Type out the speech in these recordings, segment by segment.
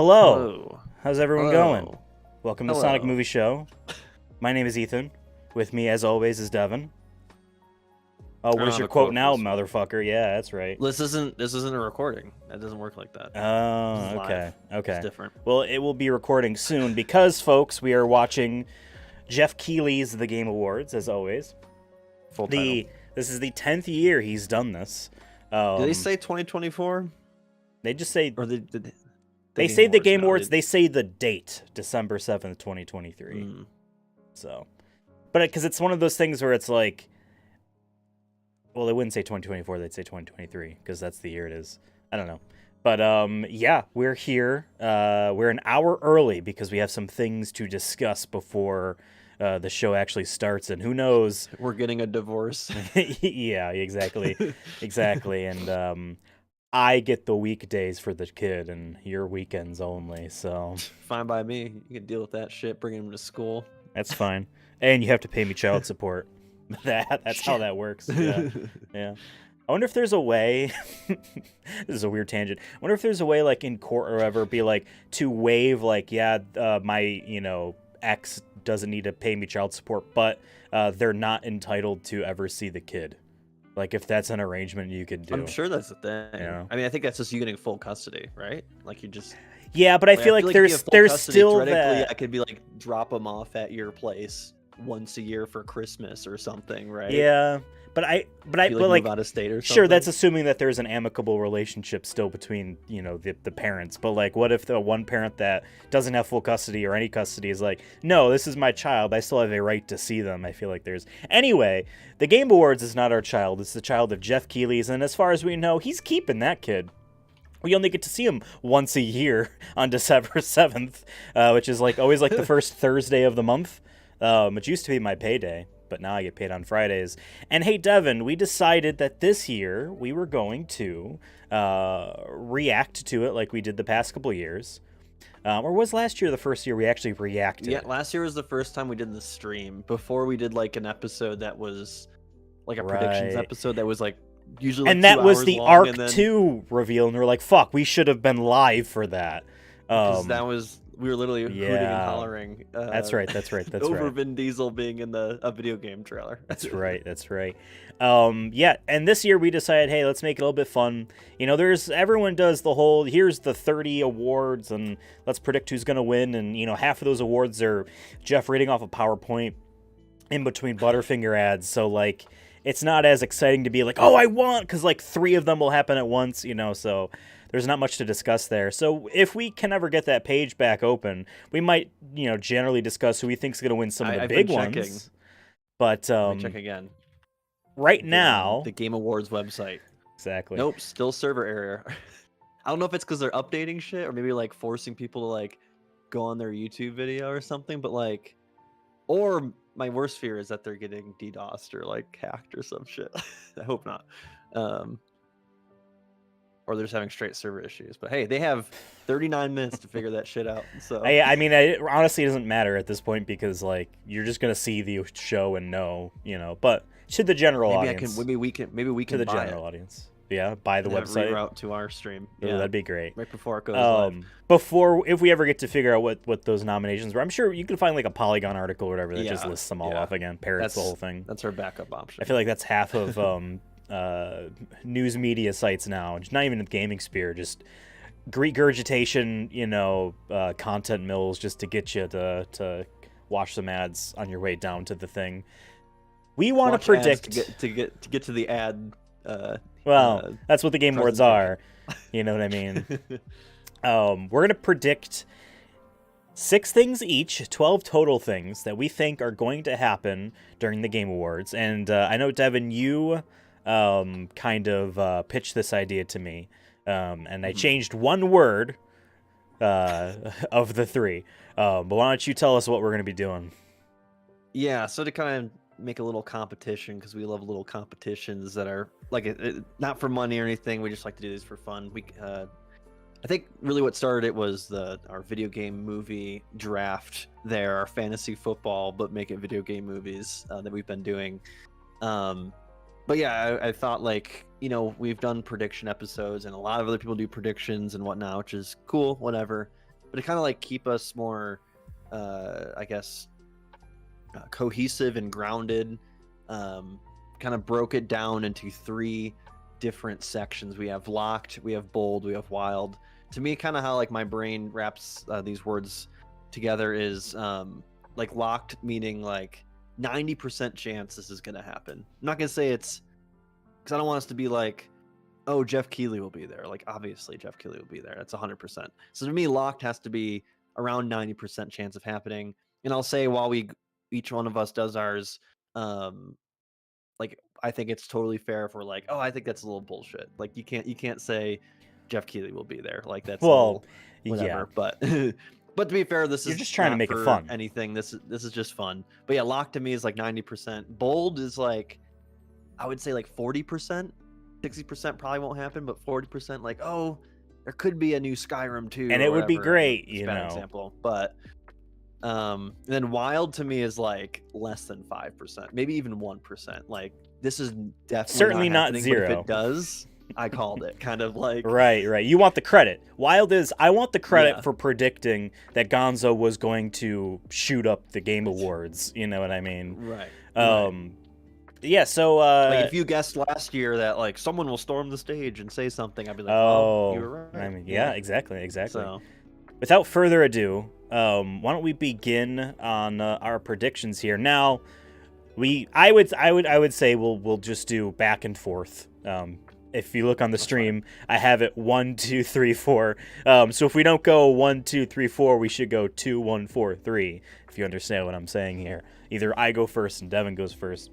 Hello. Hello. How's everyone going? Hello. Welcome to Hello. Sonic Movie Show. My name is Ethan. With me, as always, is Devin. Oh, don't where's have your a quote quote now, for this one. motherfucker? Yeah, that's right. This isn't a recording. That doesn't work like that. This Oh, is okay. live. Okay. It's different. Well, it will be recording soon because, folks, we are watching Jeff Keighley's The Game Awards, as always. Full title. This is the 10th year he's done this. Do they say 2024? They just say... Or They say the Game no, Awards, they say the date, December 7th, 2023. Mm. So, but because it's one of those things where it's like, well, they wouldn't say 2024, they'd say 2023 because that's the year it is. I don't know. But yeah, we're here. We're an hour early because we have some things to discuss before the show actually starts, and who knows? We're getting a divorce. Yeah, exactly. Exactly. And I get the weekdays for the kid and your weekends only, so Fine by me. You can deal with that shit. Bringing him to school. that's fine. And you have to pay me child support. That's how that works. Yeah. Yeah. I wonder if there's a way this is a weird tangent. I wonder if there's a way like in court or ever be like to waive like, yeah, my, ex doesn't need to pay me child support, but they're not entitled to ever see the kid. Like if that's an arrangement you could do. I'm sure that's the thing. Yeah. I mean, I think that's just you getting full custody, right? Like you just. Yeah, but I feel like if you have full there's custody, still theoretically, that. I could be like drop them off at your place once a year for Christmas or something, right? Yeah. But Move out of state or something. sure, that's assuming that there's an amicable relationship still between, the parents. But like, what if the one parent that doesn't have full custody or any custody is like, no, this is my child. I still have a right to see them. I feel like there's anyway. The Game Awards is not our child. It's the child of Jeff Keighley's, and as far as we know, he's keeping that kid. We only get to see him once a year on December 7th, which is like always like the first Thursday of the month. It used to be my payday, but now I get paid on Fridays. And hey, Devin, we decided that this year we were going to react to it like we did the past couple years. Or was last year the first year we actually reacted? Yeah, last year was the first time we did the stream. Before we did like an episode that was like a predictions Right. episode that was like usually like And that 2 was hours the long, Arc and then, 2 reveal, and we're like, fuck, we should have been live for that. because that was we were literally hooting and yeah. hollering. That's right. over Right. Vin Diesel being in a video game trailer. That's right. Yeah, and this year we decided, hey, let's make it a little bit fun. Everyone does the whole, here's the 30 awards, and let's predict who's going to win, and, half of those awards are Jeff reading off a PowerPoint in between Butterfinger ads, so, like, it's not as exciting to be like, oh, I want, because, like, 3 of them will happen at once, so there's not much to discuss there. So if we can ever get that page back open, we might, generally discuss who we think's going to win some of the I've big been ones. checking. But Check again. right now, The Game Awards website. exactly. Nope, still server error. I don't know if it's because they're updating shit or maybe like forcing people to like go on their YouTube video or something, but like, or my worst fear is that they're getting DDoSed or like hacked or some shit. I hope not. Or they're just having straight server issues. But hey, they have 39 minutes to figure that shit out. So I mean, it honestly doesn't matter at this point because like you're just gonna see the show and know, But to the general audience, maybe we can to the buy general it. audience, yeah, buy the And have it website. reroute to our stream. Ooh, Yeah, that'd be great. right before it goes live. Before, if we ever get to figure out what those nominations were, I'm sure you can find like a Polygon article or whatever that just Yeah, lists them all yeah. off again, parrots the whole thing. That's our backup option. I feel like that's half of news media sites now. Just not even in the gaming sphere, just regurgitation, content mills just to get you to watch some ads on your way down to the thing. We want Watch to ads predict to get to the ad. Well, that's what the Game Awards are. presentation. You know what I mean? We're gonna predict 6 things each, 12 total things that we think are going to happen during the Game Awards. And I know, Devin, you kind of pitched this idea to me, and I changed one word of the 3. But why don't you tell us what we're going to be doing? Yeah, so to kind of make a little competition, because we love little competitions that are like not for money or anything. We just like to do these for fun. I think really what started it was our video game movie draft there, our fantasy football, but make it video game movies that we've been doing. But yeah, I thought like, we've done prediction episodes and a lot of other people do predictions and whatnot, which is cool, whatever. but to kind of like keep us more, I guess, cohesive and grounded. Kind of broke it down into 3 different sections. We have locked, we have bold, we have wild. To me, kind of how like my brain wraps these words together is like locked, meaning like 90% chance this is going to happen. I'm not going to say it's, because I don't want us to be like, oh, Jeff Keighley will be there. Like, obviously, Jeff Keighley will be there. That's 100%. So to me, locked has to be around 90% chance of happening. And I'll say while each one of us does ours, like I think it's totally fair if we're like, oh, I think that's a little bullshit. Like you can't say Jeff Keighley will be there. Like that's a little whatever. yeah. But but to be fair, this You're is just trying to not make it for fun. anything. This is just fun. But yeah, lock to me is like 90%. Bold is like, I would say like 40%. 60% probably won't happen, but 40% like, oh, there could be a new Skyrim too, And or it would be whatever. great, It's a you bad know. example. But then wild to me is like less than 5%, maybe even 1%. Like this is definitely Certainly not happening, but zero. if it does, I called it. Kind of like Right. You want the credit. Wild is, I want the credit Yeah. for predicting that Gonzo was going to shoot up the Game Awards. You know what I mean? right. Yeah. So. Like if you guessed last year that like someone will storm the stage and say something, I'd be like, oh, you were right. I mean, yeah, exactly. So Without further ado, why don't we begin on our predictions here? Now, I would say we'll just do back and forth. If you look on the stream, I have it 1, 2, 3, 4. So if we don't go 1, 2, 3, 4, we should go 2, 1, 4, 3. If you understand what I'm saying here, either I go first and Devin goes first.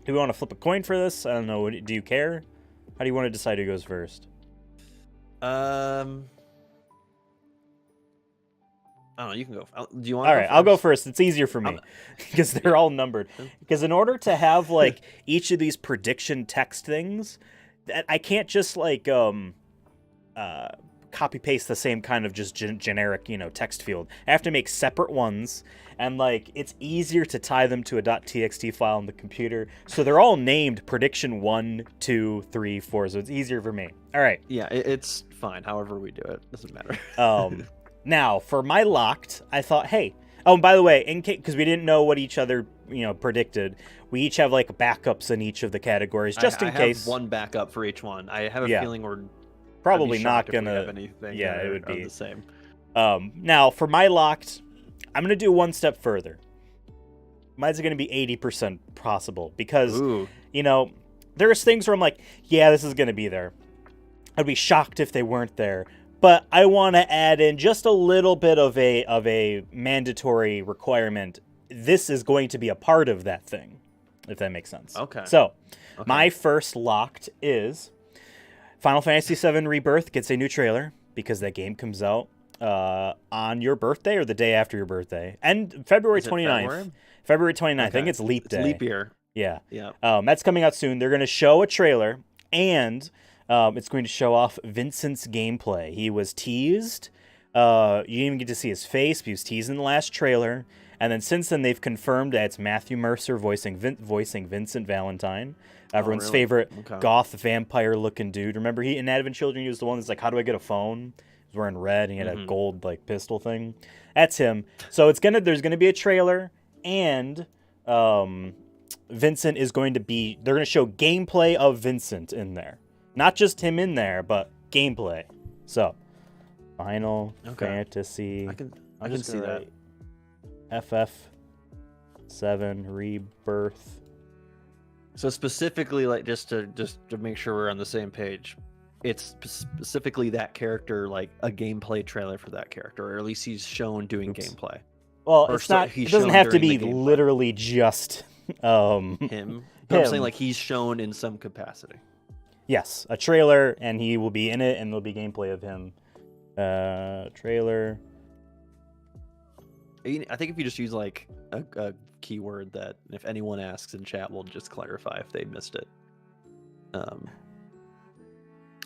Do we want to flip a coin for this? I don't know. Do you care? How do you want to decide who goes first? I don't know. You can go. Do you want? All right, I'll go first. It's easier for me because they're all numbered. Because in order to have like each of these prediction text things, that I can't just like copy paste the same kind of just generic text field. I have to make separate ones, and like it's easier to tie them to a .txt file on the computer. So they're all named prediction 1, 2, 3, 4. So it's easier for me. All right. Yeah, it's fine. However we do it, doesn't matter. Now, for my locked, I thought, hey, oh, and by the way, in case, because we didn't know what each other, predicted, we each have like backups in each of the categories, just in case. I have one backup for each one. I have a feeling we're probably not gonna have anything. Yeah, it would be the same. Now, for my locked, I'm gonna do one step further. Mine's gonna be 80% possible because there's things where I'm like, yeah, this is gonna be there. I'd be shocked if they weren't there. But I want to add in just a little bit of a mandatory requirement. This is going to be a part of that thing, if that makes sense. Okay. So, my first locked is Final Fantasy VII Rebirth gets a new trailer because that game comes out on your birthday or the day after your birthday. And February 29th. February 29th. I think it's Leap Day. It's leap year. Yeah. Yeah. That's coming out soon. They're going to show a trailer, and it's going to show off Vincent's gameplay. He was teased. You didn't even get to see his face, but he was teased in the last trailer. And then since then, they've confirmed that it's Matthew Mercer voicing Vincent Valentine, everyone's favorite goth vampire-looking dude. Remember, in Advent Children, he was the one that's like, how do I get a phone? He was wearing red, and he had a gold like pistol thing. That's him. So there's gonna be a trailer, and Vincent is going to be. They're gonna show gameplay of Vincent in there. Not just him in there, but gameplay. So, Final Fantasy. I can see that. FF7 Rebirth. So specifically, like just to make sure we're on the same page, it's specifically that character, like a gameplay trailer for that character, or at least he's shown doing gameplay. Well, Or it's not. he's It doesn't shown have to during be the gameplay. literally just Him. But I'm saying him. like he's shown in some capacity. Yes, a trailer, and he will be in it, and there'll be gameplay of him. Trailer. I think if you just use like a keyword that if anyone asks in chat, we'll just clarify if they missed it.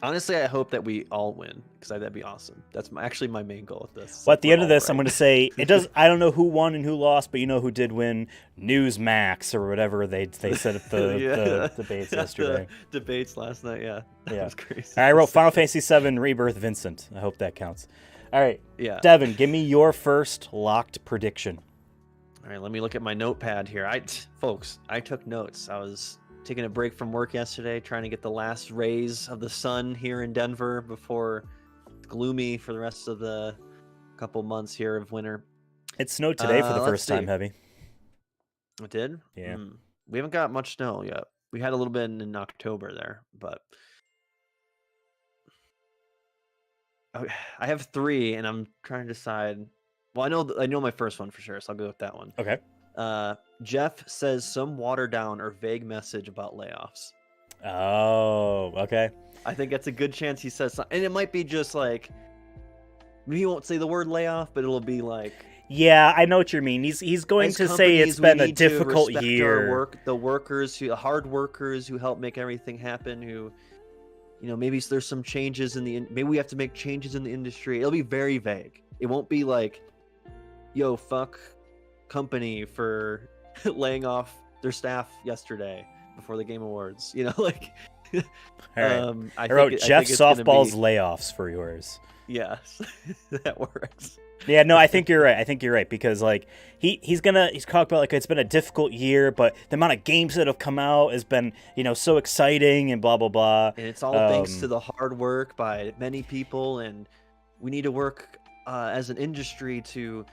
Honestly, I hope that we all win because that'd be awesome. That's actually my main goal with this. Well, at the end of this, I'm going to say it does. I don't know who won and who lost, but you know who did win? Newsmax or whatever they set up the debates yesterday. The debates last night, yeah. That was crazy. I wrote Final Fantasy VII Rebirth Vincent. I hope that counts. All right, Yeah. Devin, give me your first locked prediction. All right, let me look at my notepad here. Folks, I took notes. I was taking a break from work yesterday, trying to get the last rays of the sun here in Denver before it's gloomy for the rest of the couple months here of winter. It snowed today for the Let's first time, see. Heavy. It did? Yeah. We haven't got much snow yet. We had a little bit in October there, but I have 3, and I'm trying to decide. Well, I know my first one for sure, so I'll go with that one. Okay. Jeff says some watered down or vague message about layoffs. Oh, okay. I think that's a good chance he says something, and it might be just like he won't say the word layoff, but it'll be like, yeah, I know what you mean. He's going as to say it's companies, we been a need to difficult respect our year. the workers, the hard workers who help make everything happen. Who, maybe there's some changes maybe we have to make changes in the industry. It'll be very vague. It won't be like, yo, fuck company for laying off their staff yesterday before the Game Awards. All right. I wrote Jeff it's gonna softball's be- layoffs for yours. Yes, that works. Yeah, no, I think you're right because like he's talking about like it's been a difficult year, but the amount of games that have come out has been so exciting and blah blah blah. And it's all thanks to the hard work by many people, and we need to work as an industry to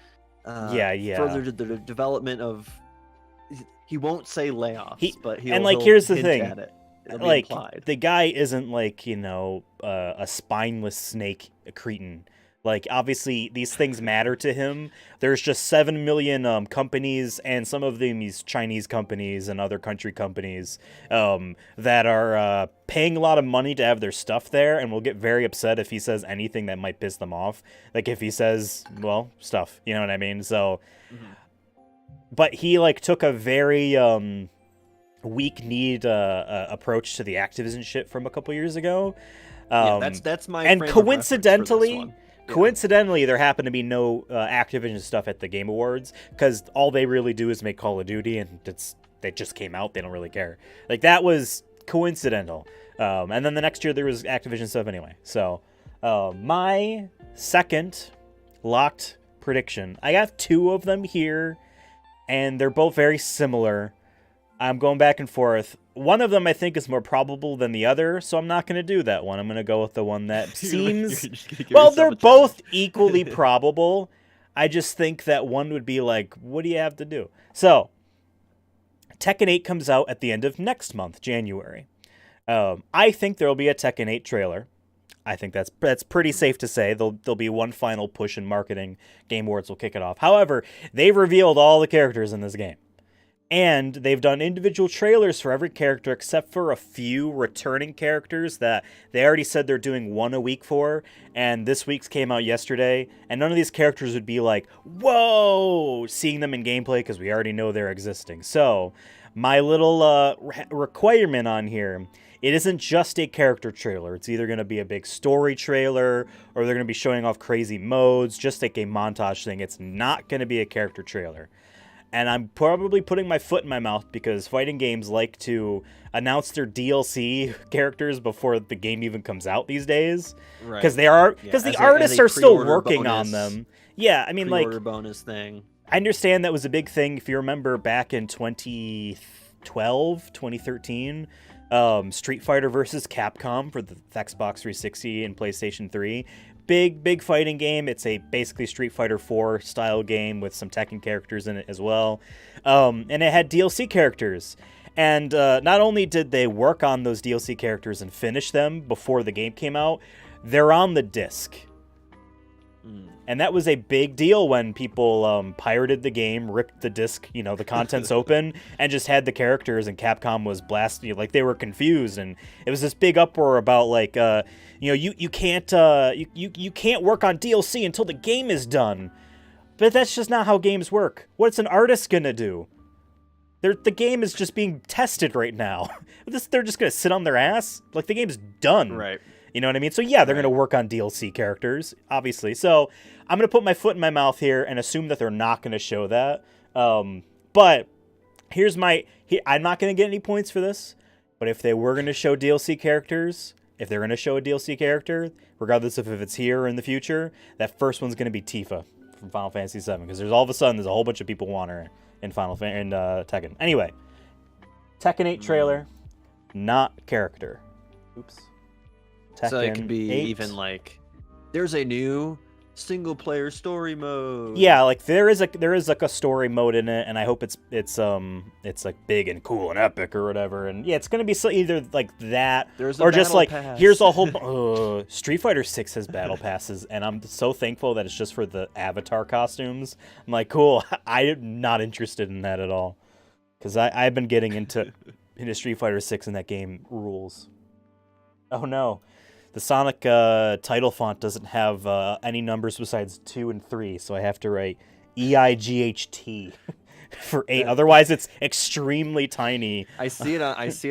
further the development of. He won't say layoffs, but he'll here's the hint thing. at it. It'll be Like implied. the guy isn't like a spineless snake, a cretin. Like obviously these things matter to him. There's just 7 million companies, and some of them these Chinese companies and other country companies that are paying a lot of money to have their stuff there, and will get very upset if he says anything that might piss them off. Like if he says, well, stuff, you know what I mean? So, but he like took a very weak-kneed approach to the Activision shit from a couple years ago. That's my and frame of reference for this one. Coincidentally, there happened to be no Activision stuff at the Game Awards because all they really do is make Call of Duty, and they just came out. They don't really care. Like that was coincidental. And then the next year there was Activision stuff anyway. So my second locked prediction, I got 2 of them here, and they're both very similar. I'm going back and forth. One of them I think is more probable than the other, so I'm not going to do that one. I'm going to go with the one that seems... Well, they're both equally probable. I just think that one would be like, what do you have to do? So, Tekken 8 comes out at the end of next month, January. I think there will be a Tekken 8 trailer. I think that's pretty safe to say. There'll be one final push in marketing. Game Awards will kick it off. However, they've revealed all the characters in this game. And they've done individual trailers for every character except for a few returning characters that they already said they're doing one a week for. And this week's came out yesterday. And none of these characters would be like, whoa, seeing them in gameplay because we already know they're existing. So my little requirement on here, it isn't just a character trailer. It's either going to be a big story trailer or they're going to be showing off crazy modes, just like a montage thing. It's not going to be a character trailer. And I'm probably putting my foot in my mouth because fighting games like to announce their DLC characters before the game even comes out these days. Right. Because the artists are still working on them. Yeah, I mean, like, pre-order bonus thing. I understand that was a big thing. If you remember back in 2012, 2013, Street Fighter versus Capcom for the Xbox 360 and PlayStation 3. Big fighting game. It's a basically Street Fighter 4 style game with some Tekken characters in it as well. And it had DLC characters. And not only did they work on those DLC characters and finish them before the game came out, they're on the disc. And that was a big deal when people pirated the game, ripped the disc, the contents open, and just had the characters, and Capcom was blasting, like they were confused, and it was this big uproar about like, you can't work on DLC until the game is done. But that's just not how games work. What's an artist gonna do? The game is just being tested right now. They're just gonna sit on their ass? Like the game's done. Right. You know what I mean? So yeah, they're going to work on DLC characters, obviously. So I'm going to put my foot in my mouth here and assume that they're not going to show that. But I'm not going to get any points for this. But if they were going to show DLC characters, if they're going to show a DLC character, regardless of if it's here or in the future, that first one's going to be Tifa from Final Fantasy VII, because there's all of a sudden there's a whole bunch of people want her in Tekken. Anyway, Tekken 8 trailer, not character. Oops. Tekken So it could be 8. even like, there's a new single player story mode. Yeah, like there is like a story mode in it, and I hope it's like big and cool and epic or whatever. And yeah, it's gonna be either like that There's a or just battle like pass. here's a whole Street Fighter 6 has battle passes, and I'm so thankful that it's just for the avatar costumes. I'm like, cool. I'm not interested in that at all, because I've been getting into Street Fighter 6, and that game rules. Oh no. The Sonic title font doesn't have any numbers besides 2 and 3, so I have to write EIGHT for 8. Otherwise, it's extremely tiny. I see it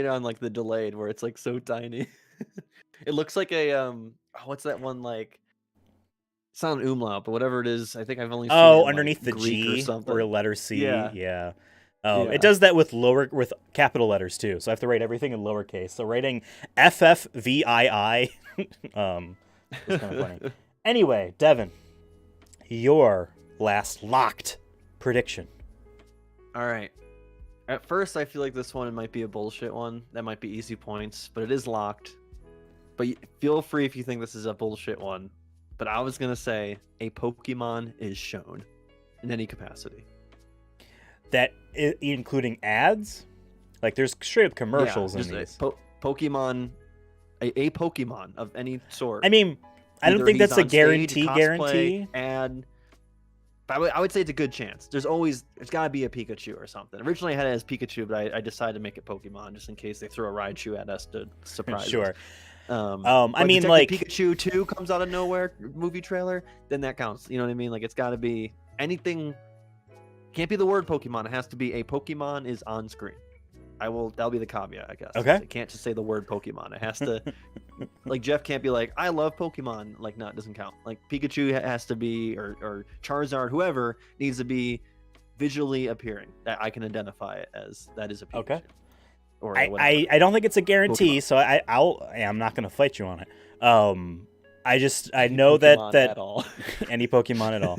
on like the delayed where it's like so tiny. It looks like a what's that one like? It's not an umlaut, but whatever it is, I think I've only seen it in, Underneath like, the Greek G or something. or letter C. Yeah. Yeah. Yeah. It does that with capital letters too, so I have to write everything in lowercase. So writing FFVII is kind of funny. Anyway, Devin, your last locked prediction. All right. At first, I feel like this one might be a bullshit one. That might be easy points, but it is locked. But feel free if you think this is a bullshit one. But I was gonna say a Pokemon is shown in any capacity. That including ads? Like there's straight up commercials in just these. Pokemon, a Pokemon of any sort. I mean, I don't Either think he's that's a on stage, guarantee. cosplay, ad. But I would say it's a good chance. There's got to be a Pikachu or something. Originally I had it as Pikachu, but I decided to make it Pokemon just in case they throw a Raichu at us to surprise us. Sure. I mean, like Pikachu 2 comes out of nowhere movie trailer, then that counts. You know what I mean? Like it's got to be anything. Can't be the word Pokemon. It has to be a Pokemon is on screen. That'll be the caveat, I guess. Okay. It can't just say the word Pokemon. It has to, like Jeff can't be like, I love Pokemon. Like, no, it doesn't count. Like Pikachu has to be, or Charizard, whoever needs to be visually appearing that I can identify it as that is a Pikachu. Okay. Or I don't think it's a guarantee, Pokemon. so I'm not gonna fight you on it. I know Pokemon that at all. any Pokemon at all.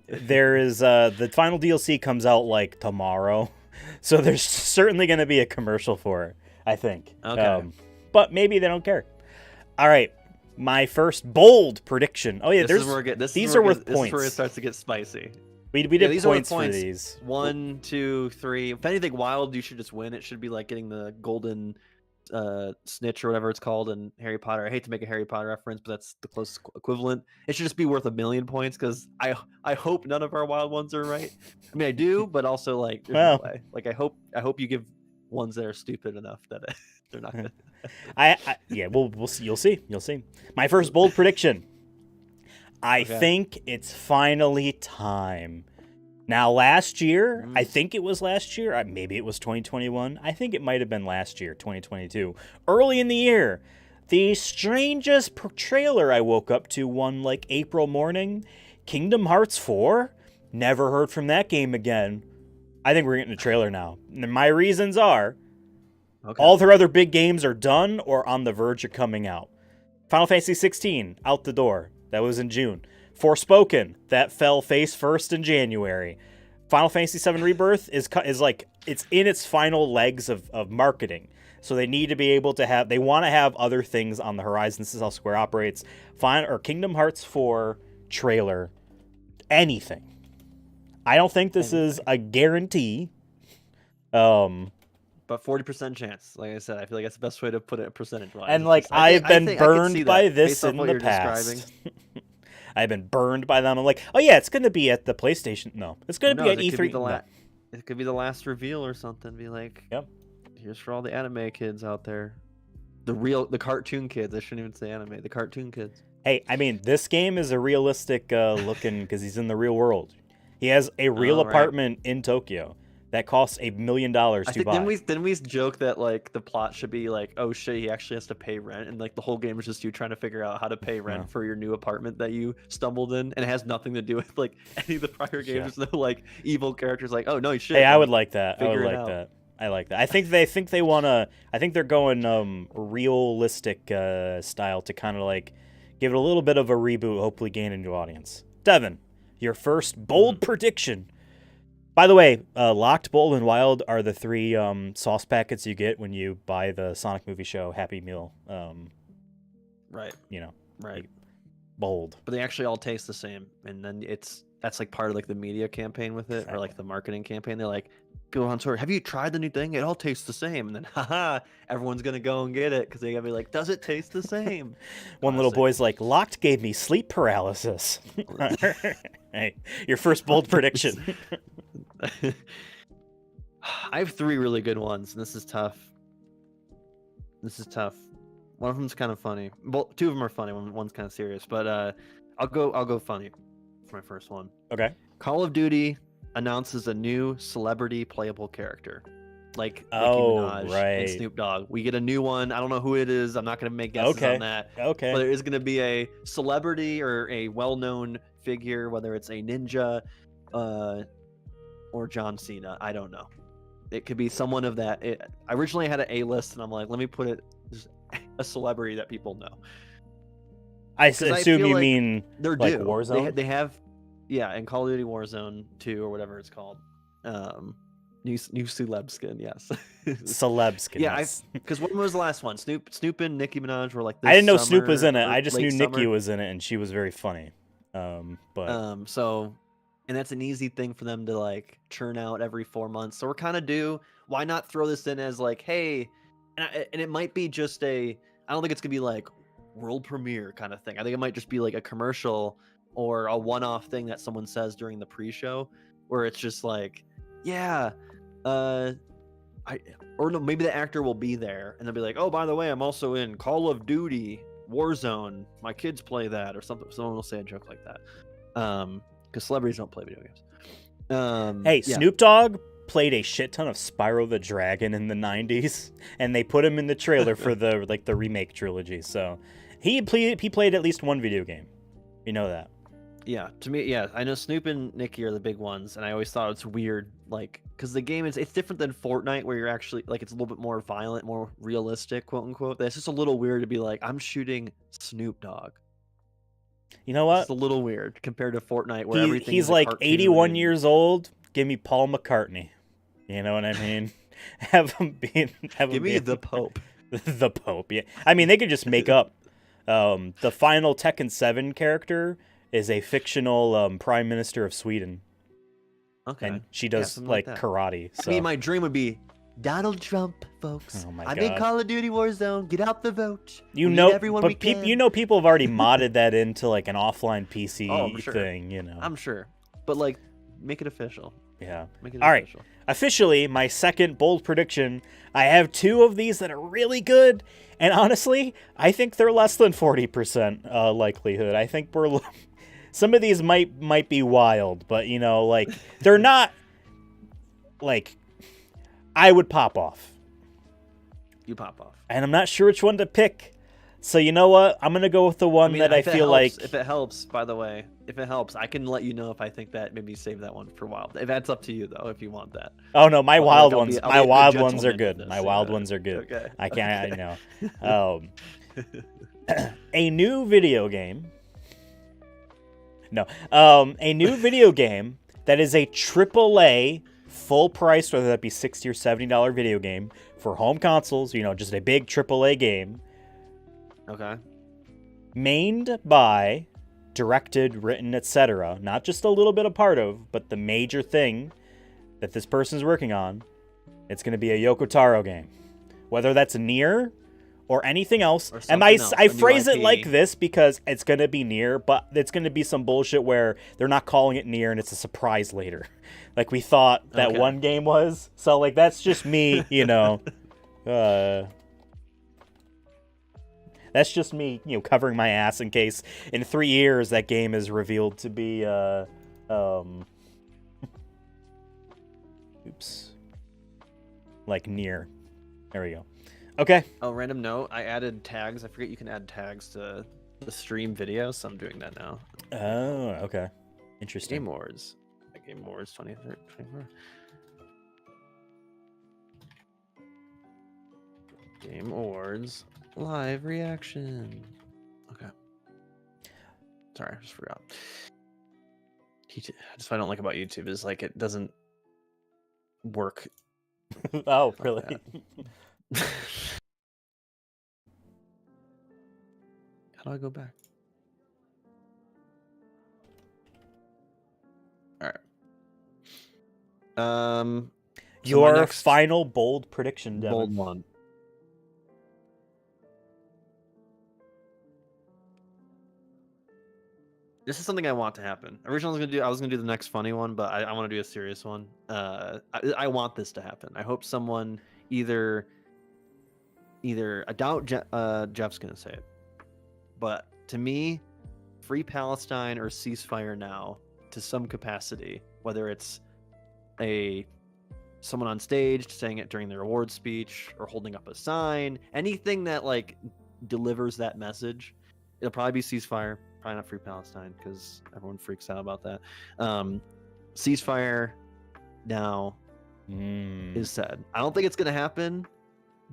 There is the final DLC comes out like tomorrow, so there's certainly going to be a commercial for it, I think. Okay. But maybe they don't care. All right, my first bold prediction. Oh yeah, These are worth This is points. where it starts to get spicy. we did these are worth points for points. these. 1, 2, 3. If anything wild, you should just win. It should be like getting the golden snitch or whatever it's called in Harry Potter. I hate to make a Harry Potter reference, but that's the closest equivalent. It should just be worth 1,000,000 points because I hope none of our wild ones are right. I mean, I do, but also like there's no way. Like I hope you give ones that are stupid enough that they're not good. Yeah, we'll see. You'll see. My first bold prediction. I Okay. think it's finally time. Now, last year, I think it was last year, maybe it was 2021. I think it might have been last year, 2022. Early in the year, the strangest trailer I woke up to one like April morning, Kingdom Hearts 4. Never heard from that game again. I think we're getting a trailer now. And my reasons are Okay. all their other big games are done or on the verge of coming out. Final Fantasy 16 out the door. That was in June. Forspoken, that fell face first in January. Final Fantasy VII Rebirth is like it's in its final legs of marketing. So they need to be able to have, they want to have other things on the horizon. This is how Square operates. Kingdom Hearts 4 trailer, anything. I don't think this is a guarantee. But 40% chance. Like I said, I feel like that's the best way to put it percentage-wise. And like I've been burned by this in the past. I've been burned by them. I'm like, oh yeah, it's going to be at the PlayStation. No, it's going to be at E3. It could be the last reveal or something. Be like, yep. Here's for all the anime kids out there. The cartoon kids. I shouldn't even say anime. The cartoon kids. Hey, I mean, this game is a realistic looking because he's in the real world. He has a real apartment in Tokyo that costs $1 million to buy. Didn't we joke that like the plot should be like, oh shit, he actually has to pay rent, and like the whole game is just you trying to figure out how to pay rent for your new apartment that you stumbled in, and it has nothing to do with like any of the prior games. There's no like evil characters like, oh no, you should. Hey, I would like that. Figure it out. I like that. I think they want to. I think they're going realistic style to kind of like give it a little bit of a reboot. Hopefully, gain a new audience. Devin, your first bold prediction. By the way, Locked, Bold, and Wild are the 3 sauce packets you get when you buy the Sonic Movie Show Happy Meal. Right. Like, bold. But they actually all taste the same, and then that's like part of like the media campaign with it, or like the marketing campaign. They're like, people on tour, have you tried the new thing? It all tastes the same, and then haha, everyone's gonna go and get it because they gotta be like, does it taste the same? One little boy's like, Locked gave me sleep paralysis. Hey, your first bold prediction. I have 3 really good ones, and this is tough. One of them's kind of funny. Well, 2 of them are funny. One's kind of serious, but I'll go funny for my first one. Okay. Call of Duty announces a new celebrity playable character, like Nicki Oh, Minaj right. and Snoop Dogg. We get a new one. I don't know who it is. I'm not going to make guesses Okay. on that. Okay. But there is going to be a celebrity or a well-known figure, whether it's a ninja or John Cena. I don't know. It could be someone of that. I originally had an A-list, and I'm like, let me put it just a celebrity that people know. I 'Cause I assume feel you like mean They're like due. Warzone? They have, yeah, in Call of Duty Warzone 2 or whatever it's called. New celeb skin, yes. Celeb skin. Yeah, yes. Because when was the last one? Snoop and Nicki Minaj were like this I didn't know Snoop was summer in it. or I just late knew Nicki summer. was in it, and she was very funny. But So, and that's an easy thing for them to like churn out every 4 months. So we're kind of due. Why not throw this in as like, hey, and it might be just I don't think it's gonna be like world premiere kind of thing. I think it might just be like a commercial or a one-off thing that someone says during the pre-show, where it's just like, yeah, or no, maybe the actor will be there and they'll be like, oh, by the way, I'm also in Call of Duty Warzone. My kids play that, or something. Someone will say a joke like that. Because celebrities don't play video games. hey, yeah. Snoop Dogg played a shit ton of Spyro the Dragon in the 90s, and they put him in the trailer for the remake trilogy. So he played at least one video game. You know that. Yeah, to me, yeah, I know Snoop and Nicki are the big ones, and I always thought it's weird, like, because the game it's different than Fortnite, where you're actually like it's a little bit more violent, more realistic, quote unquote. That's just a little weird to be like, I'm shooting Snoop Dogg. You know what? It's a little weird compared to Fortnite, where everything he's is a like cartoon 81 and- years old. Give me Paul McCartney. You know what I mean? Have him be. Give me the Pope. The Pope. Yeah. I mean, they could just make up. The final Tekken 7 character is a fictional Prime Minister of Sweden, Okay. and she does something like that. karate. So. I mean, my dream would be Donald Trump, folks. Oh my I'm in God. Call of Duty Warzone. Get out the vote. You We know, need everyone we but can. you know, people have already modded that into like an offline PC Oh, I'm sure. thing. You know. I'm sure, but like, make it official. Yeah. Make it All right. official. Officially, my second bold prediction. I have 2 of these that are really good, and honestly, I think they're less than 40% likelihood. I think we're some of these might be wild, but you know, like they're not like I would pop off, You pop off. and I'm not sure which one to pick. So you know what? I'm gonna go with the one that I if it feel helps- like. if it helps, by the way, if it helps, I can let you know if I think that maybe save that one for wild. If that's up to you though, if you want that. Oh no, my Well, wild I'll ones. be- I'll My be a good wild ones are gentleman good. with My this, wild yeah. ones are good. Okay. I can't. Okay. I know. A new video game. No. A new video game that is a AAA full price, whether that be $60 or $70 video game for home consoles. You know, just a big AAA game. Okay. Mained by, directed, written, etc. Not just a little bit a part of, but the major thing that this person's working on. It's going to be a Yoko Taro game. Whether that's Nier or anything else. Or And I something else, a new phrase it IP. like this because it's going to be Nier, but it's going to be some bullshit where they're not calling it Nier and it's a surprise later. Like we thought that Okay. one game was. So like that's just me, you know. That's just me, you know, covering my ass in case in 3 years that game is revealed to be oops. Like Nier. There we go. Okay. Oh, random note. I added tags. I forget you can add tags to the stream video, so I'm doing that now. Oh, okay. Interesting. Game Awards. Game Awards 2024. Game Awards live reaction. Okay. Sorry, I just forgot. That's what I don't like about YouTube is like it doesn't work. Oh, really? How do I go back? All right. So my Your next final bold prediction, Devin. bold one. This is something I want to happen. Originally, I was gonna do the next funny one, but I want to do a serious one. I want this to happen. I hope someone either I doubt Jeff's gonna say it, but to me, free Palestine or ceasefire now to some capacity, whether it's someone on stage saying it during their award speech or holding up a sign, anything that like delivers that message. It'll probably be ceasefire, probably not free Palestine because everyone freaks out about that. Ceasefire now is said. I don't think it's gonna happen,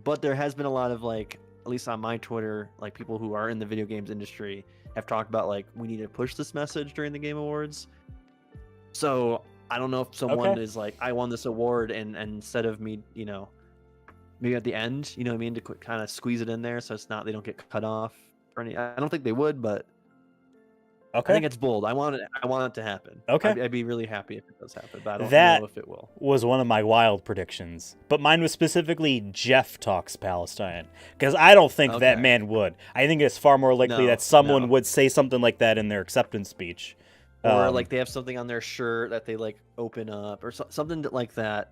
but there has been a lot of like, at least on my Twitter, like people who are in the video games industry have talked about like we need to push this message during the Game Awards. So I don't know if someone is like, I won this award, and instead of me, maybe at the end, you know what I mean, to kind of squeeze it in there so it's not, they don't get cut off or any. I don't think they would, but I think it's bold. I want it to happen. Okay. I'd be really happy if it does happen, but I don't know if it will. Was one of my wild predictions, but mine was specifically Jeff talks Palestine, because I don't think that man would. I think it's far more likely that someone would say something like that in their acceptance speech. Or like they have something on their shirt that they like open up or something like that.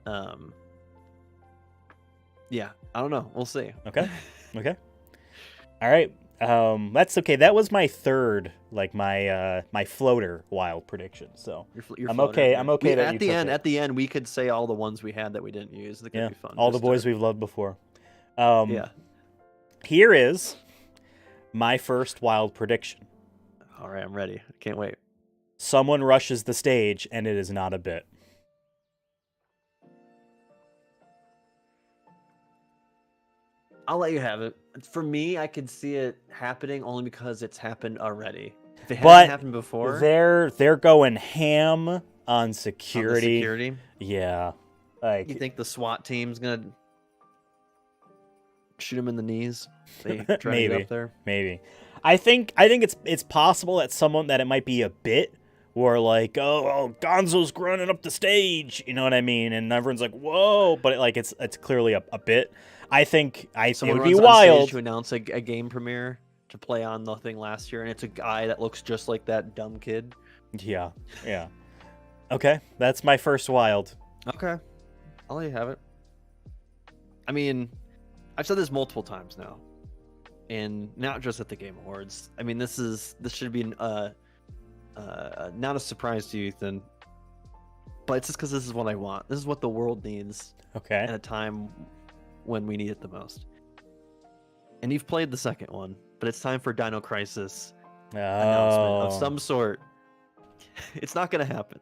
Yeah, I don't know. We'll see. Okay. All right. That's okay. That was my third, like my floater wild prediction. So your I'm floater. okay. I'm okay. At the end, we could say all the ones we had that we didn't use. That could be fun. All the boys we've loved before. Yeah. Here is my first wild prediction. All right, I'm ready. I can't wait. Someone rushes the stage, and it is not a bit. I'll let you have it. For me, I could see it happening only because it's happened already. If it hasn't happened before, they're going ham on security. Yeah. Like, you think the SWAT team's gonna shoot him in the knees? They try to get up there. Maybe. I think it's possible that it might be a bit where like, oh, Gonzo's running up the stage, you know what I mean? And everyone's like, whoa, but it's clearly a bit. I think it would be wild to announce a game premiere to play on the thing last year, and it's a guy that looks just like that dumb kid. Yeah. Okay, that's my first wild. Okay, I'll let you have it. I mean, I've said this multiple times now, and not just at the Game Awards. I mean, this should be not a surprise to you, Ethan, but it's just because this is what I want. This is what the world needs. Okay. At a time when we need it the most. And you've played the second one, but it's time for Dino Crisis announcement of some sort. It's not going to happen.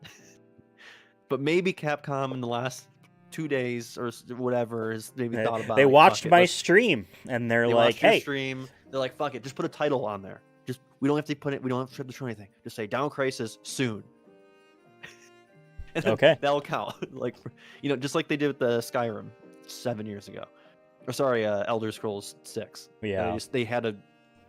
But maybe Capcom in the last 2 days or whatever has maybe thought about it. They watched my stream and they're like, hey. Stream. They're like, fuck it, just put a title on there. We don't have to put it, we don't have to show anything. Just say Dino Crisis soon. Okay. That'll count. Like, just like they did with the Skyrim 7 years ago. Or sorry, Elder Scrolls 6. Yeah. They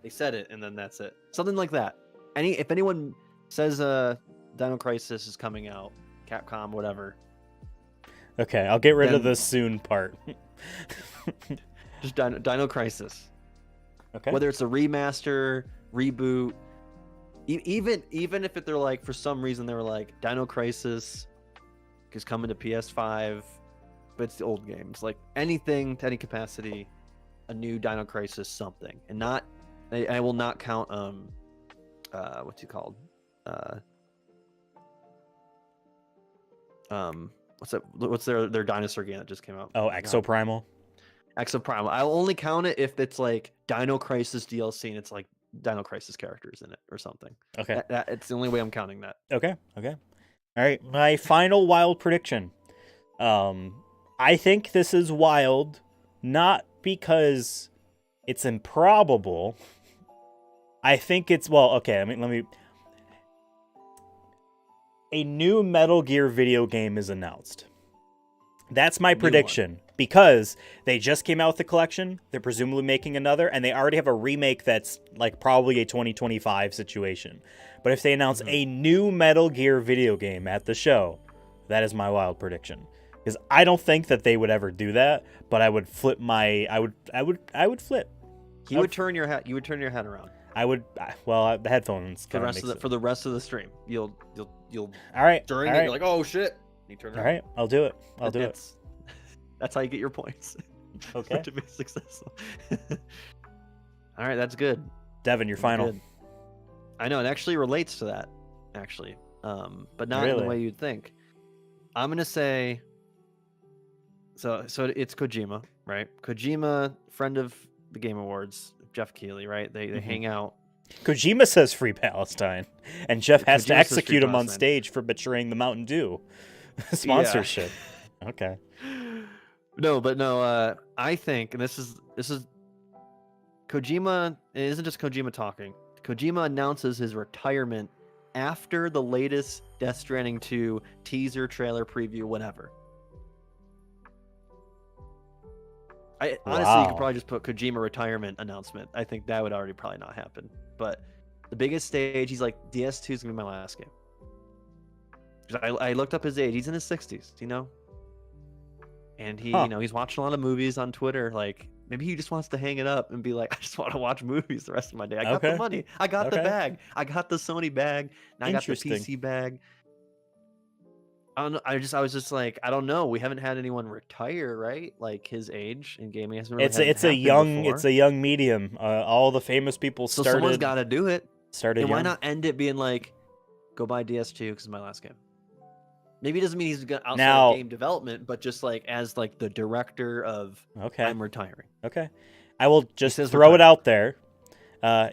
said it and then that's it. Something like that. If anyone says Dino Crisis is coming out, Capcom, whatever. Okay, I'll get rid of the soon part. Just Dino Crisis. Okay. Whether it's a remaster, reboot, even if they're like, for some reason they were like, Dino Crisis is coming to PS5, but it's the old games. Like anything to any capacity, a new Dino Crisis something, and not. I will not count what's it called? What's their dinosaur game that just came out? Oh, Exoprimal. Exoprimal. I'll only count it if it's like Dino Crisis DLC and it's like Dino Crisis characters in it or something. Okay. It's the only way I'm counting that. Okay. All right. My final wild prediction. I think this is wild, not because it's improbable. I think it's okay. I mean, let me. A new Metal Gear video game is announced. That's my prediction because they just came out with the collection. They're presumably making another, and they already have a remake that's like probably a 2025 situation. But if they announce a new Metal Gear video game at the show, that is my wild prediction. Because I don't think that they would ever do that, but I would flip my. I would flip. You would turn your head. You would turn your head around. I would. Well, the headphones. For the rest of the stream, you'll. All right. During all it, right. you're like, oh shit. You turn All right, I'll do it. I'll do it. That's how you get your points. Okay. To be successful. All right, that's good. Devin, your final. Good. I know it actually relates to that, actually, but not in Really? the way you'd think. I'm gonna say. So it's Kojima, right? Kojima, friend of the Game Awards, Jeff Keighley, right? They hang out. Kojima says Free Palestine, and Jeff has Kojima to says Free execute him on Palestine. stage for betraying the Mountain Dew sponsorship. Okay. No, but no. I think, and this is Kojima. It isn't just Kojima talking. Kojima announces his retirement after the latest Death Stranding 2 teaser, trailer, preview, whatever. Honestly, you could probably just put Kojima retirement announcement. I think that would already probably not happen. But the biggest stage, he's like, DS2 is gonna be my last game. 'Cause I looked up his age. He's in his 60s, you know. And he, he's watching a lot of movies on Twitter. Like, maybe he just wants to hang it up and be like, I just want to watch movies the rest of my day. I got the money. I got the bag. I got the Sony bag. Now I got the PC bag. I don't know. I was just like, I don't know. We haven't had anyone retire, right? Like his age in gaming hasn't really It's a young medium. All the famous people So started. someone's got to do it. Started. And young. why not end it being like, go buy DS2 because it's my last game. Maybe it doesn't mean he's outside of game development, but just like as like the director of I'm retiring. Okay. I will just throw it out there.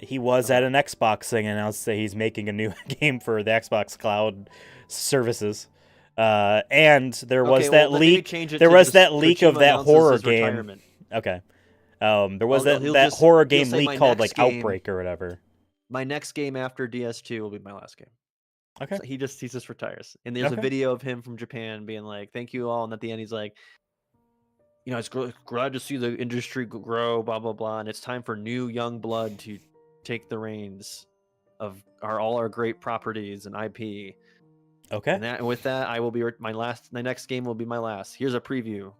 He was at an Xbox thing and announced that he's making a new game for the Xbox Cloud services. And there was that leak. There was that leak of that horror game. Retirement. Okay. There was that horror game leak called like Outbreak or whatever. My next game after DS2 will be my last game. Okay. So he just retires. And there's a video of him from Japan being like, "Thank you all." And at the end, he's like, "It's glad to see the industry grow, blah blah blah, and it's time for new young blood to take the reins of all our great properties and IP." Okay. And with that, I will be my next game will be my last. Here's a preview.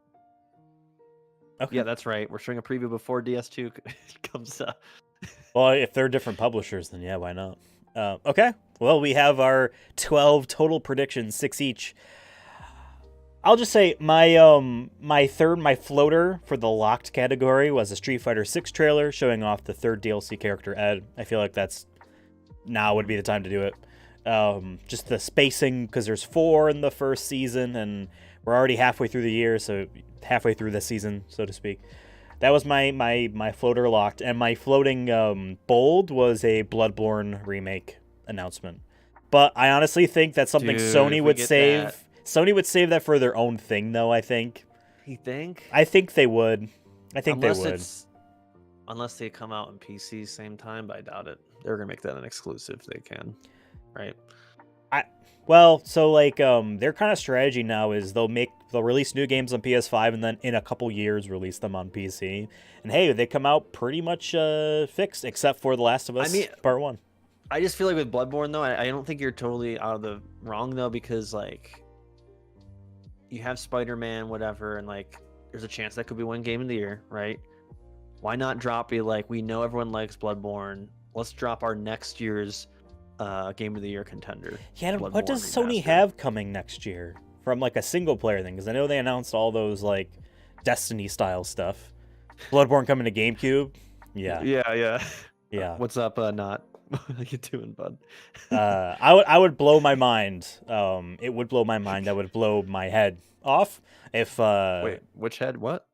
Okay. Yeah, that's right. We're showing a preview before DS2 comes up. Well, if they're different publishers, then yeah, why not? Okay. Well, we have our 12 total predictions, 6 each. I'll just say my floater for the locked category was a Street Fighter 6 trailer showing off the third DLC character Ed. I feel like now would be the time to do it. Just the spacing, because there's 4 in the first season, and we're already halfway through the year, so halfway through the season, so to speak. That was my floater locked, and my floating bold was a Bloodborne remake announcement. But I honestly think that's something Sony would save. That. Sony would save that for their own thing, though. I think. You think? I think they would. They would. Unless they come out on PC same time, but I doubt it. They're gonna make that an exclusive if they can, right? Their kind of strategy now is they'll release new games on PS5 and then in a couple years release them on PC. And hey, they come out pretty much fixed, except for The Last of Us Part 1. I just feel like with Bloodborne though, I don't think you're totally out of the wrong though, because like you have Spider-Man, whatever, and like there's a chance that could be one game of the year, right? Why not we know everyone likes Bloodborne. Let's drop our next year's game of the year contender. Yeah, what does Sony have coming next year from like a single player thing? Because I know they announced all those like Destiny style stuff. Bloodborne coming to GameCube. Yeah. What's up, Not? What are you doing, bud? I would blow my mind. It would blow my mind. That would blow my head off if wait, which head? What?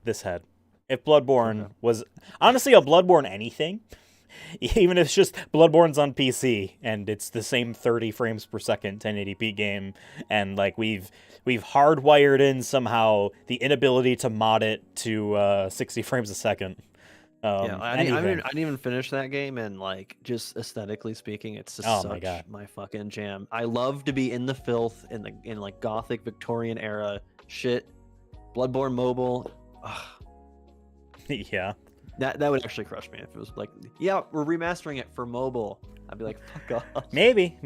This head. If Bloodborne was honestly a Bloodborne anything. Even if it's just Bloodborne's on PC and it's the same 30 frames per second 1080p game, and like we've hardwired in somehow the inability to mod it to 60 frames a second. Yeah, Anything. I didn't even finish that game, and like just aesthetically speaking, it's just Oh my such God. my fucking jam. I love to be in the filth in like Gothic Victorian era shit. Bloodborne mobile, ugh, Yeah. that would actually crush me if it was like, yeah, we're remastering it for mobile. I'd be like, fuck off. Maybe.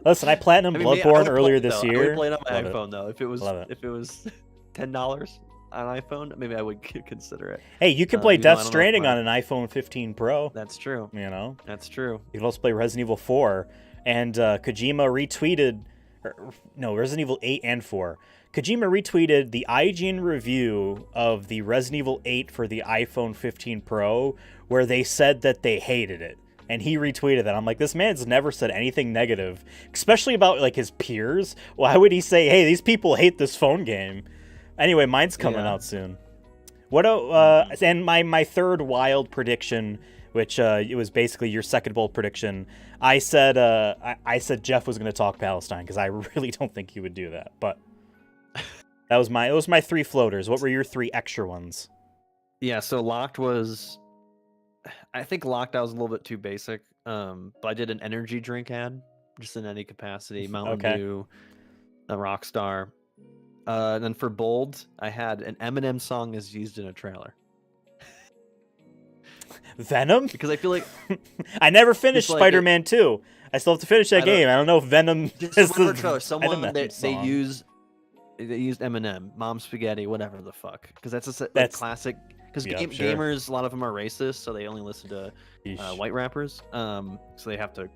Listen, I platinum I mean, I would Bloodborne play earlier it, this though. I year. would play it on my Love it. iPhone though. Love it. If it was $10 on iPhone, maybe I would consider it. Hey, you can play even though I Death don't know if Stranding my- on an iPhone 15 Pro. That's true. You know, That's true. you can also play Resident Evil 4. And Kojima retweeted, Resident Evil 8 and 4. Kojima retweeted the IGN review of the Resident Evil 8 for the iPhone 15 Pro, where they said that they hated it. And he retweeted that. I'm like, this man's never said anything negative, especially about like his peers. Why would he say, hey, these people hate this phone game? Anyway, mine's coming out soon. What? And my third wild prediction, which it was basically your second bold prediction. I said I said Jeff was going to talk Palestine because I really don't think he would do that. But that was my three floaters. What were your three extra ones? Yeah, so Locked was, I think Locked I was a little bit too basic. But I did an energy drink ad, just in any capacity. Mountain Okay. Dew, a Rockstar. And then for bold, I had an Eminem song is used in a trailer Venom? because I feel like I never finished like Spider-Man 2. I still have to finish that I don't- game. I don't know if Venom just is whatever the trailer, someone Eminem they song. used Eminem, Mom Spaghetti, whatever the fuck, because that's like That's- classic. Because Yeah, sure. gamers, a lot of them are racist, so they only listen to Yeesh. white rappers. So they have to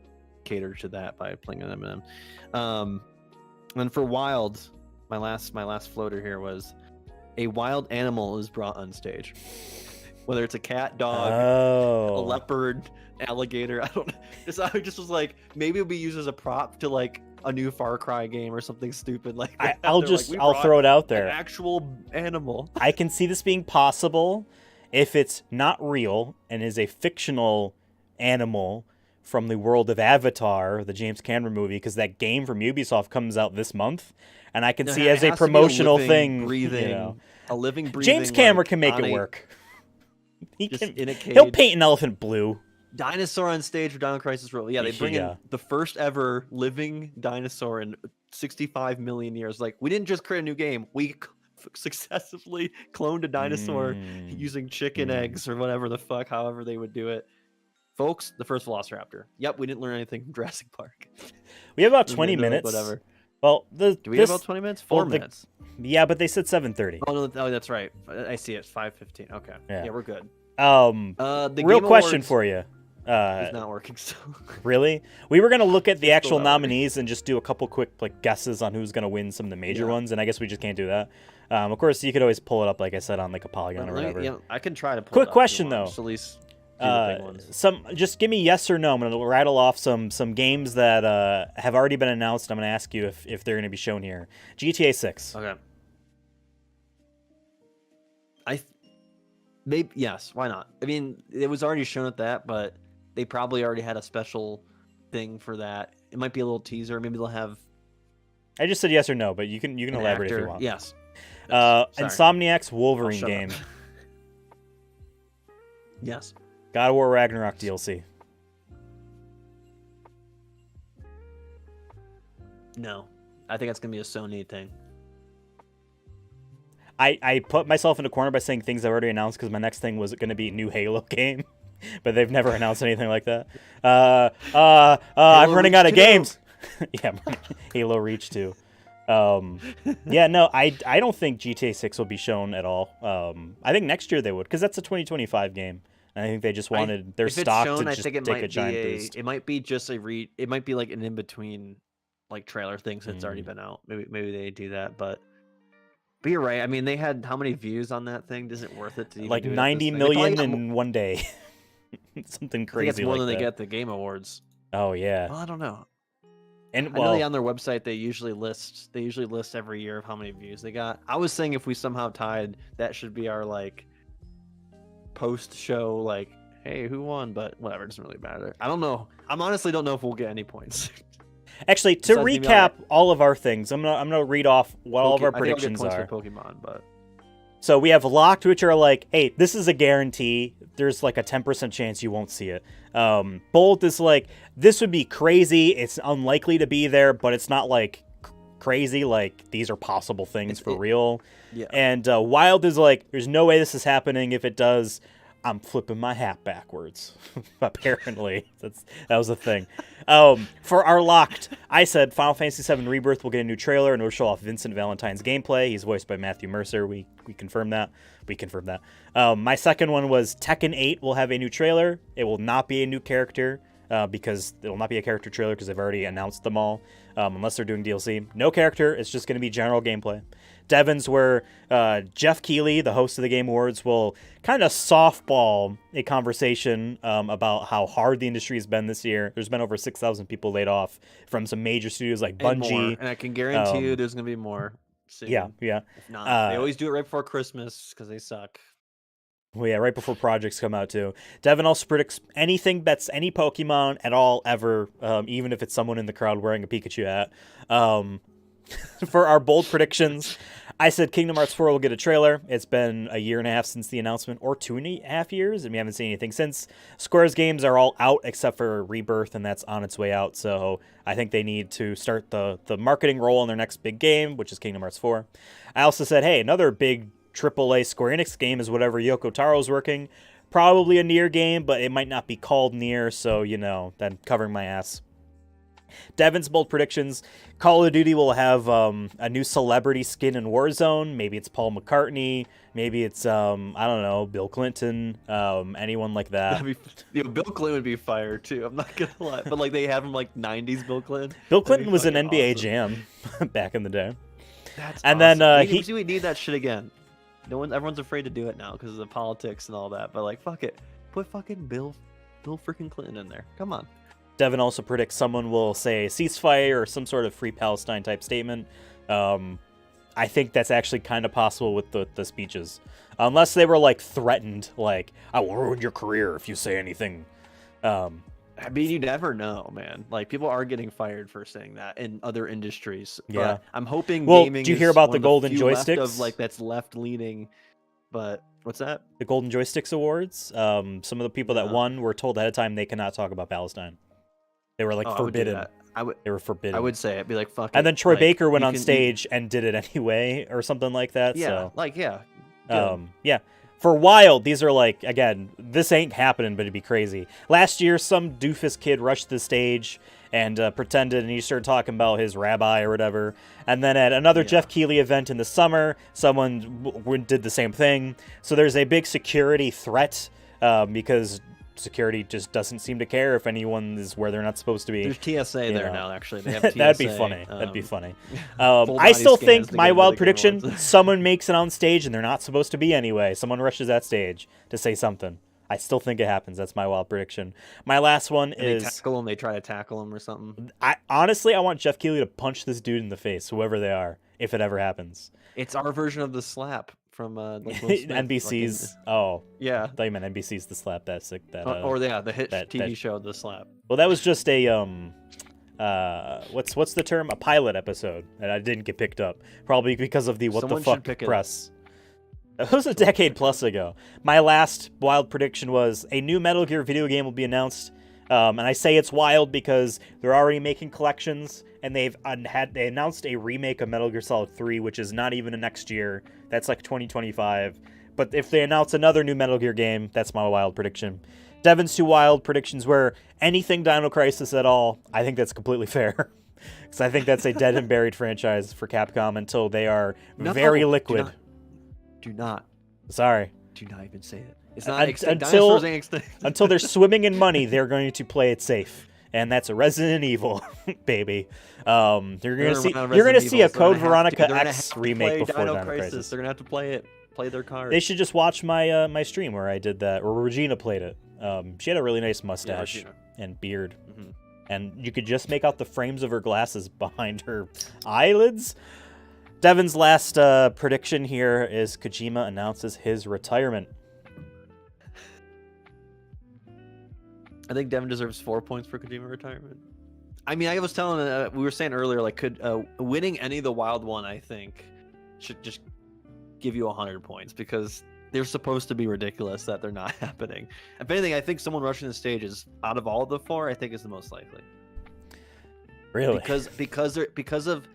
cater to that by playing an Eminem. And then for wild, my last floater here was a wild animal is brought on stage, whether it's a cat, dog, a leopard, alligator. I don't. I just was like, maybe it'll be used as a prop to like a new Far Cry game or something stupid like that. I'll They're just like, "We I'll brought throw it out an there. actual animal. I can see this being possible if it's not real and is a fictional animal from the world of Avatar, the James Cameron movie, because that game from Ubisoft comes out this month, and I can see It as a has to be promotional living, thing, breathing, you know. a living, breathing. James Cameron like, can make on it a- work. He Just can. in a cage. He'll paint an elephant blue. Dinosaur on stage for Dino Crisis Roll. Yeah, they bring Yeah. in the first ever living dinosaur in 65 million years. Like, we didn't just create a new game. We successfully cloned a dinosaur Mm. using chicken Mm. eggs or whatever the fuck, however they would do it. Folks, the first Velociraptor. Yep, we didn't learn anything from Jurassic Park. We have about We're 20 gonna do it, minutes. Whatever. Well, Do we have about 20 minutes? 4 minutes. Yeah, but they said 7:30. Oh, no, that's right. I see it. 5:15. Okay. Yeah. Yeah, we're good. The The real Game question Awards for you. is not working still. Really? We were gonna look at the actual not working. nominees and just do a couple quick like guesses on who's gonna win some of the major Yeah. ones, and I guess we just can't do that. Of course, you could always pull it up, like I said, on like a Polygon or Let me- whatever. yeah, I can try to pull Quick it up if you question, want, though. just at least do the big ones. Just give me yes or no. I'm gonna rattle off some games that have already been announced. I'm gonna ask you if they're gonna be shown here. GTA 6. Okay. Maybe yes. Why not? I mean, it was already shown at that, but they probably already had a special thing for that. It might be a little teaser. Maybe they'll have I just said yes or no, but you can an elaborate actor. if you want. Yes. Sorry. Insomniac's I'll Wolverine shut up. game. Yes. God of War Ragnarok DLC. No. I think that's gonna be a Sony thing. I put myself in a corner by saying things I've already announced because my next thing was going to be a new Halo game, but they've never announced anything like that. I'm running Reach out of 2. games. Yeah, Halo Reach 2. Yeah, no, I don't think GTA 6 will be shown at all. I think next year they would because that's a 2025 game. And I think they just wanted their If it's stock shown, to I just think it take might a giant be boost. It might be just it might be like an in between, like trailer thing since it's already Mm. been out. Maybe they do that, but you're right. I mean, they had how many views on that thing? Is it worth it to even Like do it at 90 this thing? They probably million got in one day. Something I think crazy it's more like than that. they get at the Game Awards. Oh yeah. Well, I don't know. And I know well, on their website they usually list every year of how many views they got. I was saying if we somehow tied, that should be our like post show like, hey, who won? But whatever, it doesn't really matter. I don't know. I'm honestly don't know if we'll get any points. Actually, to Besides maybe recap all of our things, I'm gonna read off what all of our I think I'll get predictions points are. for Pokemon, but So we have locked, which are like, hey, this is a guarantee. There's like a 10% chance you won't see it. Bold is like, this would be crazy. It's unlikely to be there, but it's not like crazy. Like, these are possible things for real. yeah. And wild is like, there's no way this is happening. If it does, I'm flipping my hat backwards. Apparently, that was a thing. For our locked, I said Final Fantasy VII Rebirth will get a new trailer and it'll show off Vincent Valentine's gameplay. He's voiced by Matthew Mercer. We confirmed that. We confirmed that. My second one was Tekken 8 will have a new trailer. It will not be a new character because it will not be a character trailer because they've already announced them all. Unless they're doing DLC. No character. It's just going to be general gameplay. Devon's where Jeff Keighley, the host of the Game Awards, will kind of softball a conversation about how hard the industry has been this year. There's been over 6,000 people laid off from some major studios like Bungie. And I can guarantee you there's going to be more soon. Yeah. If not, they always do it right before Christmas because they suck. Well, yeah, right before projects come out, too. Devin also predicts anything that's any Pokemon at all, ever, even if it's someone in the crowd wearing a Pikachu hat. For our bold predictions, I said Kingdom Hearts 4 will get a trailer. It's been a year and a half since the announcement, or 2.5 years, and we haven't seen anything since. Square's games are all out except for Rebirth, and that's on its way out, so I think they need to start the marketing role on their next big game, which is Kingdom Hearts 4. I also said, hey, another big AAA Square Enix game is whatever Yoko Taro's working. Probably a Nier game, but it might not be called Nier, so, then covering my ass. Devin's bold predictions. Call of Duty will have a new celebrity skin in Warzone. Maybe it's Paul McCartney. Maybe it's, I don't know, Bill Clinton. Anyone like that. Bill Clinton would be fire, too. I'm not going to lie. But, they have him, 90s Bill Clinton. Bill Clinton was an NBA Jam back in the day. That's and awesome. Then we need that shit again. Everyone's afraid to do it now because of the politics and all that. But, fuck it. Put fucking Bill freaking Clinton in there. Come on. Devin also predicts someone will say a ceasefire or some sort of free Palestine type statement. I think that's actually kind of possible with the speeches. Unless they were threatened, I will ruin your career if you say anything. I mean, you never know, man. People are getting fired for saying that in other industries. Yeah. But I'm hoping well, gaming do you hear about the golden few joysticks? left of, that's left leaning. But what's that? The Golden Joysticks Awards. Some of the people that won were told ahead of time they cannot talk about Palestine. They were forbidden. They were forbidden. I would say it'd be fuck. And then Troy Baker went on stage and did it anyway, or something like that. Yeah, so. Yeah. For Wild, these are again, this ain't happening, but it'd be crazy. Last year, some doofus kid rushed the stage and pretended, and he started talking about his rabbi or whatever. And then at another Jeff Keighley event in the summer, someone did the same thing. So there's a big security threat because security just doesn't seem to care if anyone is where they're not supposed to be. There's TSA there now, actually. They have TSA. That'd be funny. That'd be funny. I still think my wild prediction, someone makes it on stage and they're not supposed to be anyway. Someone rushes that stage to say something. I still think it happens. That's my wild prediction. My last one is... They try to tackle him or something. Honestly, I want Jeff Keighley to punch this dude in the face, whoever they are, if it ever happens. It's our version of the slap from NBC's. Oh, yeah. I thought you meant NBC's The Slap. That's the hit TV show The Slap. Well, that was just a what's the term? A pilot episode that I didn't get picked up, probably because of the Someone the fuck press. It was a decade plus ago. My last wild prediction was a new Metal Gear video game will be announced. And I say it's wild because they're already making collections, and they announced a remake of Metal Gear Solid 3, which is not even next year. That's 2025. But if they announce another new Metal Gear game, that's my wild prediction. Devin's two wild predictions were anything Dino Crisis at all. I think that's completely fair. Because I think that's a dead and buried franchise for Capcom until they are very liquid. Do not. Sorry. Do not even say it. It's not until they're swimming in money, they're going to play it safe, and that's a Resident Evil, baby. You're gonna see a Code Veronica X remake before Dino Crisis. They're gonna have to play their card. They should just watch my my stream where I did that, or Regina played it. She had a really nice mustache and beard, and you could just make out the frames of her glasses behind her eyelids. Devin's last prediction here is Kojima announces his retirement. I think Devin deserves 4 points for Kojima retirement. I mean, I was telling, we were saying earlier, like, could winning any of the Wild one, I think, should just give you 100 points because they're supposed to be ridiculous that they're not happening. If anything, I think someone rushing the stage is out of all of the 4, I think is the most likely. Really? Because of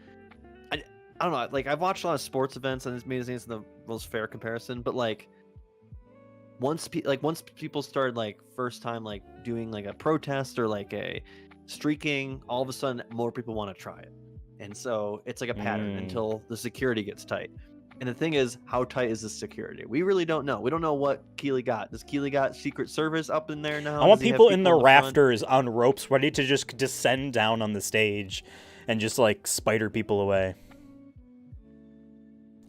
I don't know, like I've watched a lot of sports events and maybe it's the most fair comparison, but like once people started like first time like doing like a protest or like a streaking, all of a sudden more people want to try it. And so it's like a pattern until the security gets tight. And the thing is, how tight is the security? We really don't know. We don't know what Keeley got. Does Keeley got Secret Service up in there now? I want people in the rafters on ropes ready to just descend down on the stage and just like spider people away.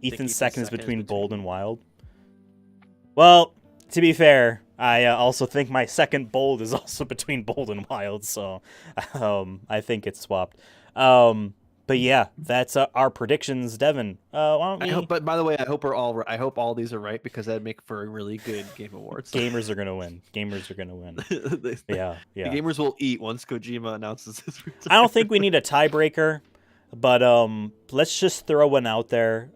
Ethan's second is between Bold and Wild. Well, to be fair, I also think my second Bold is also between Bold and Wild, so I think it's swapped. But yeah, that's our predictions, Devin. Why don't we... But by the way, I hope all these are right because that'd make for a really good Game Awards. Gamers are gonna win. Gamers are gonna win. Yeah. The gamers will eat once Kojima announces his return. I don't think we need a tiebreaker, but let's just throw one out there.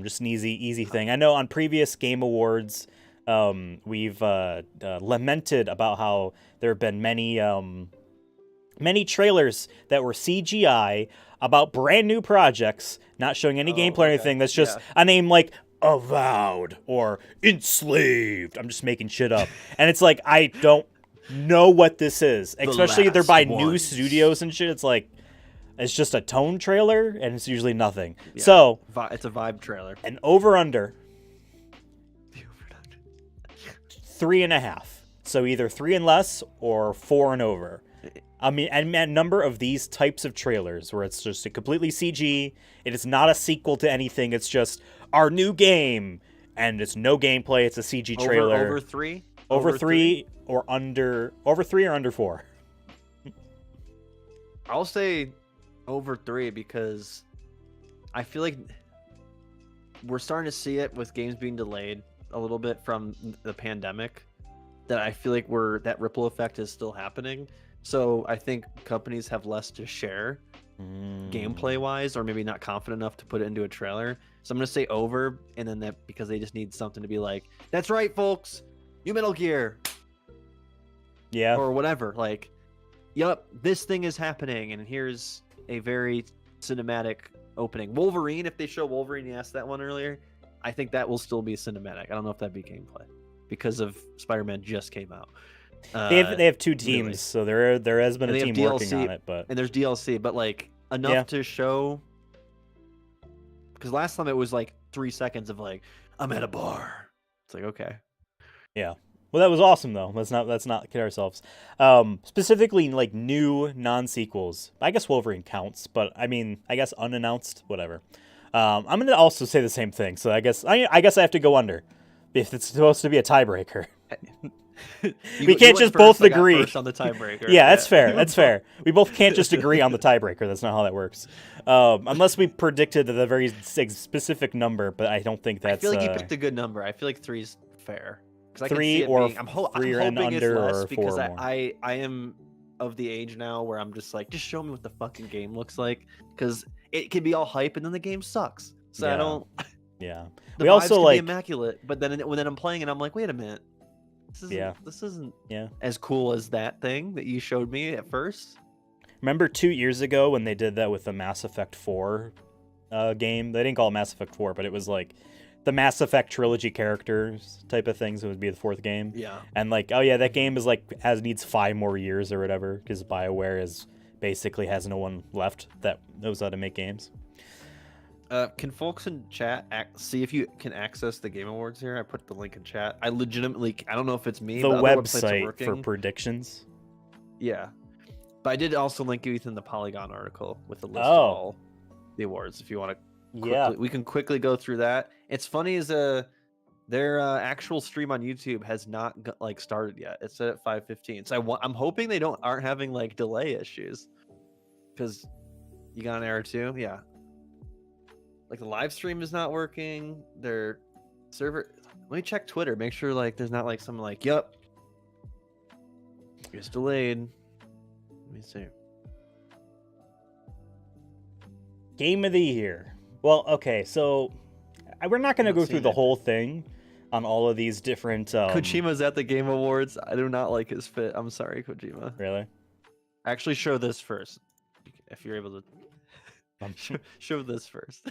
Just an easy thing. I know on previous Game Awards, we've lamented about how there have been many trailers that were CGI about brand new projects, not showing any gameplay or anything. That's just a name like Avowed or Enslaved. I'm just making shit up. And it's like, I don't know what this is. Especially they're by new studios and shit. It's like, it's just a tone trailer and it's usually nothing. Yeah, so it's a vibe trailer. An over-under. 3.5. So either 3 and less or 4 and over. I mean, and a number of these types of trailers where it's just a completely CG, it is not a sequel to anything, it's just our new game, and it's no gameplay, it's a CG trailer. Over 3? Over 3 or under 4? I'll say over 3 because I feel like we're starting to see it with games being delayed a little bit from the pandemic, that I feel like that ripple effect is still happening. So I think companies have less to share gameplay wise, or maybe not confident enough to put it into a trailer. So I'm going to say over, and then that because they just need something to be like, that's right, folks, new Metal Gear. Yeah. Or whatever. Like, yup, this thing is happening, and here's a very cinematic opening. Wolverine, if they show Wolverine, you asked that one earlier, I think that will still be cinematic. I don't know if that'd be gameplay because of Spider-Man just came out. They have 2 teams, really. So there has been a team working on it, but and there's DLC, but like enough to show. Because last time it was like 3 seconds of like, I'm at a bar. It's like, okay. Yeah. Well, that was awesome though. Let's not kid ourselves. Specifically, like new non-sequels. I guess Wolverine counts, but I mean, I guess unannounced, whatever. I'm gonna also say the same thing. So I guess I have to go under if it's supposed to be a tiebreaker. We can't just both agree on the tiebreaker. Yeah, that's fair. That's fair. We both can't just agree on the tiebreaker. That's not how that works. Unless we predicted a very specific number, but I don't think that's. I feel like you picked a good number. I feel like 3 is fair. 3 or I'm 3 and under, or 4 because or more. I am of the age now where I'm just like, just show me what the fucking game looks like, because it can be all hype and then the game sucks. So I don't. Yeah. We also like immaculate, but then when I'm playing it, I'm like, wait a minute. This isn't as cool as that thing that you showed me at first. Remember 2 years ago when they did that with the Mass Effect 4 game? They didn't call it Mass Effect 4, but it was like the Mass Effect trilogy characters type of things. It would be the 4th game. Yeah. And like, oh yeah, that game is like needs 5 more years or whatever, because BioWare basically has no one left that knows how to make games. Can folks in chat see if you can access the Game Awards here? I put the link in chat. I don't know if it's me. The website for predictions. Yeah, but I did also link you Ethan the Polygon article with the list of all the awards. If you want to, we can quickly go through that. It's funny is their actual stream on YouTube has not started yet. It's set at 5:15. So I'm hoping they aren't having like delay issues, because you got an error too. Yeah. Like the live stream is not working. Their server. Let me check Twitter. Make sure like there's not like some like, yep. It's delayed. Let me see. Game of the year. Well, okay, so we're not going to I'm not go through seeing the it. whole thing on all of these different. Kojima's at the Game Awards. I do not like his fit. I'm sorry, Kojima. Really? Actually, show this first, if you're able to. Um, Show this first.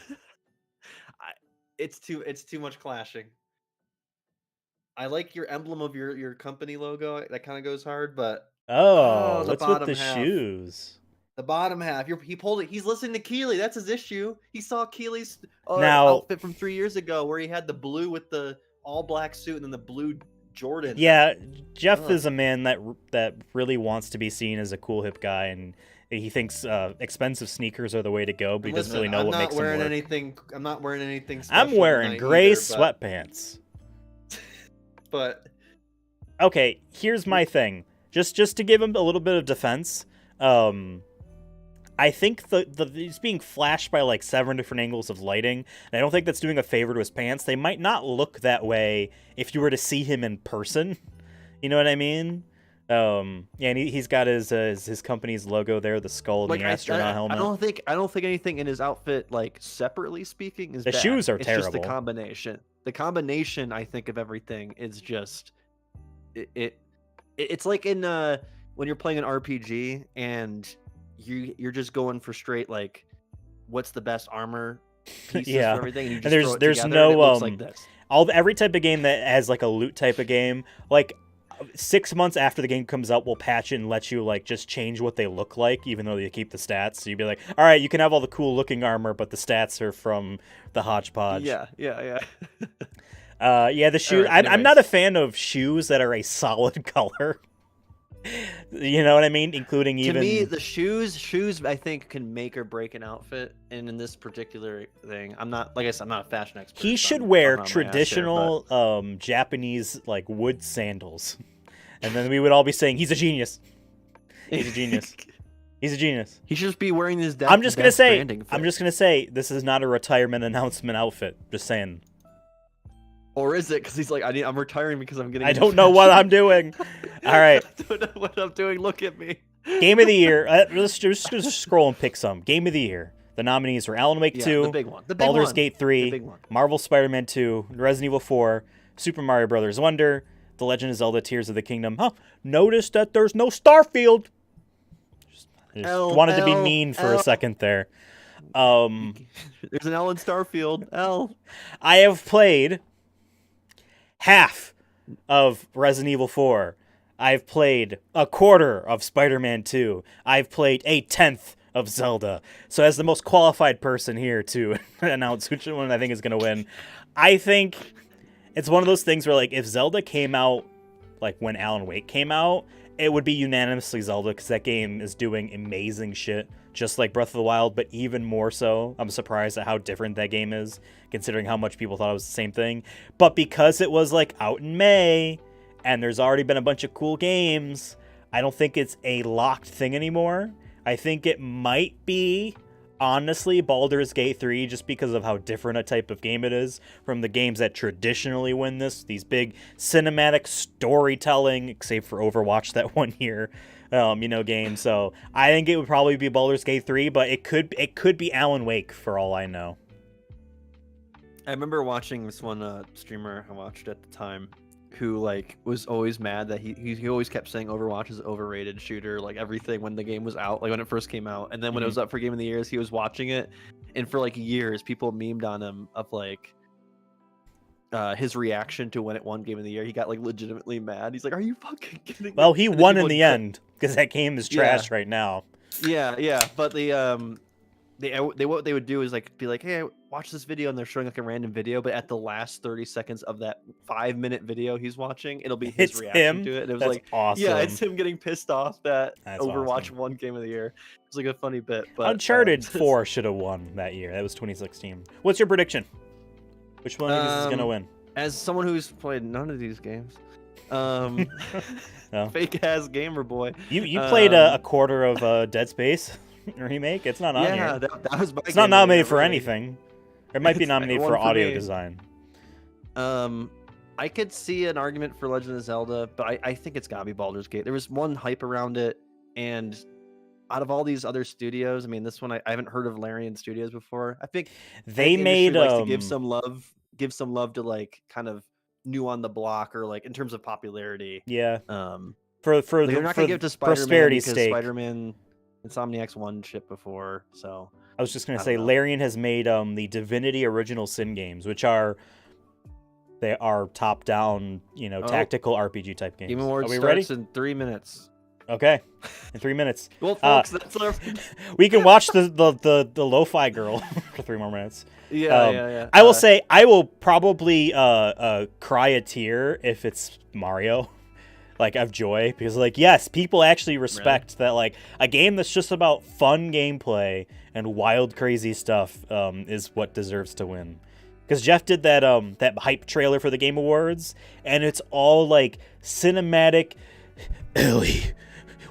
It's too much clashing. I like your emblem of your company logo. That kind of goes hard, but Oh, the what's with bottom the half. shoes? The bottom half. He pulled it. He's listening to Keeley. That's his issue. He saw Keeley's Now- outfit from 3 years ago, where he had the blue with the all black suit and then the blue Jordan. Yeah, Jeff Ugh. is a man that really wants to be seen as a cool hip guy, and he thinks expensive sneakers are the way to go, but he doesn't really know what makes them work. I'm not wearing anything. I'm special wearing tonight gray either, sweatpants. But Okay, here's my thing. Just to give him a little bit of defense, I think he's being flashed by like 7 different angles of lighting, and I don't think that's doing a favor to his pants. They might not look that way if you were to see him in person. You know what I mean? Yeah, and he's got his company's logo there, the skull and like the astronaut helmet. I don't think anything in his outfit, like separately speaking, is The bad. shoes are It's just the terrible. combination. The combination, I think, of everything is just it's like in when you're playing an RPG and you're just going for straight like what's the best armor pieces Yeah. for everything, and you And just there's- throw it there's together, no, and it looks like this. Every type of game that has like a loot type of game, like 6 months after the game comes out, will patch it and let you like just change what they look like, even though you keep the stats. So you'd be like, all right, you can have all the cool looking armor, but the stats are from the hodgepodge. Yeah. Yeah, the shoe. Alright, I'm not a anyways. fan of shoes that are a solid color. You know what I mean? Including To even me, the shoes I think can make or break an outfit, and in this particular thing, I'm not, like I said, I'm not a fashion expert. he so should I'm wear talking out my ass here, traditional Japanese like wood sandals, and then we would all be saying he's a genius. but- He's a genius. He's a genius. He should just be wearing his. I'm just gonna say this is not a retirement announcement outfit. Just saying. Or is it? Because he's like, I'm retiring because I'm getting. I into don't know what I'm fashion." doing. All right, I don't know what I'm doing. Look at me. game of the year. Let's just scroll and pick some. Game of the year. The nominees were Alan Wake Yeah, 2, the big one. The big Baldur's one. Gate The 3, big one. Marvel Spider-Man 2, Resident Evil 4, Super Mario Brothers Wonder, The Legend of Zelda: Tears of the Kingdom. Huh? Notice that there's no Starfield. I just L, wanted to be L, mean for a L. second there. There's an L in Starfield. L. I have played half of Resident Evil 4. I've played a quarter of Spider-Man 2. I've played a tenth of Zelda. So as the most qualified person here to announce which one I think is going to win, I think it's one of those things where like if Zelda came out like when Alan Wake came out, it would be unanimously Zelda because that game is doing amazing shit, just like Breath of the Wild, but even more so. I'm surprised at how different that game is, considering how much people thought it was the same thing. But because it was like out in May, and there's already been a bunch of cool games, I don't think it's a locked thing anymore. I think it might be, honestly, Baldur's Gate 3, just because of how different a type of game it is from the games that traditionally win this. These big cinematic storytelling, save for Overwatch that 1 year, game. So I think it would probably be Baldur's Gate 3, but it could be Alan Wake for all I know. I remember watching this one streamer I watched at the time, who like was always mad that he always kept saying Overwatch is an overrated shooter, like everything when the game was out, like when it first came out, and then when it was up for Game of the Years, he was watching it, and for like years, people memed on him of like his reaction to when it won Game of the Year. He got like legitimately mad. He's like, "Are you fucking kidding me?" Well, he And then won people in the would end because that game is trash right now. Yeah, but what they would do is like be like, "Hey, watch this video," and they're showing like a random video, but at the last 30 seconds of that 5-minute video he's watching, it'll be his It's reaction him? to it. And it was That's like, awesome. yeah, it's him getting pissed off that That's Overwatch awesome. won Game of the Year. It's like a funny bit, but Uncharted 4 should have won that year. That was 2016. What's your prediction? Which one of these is gonna win? As someone who's played none of these games, No. fake ass gamer boy. You played a quarter of Dead Space remake. It's not on Yeah, here. that was my It's game not of the nominated year, for really. anything. It might be It nominated won for for audio me. design. I could see an argument for Legend of Zelda, but I think it's gotta be Baldur's Gate. There was one hype around it, and out of all these other studios, I mean, this one I haven't heard of Larian Studios before. I think They the industry made likes to give some love to like kind of new on the block or like in terms of popularity. yeah, Um, for like, they're not for gonna give it to Spider-Man prosperity's because sake. Spider-Man Insomniac's won shit before, so I was just gonna I say don't know. Larian has made the Divinity Original Sin games, which are top down, Oh. tactical RPG type games. Game Awards Are we ready? starts in 3 minutes. Okay, in 3 minutes. Well, folks, that's our We can watch the lo-fi girl for 3 more minutes. yeah. I will say I will probably cry a tear if it's Mario, like of joy, because like yes, people actually respect that like a game that's just about fun gameplay and wild crazy stuff is what deserves to win. Because Jeff did that hype trailer for the Game Awards, and it's all like cinematic, Ellie,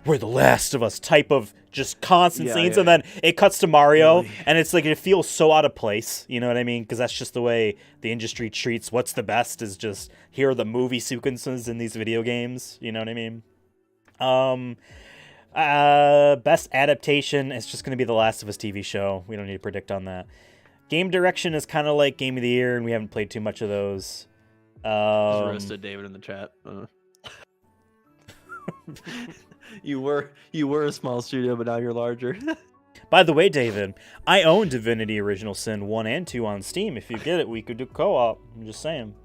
we're the last of us type of just constant scenes, and then it cuts to Mario, Ellie. and it's like it feels so out of place. You know what I mean? Because that's just the way the industry treats what's the best is just here are the movie sequences in these video games. You know what I mean? Best adaptation is just going to be the Last of Us TV show. We don't need to predict on that. Game direction is kind of like Game of the Year, and we haven't played too much of those. Just roasted David in the chat. You were a small studio, but now you're larger. By the way, David, I own Divinity Original Sin 1 and 2 on Steam. If you get it, we could do co-op. I'm just saying.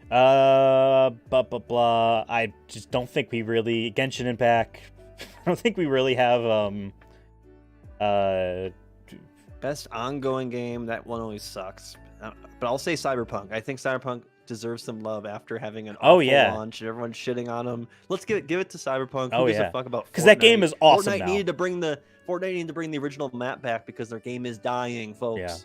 Blah, blah, blah. I just don't think we really... Genshin Impact. I don't think we really have... Best ongoing game, that one always sucks. But I'll say Cyberpunk. I think Cyberpunk deserves some love after having an awful launch and everyone's shitting on them. Let's give it to Cyberpunk. Who gives a fuck about Fortnite? Because that game is awesome Fortnite now. needed to bring the original map back because their game is dying, folks. Yeah.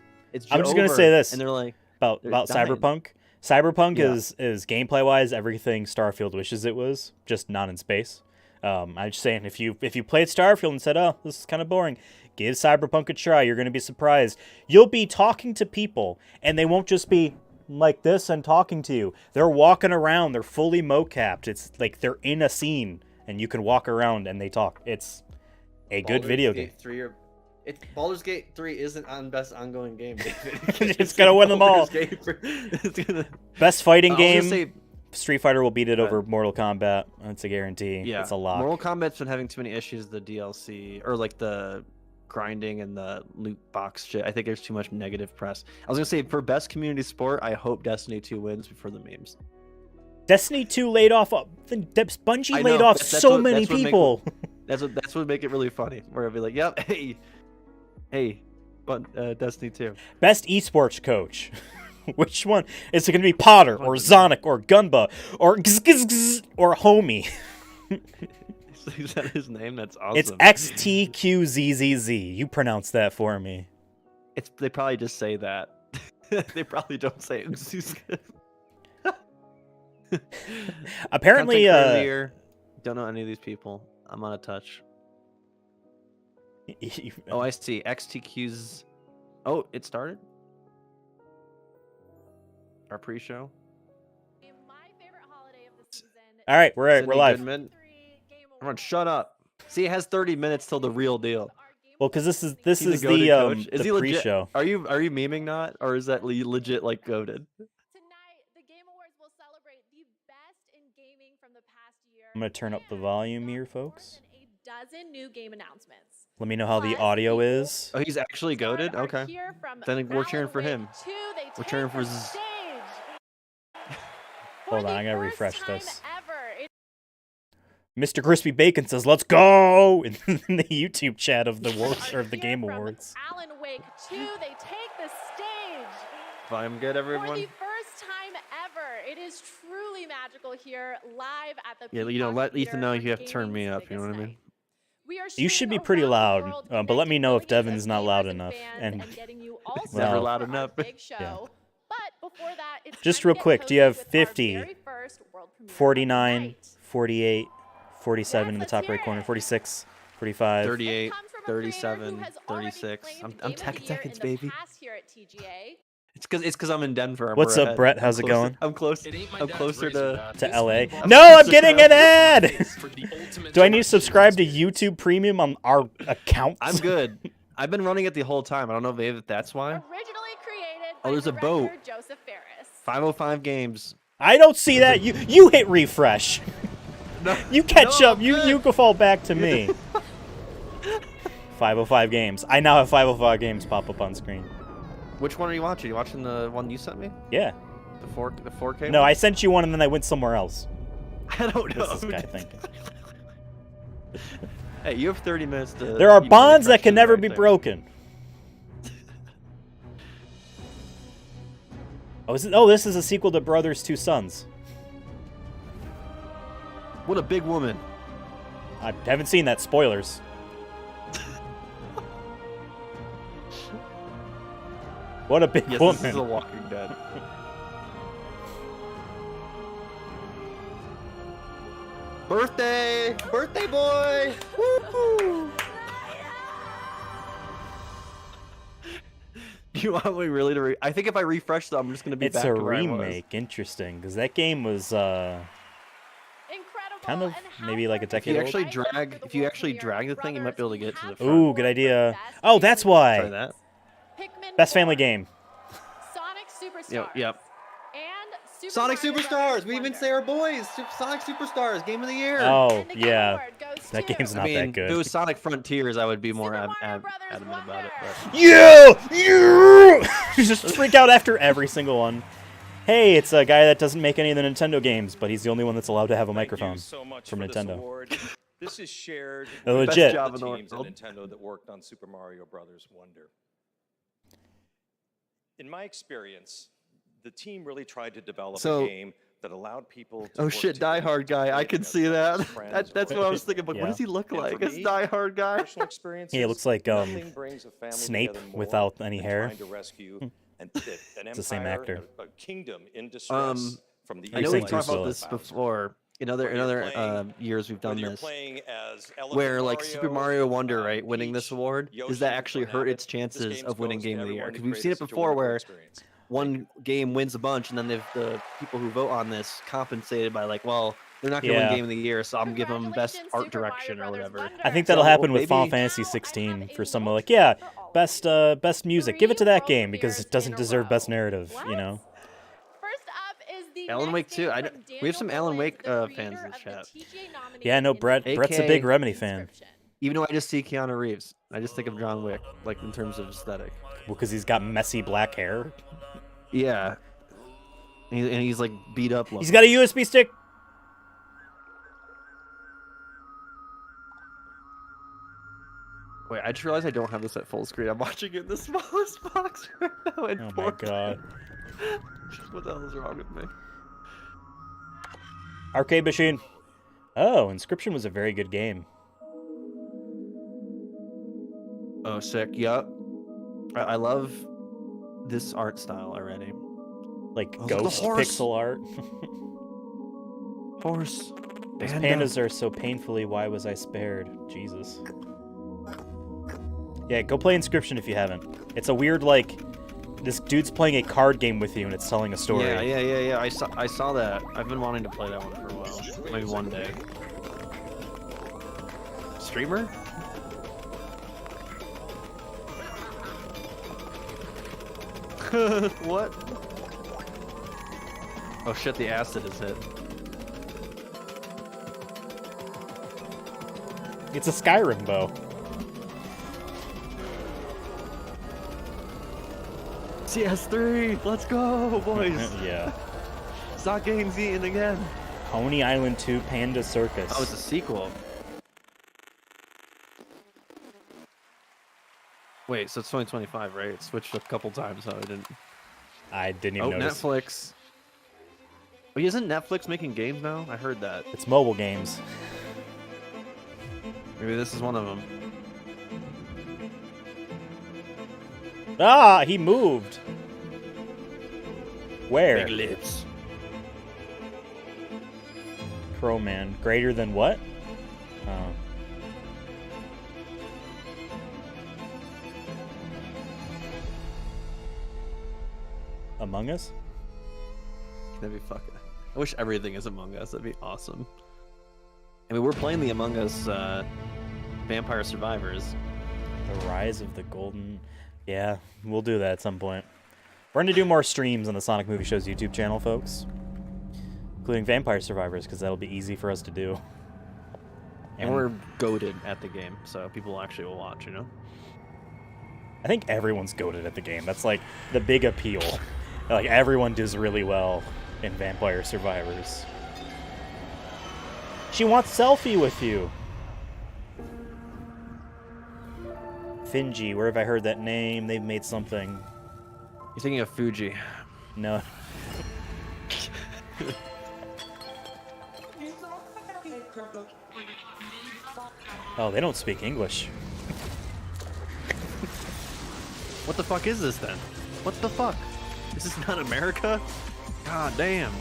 I'm just gonna say this and they're like about dying. Cyberpunk. Cyberpunk is gameplay wise everything Starfield wishes it was, just not in space. I'm just saying if you played Starfield and said, oh, this is kind of boring, give Cyberpunk a try. You're gonna be surprised. You'll be talking to people, and they won't just be like this and talking to you. They're walking around. They're fully mocapped. It's like they're in a scene, and you can walk around and they talk. It's a good video game. Baldur's Gate 3 isn't on best ongoing game. It's gonna win them all. Best fighting game. Say, Street Fighter will beat it over Mortal Kombat. That's a guarantee. Yeah, it's a lock. Mortal Kombat's been having too many issues. The DLC or like the grinding and the loot box shit. I think there's too much negative press. I was gonna say for best community sport, I hope Destiny 2 wins before the memes. Destiny 2 laid off. Bungie laid off so many people. That's what would make it really funny. Where I'd be like, "Yep, hey, but Destiny 2." Best esports coach. Which one? Is it going to be Potter or Zonic or Gunba or or Homie? Is that his name? That's awesome. It's XTQZZZ. You pronounce that for me. They probably just say that. They probably don't say it. Apparently, don't know any of these people. I'm on a touch. Oh, I see. XTQ's. Oh, it started. Our pre-show. All right, we're live. Goodman. Everyone, shut up. See, it has 30 minutes till the real deal. Well, because this is Is the he pre-show. Are you memeing not, or is that legit like goated? Tonight, the Game Awards will celebrate the best in gaming from the past year. I'm gonna turn up the volume here, folks. More than a dozen new game announcements. Let me know how the audio is. Oh, he's actually goated. Okay. Then we're cheering for him. We're cheering for. Hold on, I gotta refresh this. Mr. Crispy Bacon says, "Let's go!" in the YouTube chat of the awards or of the Game Awards. Alan Wake 2, they take the stage. If I'm good, everyone. For the first time ever, it is truly magical here, live at the. Yeah, let Ethan know you have to turn me up. You know what I mean? You should be pretty loud, but let me know if Devin's not loud enough. And never loud enough. Yeah. But before that, it's just real quick, do you have 50, 49, 48, 47 in the top right corner, 46, 45, 38, 37, 36. I'm tech seconds, baby. It's because I'm in Denver. What's We're up, ahead. Brett? I'm How's it closer- going? I'm close. It ain't my I'm dad's closer razor, to. To This LA. game No, I'm getting an ad. for the ultimate Do I need to selection subscribe to of YouTube Premium on our account? I'm good. I've been running it the whole time. I don't know if that's why. Originally created Oh, by there's a director boat. Joseph Ferris. 505 games. I don't see that. You hit refresh. No, You catch no, up. I'm You good. can fall back to me. 505 games. I now have 505 games pop up on screen. Which one are you watching? You watching the one you sent me? Yeah. The 4K? No, one? I sent you one and then I went somewhere else. I don't know. What's this guy thinking? Hey, you have 30 minutes to. There are you know, bonds that refresh can the never right be thing. broken. Oh, this is a sequel to Brothers Two Sons. What a big woman. I haven't seen that. Spoilers. What a big Yes, woman. this is The Walking Dead. Birthday! Birthday boy! Woo! You want me really to I think if I refresh them, I'm just gonna be It's back a to where I was. remake. Interesting, because that game was Incredible. kind of and how maybe like a perfect decade you old. actually I live for drag- the if you world actually premiere drag of the thing, you might be able to Brothers. get to We the have front. Ooh, four good idea. best Oh, that's family why. Try that. Pikmin Best family 4, game. Sonic Superstars. Yep. And Super Sonic Mario Superstars! Brothers We even Wonder. say our boys! Sonic Superstars, game of the year! Oh, And the Game yeah. Award goes That to game's I not mean, that if good. it was Sonic Frontiers, I would be more Super Mario Brothers adamant about it. Wonder. But Yeah! Just freak out after every single one. Hey, it's a guy that doesn't make any of the Nintendo games, but he's the only one that's allowed to have a microphone so much from for this Nintendo. award. This is shared They're with legit. all Best the job in the teams at world. Nintendo that worked on Super Mario Brothers Wonder. In my experience, the team really tried to develop So- a game that allowed people to oh work shit, Die together, Hard guy! I play can together see that. as friends That's or what I was thinking. But Yeah. what does he look And for like? It's me, Die Hard guy. personal experiences. He looks like nothing brings a family Snape together more without any than hair. trying to rescue an It's the same empire, actor. a kingdom in distress from the I You're know saying we've Bruce talked about Willis. this before. In other years we've done Whether you're this. playing as Where Elephant like Super Mario Wonder, right, winning this Peach, award, Yoshi, does that or actually hurt Rabbit, its this chances game of winning goes to Game of the Year? everyone Because who we've seen it created such a before wonderful where experience. one game wins a bunch, and then the people who vote on this compensated by like, well, they're not going to Yeah. win Game of the Year, so I'm giving them best Congratulations, art Super Mario direction or Brothers whatever. Wonder. I think So, that'll happen with Final maybe- Fantasy Now I 16 have for a someone mulch like, yeah, for all of best you. best music. Give it to 3 that game world because it premieres doesn't in a deserve best row. narrative, you What? know. First up is the Alan next Wake too. game I from don't- we have some Daniel Alan Mullins, Wake, the fans creator in the of the chat. TGA-nominated Yeah, no, Brett's a big AK Remedy fan. Inscription. Even though I just see Keanu Reeves, I just think of John Wick, like in terms of aesthetic. Well, because he's got messy black hair. Yeah. And he's like beat up. He's Looking. got a USB stick. Wait, I just realized I don't have this at full screen. I'm watching it in the smallest box right now. In Oh my 4K. god. What the hell is wrong with me? Arcade machine. Oh, Inscription was a very good game. Oh, sick. Yup. I love this art style already. Like Oh, look at the ghost horse. pixel art. Horse. Those Panda. pandas are so painfully why was I spared? Jesus. Yeah, go play Inscription if you haven't. It's a weird, like, this dude's playing a card game with you and it's telling a story. Yeah. I saw that. I've been wanting to play that one for a while. Maybe one day. Streamer? What? Oh shit, the acid is hit. It's a Skyrim bow. CS3! Let's go, boys! Yeah. Stock game's eating again. Coney Island 2 Panda Circus. Oh, it's a sequel. Wait, so it's 2025, right? It switched a couple times, so I didn't. I didn't even Oh, notice. Netflix. Wait, isn't Netflix making games now? I heard that. It's mobile games. Maybe this is one of them. Ah, he moved. Where? Big lips. Crowman. Greater than what? Oh. Among Us? That'd be fucking. I wish everything is Among Us. That'd be awesome. I mean, we're playing the Among Us Vampire Survivors. The Rise of the Golden... Yeah, we'll do that at some point. We're going to do more streams on the Sonic Movie Show's YouTube channel, folks. Including Vampire Survivors, because that'll be easy for us to do. And we're goated at the game, so people actually will watch, you know? I think everyone's goated at the game. That's like the big appeal. Like everyone does really well in Vampire Survivors. She wants selfie with you. Finji, where have I heard that name? They've made something. You're thinking of Fuji. No. Oh, they don't speak English. What the fuck is this then? What the fuck? This is not America? God damn.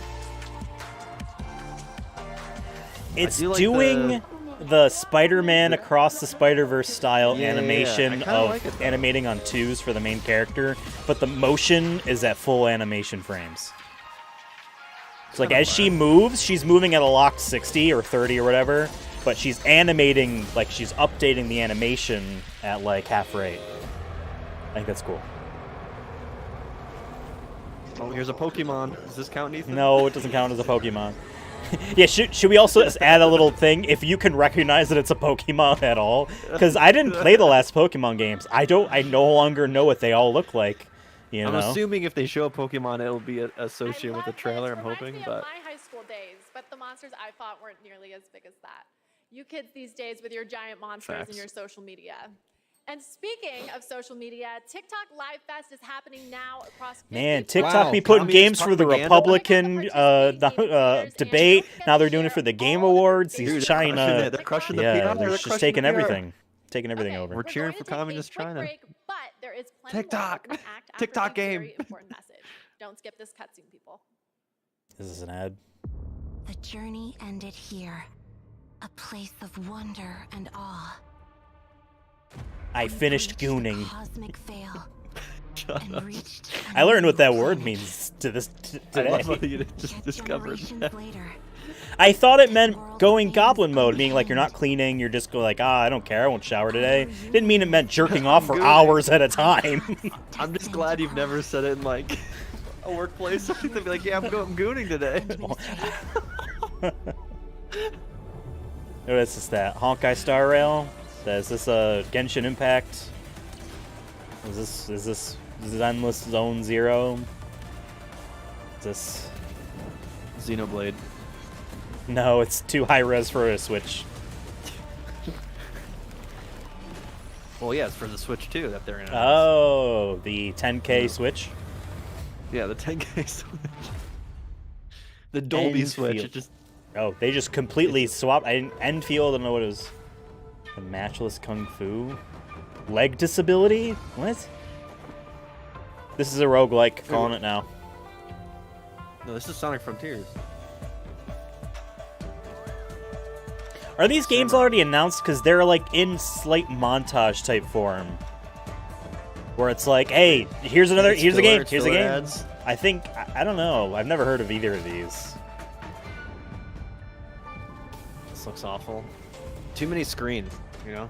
It's do like doing the Spider-Man Across the Spider-Verse style Yeah, animation I kinda of like it, though. animating on twos for the main character, but the motion is at full animation frames. It's like as she moves, she's moving at a locked 60 or 30 or whatever, but she's animating, like she's updating the animation at like half rate. I think that's cool. Oh, here's a Pokemon. Does this count, Ethan? No, it doesn't count as a Pokemon. Yeah, should we also just add a little thing if you can recognize that it's a Pokemon at all? Because I didn't play the last Pokemon games. I no longer know what they all look like. You I'm know? assuming if they show a Pokemon, it'll be associated with the That trailer. I'm reminds hoping, me but of my high school days, but the monsters I fought weren't nearly as big as that. You kids these days with your giant monsters Facts. and your social media. And speaking of social media, TikTok Live Fest is happening now across 50 Man, plus TikTok Wow, be putting communist games for the propaganda? Republican debate. Now they're doing it for the Game Awards. Dude, These they're crushing China. it. They're crushing the Yeah, PR. they're just crushing taking the PR. everything. Taking everything Okay, over. We're cheering going for to take a communist quick China. break, but there is plenty more TikTok. from the act after TikTok this game. very important message. Don't skip this cutscene, people. This is an ad. The journey ended here. A place of wonder and awe. I We finished breached the gooning. Cosmic veil Shut and up. reached I learned what that another word planet. means to this I today. love how you just Yet discovered generations that. later, I thought it meant going goblin mode, meaning like you're not cleaning, you're just go like, I don't care, I won't shower today. Didn't mean it meant jerking off for Gooning. hours at a time. I'm just glad you've never said it in like a workplace. Or something. Be like, yeah, I'm gooning today. What is this? That Honkai Star Rail? Is this a Genshin Impact? Is this Endless Zone Zero? Is this? Xenoblade. No, it's too high res for a Switch. Well, yeah, it's for the Switch too that they're in. Oh, the 10K Switch. Yeah, the 10K Switch. The Dolby Switch. Enfield. It just Oh, they just completely swapped. Enfield, I don't know what it was. The Matchless Kung Fu? Leg disability? What? This is a roguelike, calling it now. no, this is Sonic Frontiers. Are these games already announced? Because they're like in slight montage type form. Where it's like, hey, here's another, here's a game, here's a game. Ads. I think, I don't know. I've never heard of either of these. This looks awful. Too many screens, you know.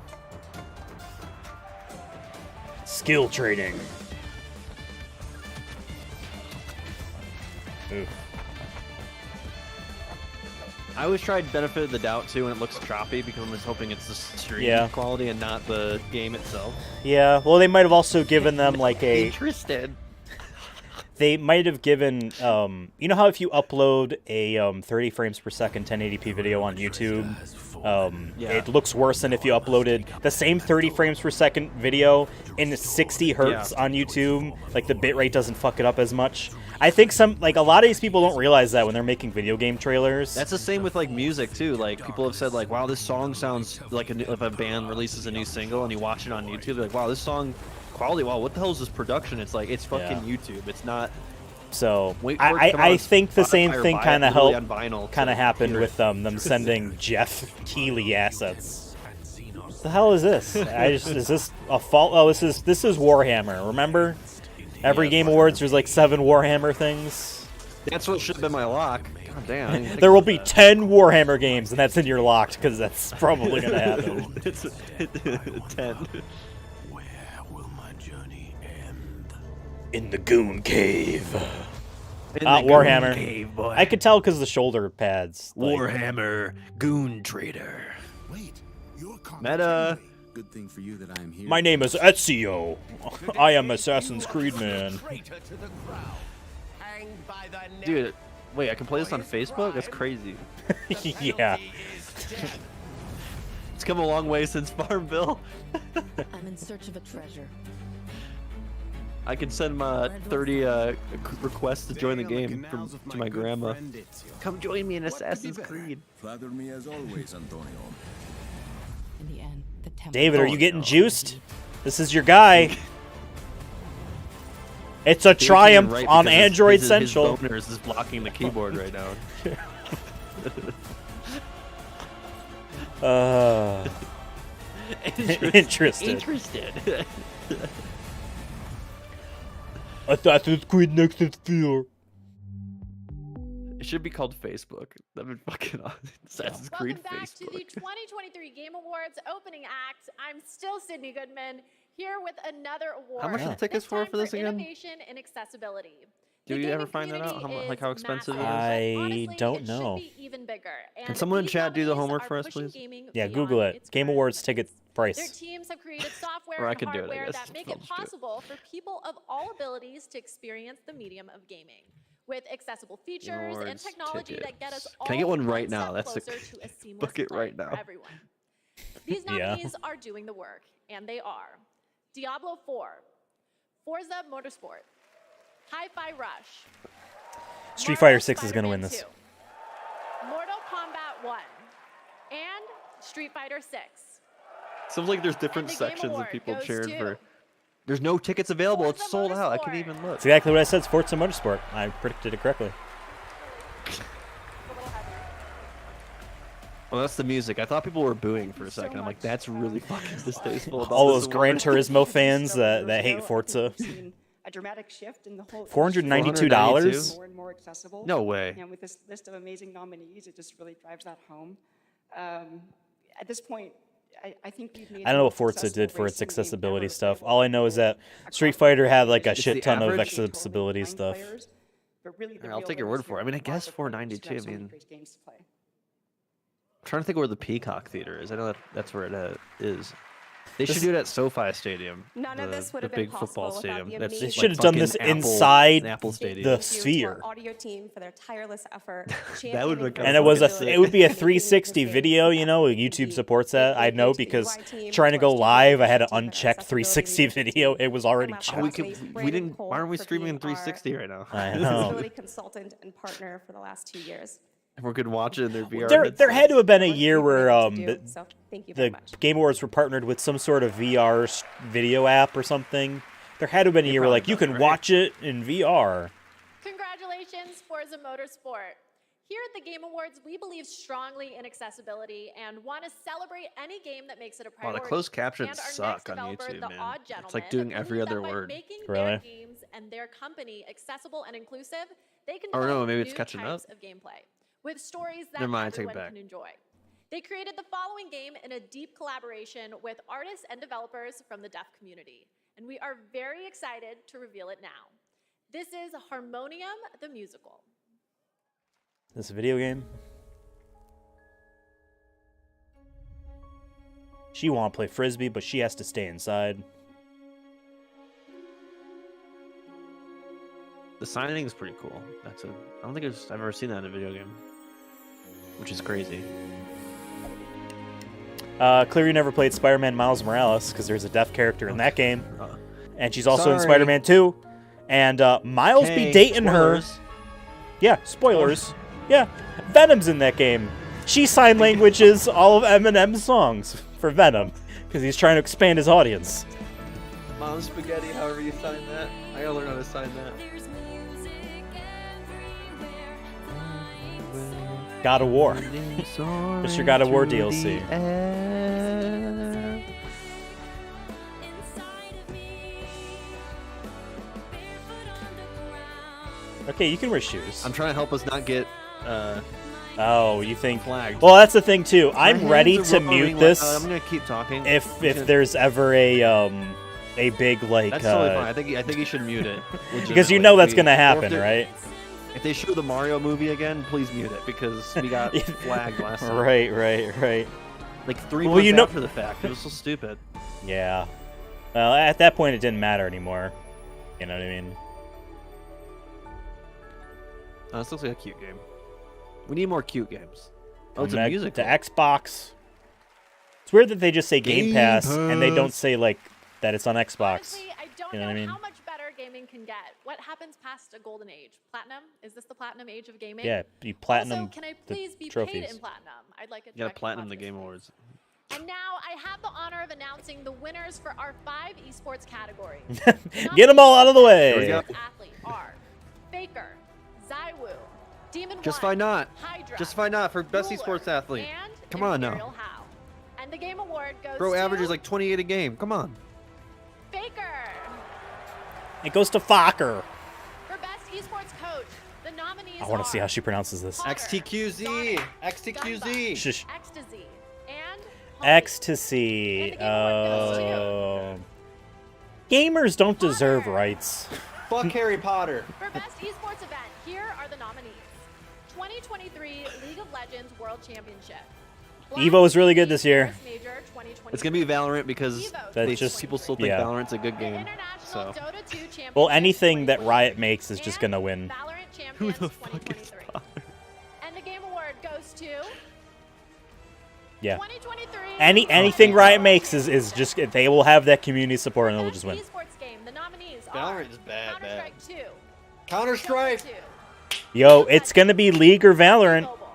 Skill trading. Ooh. I always tried benefit of the doubt too, and it looks choppy because I'm just hoping it's the stream Yeah. quality and not the game itself. Yeah, well, they might have also given them like a. Interested. They might have given, you know how if you upload a 30 frames per second 1080p video on YouTube, Yeah. it looks worse than if you uploaded the same 30 frames per second video in 60 hertz Yeah. on YouTube. Like the bitrate doesn't fuck it up as much. I think a lot of these people don't realize that when they're making video game trailers. That's the same with like music too. Like people have said like, wow, this song sounds like if a band releases a new single and you watch it on YouTube, they're like, wow, this song quality. Wow, what the hell is this production? It's like it's fucking Yeah. YouTube. It's not. So Wait for it to come out I on think the same Spotify or thing buy it kind of literally helped. on vinyl Kind of to happened hear with it. them sending Jeff Keighley assets. What the hell is this? Is this a fault? Oh, this is Warhammer. Remember? Every Game Awards, there's like 7 Warhammer things. That's what should have been my lock. God damn. I didn't think There will about be that. 10 Warhammer games, and that's in your locked, because that's probably going to happen. It's 10. Where will my journey end? In the Goon Cave. In Ah, the Warhammer. Goon Cave, boy. I could tell because the shoulder pads. like- Warhammer Goon Trader. Wait, you're Meta. Good thing for you that I am here. My name is Ezio. I am Assassin's Creed man. Dude, wait, I can play this on Facebook? That's crazy. Yeah. It's come a long way since Farmville. I'm in search of a treasure. I can send my 30 requests to join the game to my grandma. Come join me in Assassin's Creed. Flatter me as always, Antonio. In the end, the temple. David, are you getting juiced? This is your guy. It's a triumph Right, on because his- Android his Central. boners is blocking the keyboard right now. Interested. Interested. Assassin's Creed Next is fear. It should be called Facebook. That'd be fucking awesome. Assassin's Creed Welcome back to the Facebook. 2023 Game Awards opening act. I'm still Sydney Goodman, here with another award. How much are the tickets this time for this again? Innovation in accessibility. Do The you ever gaming find that out? community Like how is expensive it is? massive, but I honestly, don't it know. should be even bigger. Can And someone in these chat do the nominees homework are for us, pushing please? gaming Yeah, beyond Google it. its Game current Awards ticket limits. Their price. teams have created software Or I and could do it, I hardware guess. that make I'll it just do it. possible for people of all abilities to experience the medium of gaming. With accessible features and Awards technology that get us tickets. all Can I get one right step now? That's a- closer to a seamless book it play right for now. everyone. These Yeah. nominees are doing the work, and they are Diablo 4, Forza Motorsport, Hi-Fi Rush, Street Marvel Fighter 6 is going to win Spider-Man this. 2, Mortal Kombat 1, and Street Fighter 6. Seems like there's different And the Game sections of Award people goes cheering to for. There's no tickets available. It's Forza sold out. I can't Motorsport. even look. That's exactly what I said. It's Forza Motorsport. I predicted it correctly. Well, that's the music. I thought people were booing for a second. I'm like, that's really fucking distasteful. about All this those Gran award. Turismo fans that hate Forza. A dramatic shift in the whole $492? more and more accessible. No way. And with this list of amazing nominees, it just really drives that home. At this point, I think we've made I don't know the what most Forza successful did for its racing game accessibility ever stuff. available All I know is that across Street Fighter had like a It's the shit ton of average. accessibility stuff. players, but really the I'll real take your winners word for it. I here mean, I are guess the players who just 492, have so I many mean- great games to play. I'm trying to think where the Peacock Theater is. I know that's where it is. They should This- do it at SoFi Stadium. None of the- this would the have been big football possible without stadium. the That's amazing They should have done this fucking Apple- inside Apple Stadium. the Thank you to sphere. our audio team for their tireless effort. That would championing become And it was accessibility it would be a and making 360 this video, game you know. accessible. YouTube supports that. I Thank know you to the because UI team, trying to to go our live, I had to students, uncheck accessibility 360 video. It was already And checked. Oh, lastly, we didn't. Cole Why aren't we for streaming in being our 360 right now? I know. accessibility consultant and partner for the last 2 years. Everyone could watch it in their VR. There had to have been a What year we've been where able to do, so thank you very the much. Game Awards were partnered with some sort of VR video app or something. There had to have been a year where like you can right? watch it in VR. Congratulations, Forza Motorsport. Here at the Game Awards, we believe strongly in accessibility and want to celebrate any game that makes it a Wow, priority. the closed captions And our next suck on developer, YouTube, The man. Odd It's like Gentleman, doing every believe that other by word. Making Really? their games and their company accessible and inclusive, they can Or no, develop maybe it's new catching types up. of gameplay with stories that Never mind, I take it everyone back. can enjoy. They created the following game in a deep collaboration with artists and developers from the deaf community, and we are very excited to reveal it now. This is Harmonium the Musical. This video game. She want to play frisbee, but she has to stay inside. The signing is pretty cool. I don't think I've ever seen that in a video game, which is crazy. Clear you never played Spider-Man Miles Morales because there's a deaf character in that game, Uh, and she's also in Sorry. Spider-Man 2. And Miles be hey, dating her. spoilers. Yeah, spoilers. Yeah, Venom's in that game. She sign languages all of Eminem's songs for Venom because he's trying to expand his audience. Mom spaghetti, however you sign that. I gotta learn how to sign that. God of War. Mr. God of War DLC. Okay, you can wear shoes. I'm trying to help us not get Oh, you think? flagged. Well, that's the thing too. My I'm hands ready are to roaring mute like- this I'm gonna keep talking. if I'm gonna- there's ever a big like. That's totally fine. I think you should mute it. Because you legitimately. know that's We- gonna or if happen, they're- right? If they show the Mario movie again, please mute it because we got flagged last time. Right. Like 3 Well, months you know- after the fact. It was so stupid. Yeah. Well, at that point, it didn't matter anymore. You know what I mean? This looks like a cute game. We need more cute games. Oh, it's a Coming music. to Xbox. It's weird that they just say Game Game Pass and they don't Pass. say like that it's on Xbox. Honestly, I don't You know know what I mean? how much better gaming can get. What happens past a golden age? Platinum? Is this the platinum age of gaming? Yeah, you platinum Also, can I the please be paid trophies. in platinum? I'd like a You gotta check platinum off the this, Game please. Awards. And now I have the honor of announcing the winners for our 5 esports categories. Get them all out of the Here we way. go. Athlete are Faker, Zywu, Demon Just One, why not? Hydra, Just why not for best Ruler, esports athlete? and Come on now. Imperial How. And the game award goes Bro to averages like 28 a game. Come on. Faker. It goes to Fokker. For best esports coach, the nominees I want to see are how she pronounces this. Potter, XTQZ. Donna, XTQZ. Shush. Dumba, Ecstasy, and Holly. Ecstasy. And the game award goes Gamers don't deserve Potter. rights. Fuck Harry Potter. For best esports event, here are the nominees. 2023 League of Legends World Championship. Evo was really good this year. Paris Major 2023. It's gonna be Valorant because Evo That's they just- people still think yeah. Valorant's a good The game. International So Dota 2 Championship Well, anything that 2023. Riot makes is just And gonna win. Valorant who Champions the fuck is 2023. Potter? And the game award goes to Yeah. 2023. Anything Riot makes is just they will have that community support and they'll Best just win. esports game. The nominees are Valorant is bad, Counter-Strike 2, Counter Dota Strike. 2, Yo, it's gonna be League or Valorant. Mobile,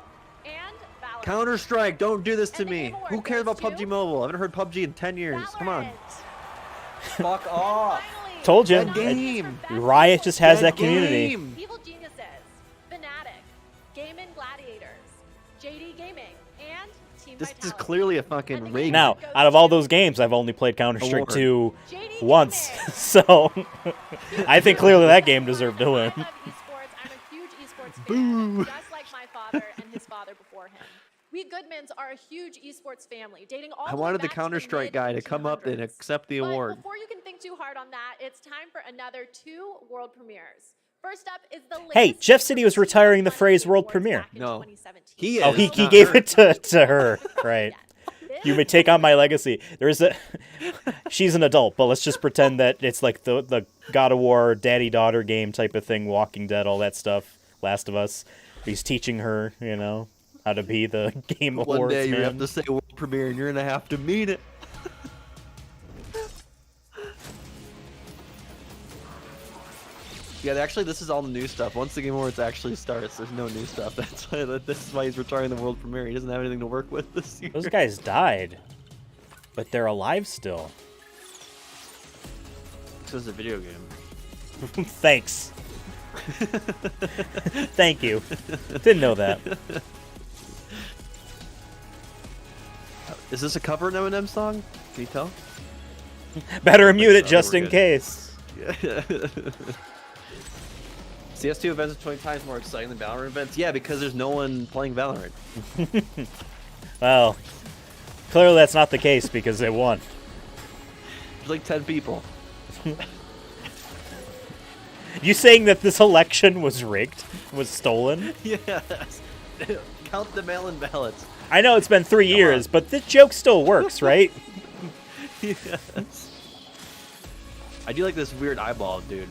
and Valorant. Counter Strike. Don't do this to And the me. Game Award Who cares about goes to PUBG Mobile? I haven't heard PUBG in 10 years. Come on. Valorant. Fuck off. Finally, Told ya. the nominees Game. for best Riot just has Dead that community. game. Evil Geniuses, Fnatic, Game and Gladiators, JD Gaming, and Team This is Vitality. clearly a And fucking the rig. game Now, goes out of all to those games, I've only played Counter Strike Award. 2 JD once, Gaming. so I think clearly that game deserved to win. I love esports. I'm a huge esports fan, just like my father and his father before him. We Goodmans are a huge esports family, dating all I the way wanted the back to Counter Strike guy to come up and mid-1800s. accept the But award. before you can think too hard on that, it's time for another 2 world premieres. First up is the Hey, latest Jeff said he was retiring the phrase world awards premiere. back in No. 2017. He Oh, is. he not gave her. it to her, right? You may take on my legacy. There's a, she's an adult, but let's just pretend that it's like the God of War daddy-daughter game type of thing, Walking Dead, all that stuff, Last of Us. He's teaching her, you know, how to be the game One awards day you man. have to say world premiere and you're gonna have to mean it. Yeah, actually, this is all the new stuff. Once the Game Awards actually starts, there's no new stuff. That's why this is why he's retiring the world premiere. He doesn't have anything to work with this year. Those guys died, but they're alive still. This is a video game. Thanks. Thank you. Didn't know that. Is this a cover of an Eminem song? Can you tell? Better mute it so, just we're in good. case. CS2 events are 20 times more exciting than Valorant events? Yeah, because there's no one playing Valorant. Well, clearly that's not the case because they won. There's like 10 people. You saying that this election was rigged? Was stolen? Yes. Count the mail-in ballots. I know it's been 3 years, but this joke still works, right? Yes. I do like this weird eyeball dude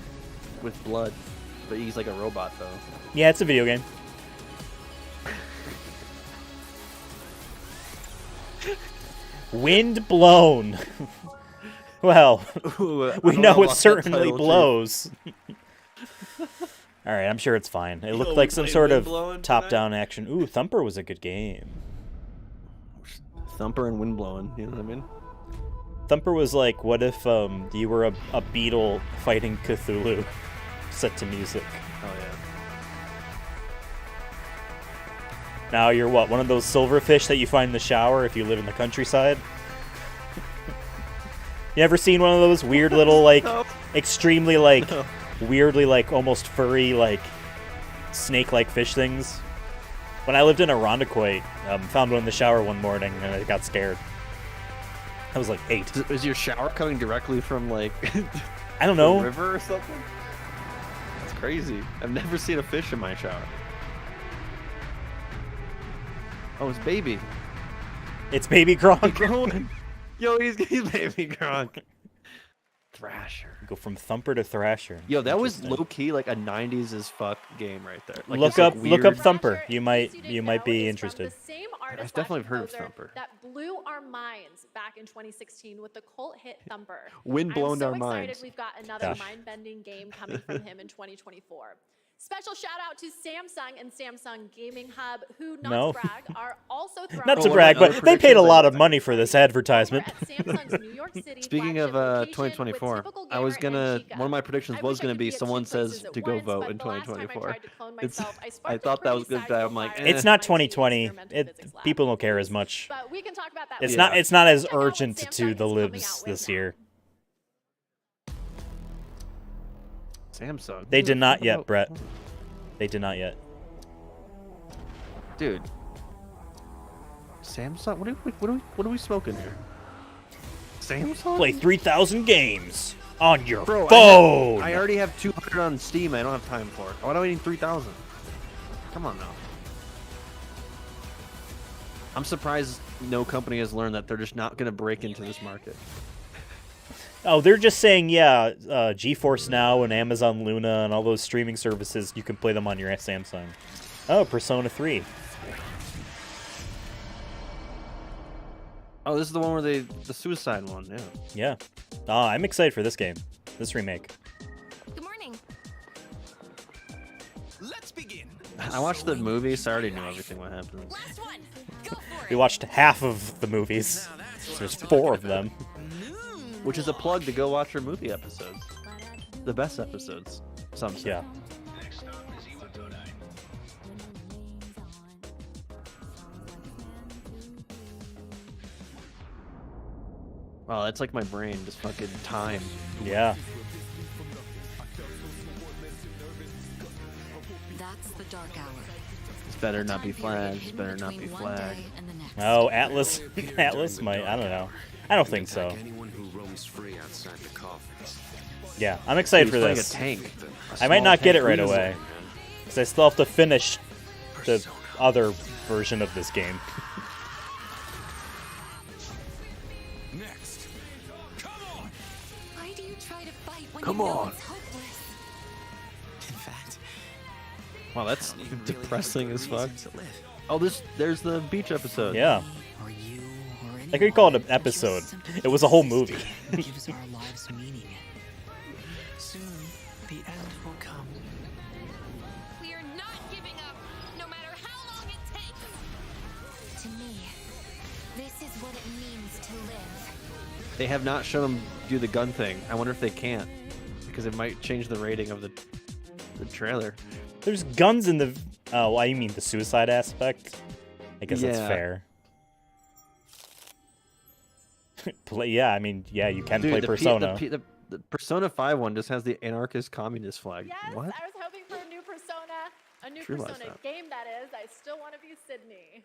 with blood, but he's like a robot though. Yeah, it's a video game. Wind blown. Well, Ooh, I we don't know it about that certainly title, too. blows. All right, I'm sure it's fine. It looked we like some played sort Wind of Blowing top-down action. Ooh, Thumper was a good game. Thumper and wind blowing, you know what I mean? Thumper was like, what if you were a beetle fighting Cthulhu, set to music. Oh yeah. Now you're what, one of those silverfish that you find in the shower if you live in the countryside? You ever seen one of those weird little, like, No. extremely, like, No. weirdly, like, almost furry, like, snake-like fish things. When I lived in Irondequoit, found one in the shower one morning and I got scared. I was like 8. Is your shower coming directly from like I don't the know. river or something? That's crazy. I've never seen a fish in my shower. Oh, it's baby. It's baby Gronk. Growing. Yo, he's baby Gronk. Thrasher. Go from Thumper to Thrasher. Yo, that was Interesting. low key like a 90s as fuck game right there. Like, Look this, like, up weird- Thumper. Thrasher, You in might case you you didn't might know, be is from interested. the same artist I've definitely slash heard of composer Thumper. That blew our minds back in 2016 with the cult hit Thumper. Wind blown I'm so our excited minds. we've got another Gosh. mind-bending game coming from him in 2024. Special shout out to Samsung and Samsung Gaming Hub, who, not No. to brag, are also throwing Not to Oh, brag, what but other they paid a predictions? lot of money for this advertisement. Over at Samsung's New York City Speaking of flagship location with 2024, typical I was gamer gonna. and Chica. One of my predictions I was wish I gonna could be at someone two places says at to go once, vote but in the last time I 2024. tried to clone It's. myself, I I sparked a thought that was pretty good. I'm like, sizable It's fire not in my 2020. experimental It physics lab. people don't care as much. But we can talk about that It's later. not. It's not as Check out what urgent Samsung to the is coming libs out with this now. year. Samsung. They Who did the not fuck yet, about- Brett. They did not yet. Dude. Samsung. What are we smoking here? Samsung. Play 3,000 games on your Bro, phone. I already have 200 on Steam. I don't have time for it. Why do I need 3,000? Come on now. I'm surprised no company has learned that they're just not going to break into this market. Oh, they're just saying, yeah, GeForce Now and Amazon Luna and all those streaming services, you can play them on your Samsung. Oh, Persona 3. Oh, this is the one where the suicide one. Yeah. Yeah. I'm excited for this game. This remake. Good morning. Let's begin. I watched the movie, so I already knew everything what happens. Last one. Go for We it. watched half of the movies. There's 4 of them. Which is a plug to go watch our movie episodes. The best episodes. Some say. Yeah. Wow, that's like my brain, just fucking time. Yeah. That's the dark hour. This better not be Time period flagged. This hidden better not be between one flagged. day and the next. Oh, Atlas. Atlas might. I don't know. I don't think so. Anyone who roams free outside the coffins. Yeah, I'm excited He's for playing this. a tank. I might not get it right Please. away. Because I still have to finish the other version of this game. Next. Come on. Why do you try to fight when Come you know on. it's hopeless? In fact, Wow, that's even really depressing have as a fuck. reason to live. Oh, there's the beach episode. Yeah. Or you, or I could call it an anyone, episode. just simply It was a whole movie. exist gives our lives meaning. Soon, the end will come. We are not giving up, no matter how long it takes. To me, this is what it means to live. They have not shown him do the gun thing. I wonder if they can't, because it might change the rating of the trailer. There's guns in the. Oh, why you mean the suicide aspect? I guess that's Yeah. fair. Yeah, I mean, yeah, you can play the Persona. the Persona 5 one just has the anarchist communist flag. Yes, What? I was hoping for a new Realize Persona that. game that is. I still want to be Sydney.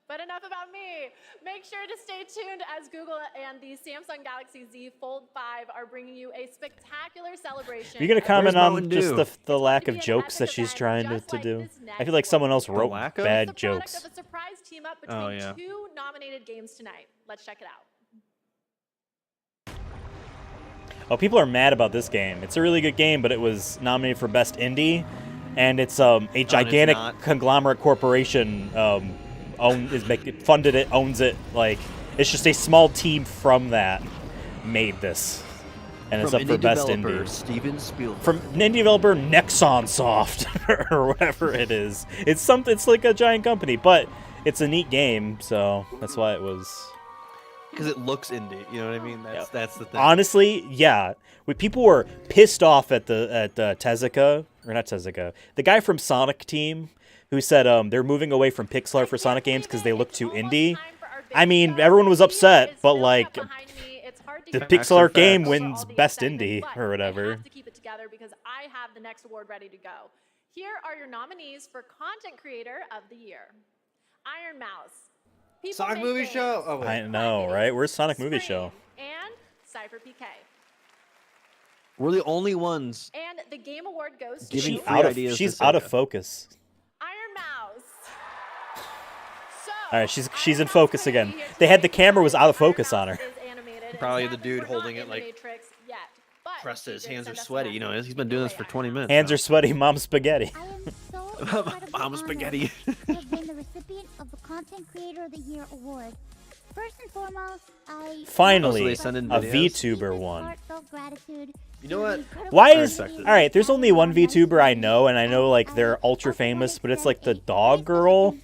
But enough about me. Make sure to stay tuned as Google and the Samsung Galaxy Z Fold 5 are bringing you a spectacular celebration. Are you gonna comment Where's on Mountain just Dew? the lack to of be an jokes that epic she's event trying just to like do? this I feel next like someone one. else wrote lack of? bad It's the product jokes. of a surprise team up between Oh, yeah. 2 nominated games tonight. Let's check it out. Oh, people are mad about this game. It's a really good game, but it was nominated for Best Indie, and it's a gigantic not. conglomerate corporation funded it, owns it. Like, it's just a small team from that made this, and it's From up for indie Best developer Indie. Steven Spielberg. From indie developer Nexon Soft or whatever it is. It's like a giant company, but it's a neat game, so that's why it was. Because it looks indie, you know what I mean? That's the thing. Honestly, yeah. People were pissed off at the Tezuka, or not Tezuka, the guy from Sonic Team, who said they're moving away from pixel art for Sonic games because they look too indie. I mean, everyone was upset, but like, the pixel art game wins Best Indie or whatever. I have to keep it together because I have the next award ready to go. Here are your nominees for Content Creator of the Year. Iron Mouse. People Sonic Make Movie Games, Show. Oh wait. I know, right? Where's Sonic Movie Show? and Cypher PK. We're the only ones. And the Game Award goes to Giving She free out of, ideas to she's out of Sega. focus. Iron Mouse. So, All right, she's Iron in Mouse focus couldn't again. be here They had the today camera was because out of Iron focus on her. Mouse is animated, and Probably the sadly, dude we're holding not it, in the like, Matrix yet, but Pressed he his did hands are send us a sweaty. You know, message. he's been doing this for 20 minutes. Hands now. are sweaty, mom spaghetti. I am so incredibly Mom honored spaghetti. to have been the recipient of the Content Creator of the Year award. First and foremost, I Finally, they send in a videos? VTuber won. heartfelt gratitude. You know what? Why I is respect it. all right? There's only one VTuber I know, and I know like they're ultra famous, but it's like the dog girl.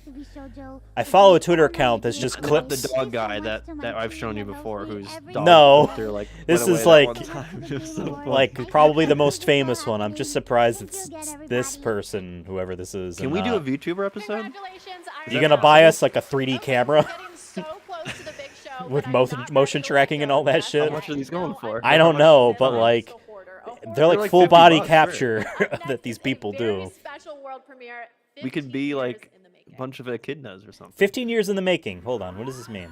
I follow a Twitter account that's just Not clips. the dog guy that I've shown you before, whose dog No, they're like this went is away that like- one time. It was so funny. Like probably the most famous one. I'm just surprised it's this person, whoever this is. Can and we do a not- VTuber episode? Congratulations, Iron You gonna Mouse. buy us like a 3D Okay, camera we're getting so close to the big show, with but I'm motion not motion ready to tracking let and go all that just shit? How much are these going for? I don't know, but like they're like like full 50 body bucks, right? capture that these people do. Special world premiere, We could 15 be years like in the making. a bunch of echidnas or something. 15 years in the making. Hold on, what does this mean?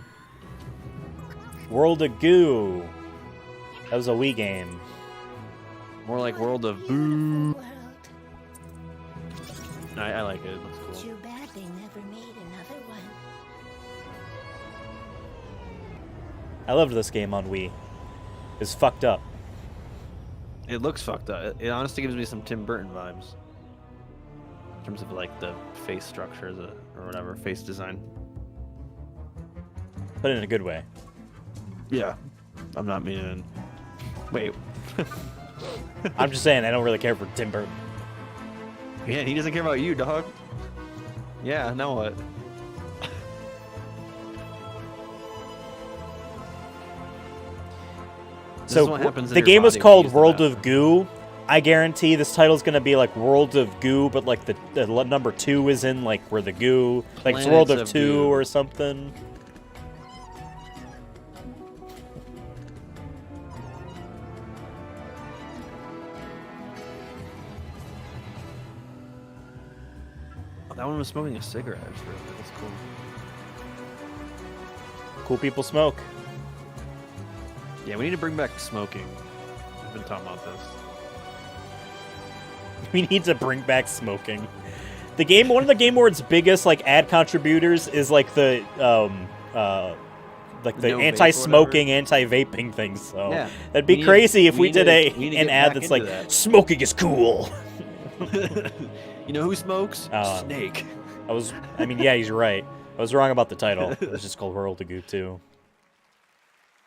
World of Goo. That was a Wii game. More like World of Boo. I like it. It looks cool. Too bad they never made another one. I loved this game on Wii. It's fucked up. It looks fucked up. It honestly gives me some Tim Burton vibes. In terms of like the face structure or whatever, face design. But in a good way. Yeah. I'm not meaning. Wait. I'm just saying I don't really care for Tim Burton. Yeah, he doesn't care about you, dog. Yeah, now what? This is So what happens in the your game was body when you called use the World bathroom. of Goo. I guarantee this title's gonna be like World of Goo, but like the number 2 is in like where the goo, like it's World of Planets of 2 Goo. or something. Oh, that one was smoking a cigarette. That's cool. Cool people smoke. Yeah, we need to bring back smoking. I've been talking about this. We need to bring back smoking. The game, one of the Game Awards' biggest like ad contributors is like the No vape or anti-smoking, anti-vaping thing. So Yeah. that'd be We need- crazy if we we need did to- we need to an get ad back that's into like that. smoking is cool. You know who smokes? Uh, Snake. I mean, yeah, he's right. I was wrong about the title. It was just called World of Goo 2.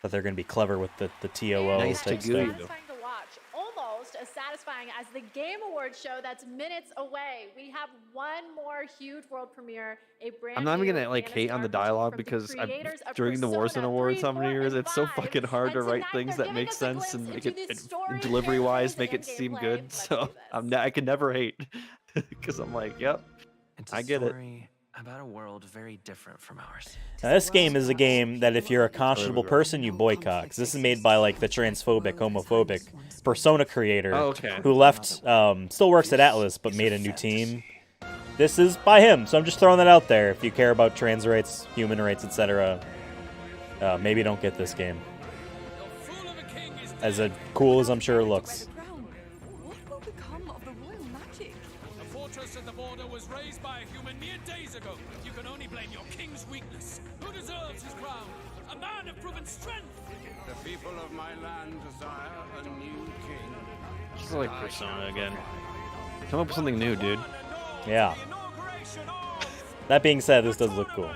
Thought they're gonna be clever with the TOO Nice type to goo stuff. you. Satisfying to watch, almost as satisfying as the Game Awards show that's minutes away. We have one more huge world premiere, a brand I'm not even new gonna like hate on the Vanished dialogue from the because creators of during the Persona Warzone Awards, 3, how many 4, years and it's so 5. fucking hard And to write tonight things they're that giving make us a sense and glimpse make it into the story, delivery-wise, visuals, make and it seem gameplay. good. Let's So do this. I can never hate because I'm like, yep, It's a I get it. story about a world very different from ours. Now, this game is a game that if you're a conscionable person, you boycott. 'Cause this is made by like the transphobic, homophobic Persona creator Oh, okay. who left, still works at Atlas, but made a new team. This is by him, so I'm just throwing that out there. If you care about trans rights, human rights, etc., maybe don't get this game. As cool as I'm sure it looks. What will become of the royal magic? The fortress at the border was raised by a human mere days ago. You can only blame your king's weakness. Who deserves his crown? A man of proven strength. The people of my land desire a new king. It's like Persona again. Come up with something new, dude. Yeah. That being said, this does look cool.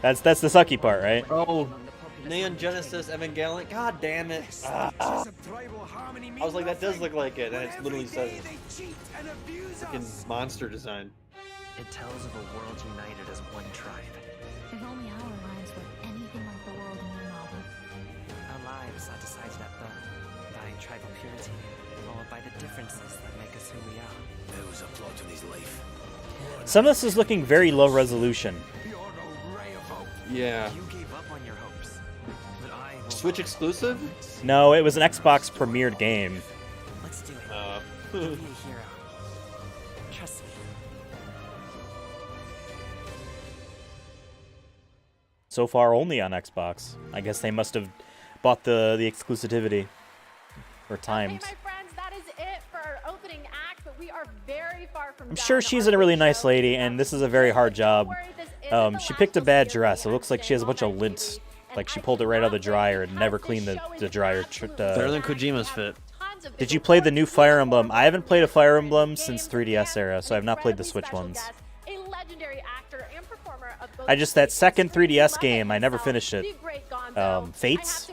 That's the sucky part, right? Oh, Neon Genesis Evangelion. God damn it! I was like, that does look like it, and it literally says freaking monster design. It tells of a world united as one tribe. If only our lives were anything like the world in your novel. Our lives are decided at birth by tribal purity, or by the differences that make us who we are. There was a plot in his life. Some of this is looking very low resolution. You're a ray of hope. Yeah. You gave up on your hopes, but I will. Switch exclusive? No, it was an Xbox premiered game. Let's do it. Uh, Be a hero. So far, only on Xbox. I guess they must have bought the exclusivity or timed. Okay, my friends, that is it for our opening act, but we are very far from I'm done. sure she's a really nice lady, and this is a very hard job. She picked a bad dress. It looks like she has a bunch of lint. Like she pulled it right out of the dryer and never cleaned the dryer. Better than Kojima's fit. Did you play the new Fire Emblem? I haven't played a Fire Emblem since 3DS era, so I've not played the Switch ones. I just, that second 3DS game, I never finished it. Fates?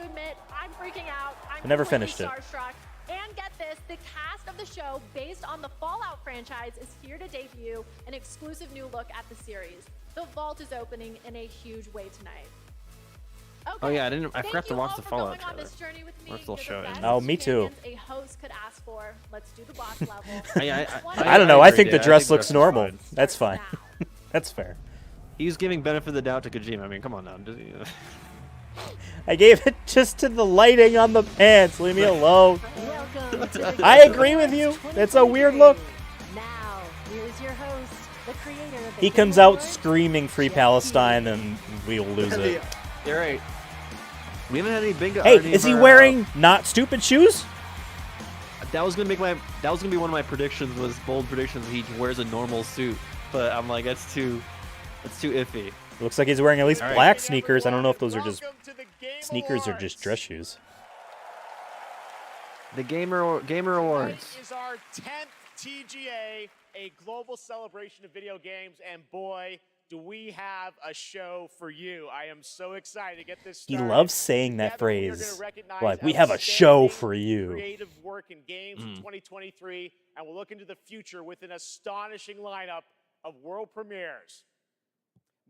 I never finished it. And get this, the cast of the show, based on the Fallout franchise, is here to debut an exclusive new look at the series. The vault is opening in a huge way tonight. Okay. Oh yeah, I forgot to watch the Fallout trailer. Or still show it. Oh, me too. A host could ask for. Let's do the boss level. I don't know. I think the dress looks normal. That's fine. That's fair. He's giving benefit of the doubt to Kojima. I mean, come on now. I gave it just to the lighting on the pants. Leave me alone. I agree with you. It's a weird look. Now, here's your host, the creator of the He comes out screaming "Free Palestine" and we'll lose it. You're right. We haven't had any big. Hey, is he wearing not stupid shoes? That was gonna be one of my predictions. Was bold predictions. He wears a normal suit, but I'm like, that's too iffy. Looks like he's wearing at least black sneakers. I don't know if those are just sneakers or just dress shoes. The Gamer Awards. Tonight is our 10th TGA, a global celebration of video games, and boy, do we have a show for you. I am so excited to get this started. He loves saying that phrase. Like, we have a show for you. Creative work in games in 2023, and we'll look into the future with an astonishing lineup of world premieres.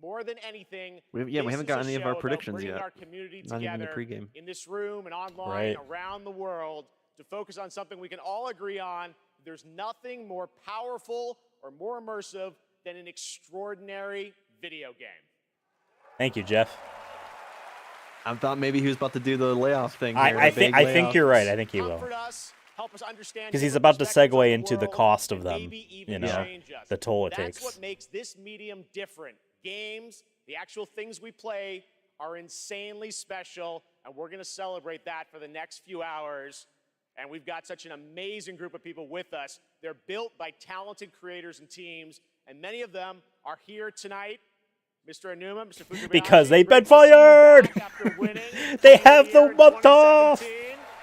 More than anything, we haven't got any of our predictions yet. Our community Not even the together pregame. in this room and online around the world to focus on something we can all agree on. There's nothing more powerful or more immersive than an extraordinary video game. Thank you, Jeff. I thought maybe he was about to do the layoff thing. I think you're right. I think he will. Because he's about to segue into the cost of them, you know, the toll it takes. That's what makes this medium different. Games, the actual things we play, are insanely special, and we're going to celebrate that for the next few hours. And we've got such an amazing group of people with us. They're built by talented creators and teams, and many of them are here tonight. Mr. Aonuma, Mr. Fukabayashi, because they've been fired! They have the month off!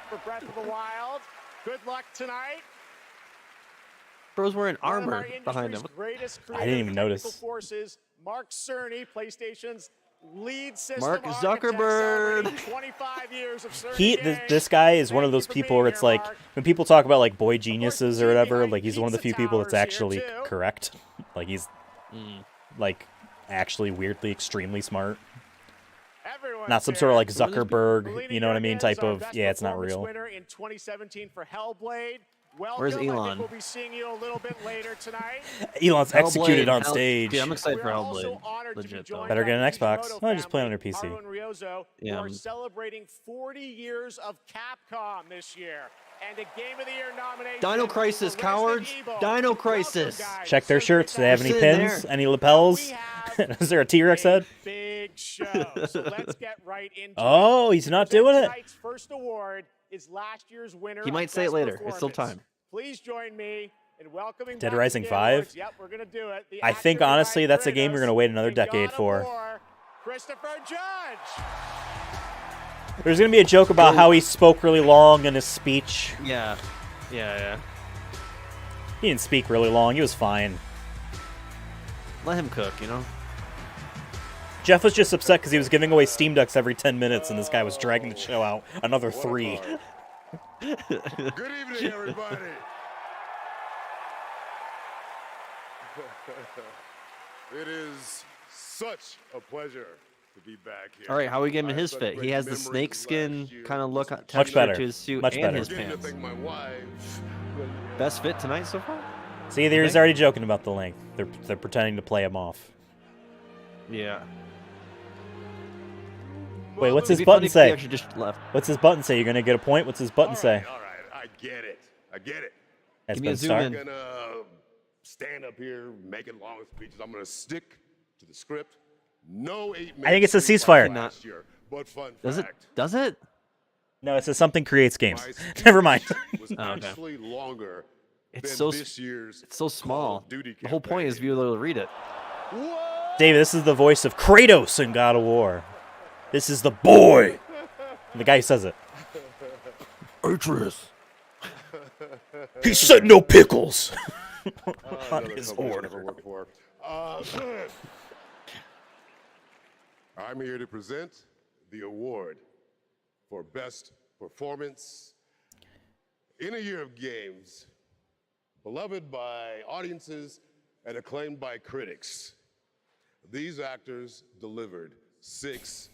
For Breath of the Wild. Good luck tonight. Bro's wearing armor behind him. I didn't even notice. Forces, Mark Cerny, PlayStation's lead system Mark Zuckerberg. 25 years of Cerny this guy is one of those people where it's like, when people talk about like boy geniuses or whatever, like he's one of the few people that's actually correct. Like he's like actually weirdly extremely smart. Not some sort of like Zuckerberg, you know what I mean, type of, yeah, it's not real. In 2017 for Hellblade. Where's Elon? We'll be seeing you a little bit later tonight. Elon's executed on stage. Yeah, I'm excited for Hellblade. Legit, though. Better get an Xbox. Oh, just play on your PC. Yeah. We're celebrating 40 years of Capcom this year. And a Game of the Year nomination. Dino Crisis, cowards. Dino Crisis. Check their shirts. Do they have any pins? Any lapels? Is there a T-Rex head? Big show. So let's get right into oh, he's not doing it. Tonight's first award is last year's winner. He might say it later. It's still time. Please join me in welcoming Dead Rising 5? Yep, we're gonna do it. I think honestly that's a game we're gonna wait another decade for. Christopher Judge. There's gonna be a joke about how he spoke really long in his speech. Yeah. He didn't speak really long. He was fine. Let him cook, you know? Jeff was just upset because he was giving away Steam Decks every 10 minutes, and this guy was dragging the show out another 3. Good evening, everybody. It is such a pleasure to be back here. All right, how are we getting his fit? He has the snake skin kind of look much better. To his suit Much and better. his pants. Best fit tonight so far? See, he's already joking about the length. They're pretending to play him off. Yeah. Wait, what's his button say? Just left. What's his button say? You're gonna get a point? What's his button say? All right, I get it. That's Give me a zoom in. stand up here making long speeches. I'm going to stick to the script. No 8 minutes. I think it's a street ceasefire. fight last year, but fun Does it? fact, Does it? No, it says something creates games. my speech Never mind. was actually longer It's than so this year's it's so small. Call of Duty The whole point is to be able to read it. David, this is the voice of Kratos in God of War. This is the boy. And the guy who says it. Atreus. He said no pickles. On Another his company I order. never worked for. I'm here to present the award for Best Performance in a Year of Games, beloved by audiences and acclaimed by critics. These actors delivered 6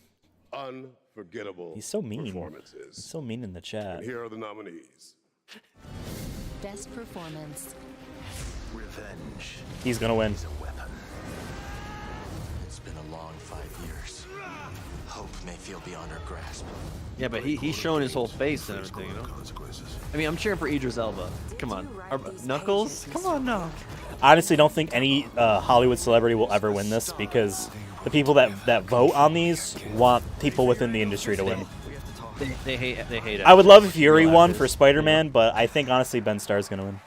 unforgettable He's so mean. performances. He's so mean in the chat. And here are the nominees. Best performance. Revenge. He's gonna win. Is a weapon. It's been a long 5 years. Hope may feel beyond our grasp. Yeah, but he's showing his whole face and everything, you know? I mean, I'm cheering for Idris Elba. Come on. Knuckles? Come on now. I honestly don't think any Hollywood celebrity will ever win this because the people that vote on these want people within the industry to win. They hate it. I would love if Yuri won for Spider-Man, but I think honestly Ben Starr's gonna win.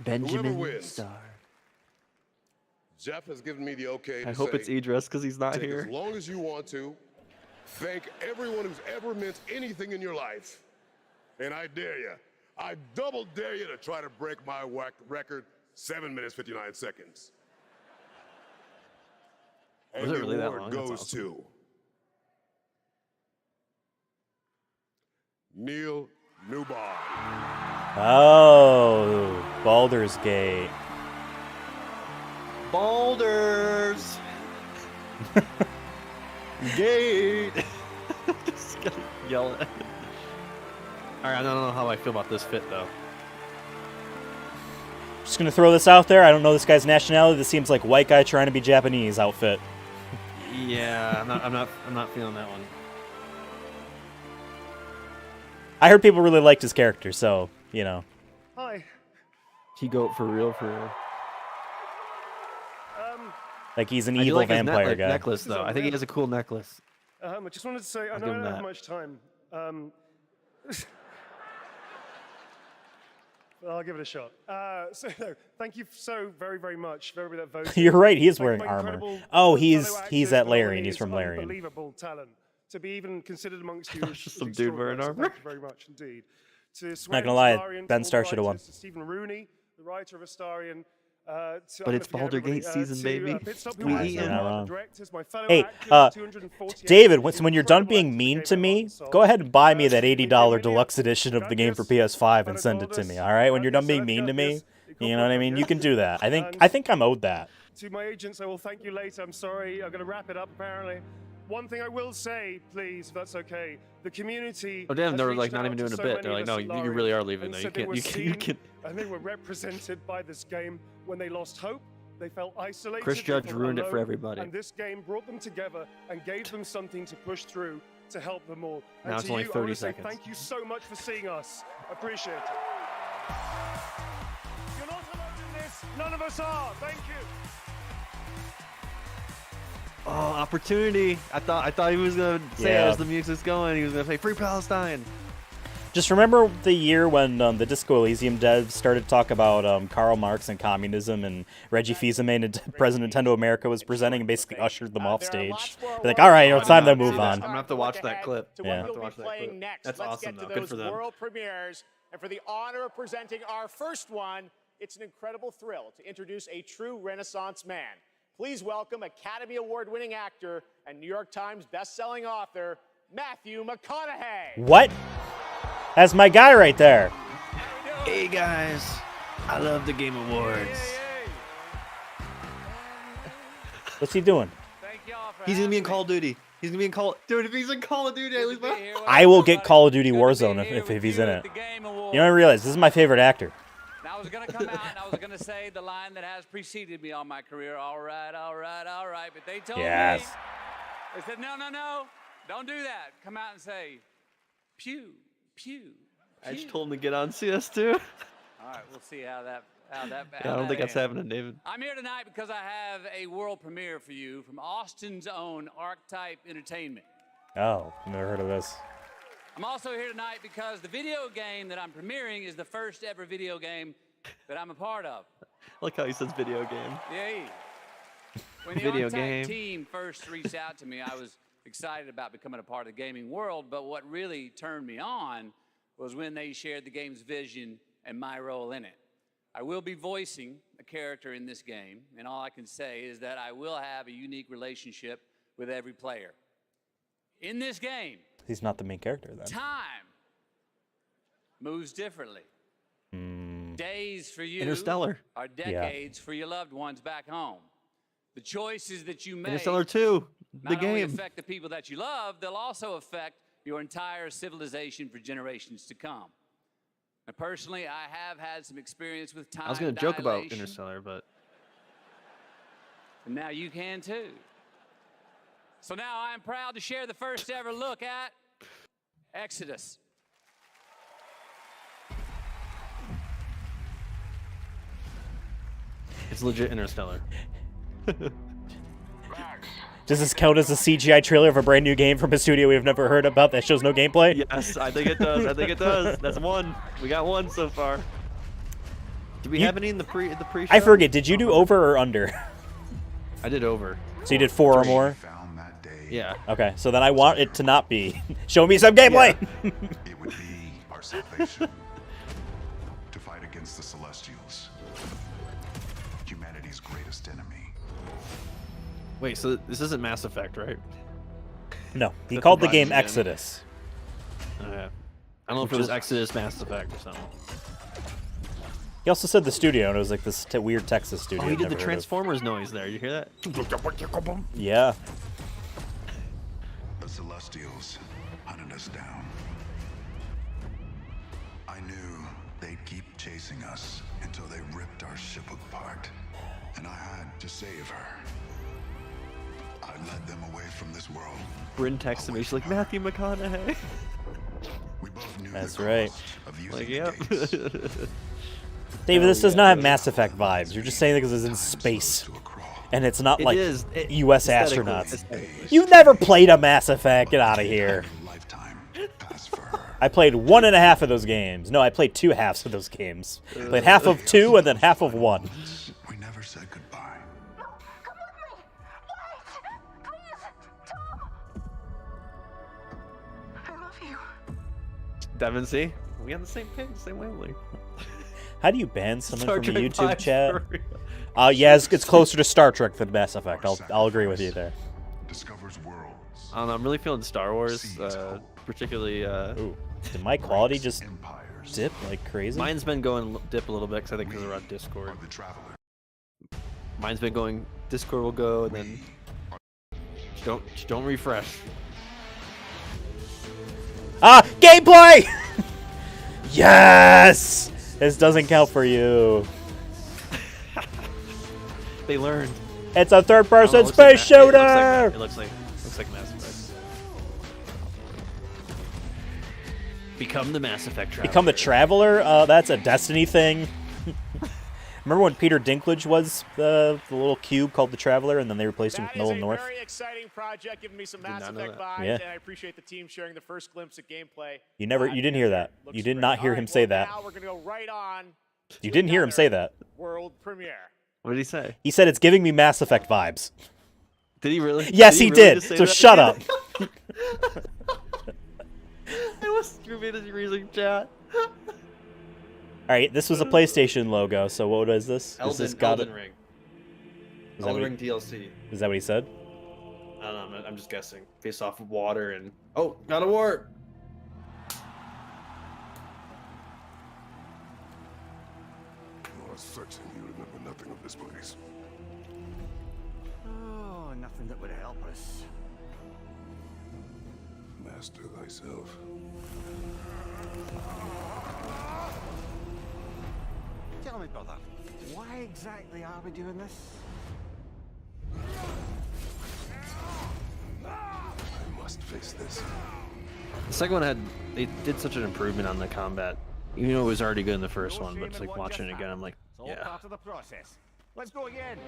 Benjamin wins. Starr. Jeff has given me the okay to I hope say, it's Idris because he's not take here. as long as you want to. Thank everyone who's ever meant anything in your life. And I dare you. I double dare you to try to break my record, 7 minutes, 59 seconds. Was And it the really that award long? That's goes awesome. to Neil Newbon. Oh, Baldur's Gate. Boulders. Gate. Just gotta yell at it. All right, I don't know how I feel about this fit though. Just gonna throw this out there. I don't know this guy's nationality. This seems like white guy trying to be Japanese outfit. Yeah, I'm not feeling that one. I heard people really liked his character, so you know. Hi. He goat for real, for real. Like he's an I do evil like his vampire guy. necklace though. I think he has a cool necklace. I just wanted to say, I I'll know give I him don't have that. much time. I'll give it a shot. So thank you so very, very much for everybody that voted. You're right, he is Thank wearing my armor. incredible Oh, fellow he's actors at for Larian. all He's from his Larian. Unbelievable talent. To be even considered amongst you is Some dude wearing extraordinary, so armor. Thank you very much indeed. To Not gonna Swearing lie, Astarion, Ben to all Starr the should have won. writers, to Stephen Rooney, the writer of Astarion. But it's Baldur Gate season, baby. We eat You're not wrong. My fellow Hey, actors, 248 David, when you're done being mean to me, go ahead and buy me that $80 deluxe edition of the game for PS5 and send it to me. All right? When you're done being mean to me, you know what I mean. You can do that. I think I'm owed that. To my agents, I will thank you later. I'm sorry. I'm going to wrap it up, apparently. One thing I will say, please, if that's okay. The community. Oh damn, has they're reached like not out even to doing a so bit. many They're like, of no, us you really are Solarians leaving and now. You said they can't. were You can. You seen can. And they were represented by this game when they lost hope. They felt isolated. Chris they Judge felt ruined it for alone, everybody. And this game brought them together and gave them something to push through to help them all. Now And it's to only you, I 30 wanna say seconds. thank you so much for seeing us. Appreciate it. You're not alone in this. None of us are. Thank you. Oh, opportunity! I thought he was gonna say Yeah. as the music's going, he was gonna say "Free Palestine." Just remember the year when the Disco Elysium devs started to talk about Karl Marx and communism, and Reggie Fils-Aimé, President Nintendo America, was presenting and basically ushered them off stage. They're like, all right, it's time to move on. I'm gonna have to watch that clip. To Yeah. what we'll be playing next. That's Let's awesome, get to though. Good those for them. world premieres. And for the honor of presenting our first one, it's an incredible thrill to introduce a true Renaissance man. Please welcome Academy Award-winning actor and New York Times best-selling author, Matthew McConaughey. What? That's my guy right there. Hey guys, I love the Game Awards. What's he doing? He's gonna be in Call of Duty. He's gonna be in Call. Dude, if he's in Call of Duty, I lose my. I will get Call of Duty Warzone if he's in it. You don't realize this is my favorite actor. I was going to come out and I was going to say the line that has preceded me all my career. All right, all right, all right. But they told me, Yes. they said, no, no, no, don't do that. Come out and say, pew, pew, I just pew. told him to get on CS2. All right, we'll see how that How'd that, Yeah, I don't think that's happening, David. I'm here tonight because I have a world premiere for you from Austin's own Archetype Entertainment. Oh, never heard of this. I'm also here tonight because the video game that I'm premiering is the first ever video game that I'm a part of. I like how he says video game. Yay. When the Video Archetype game. team first reached out to me, I was excited about becoming a part of the gaming world, but what really turned me on was when they shared the game's vision and my role in it. I will be voicing a character in this game, and all I can say is that I will have a unique relationship with every player. In this game, He's not the main character then. time moves differently. Days for you Interstellar. are decades for your loved ones back home. The choices that you make Interstellar 2, the not only game. affect the people that you love, they'll also affect your entire civilization for generations to come. Now, personally, I have had some experience with time I was going to joke about dilation, Interstellar, but and now you can too. So now I am proud to share the first ever look at Exodus. it's legit Interstellar. Does this count as a CGI trailer of a brand new game from a studio we've never heard about that shows no gameplay? Yes, I think it does. I think it does. That's one. We got one so far. Do we have any in the pre-show? I forget. Did you do over or under? I did over. So you did 4 or more? Yeah. Okay, so then I want it to not be. Show me some gameplay. It would be our salvation to fight against the Celestials, humanity's greatest enemy. Wait, so this isn't Mass Effect, right? No, he That's called the the game vibes, Exodus. I don't know if it was Exodus, Mass Effect, or something. He also said the studio, and it was like this weird Texas studio. Oh, he I've did never the heard of. Transformers noise there. You hear that? Yeah. The Celestials hunted us down. I knew they'd keep chasing us until they ripped our ship apart, and I had to save her. I led them away from this world. Bryn texted me. She's like, Matthew McConaughey. We both knew That's the right. cost of using Like, the yep. gates. David, this does not have Mass Effect vibes. You're just saying that because it's in space. And it's not It like is. U.S. Aesthetically. astronauts. You've never played a Mass Effect. Get out of here. I played 1.5 of those games. No, I played 2 halves of those games. Played half of 2 and then half of 1. We never said goodbye. Devin, see? We on the same page, same wavelength. How do you ban someone Star from a Trek YouTube vibes chat? for real. Yeah, it's closer to Star Trek than Mass Effect. I'll agree with you there. Discovers worlds. I don't know, I'm really feeling Star Wars, particularly. Ooh, did my quality just dip like crazy? Mine's been going dip a little bit because I think because we're on Discord. Mine's been going. Discord will go, and then don't refresh. Ah, gameplay! Yes! This doesn't count for you. They learned. It's a third-person I don't know, space shooter! It looks like Mass Effect. Become the Mass Effect Traveler. Become the Traveler? That's a Destiny thing. Remember when Peter Dinklage was the little cube called the Traveler, and then they replaced him with Nolan North? Very exciting project, giving me some Mass not know Effect that. vibes, Yeah. and I appreciate the team sharing the first glimpse of gameplay. You didn't hear that. You did not hear him say that. Now we're gonna go right on You didn't hear him say that. world premiere. What did he say? He said it's giving me Mass Effect vibes. Did he really? Yes, he really did. just say So that? shut up. I was reading chat. All right, this was a PlayStation logo. So what is this? Is this Elden Ring. Is that Elden what Ring DLC. Is that what he said? I don't know. I'm just guessing. Based off of water and God of War. You are certain you remember nothing of this place. Oh, nothing that would help us. Master thyself. Tell me, brother, why exactly are we doing this? I must face this. The second one they did such an improvement on the combat. You know, it was already good in the first one, but it's like watching it again, I'm like, It's all Yeah. part of the process. Let's go again.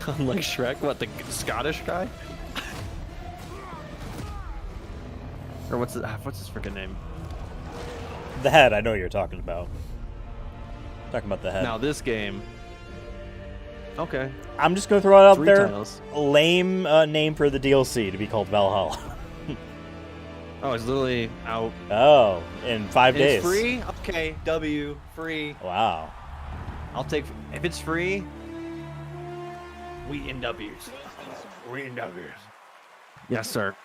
Unlike Shrek, what, the Scottish guy? Or what's his freaking name? The head, I know what you're talking about. Talking about the head. Now this game. Okay. I'm just gonna throw it out 3 there. titles. Lame name for the DLC to be called Valhalla. Oh, it's literally out. Oh, in 5 And days. it's free? Okay, W, free. Wow. I'll take, if it's free, we in W's. We in W's. Yes, sir.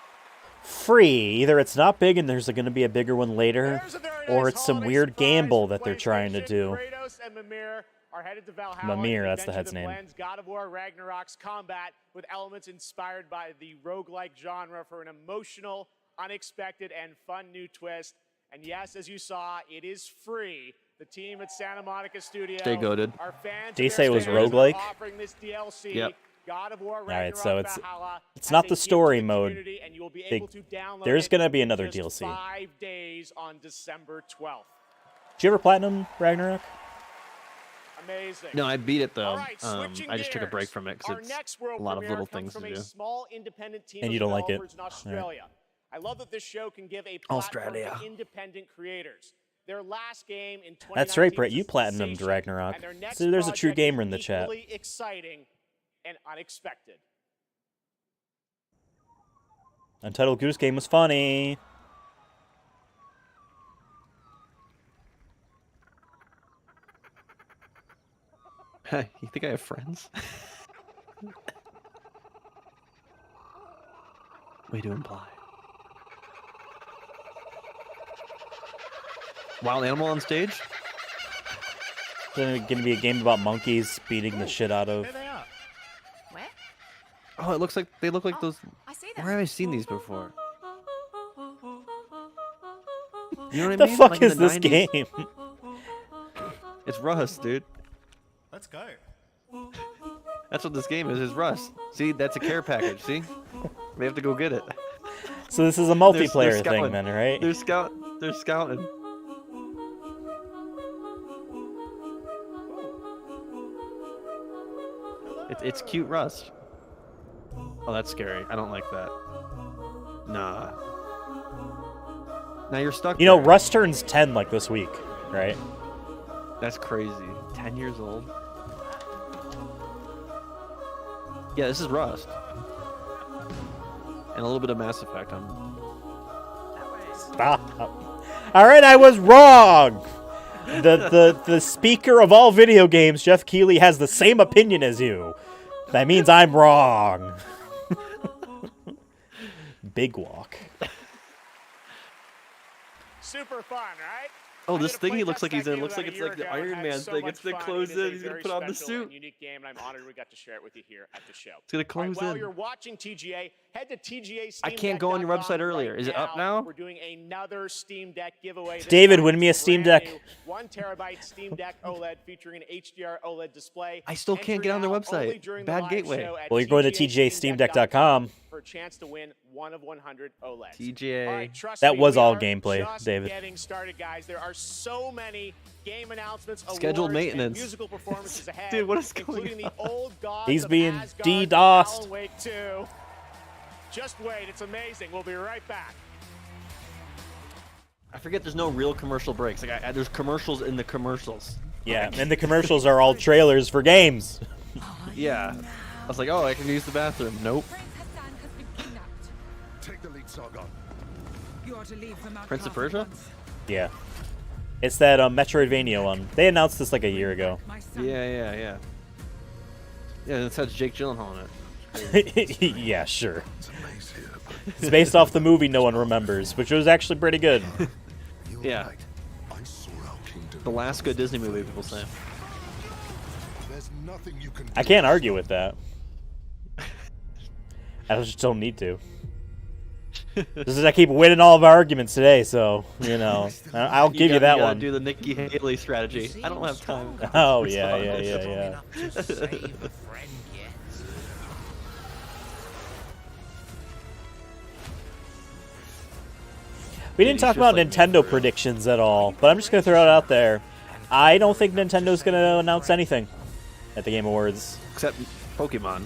Free. Either it's not big and there's going to be a bigger one later, or it's some weird gamble that they're trying to do. Kratos and Mimir are headed to Valhalla. Mimir, an that's the adventure head's that name. blends God of War Ragnarok's combat with elements inspired by the roguelike genre for an emotional, unexpected, and fun new twist. And yes, as you saw, it is free. The team at Santa Monica Studio Stay goated. are fans. Did you say it was roguelike? Offering this DLC. Yep. God of War All right, so Ragnarok Valhalla it's as not a the gift story to the mode. community, and you will be They- able to download there's it going to be another just DLC. 5 days on December 12th. Did you ever platinum Ragnarok? Amazing. No, I beat it though. All right, switching I just took a break gears. from it Our because it's next world a lot of premiere little comes things to from a do. small independent team And of you don't like it. developers in All right. Australia. I love that this show can give a platform Australia. to independent creators. Their last game in 2019 That's right, Brett. was You a platinumed sensation, Ragnarok. and their next So there's a true project gamer is in the chat. equally exciting and unexpected. Untitled Goose Game was funny. Hey, you think I have friends? Way to imply. Wild animal on stage? Is it going to be a game about monkeys beating the shit out of? There they are. Where? Oh, it looks like they look like those. I see them. Where have I seen these before? You know what I The mean? fuck Like in is the this 90s? game? It's Rust, dude. Let's go. That's what this game is Rust. See, that's a care package, see? We have to go get it. So this is a They're multiplayer thing scouting. then, right? They're scouting. It's cute Rust. Oh, that's scary. I don't like that. Nah. Now you're stuck. You know, there. Russ turns 10 like this week, right? That's crazy. 10 years old. Yeah, this is Rust. And a little bit of Mass Effect. Stop. All right, I was wrong. The speaker of all video games, Jeff Keighley, has the same opinion as you. That means I'm wrong. Big walk. Super fun, right? Oh, I this did a thing he playtest looks like he's that in. game Looks like about a it's like year the ago and Iron had Man so thing. much It's gonna fun. close It is in. a He's gonna very put on the special suit. and unique game, and I'm honored we got to share it with you here at the show. It's gonna All right, close while in. you're watching TGA, head to TGA I can't go on your website earlier. Is it up now? We're doing another Steam Deck giveaway. This David, time win me a it's Steam brand Deck. new 1 terabyte Steam Deck OLED featuring an HDR OLED display. I still can't get on their Entry now only website. during the Bad live gateway. show at Well, you're going to TGASteamDeck.com. for a chance to win one of 100 OLEDs. TGA. All right, trust That me, was we all are gameplay, just David. Getting started, guys. There are so many game announcements, Scheduled awards, maintenance. and musical performances ahead. Dude, what is going including the on? old gods He's of being Asgard, DDoSed. Alan Wake 2. Just wait, it's amazing. We'll be right back. I forget there's no real commercial breaks. Like there's commercials in the commercials. Yeah, and the commercials are all trailers for games. Yeah. I was like, oh, I can use the bathroom. Nope. Take the lead, Sargon. You are to leave for Mount Prince of Carthage Persia? once. Yeah. It's that Metroidvania one. They announced this like a year ago. Yeah. Yeah, this has Jake Gyllenhaal in it. Yeah, sure. It's based off the movie no one remembers, which was actually pretty good. Yeah. The last good Disney movie, people say. There's nothing you can do. I can't argue with that. I just don't need to. This is I keep winning all of our arguments today, so you know I'll give you that gotta one. do the Nikki Haley strategy. I don't have time. Oh yeah. We didn't talk about Nintendo predictions at all, but I'm just going to throw it out there. I don't think Nintendo's going to announce anything at the Game Awards. Except Pokemon.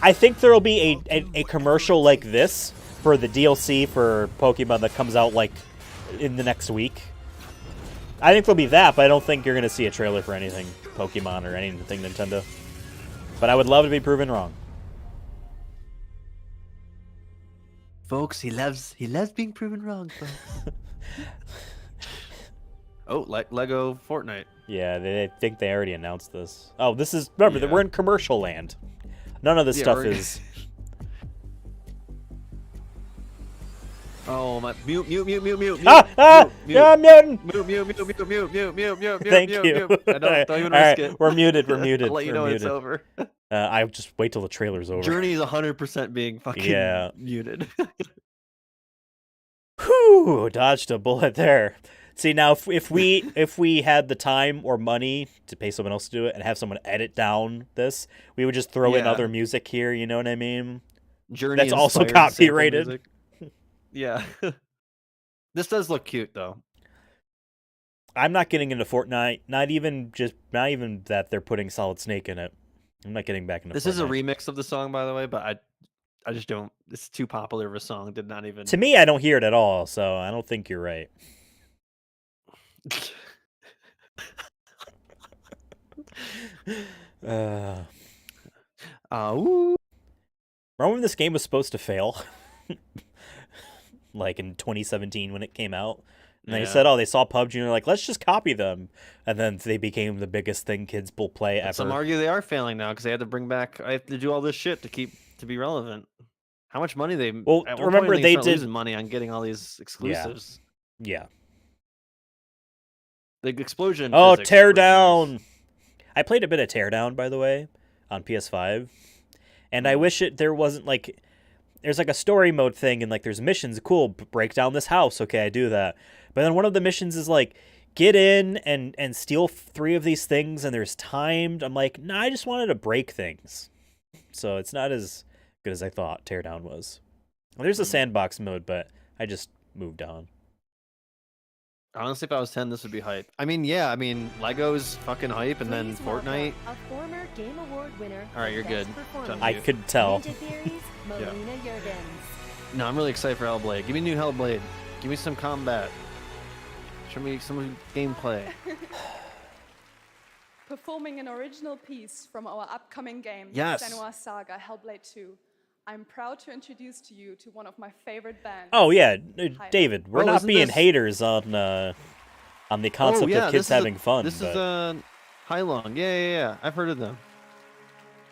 I think there will be a commercial like this for the DLC for Pokemon that comes out like in the next week. I think there'll be that, but I don't think you're going to see a trailer for anything Pokemon or anything Nintendo. But I would love to be proven wrong. Folks, he loves being proven wrong, folks. Oh, like Lego Fortnite. Yeah, they think they already announced this. Oh, this is... Remember, that we're in commercial land. None of this stuff is... Oh, my... Mute. Yeah, I'm muting! Mute. Thank you. Don't even All risk right, it. we're muted. I'll let you know it's over. I just wait till the trailer's over. Journey is 100% being fucking muted. Whew, dodged a bullet there. See, now if we had the time or money to pay someone else to do it and have someone edit down this, we would just throw in other music here, you know what I mean? Journey that's also inspired sample copyrighted. music. Yeah. This does look cute though. I'm not getting into Fortnite, not even that they're putting Solid Snake in it. I'm not getting back into This Fortnite. is a remix of the song, by the way, but I just don't. It's too popular of a song. Did not even. To me, I don't hear it at all, so I don't think you're right. Woo. Remember when this game was supposed to fail? Like in 2017 when it came out? And they said, they saw PUBG and they're like, let's just copy them. And then they became the biggest thing kids will play ever. Some argue they are failing now because they had to bring back. I have to do all this shit to be relevant. How much money they? Well, at what remember point they start did losing money on getting all these exclusives. Yeah. The explosion. Oh, physics Tear was Down! nice. I played a bit of Teardown, by the way, on PS5. And I wish there wasn't like... There's like a story mode thing and like there's missions. Cool, break down this house. Okay, I do that. But then one of the missions is like, get in and steal 3 of these things and there's timed. I'm like, nah, I just wanted to break things. So it's not as good as I thought Teardown was. Well, there's a sandbox mode, but I just moved on. Honestly, if I was 10, this would be hype. I mean, yeah, Lego's fucking hype, and then Fortnite. A former Game Award winner. All right, you're good. I could tell. Ninja Theory's Melina Juergens. No, I'm really excited for Hellblade. Give me new Hellblade. Give me some combat. Show me some gameplay. Performing an original piece from our upcoming game, Yes. Senua's Saga Hellblade 2. I'm proud to introduce to you to one of my favorite bands. Oh yeah, David, we're Oh, not isn't being this- haters on the concept of kids having fun. This but... is Hylong. Yeah. I've heard of them.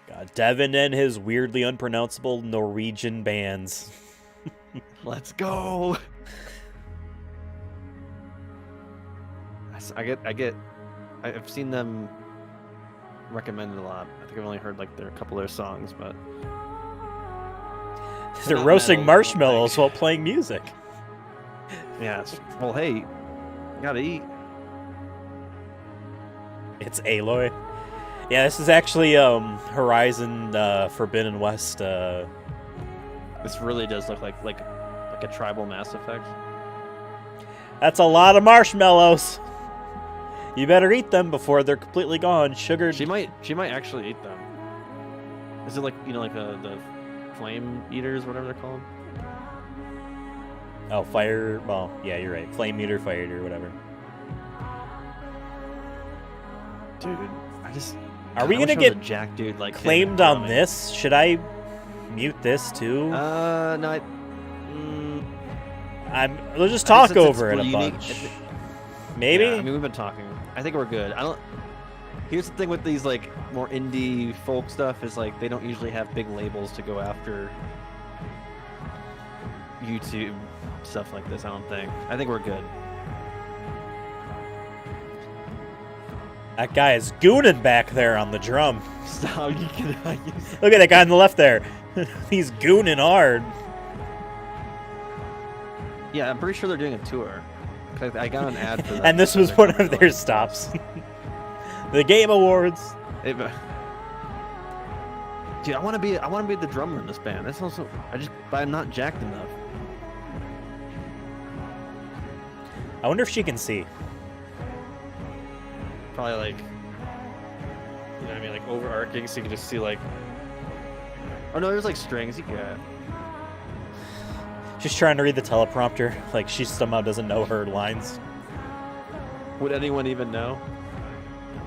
God, Devin and his weirdly unpronounceable Norwegian bands. Let's go. I've seen them recommended a lot. I think I've only heard like a couple of their songs, but They're not roasting metal, marshmallows while playing music. yeah. Well, hey, you gotta eat. It's Aloy. Yeah, this is actually Horizon Forbidden West. This really does look like a tribal Mass Effect. That's a lot of marshmallows. You better eat them before they're completely gone. Sugared. She might actually eat them. Is it like the flame eaters, whatever they're called? Oh, fire. Well, yeah, you're right. Flame eater, fire eater, whatever. Dude, I just. Are we I wish gonna I was get a Jack dude like him claimed at on drumming. this? Should I mute this too? No. We'll just I think talk since it's over it a really unique- bunch. Maybe. Yeah, we've been talking. I think we're good. Here's the thing with these more indie folk stuff is they don't usually have big labels to go after YouTube stuff like this. I don't think. I think we're good. That guy is gooning back there on the drum. Stop! You cannot use Look at that guy on the left there. He's gooning hard. Yeah, I'm pretty sure they're doing a tour. 'Cause I got an ad for that. And this was one of their stops. The Game Awards. Dude, I want to be the drummer in this band. That's also but I'm not jacked enough. I wonder if she can see. Probably like, you know what I mean, like overarching, so you can just see like. Oh no, there's like strings. You got. She's trying to read the teleprompter, like she somehow doesn't know her lines. Would anyone even know?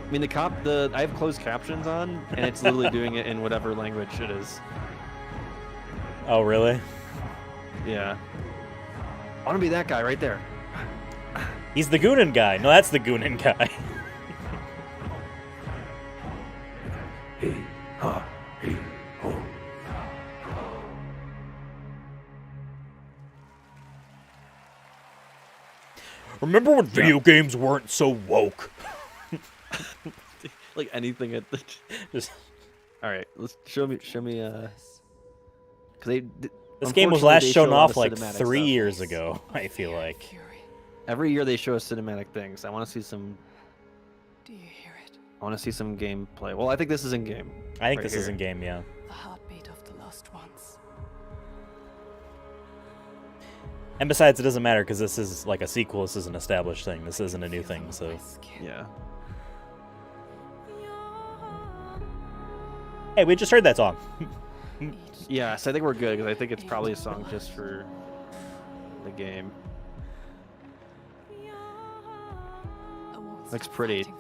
I mean, I have closed captions on, and it's literally doing it in whatever language it is. Oh, really? Yeah. I want to be that guy right there. He's the Goonin guy. No, that's the Goonin guy. Remember when video games weren't so woke? Like anything at the. Just. All right, let's show me. Because This game was last shown off like 3 stuff. years ago. I feel like. Every year they show us cinematic things. I want to see some. Do you hear it? I want to see some gameplay. Well, I think this is in game. I think right this here. is in game, yeah. The heartbeat of the lost ones. And besides, it doesn't matter because this is like a sequel. This is an established thing. This isn't a new thing, so. Yeah. Hey, we just heard that song. Yeah, so I think we're good because I think it's probably a song just for the game. Looks pretty.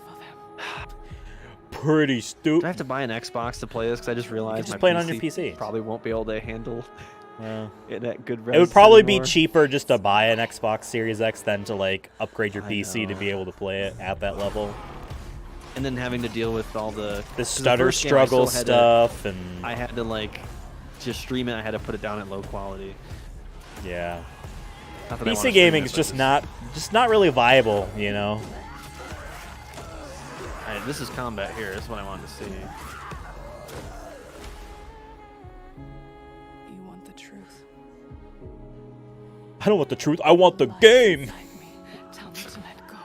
Pretty stupid. Do I have to buy an Xbox to play this? Because I just realized just my play it on your PC. Probably won't be able to handle it at good res It would probably anymore. be cheaper just to buy an Xbox Series X than to like upgrade your PC to be able to play it at that level. And then having to deal with all the stutter first game I struggle still had stuff to, and I had to like just stream it. I had to put it down at low quality. yeah. Not that I wanna PC stream gaming it, is but just not really viable, you know. Alright, this is combat here. That's what I wanted to see. You want the truth? I don't want the truth. I want the game. Tell me to let go.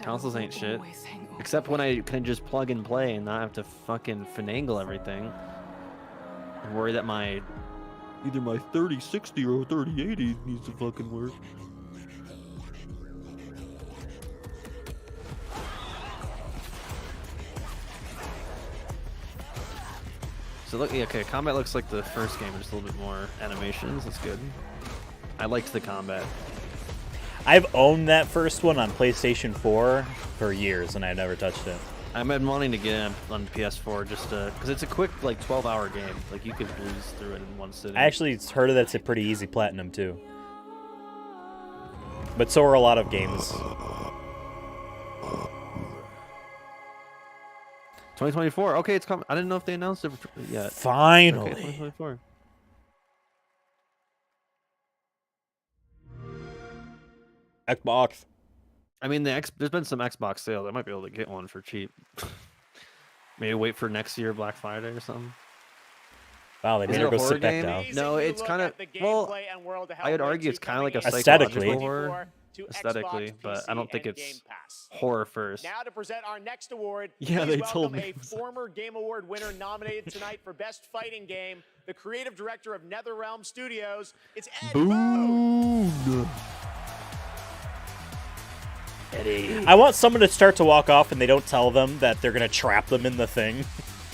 Consoles ain't shit. Except when I can just plug and play and not have to fucking finagle everything. And worry that either my 3060 or 3080 needs to fucking work. So look, yeah, okay, combat looks like the first game, but just a little bit more animations. That's good. I liked the combat. I've owned that first one on PlayStation 4 for years, and I've never touched it. I've been wanting to get it on PS4 just because it's a quick, like, 12-hour game. Like, you could breeze through it in one sitting. I actually heard that it's a pretty easy platinum, too. But so are a lot of games. 2024. Okay, it's coming. I didn't know if they announced it yet. Finally. Okay, 2024. Xbox. I mean, there's been some Xbox sales. I might be able to get one for cheap. Maybe wait for next year Black Friday or something. Wow, they made her go sit back down. No, it's kind of well. I would argue it's kind of like a Aesthetically. psychological horror, aesthetically, but I don't think it's horror first. Now to present our next award, Yeah, please they told welcome me. a former Game Award winner nominated tonight for Best Fighting Game, the creative director of NetherRealm Studios. It's Ed Boon. Boon. I want someone to start to walk off and they don't tell them that they're going to trap them in the thing.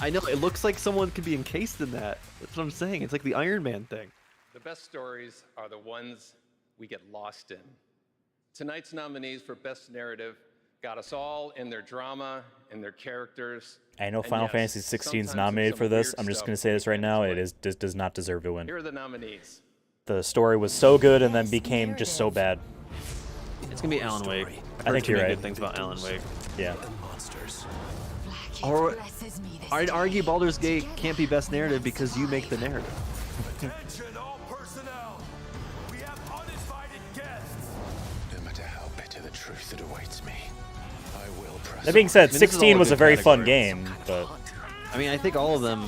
I know, it looks like someone could be encased in that. That's what I'm saying. It's like the Iron Man thing. The best stories are the ones we get lost in. Tonight's nominees for Best Narrative got us all in their drama, in their characters. I know And Final yes, Fantasy 16 is sometimes nominated some for this. weird I'm just stuff going to say this right now. It does not deserve to win. Here are the nominees. The story was so good and then became just so bad. It's going to be Alan Wake. I think you're right. Good things about Alan Wake. Yeah. Or I'd argue Baldur's Gate can't be best narrative because you make the narrative. No matter how bitter the truth that awaits me, I will press. That being said, I mean, this is 16 all was a good very fun categories. game, but I mean, I think all of them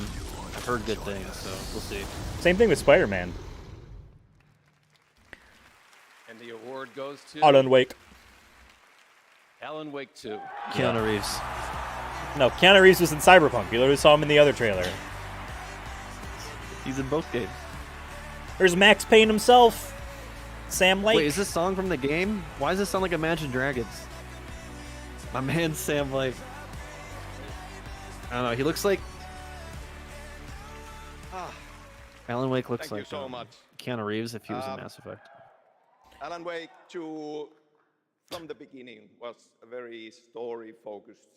have heard good things, so we'll see. same thing with Spider-Man. And the award goes to Alan Wake. Alan Wake 2. Keanu Reeves. No, Keanu Reeves was in Cyberpunk. You literally saw him in the other trailer. He's in both games. There's Max Payne himself. Sam Lake. Wait, is this song from the game? Why does this sound like Imagine Dragons? My man Sam Lake. I don't know. He looks like Alan Wake looks Thank like you so much. Keanu Reeves if he was in Mass Effect. Alan Wake from the beginning was a very story-focused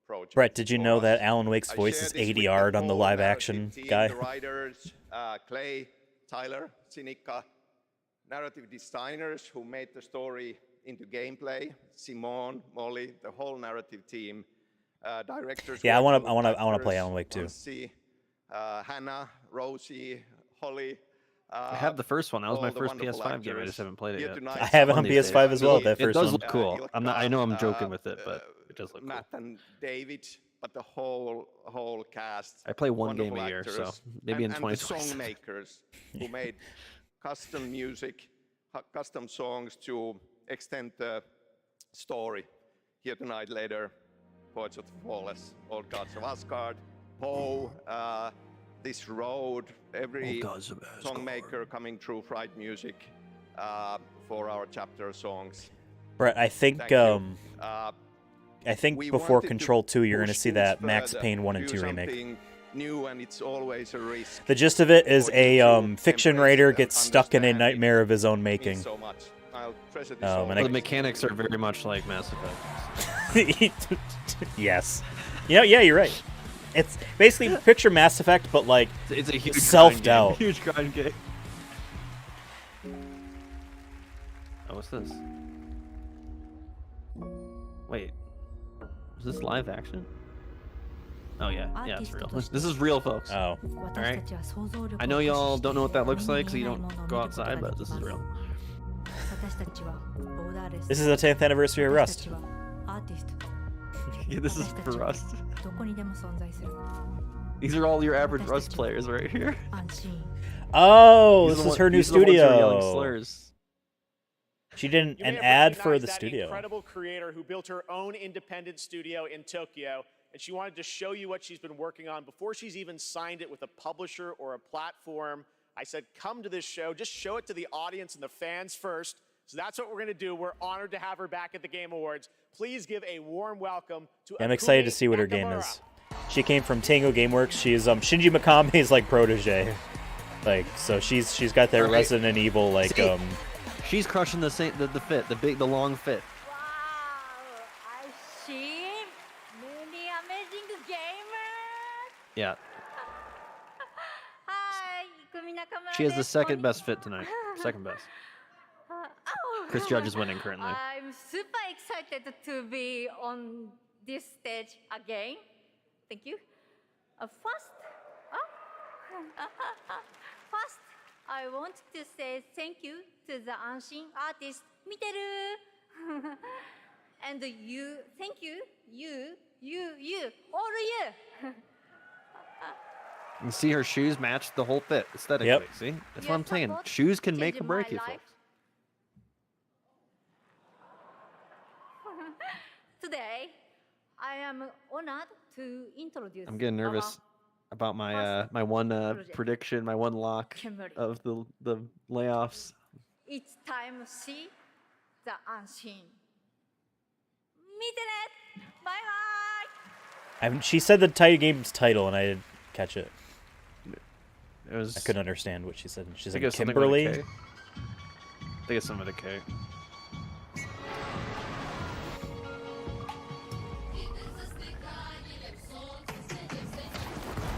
project. Brett, did you for know us. that Alan Wake's I voice share is this with 80 yard on the whole live narrative action team, guy? The writers, Clay, Tyler, Sinica, narrative designers who made the story into gameplay, Simone, Molly, the whole narrative team, directors. Yeah, I want working with to play actors, Alan Wake too. Nancy, Hannah, Rosie, Holly. I have the first one. That was all my the first wonderful PS5 game. I actors just haven't played it here yet. tonight. I have it on One of these PS5 days. as well, that It first does one. look cool. I know I'm joking with it, but it does look Matt cool. and David, but the whole cast. I play one game wonderful a year, so actors, maybe in and the 2027. song makers who made custom music, custom songs to extend the story. Here tonight, later, Poets of the Flawless, Old Gods of Asgard, Poe, This Road, every song maker coming through Fright Music for our chapter songs. Brett, I think Thank you. I think We before wanted to Control 2, you're going to push see things that Max further, Payne 1 and do 2 remake. something new, and it's always a risk. The gist of it is for you a to fiction embrace writer and gets stuck in a understand it. nightmare of his own Means making. so much. I'll treasure this and always. The mechanics are very much like Mass Effect. Yes. Yeah, you're right. It's basically picture Mass Effect, but like It's a huge self-doubt. Huge grind game. Oh, what's this? Wait, is this live action? Oh yeah, it's real. This is real, folks. Oh. All right. I know y'all don't know what that looks like, so you don't go outside, but this is real. This is the 10th anniversary of Rust. Yeah, this is for Rust. These are all your average Rust players right here. Oh, These this are is the her new these are the ones who are yelling studio. slurs. She did You an may have ad for recognized the that studio. incredible creator who built her own independent studio in Tokyo, and she wanted to show you what she's been working on before she's even signed it with a publisher or a platform. I said, come to this show, just show it to the audience and the fans first. So that's what we're going to do. We're honored to have her back at the Game Awards. Please give a warm welcome to I'm excited to see what her game is. She came from Tango Gameworks. She's Shinji Mikame's like protege. Like, so she's got that Right. Resident Evil like See, she's crushing the fit, the long fit. I see many amazing gamers. Yeah, Hi, Ikumi Nakamura. she has the second best fit tonight. Second best. Oh. Chris Judge is winning currently. I'm super excited to be on this stage again. Thank you. First, I want to say thank you to the Anshin artist, Miteru. And you, thank you, all of you. You see her shoes match the whole fit aesthetically. Yep. See, that's Your what I'm saying. support Shoes can make or changed break my you, life. folks. Today, I am honored to introduce. I'm getting nervous about my my one prediction, my one lock Kimberly. of the layoffs. It's time to see the unseen. Meet it. Bye bye. she said the game's title and I didn't catch it. It was. I couldn't understand what she said. She I said think it's something with a Kimberly. K. I think it's something with a K.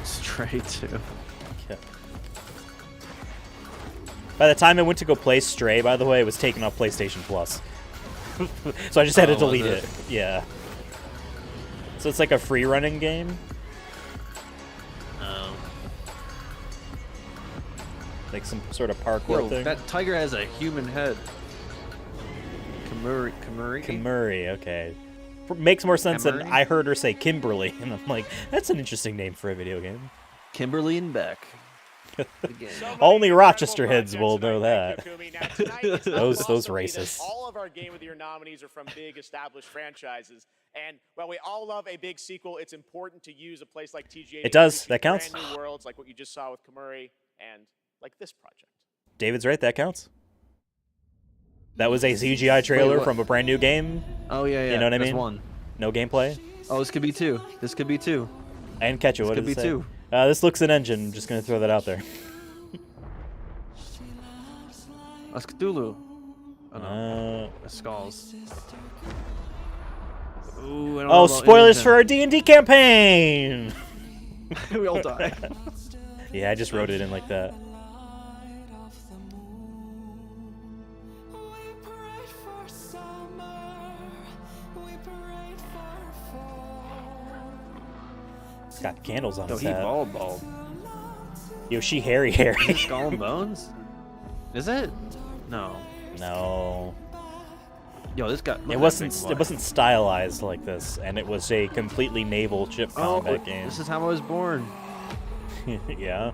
Stray 2. Yeah. By the time I went to go play Stray, by the way, it was taken off PlayStation Plus. So I just had to Oh, was delete it? it. Yeah. So it's like a free running game. Oh. Like some sort of parkour Yo, thing. that tiger has a human head. Kimuri, okay. Makes more sense than Kimuri? I heard her say Kimberly, and I'm like, that's an interesting name for a video game. Kimberly and Beck. Only Rochester heads will know that. those Also be that racists. All of our Game of the Year nominees are from big established franchises. And while we all love a big sequel, it's important to use a place like TGA. It does. That brand counts. new worlds like what you just saw with Kamuri and like this project. David's right. That counts. That was a CGI trailer what? from a brand new game. Oh yeah, yeah. You know what I that's mean? one. No gameplay. Oh, this could be two. This could be two. I didn't catch it. This What could did it be say? two. This looks an engine. I'm just gonna throw that out there. That's Cthulhu. Oh no. Skulls. Ooh, I don't know Oh, about spoilers engine. for our D&D campaign. We all die. Yeah, I just wrote it in like that. It's got candles on No, his he head. bald. Yo, she hairy. Is it Skull and Bones? Is it? No. No. Yo, this guy. It wasn't stylized like this, and it was a completely naval ship Oh, combat game. this is how I was born. Yeah.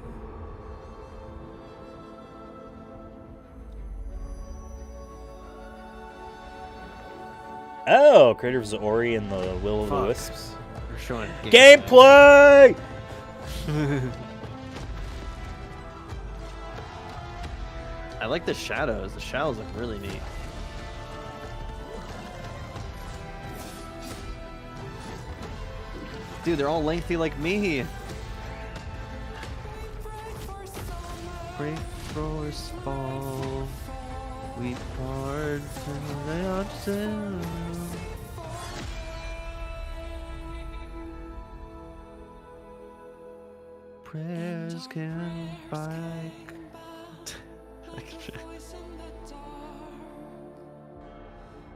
Oh, creators of Ori and the Will of the Fuck. Wisps. They're showing Gameplay! I like the shadows. The shadows look really neat. Dude, they're all lengthy like me. Break force fall. We part from the ocean. Prayers can bike.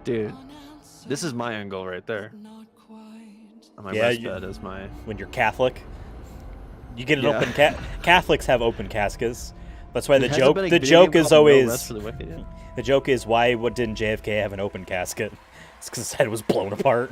Dude, this is my end goal right there. On my rest bed is my. When you're Catholic, you get an Yeah. open Catholics have open caskets. That's why the Hasn't joke been a the video game joke is called No always Rest for the Wicked yet? the joke is what didn't JFK have an open casket? It's because his head was blown apart.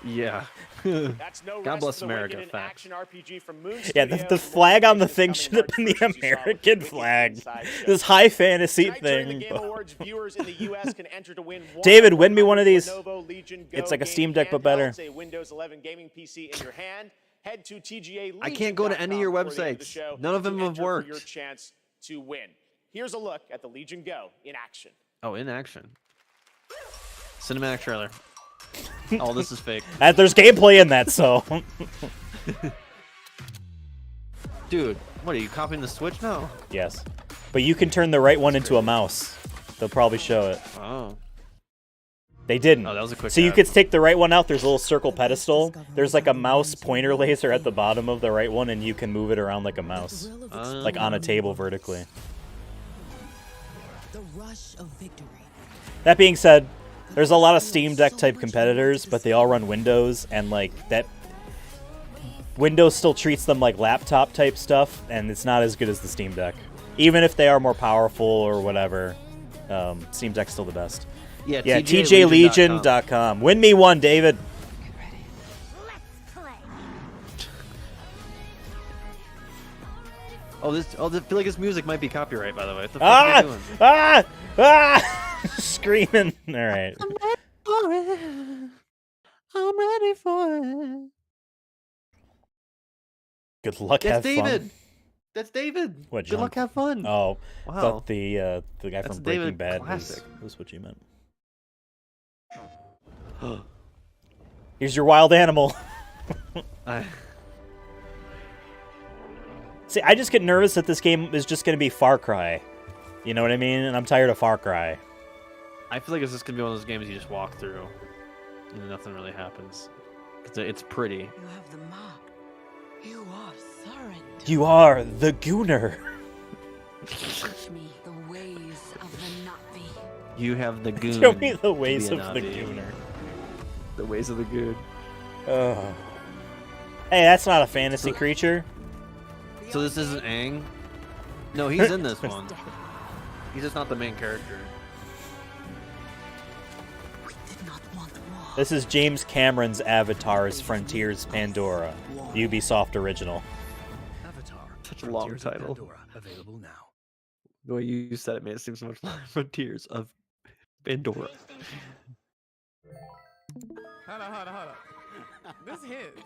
Yeah. That's no God Rest bless for the America. Wicked, an Facts. action RPG from Moon Yeah, Studios. the flag on the thing should have been the American flag. This high fantasy Tonight during the thing. Game Awards, viewers in the US can enter to win one David, of win me one of these. Lenovo Legion Go It's like a game Steam Deck, but better. handhelds, a Windows 11 gaming PC in your hand. Head to TGA. I can't go to any of your websites. None of them have worked. Your chance to win. Here's a look at the Legion Go in action. Oh, in action. Cinematic trailer. Oh, this is fake. There's gameplay in that, so. Dude, what are you copying the Switch now? Yes. But you can turn the right one into a mouse. They'll probably show it. Oh. They didn't. Oh, that was a quick So you ad. could take the right one out. There's a little circle pedestal. There's like a mouse pointer laser at the bottom of the right one, and you can move it around like a mouse. Like on a table vertically. The rush of victory. That being said, there's a lot of Steam Deck type competitors, but they all run Windows, and like that Windows still treats them like laptop type stuff, and it's not as good as the Steam Deck. Even if they are more powerful or whatever, Steam Deck's still the best. Yeah, TJLegion.com. Win me one, David. Oh, I feel like this music might be copyright, by the way. What the fuck are you doing? Screaming. All right. I'm ready for it. Good luck, That's have David. fun. That's David. What, Good John? luck, have fun. Oh, Wow. thought the guy That's from a Breaking David Bad classic. was what you meant. Here's your wild animal. See, I just get nervous that this game is just going to be Far Cry. You know what I mean? And I'm tired of Far Cry. I feel like it's just gonna be one of those games you just walk through, and nothing really happens. It's pretty. You have the mark. You are Thorin. You are the Gooner. Teach me the ways of the Na'vi. You have the goon. Show me the to ways be of a the Na'vi. Gooner. The ways of the goon. Oh. Hey, that's not a fantasy creature. So this isn't Aang? No, he's in this one. He's just not the main character. This is James Cameron's Avatar's Frontiers Pandora, Ubisoft original. Such a long title. Available now. The way you said it made it seem so much like Frontiers of Pandora. Hold on. This hits.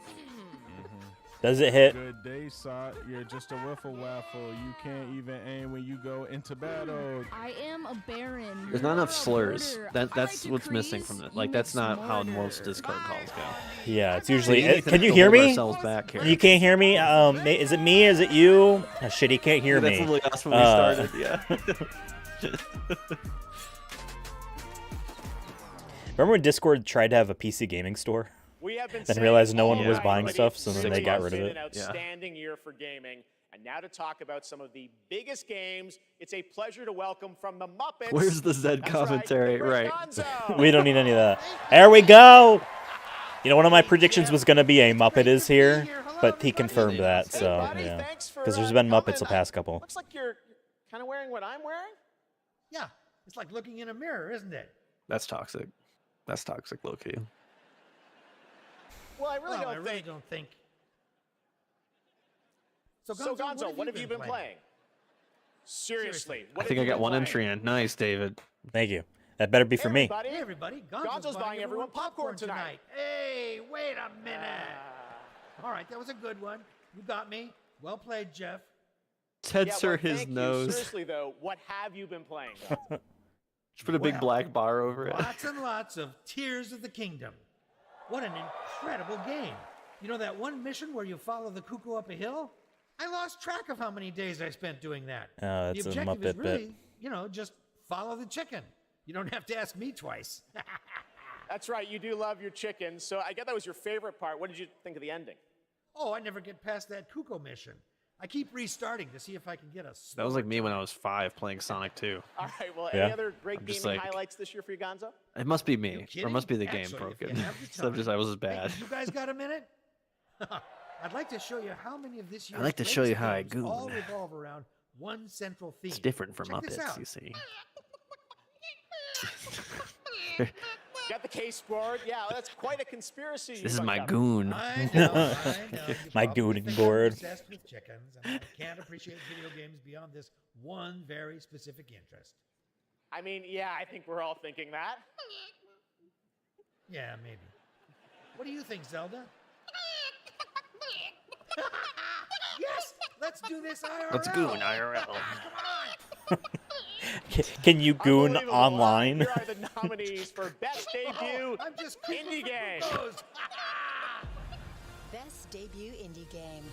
Does it hit? Good day, Sot. You're just a wiffle waffle. You can't even aim when you go into battle. I am a baron. There's not enough slurs. That's what's missing from it. Like that's not how most Discord calls go. Yeah, it's usually. We need Can to you hear hold me? ourselves back here. You can't hear me. Is it me? Is it you? Oh, shit, he can't hear Yeah, me. that's literally us when we started. Yeah. Remember when Discord tried to have a PC gaming store? We have been Then saying realized no all one was night buying that stuff, it's so then really they got rid of been it. An outstanding year for gaming. And now to talk about some of the biggest games, it's a pleasure to welcome from the Muppets. Where's the Zed That's commentary? Right. Right. We don't need any of that. There we go. You know, one of my predictions was going to be a Muppet is here, but he confirmed that, so yeah. Because there's been Muppets the past couple. Looks like you're kind of wearing what I'm wearing. Yeah, it's like looking in a mirror, isn't it? That's toxic. That's toxic, Loki. Well, I really Well, don't think. So, So, Gonzo, Gonzo, what have you been playing? Seriously, I think I got one entry in. Nice, David. Thank you. That better be for me. Hey, everybody. Gonzo's buying everyone popcorn tonight. Hey, wait a minute. All right, that was a good one. You got me. Well played, Jeff. Censor his thank you. nose. Seriously, though, what have you been playing, Gonzo? Just put a big Well, black bar over it. Lots and lots of Tears of the Kingdom. What an incredible game. You know that one mission where you follow the cuckoo up a hill? I lost track of how many days I spent doing that. Oh, that's the a objective is Muppet really, bit. you know, just follow the chicken. You don't have to ask me twice. That's right, you do love your chicken. So I get that was your favorite part. What did you think of the ending? Oh, I never get past that cuckoo mission. I keep restarting to see if I can get a That was like me when I was 5 playing Sonic 2. All right, well, Yeah. any other great I'm just gaming like- highlights this year for you, Gonzo? It must be me, or kidding? it must be the game Actually, if broken. you have the So just I was Hey, bad. you guys got a minute? I'd like to show you how many of this year's I'd like to show you greatest how I games goon. all revolve around one central theme. It's different from Check this Muppets, out. you see. Got the case board. Yeah, that's quite a conspiracy. you This is bucked my up. goon. I know. My You probably gooning think board. I'm obsessed with chickens, and I can't appreciate video games beyond this one very specific interest. I mean, yeah, I think we're all thinking that. Yeah, maybe. What do you think, Zelda? Yes, let's do this IRL. Let's goon IRL. Can you goon Unbelievable. online? Here are the nominees for Best Debut I'm just Indie Game. Best debut indie game.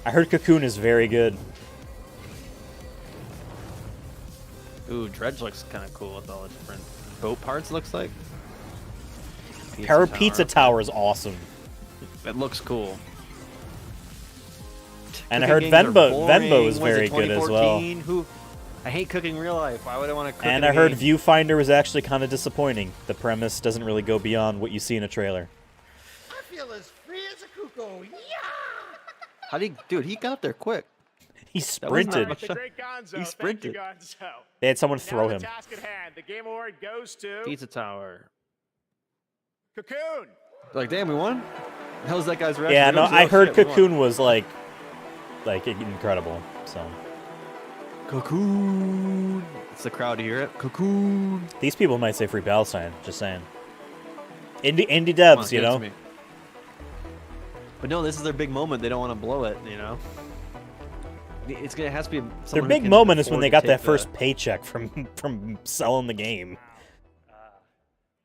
I heard Cocoon is very good. Ooh, Dredge looks kind of cool with all the different boat parts, looks like. Pizza Tower is awesome. It looks cool. And I Cooking heard games are Venbo boring. is Was it very good as well. 2014? I hate cooking real life. Why would I want to cook? And in I a heard game? Viewfinder was actually kind of disappointing. The premise doesn't really go beyond what you see in a trailer. I feel as free as a cuckoo. Yeah! How did he, dude? He got up there quick. He That wasn't sprinted. much- The great Gonzo. He sprinted. Thank you, Gonzo. They had someone Now throw the him. task at hand. The Game Award goes to Pizza Tower. Cocoon. Like, damn, we won. How was that guy's reaction? Yeah, He no, goes, I "Oh, heard shit, we won." Cocoon was like incredible. So Cocoon. It's the crowd to hear it. Cocoon. these people might say Free Palestine. Just saying. Indie Come on, devs, you give it to know. me. But no, this is their big moment. They don't want to blow it, you know. It has to be Their someone who big can moment is when afford they to got take that the- first paycheck from selling the game.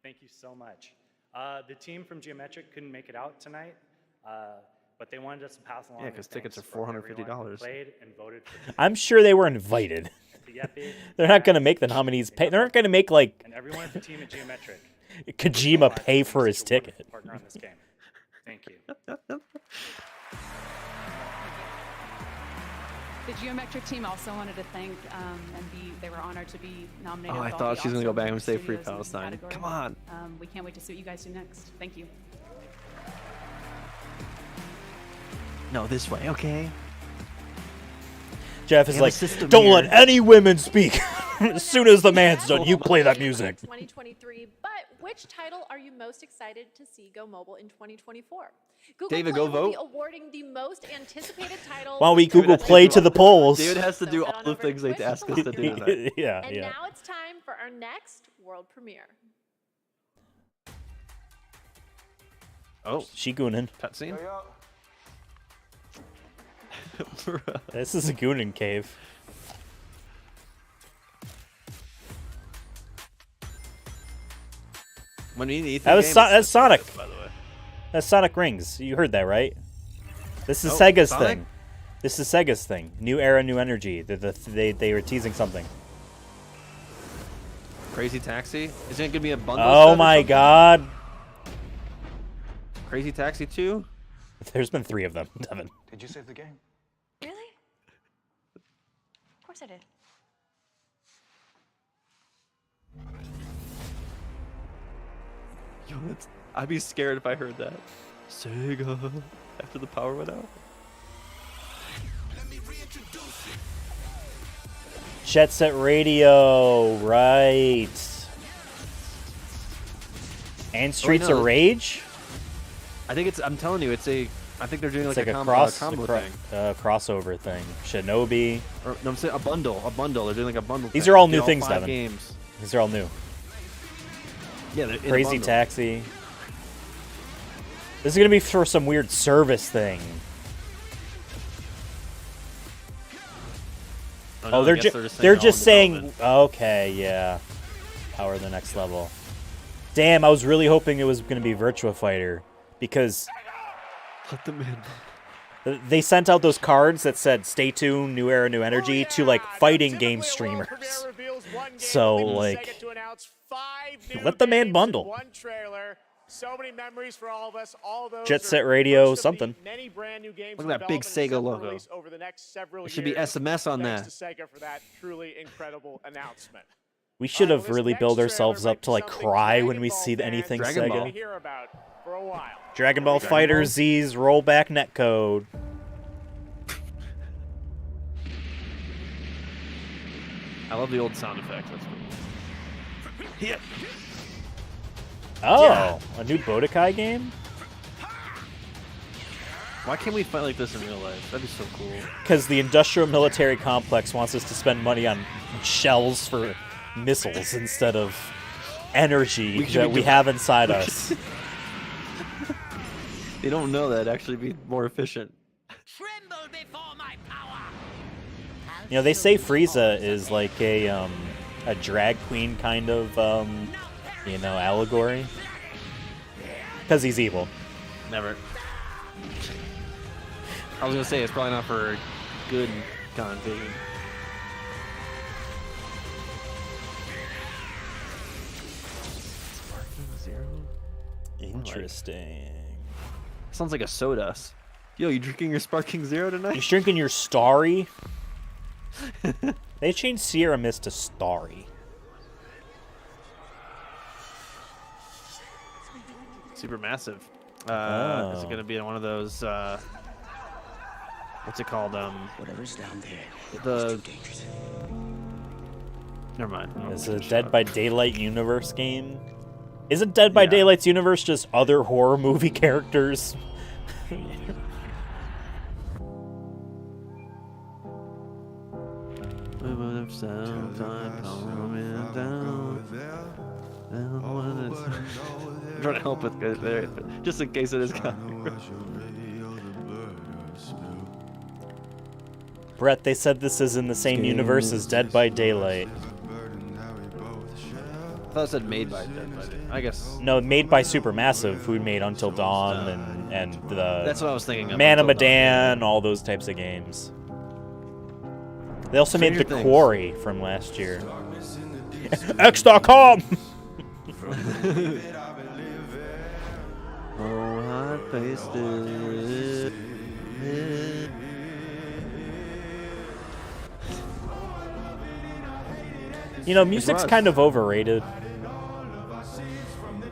Thank you so much. The team from Geometric couldn't make it out tonight, but they wanted us to pass along. Yeah, 'cause tickets are thanks for everyone who $450. Played and voted for I'm sure they were invited. Yepi, They're not going to make the nominees pay. They're not going to make like and everyone at the team at Geometric. Kojima pay for his ticket. Partner on this game. Thank you. The Geometric team also wanted to thank they were honored to be nominated. Oh, I with all thought the she was gonna go awesome back and say studios Free in this Palestine. category. Come on. We can't wait to see what you guys do next. Thank you. No, this way, okay. Jeff is We have a like, system don't here." let any women speak. As soon as the man's done, you play that music. 2023, but which title are you most excited to see go mobile in 2024? Google David, Play go will be vote. awarding the most anticipated title. Why don't we with Google the Play most to the polls? David has to do So head all on the over to things they Twitch ask to us to watch do it. tonight. Yeah, And yeah. now it's time for our next world premiere. Oh, she gooning. Cutscene. This is a Goonin cave. When you need That's Sonic. By the way. That's Sonic Rings. You heard that, right? This is Oh, Sega's Sonic? thing. This is Sega's thing. New era, new energy. They were teasing something. Crazy Taxi? Isn't it gonna be a bundle? Oh set or my something? god. Crazy Taxi 2? There's been 3 of them, Devin. Did you save the game? Really? Of course I did. Yo, I'd be scared if I heard that. Sega. After the power went out. Jet Set Radio, right. And Streets no, of Rage? I think it's. I'm telling you, it's a. I think they're doing It's like, like a a combo thing. crossover thing. Shinobi. Or, no, I'm saying a bundle. A bundle. They're doing like a bundle. These thing. are all Get new things, 5 Devin. games. These are all new. Yeah, they're in a Crazy bundle. Taxi. This is gonna be for some weird service thing. I don't Oh, know, I they're guess just they're all in saying development. okay, yeah. Power the next level. Damn, I was really hoping it was gonna be Virtua Fighter because Let them in. they sent out those cards that said "Stay tuned, new era, new energy" to like fighting game streamers. So like, let the man bundle. One trailer. So many memories for all of us. All those Jet are Set Radio, first of the something. Many brand new games Look at that big development and set Sega to logo. release over the next several There should be years. SMS on Thanks that. to Sega for that truly incredible announcement. We should Well, have this really next built trailer ourselves might up be to like something cry when Dragon we Ball see fans anything Dragon Sega. Ball. will hear about for a while. Dragon Ball Fighter Z's rollback netcode. I love the old sound effects. That's cool. Yeah. Oh, Yeah. a new Budokai game? Why can't we fight like this in real life? That'd be so cool. Because the industrial military complex wants us to spend money on shells for missiles instead of energy that we have inside us. They don't know that actually be more efficient. You know, they say Frieza is like a drag queen kind of, you know, allegory. Because he's evil. Never. I was gonna say it's probably not for good connotation. Interesting. Sounds like a soda. Yo, you drinking your Sparking Zero tonight? You drinking your Starry? They changed Sierra Mist to Starry. Super massive. Is Oh. it gonna be one of those? What's it called? Whatever's down there. The. Never mind. I'm Is gonna it shut Dead up. by Daylight universe game? Isn't Dead by Daylight's universe just other horror movie characters? I'm trying to help with it there, but just in case it is coming. Brett, they said this is in the same universe as Dead by Daylight. I thought it said made by Dead by Daylight. I guess. No, made by Supermassive, who made Until Dawn and the That's what I was thinking of, Man of Until Dawn. Medan, all those types of games. They also made Stranger The Things. Quarry from last year. X.com! Oh, I faced it. You know, music's Rush. kind of overrated.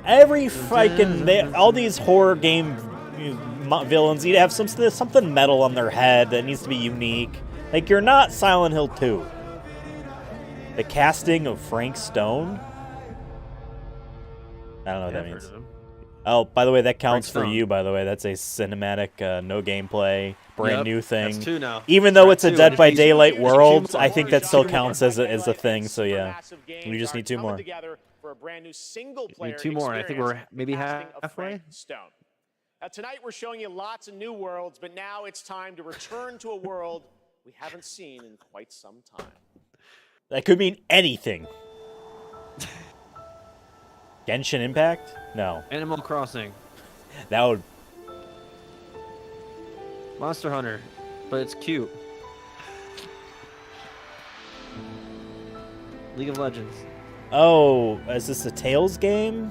Every fucking all these horror game villains need to have something metal on their head that needs to be unique. Like, you're not Silent Hill 2. The casting of Frank Stone. I don't know what Yeah, that I've means. heard of him. Oh, by the way, that counts for Stone. you. By the way, that's a cinematic, no gameplay, brand Yep, new thing. that's 2 now. Even though That's it's a 2, Dead by there's Daylight 2 world, more. I think that still There's 2 more. counts as a thing. So yeah, Massive games we just are need 2 coming more. together for a brand new single player 2 more, and I think we're experience, maybe casting of halfway. Frank Stone. Now, tonight we're showing you lots of new worlds, but now it's time to return to a world we haven't seen in quite some time. That could mean anything. Genshin Impact? No. Animal Crossing. That would... Monster Hunter, but it's cute. League of Legends. Oh, is this a Tales game?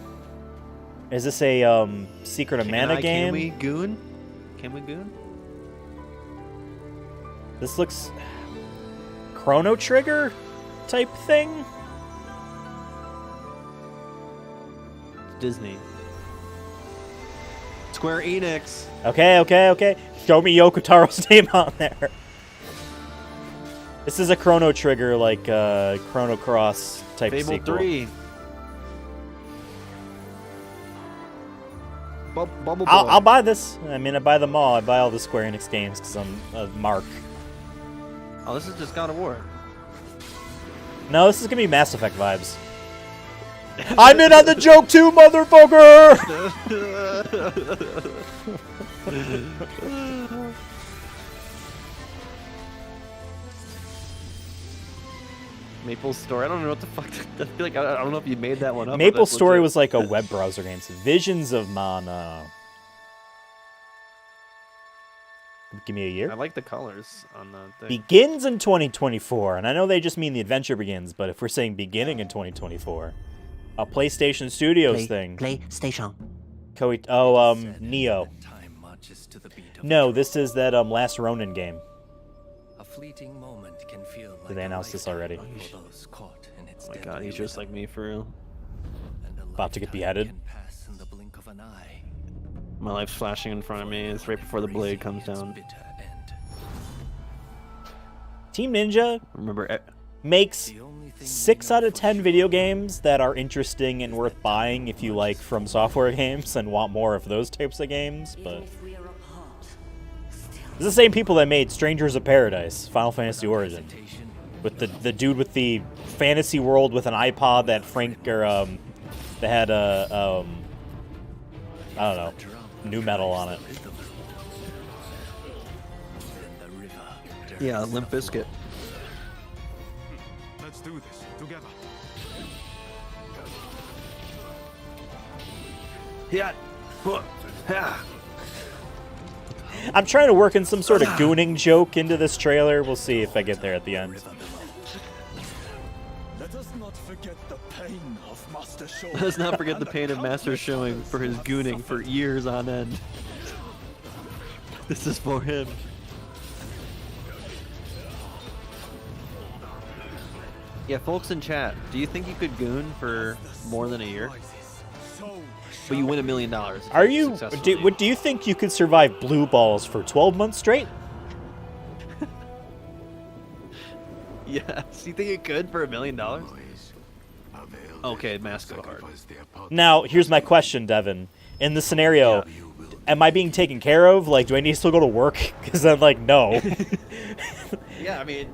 Is this a Secret of Mana game? Can we goon? Can we goon? This looks Chrono Trigger type thing. Disney. Square Enix. Okay. Show me Yoko Taro's name on there. This is a Chrono Trigger, like Chrono Cross type Fable sequel. 3. Bubble Boy. I'll buy this. I mean, I buy them all. I buy all the Square Enix games because I'm a mark. Oh, this is just God of War. No, this is gonna be Mass Effect vibes. I'm in on the joke too, motherfucker! Maple Story. I don't know what the fuck. I feel like I don't know if you made that one up. or Maple that's Story legit. was like a web browser game. So Visions of Mana. Give me a year. I like the colors on the thing. Begins in 2024, and I know they just mean the adventure begins, but if we're saying beginning in 2024, a PlayStation Studios thing. PlayStation. Neo. No, this is that Last Ronin game. A fleeting moment can feel like Did they announce this already? Oh my god, he's just like me for real. About to get beheaded. My life's flashing in front of me. It's right before the blade comes down. Team Ninja Remember, makes 6 out of 10 video games that are interesting and worth buying if you like From Software games and want more of those types of games, but... It's the same people that made Strangers of Paradise, Final Fantasy Origin. With the dude with the fantasy world with an iPod that that had I don't know, new metal on it. yeah, Limp Bizkit. Let's do this together. Yeah. I'm trying to work in some sort of gooning joke into this trailer. We'll see if I get there at the end. Let us not forget the pain of Master Show. Let's not forget the pain of Master showing for his gooning for years on end. This is for him. Yeah, folks in chat, do you think you could goon for more than a year? But you win $1 million. Are you? Do you think you could survive blue balls for 12 months straight? Yes. You think you could for $1 million? Okay, mask go hard. Now, here's my question, Devin. In the scenario, am I being taken care of? Like, do I need to still go to work? Because I'm like, no. Yeah, I mean,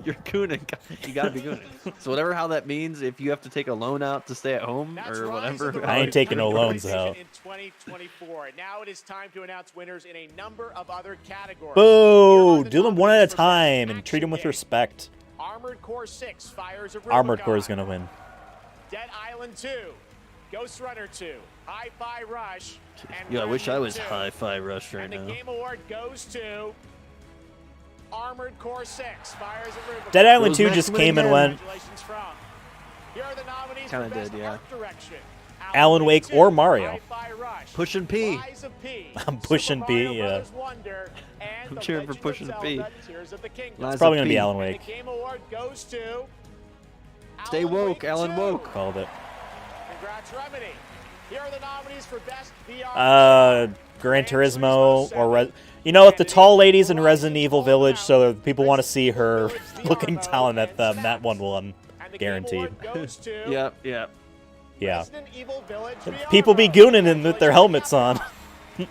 you're gooning. You gotta be gooning. So how that means, if you have to take a loan out to stay at home or whatever. I ain't taking no loans out. In 2024. Now it is time to announce winners in a number of other categories. Boo! Do them one at a time and treat them with respect. Armored Core 6, Fires of Rubicon. Armored Core is gonna win. Dead Island 2, Ghost Runner 2, Hi-Fi Rush, and Yeah, I wish I was Resident 2. Hi-Fi Rush right And the now. Game Award goes to Armored Core 6, Fires of Rubicon. Dead Island 2 just came and went. Congratulations from. Here are the nominees Kinda for Best did, yeah. Art Direction. Alan Wake or Mario. Pushing P. I'm pushing P, yeah. I'm cheering for Pushing P. It's probably gonna be Alan Wake. The Game Award goes to Stay woke, Alan Woke. Called it. Congrats, Remedy. Here are the nominees for Best VR. Gran Turismo or you know what? The tall lady's in Resident Evil Village, so people want to see her looking down at them. That one won, guaranteed. Yep, yep. Yeah. Resident Evil Village VR. People be gooning in with their helmets on. Now your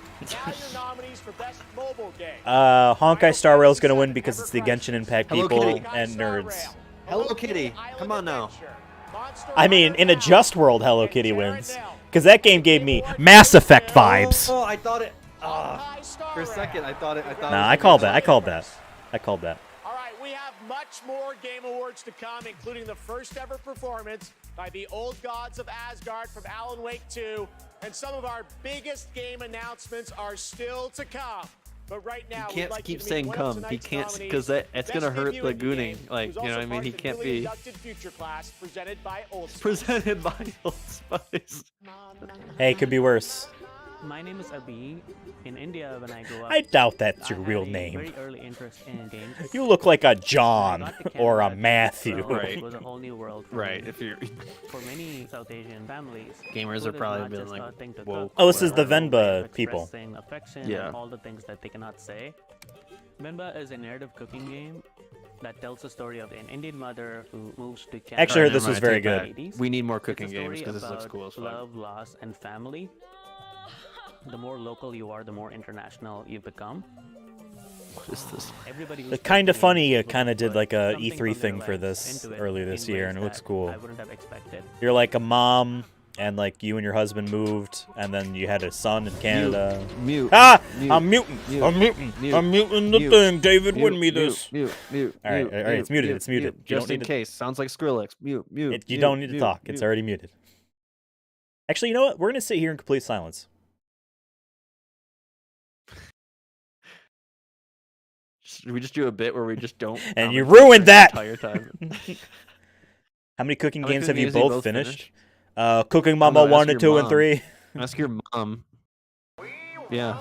nominees for Best Mobile Game. Honkai Star Rail's gonna win because it's the Genshin Impact Hello people Kitty. and nerds. Hello Kitty, come on now. I mean, in a just world, Hello Kitty wins. Because that game gave me Mass Effect vibes. Oh, I thought it. For a second, I thought it. Nah, I called that. I called that. I called that. All right, we have much more Game Awards to come, including the first ever performance by the Old Gods of Asgard from Alan Wake 2, and some of our biggest game announcements are still to come. But right now, He can't we'd like keep you to meet saying one of come. He tonight's can't nominees, because that's Best gonna hurt Review the in the game, gooning. Like, who's you know also what I mean? part He of the can't newly be inducted Future Class presented by Old Spice. presented by Old Spice. Hey, it could be worse. My name is Abhi. In India, when I grew up, I doubt that's your I real had a name. Very early interest in games. You look like a I John got to or a Canada, Matthew. so It was a whole new world. For Right, me. if you're- For many South Asian families, Gamers food are is probably not been just like, a thing to whoa. cook, Oh, this is but the a way Venba of people. expressing affection Yeah. and all the things that they cannot say. Venba is a narrative cooking game that tells the story of an Indian mother who moves to Canada. Actually, I heard this Never was mind, very take that. good. 80s. We need more It's a cooking games story because this looks about cool as fuck. love, loss, and family. The more local you are, the more international you become. What is this? Everybody who's The kind of playing funny games kind of will did put like a something E3 from their thing for lives this into it earlier this in year, ways and it looks that cool. I wouldn't have expected. You're like a mom, and like you and your husband moved, and then you had a son in Canada. Mute. Ah! Mute. I'm muting. Mute. I'm muting. Mute. I'm muting the Mute. thing. David, Mute. win me Mute. this. Mute. Mute. All right, all right, it's muted. It's muted. You Just don't in need to- case. Sounds like Skrillex. Mute. Mute. You mute, don't need to mute, talk. mute. It's already muted. Actually, you know what? We're gonna sit here in complete silence. Should we just do a bit where we just don't? And you commentate ruined for the that. entire time. How many cooking How many games have cooking you games have you both both finished? finished? Cooking Oh, Mama no, ask 1 your and 2 and mom. 3. Ask your mom. Yeah.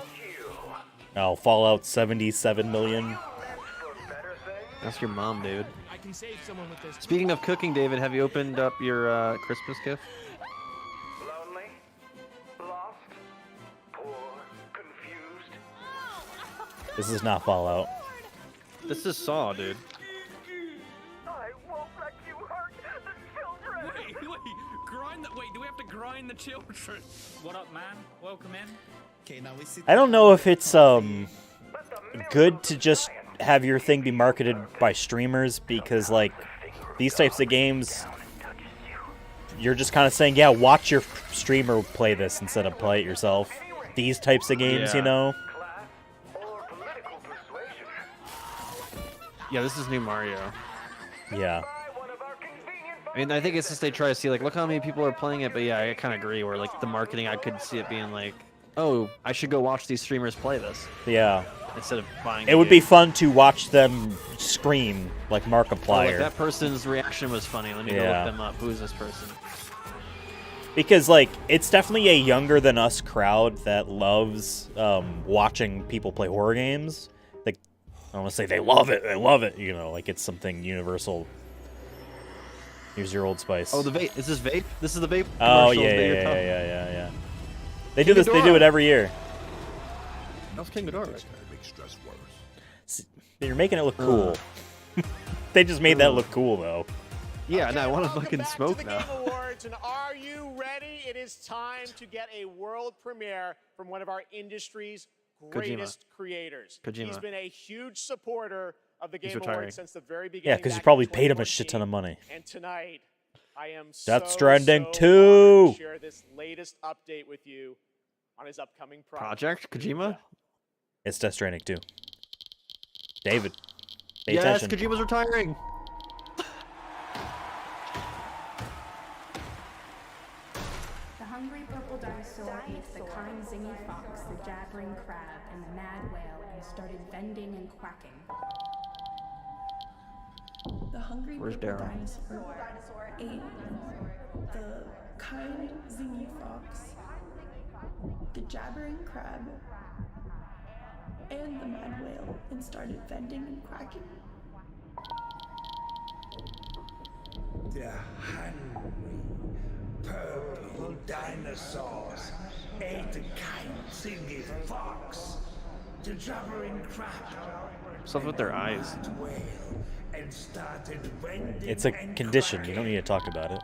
Oh, Fallout 77 million. Ask your mom, David. Speaking of cooking, David, have you opened up your Christmas gift? This is not Fallout. This is Saw, dude. Wait, do we have to grind the children? What up, man? Welcome in. Okay, now we see. I don't know if it's good to just have your thing be marketed by streamers, because like these types of games, you're just kind of saying, yeah, watch your streamer play this instead of play it yourself. These types of games, Yeah. you know. Yeah, this is new Mario. Yeah. I mean, I think it's just they try to see, like, look how many people are playing it, but yeah, I kind of agree, where, like, the marketing, I could see it being like, oh, I should go watch these streamers play this. Yeah. Instead of buying It would be fun to watch them scream like Oh, like, Markiplier. that person's reaction was funny. Let me go Yeah. look them up. Who is this person? Because like it's definitely a younger than us crowd that loves watching people play horror games. Like I don't want to say they love it, you know, like it's something universal. Here's your Old Spice. Oh, the vape. Is this vape? This is the vape Oh commercial yeah, that you're yeah, talking- yeah. They King do this. They do Ghidorah. it every year. That's King Ghidorah. You're making it look cool. They just made that look cool though. Yeah, and I want to fucking Back to smoke the now. Game Awards, and are you ready? It is time to get a world premiere from one of our industry's greatest creators. Kojima. He's been a huge supporter of the He's Game retiring. Awards since the very beginning. Yeah, because you back in probably paid him a 2014. shit ton of money. And tonight, I am Death so Stranding honored 2. to share this latest update with you on his upcoming Project Kojima? It's Death Stranding 2. David, pay Yes, attention. Kojima's retiring. The hungry purple dinosaur ate the kind zingy fox, the jabbering crab, and the mad whale, and started bending and quacking. The hungry Where's purple Daryl? dinosaur ate the kind zingy fox, the jabbering crab, and the mad whale, and started bending and quacking. The hungry purple dinosaurs ate the kind zingy fox, the jabbering crab, Stuff with their eyes. whale, and started bending It's a and condition. You don't need to talk about it.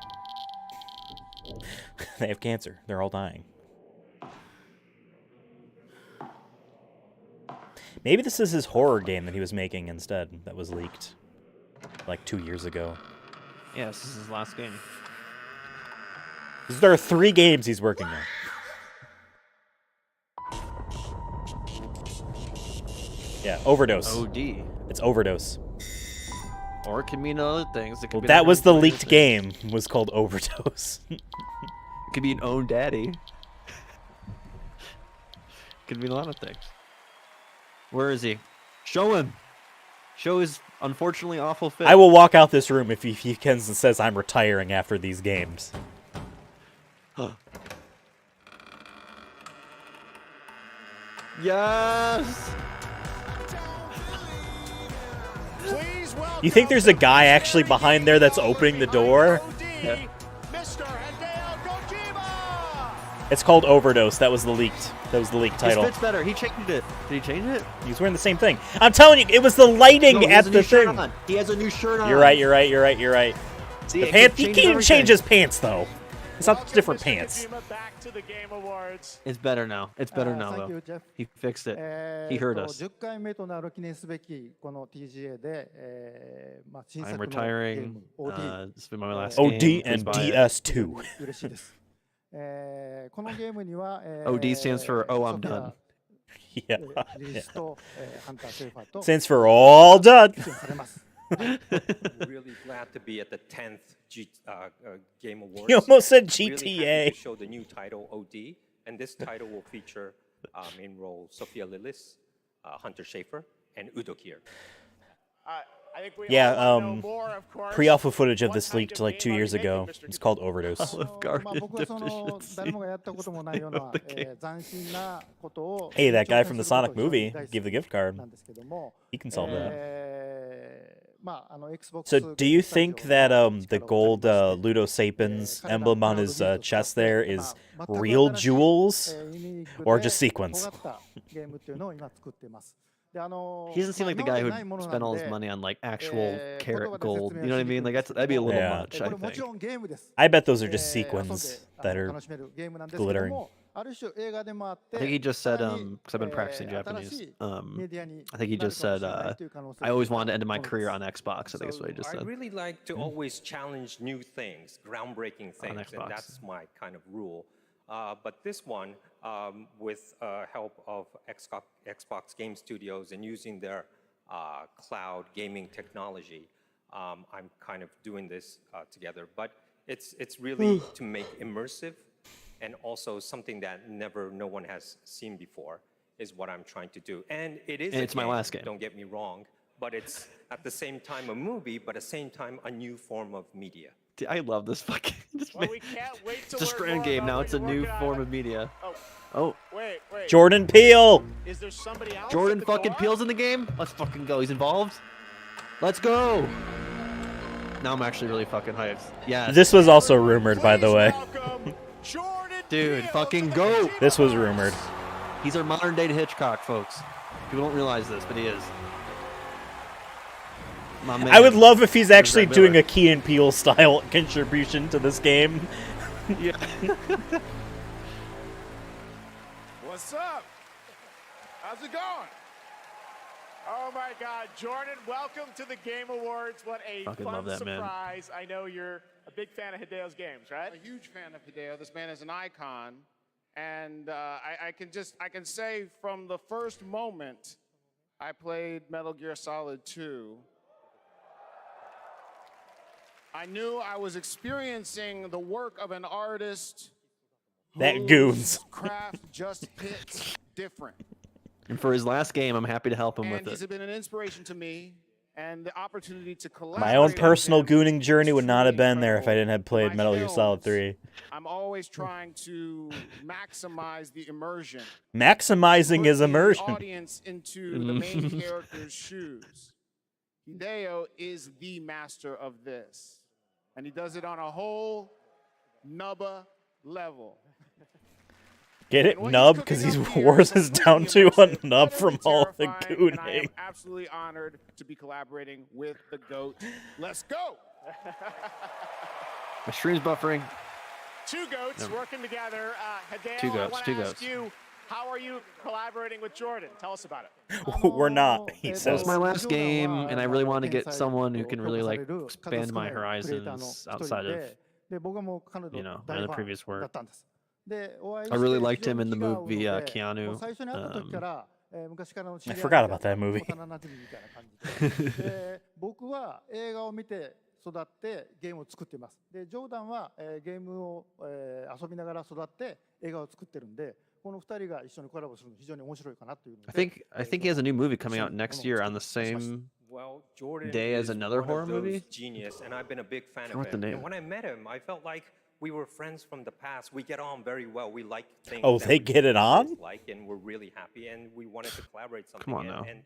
They have cancer. They're all dying. Maybe this is his horror game that he was making instead that was leaked like 2 years ago. Yeah, this is his last game. There are 3 games he's working on. Yeah, Overdose. OD. It's Overdose. Or it can mean other things. It could Well, be that like was the other leaked things. game. Was called Overdose. It could be an own daddy. Could mean a lot of things. Where is he? Show him. Show his unfortunately awful fit. I will walk out this room if he comes and says I'm retiring after these games. Yes. You think there's a guy actually behind there that's opening the door? Yeah. It's called Overdose. That was the leaked. Title. His fit's better. He changed it. Did he change it? He's wearing the same thing. I'm telling you, it was the lighting No, he at has a the new shirt thing. on. He has a new shirt on. You're right. See, The it pants. could He change can't even everything. change his pants though. It's not different pants. It's better now. It's better now, thank though. you, Jeff. He fixed it. He heard us. 10回目となる記念すべきこの TGA で、新 I'm 作のゲー retiring. ム OD、 This has been my last OD game. Please and buy it. DS2. 嬉しいです。このゲームには、OD stands for Oh, I'm ソフィア Yeah. done. リリースと、ハンター・シェイファーと Stands for all done. 出演されます。 Really glad to be at the 10th Game Awards. You almost said Really happy GTA. to show the new title OD, and this title will feature main role Sophia Lillis, Hunter Schafer, and Udo Kier. I think we Yeah, all wanna know more, of course. pre-alpha footage of What this kind leaked of like 2 game are years you ago. making, Mr. It's called Overdose. Olive Garden まあ僕はその deficiency. 誰もがやったこともないような、斬新なことを Hey, that guy 挑 from 戦 the すること Sonic を movie 大好き gave the gift card. なんですけども、 He can solve that. Xbox So, do you think that the gold Ludo Sapins emblem on his chest there is real jewels, or just sequins? 尖ったゲームっていうのを今作っています。で He doesn't seem like the guy who would spend all his money on like actual carat gold. You know what I mean? Like that'd be a little Yeah. much, I think. I bet those are just sequins that are 楽しめるゲームなんですけど glittering. も、ある種映画でもあって I think he just said, さらに because I've been practicing 新 Japanese. しいメディアに I think he なる just かも said, しれないという可能性 I always wanted to end が my ある career と思い on Xbox. I think that's what he just I said. really like to always challenge new things, groundbreaking things, and Xbox. that's my kind of rule. But this one, with help of Xbox Game Studios and using their cloud gaming technology, I'm kind of doing this together. But it's really to make immersive, and also something that no one has seen before is what I'm trying to do. And it is. And it's my last game. Don't get me wrong, but it's at the same time a movie, but at the same time a new form of media. Dude, I love this fucking. Well, we can't wait to It's a learn strand more game about now. what It's a you're new working on. form of media. Oh. Oh. Wait. Jordan Peele. Is there somebody else? Jordan at the fucking door? Peele's in the game? Let's fucking go. He's involved? Let's go. Now I'm actually really fucking hyped. Yeah. This was also rumored, by the way. Dude, fucking go. This was rumored. He's our modern day Hitchcock, folks. People don't realize this, but he is. My man. I would love if he's actually Brad doing Miller. a Key and Peele style contribution to this game. Yeah. What's up? How's it going? Oh my God, Jordan! Welcome to the Game Awards. What a Fucking fun love that, man. surprise! I know you're a big fan of Hideo's games, right? A huge fan of Hideo. This man is an icon, and I can say from the first moment I played Metal Gear Solid 2, I knew I was experiencing the work of an artist. That whose goons. craft just hits different. And for his last game, I'm happy to help him And with he's it. been an inspiration to me, and the opportunity to collaborate. My own with personal him gooning journey would not have truly been there if I didn't have played My Metal Gear Solid films, 3. I'm always trying to maximize the immersion. Maximizing Put his the immersion. audience into the main character's shoes. Hideo is the master of this, and he does it on a whole nubba level. Get it, And what Nub? he's Because cooking he's up here worse is his down to a completely Nub from all the terrifying, and I am gooning. absolutely honored to be collaborating with the GOAT. Let's go! My stream's buffering. Two goats Yeah. working together. Hideo, Two I goats, want two to ask goats. you, how are you collaborating with Jordan? Tell us about it. We're not, he That was says. my last game, and I really want to get someone who can really like expand my horizons outside of で僕はもう彼 You 女 know, 大 in フ the ァ previous ンだ work. ったんです。でお会い I して really 非 liked 常 him に in the 気が合うの movie で、 Keanu. もう最初に会った時から、昔からの知り合 I い forgot で about that movie. 幼馴染みたいな感じで、で僕は映画を見て育ってゲームを作っています。でジョーダンは、ゲームを、遊びながら育って映画を作ってるんで、この二人が一緒にコラボするの非常に面白いかなというので。 I think he has a new movie coming out next year on the same Well, Jordan day as is another one horror of those movie. genius, and I've been a big fan Forgot of the him. name. And when I met him, I felt like we were friends from the past. We get on very well. We like things. Oh, that they we get it both on? Like, and we're really happy, and we wanted to collaborate something. Come on now. And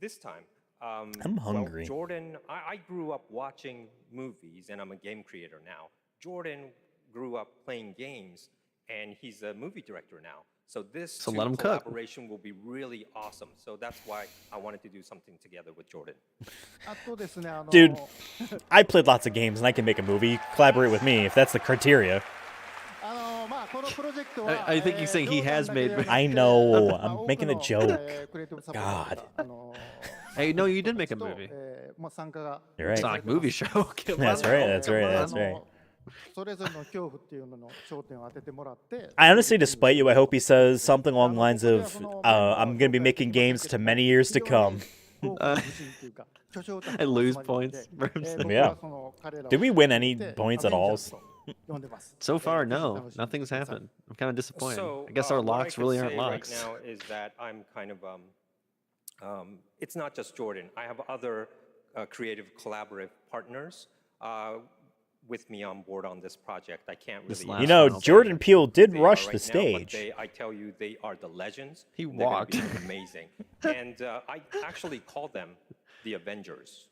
this time, I'm hungry. Well, Jordan, I grew up watching movies, and I'm a game creator now. Jordan grew up playing games, and he's a movie director now. So this So let him cook. collaboration will be really awesome. So that's why I wanted to do something together with Jordan. あとですね、Dude, I played lots of games and I can make a movie. Collaborate with me if that's the criteria. まあこのプロジェクトは I think he's saying he has made. I know. I'm making a joke. God. Hey, no, you did make a movie. You're right. Sonic movie show. Okay, That's well, right. That's right. That's right. それぞれの恐怖っていうのの焦点を当ててもらって。 I honestly, despite you, I hope he says something along the lines of, I'm going to be making games to many years to come. I lose points for him saying. Yeah. Did we win any points at all? So far, no. Nothing's happened. I'm kind of disappointed. So, I guess our what I locks could really say aren't locks. Right now is that I'm kind of it's not just Jordan. I have other creative collaborative partners with me on board on this project. I can't really. You know, Jordan Peele did rush the Now, stage. but I tell you, they are the legends. He They're gonna walked. be amazing. And I actually call them the Avengers.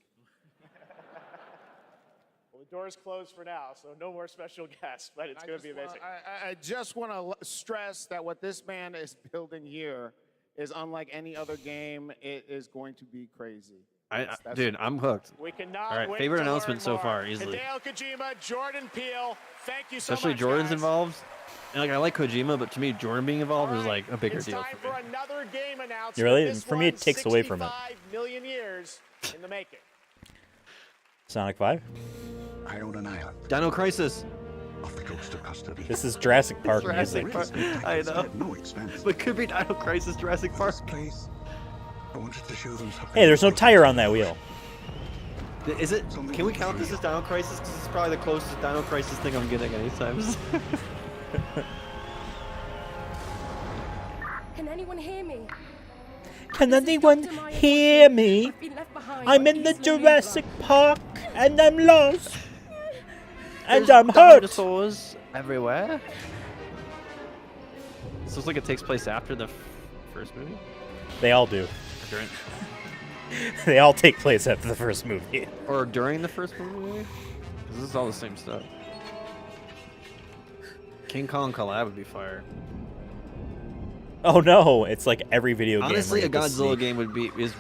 Well, the door's closed for now, so no more special guests, but it's going to be amazing. I just want to stress that what this man is building here is unlike any other game. It is going to be crazy. Dude, I'm hooked. We cannot All right, wait favorite to announcement learn so far, more. easily. Hideo Kojima, Jordan Peele, thank you so Especially much, Jordan's guys. involved. And like I like Kojima, but to me, Jordan being involved is like a bigger It's deal time for me. for another game announcement. You really? This For me, it one's takes away from it. 65 million years in the making. Sonic 5? Harold and Isle. Dino Crisis. Off the coast of custody. This is Jurassic Park Jurassic music. Park. I know. No expense. But could be Dino Crisis Jurassic Park. Place. I wanted to show them something. Hey, there's no tire on that wheel. Is it? Can we count this as Dino Crisis? Because it's probably the closest Dino Crisis thing I'm getting anytime. Can anyone hear me? Can anyone hear me? I've been left behind I'm by in the East Jurassic Park and I'm lost. And There's I'm hurt. dinosaurs everywhere. This looks like it takes place after the first movie. They all do. During, They all take place after the first movie. or during the first movie? 'Cause this is all the same stuff. King Kong collab would be fire. Oh no, it's like every video game. Honestly, where a you have to Godzilla sneak. game would be is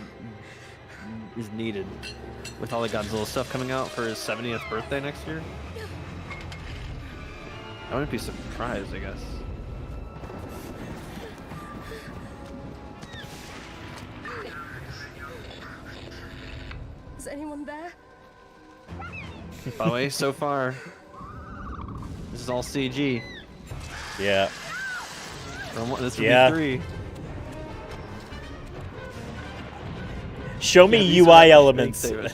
needed with all the Godzilla stuff coming out for his 70th birthday next year. I wouldn't be surprised, I guess. Is anyone there? By the way, so far, this is all CG. Yeah. This would Yeah. be 3. Show me Yeah, these are UI like elements. David.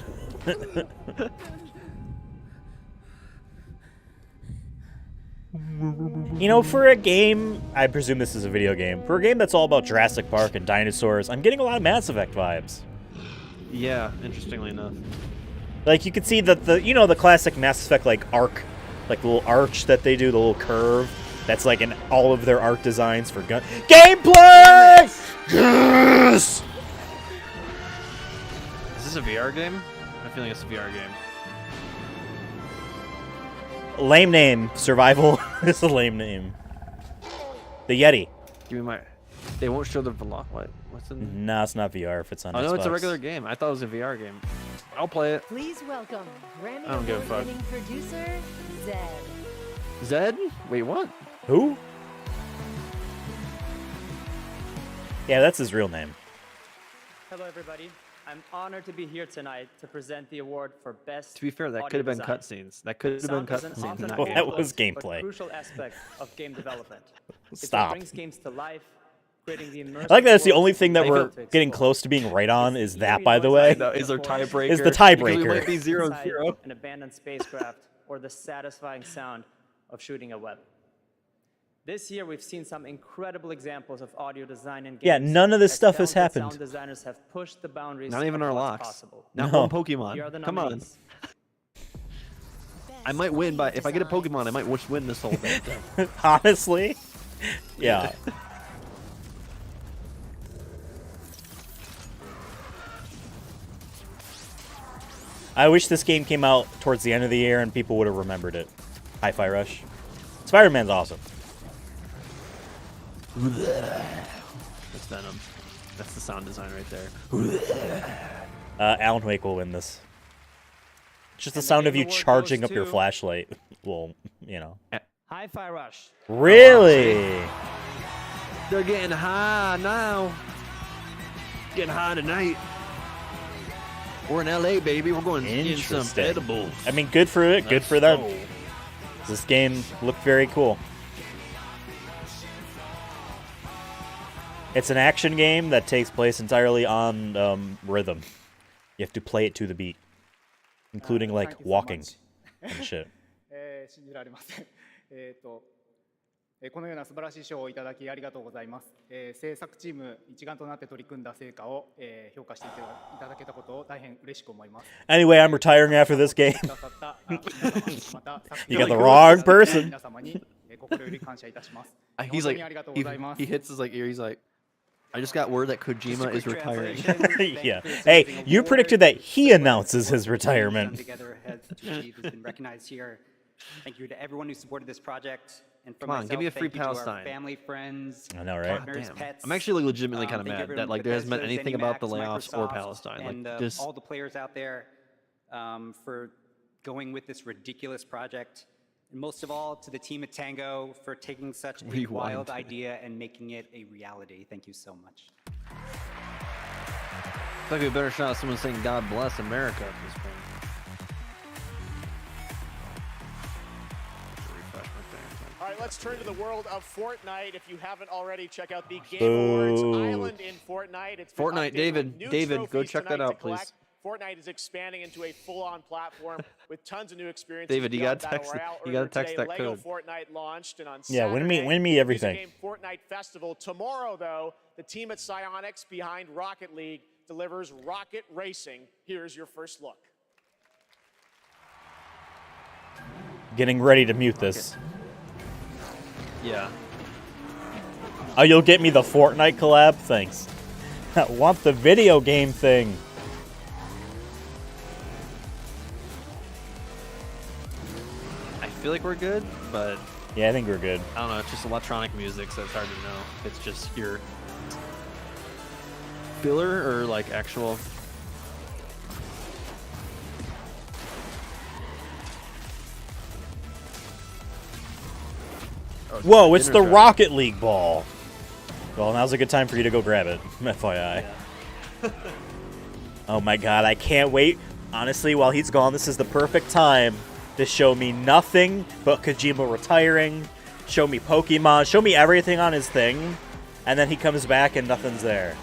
You know, for a game, I presume this is a video game. For a game that's all about Jurassic Park and dinosaurs, I'm getting a lot of Mass Effect vibes. Yeah, interestingly enough. Like you can see that the classic Mass Effect like arc, like the little arch that they do, the little curve. That's like in all of their art designs for gun gameplay. Yes. Is this a VR game? I feel like it's a VR game. Lame name. Survival is a lame name. The Yeti. Give me my. They won't show the vlog. What's in? Nah, it's not VR if it's on Oh Xbox. no, it's a regular game. I thought it was a VR game. I'll play it. Please welcome Grammy I don't give a fuck. Award-winning producer Zed. Zed? Wait, what? Who? Yeah, that's his real name. Hello, everybody. I'm honored to be here tonight to present the award for Best To be fair, that Audio could have been Design. cutscenes. That could have been Sound is an cutscenes. often No, that was overlooked gameplay. but crucial aspect of game development. Stop. It brings games to life, creating the immersive I like that that's the worlds only thing that people we're to explore. getting close to being right on is that, by the way. No, is our tiebreaker. Is the Because we tiebreaker. might be 0-0. Inside an abandoned spacecraft, or the satisfying sound of shooting a web. This year, we've seen some incredible examples of audio design in games. Yeah, none of this as stuff has talented happened. Sound designers have pushed the boundaries Not even of our what's locks. possible. Not No. one Pokemon. Here are the Come on. nominees. I might win, but if I get a Pokemon, I might win this whole thing. Honestly, yeah. I wish this game came out towards the end of the year and people would have remembered it. Hi-Fi Rush. Spider-Man's awesome. That's Venom. That's the sound design right there. Alan Wake will win this. Just the sound of you charging up your flashlight. Well, you know. Hi-Fi Rush. Really? They're getting high now. Getting high tonight. We're in LA, baby. We're going to get some Interesting. edibles. I mean, good for it. Good Let's for them. go. This game looked very cool. It's an action game that takes place entirely on rhythm. You have to play it to the beat, including like thank you so walking much. and shit. 信じられません。このような素晴らしい賞をいただきありがとうございます。制作チーム一丸となって取り組んだ成果を評価していただけたことを大変嬉しく思います。 Anyway, I'm retiring after this game. くださった皆様また You got the wrong person. 皆様に心より感謝いたします。 He's 本当 like, にありがとうございます。 he hits his like ear. He's like, I just got word that Kojima is retiring. Yeah. Hey, you predicted that he announces his retirement. Together has achieved has been recognized here. Thank you to everyone who supported this project. And from Come on, myself, give me a free thank you to our Palestine. family, friends, I know, right? partners, Damn. pets. I'm actually legitimately kind of Thank mad everyone that like at there hasn't been Bethesda, anything about the ZeniMax, layoffs or Microsoft, Palestine. and Like just all the players out there for going with this ridiculous project. And most of all, to the team at Tango for taking such a Rewind. wild idea and making it a reality. Thank you so much. I feel like we better shot at someone saying God bless America at this point. All right, let's turn to the world of Fortnite. If you haven't already, check out the Game Boo. Awards Island in Fortnite. It's been Fortnite, updated David, with new David, go trophies check that tonight to out, please. collect. Fortnite is expanding into a full-on platform with tons of new experiences. David, you beyond gotta text Battle it- Royale. you gotta Earlier text today, that Lego code. Fortnite launched, and on Yeah, win me Saturday, everything. Music Game Fortnite Festival. Tomorrow, though, the team at Psyonix behind Rocket League delivers Rocket Racing. Here's your first look. Getting ready to mute this. Yeah. Oh, you'll get me the Fortnite collab? Thanks. I want the video game thing. I feel like we're good, but Yeah, I think we're good. I don't know. It's just electronic music, so it's hard to know if it's just your filler or like actual. Whoa, it's the dinner's ready. Rocket League ball. Well, now's a good time for you to go grab it, FYI. Oh my god, I can't wait. Honestly, while he's gone, this is the perfect time to show me nothing but Kojima retiring, show me Pokemon, show me everything on his thing, and then he comes back and nothing's there.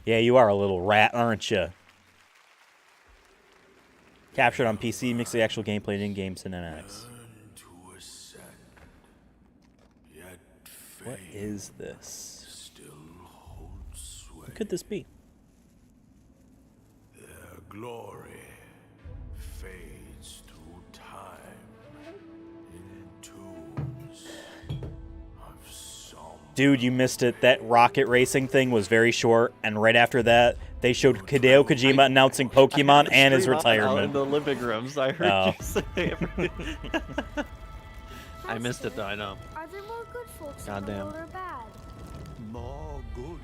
Yeah, you are a little rat, aren't you? Captured on PC, mix the actual gameplay and in-game cinematics. What is this? What could this be? Their glory fades through time in tombs of somber. Dude, you missed it. That rocket racing thing was very short, and right after that, they showed Hideo Kojima announcing Pokemon and his Stream out retirement. in the living room, so I heard Oh. you say everything. I missed it though. I know. Are there more good folks in the Goddamn. world are bad? More good,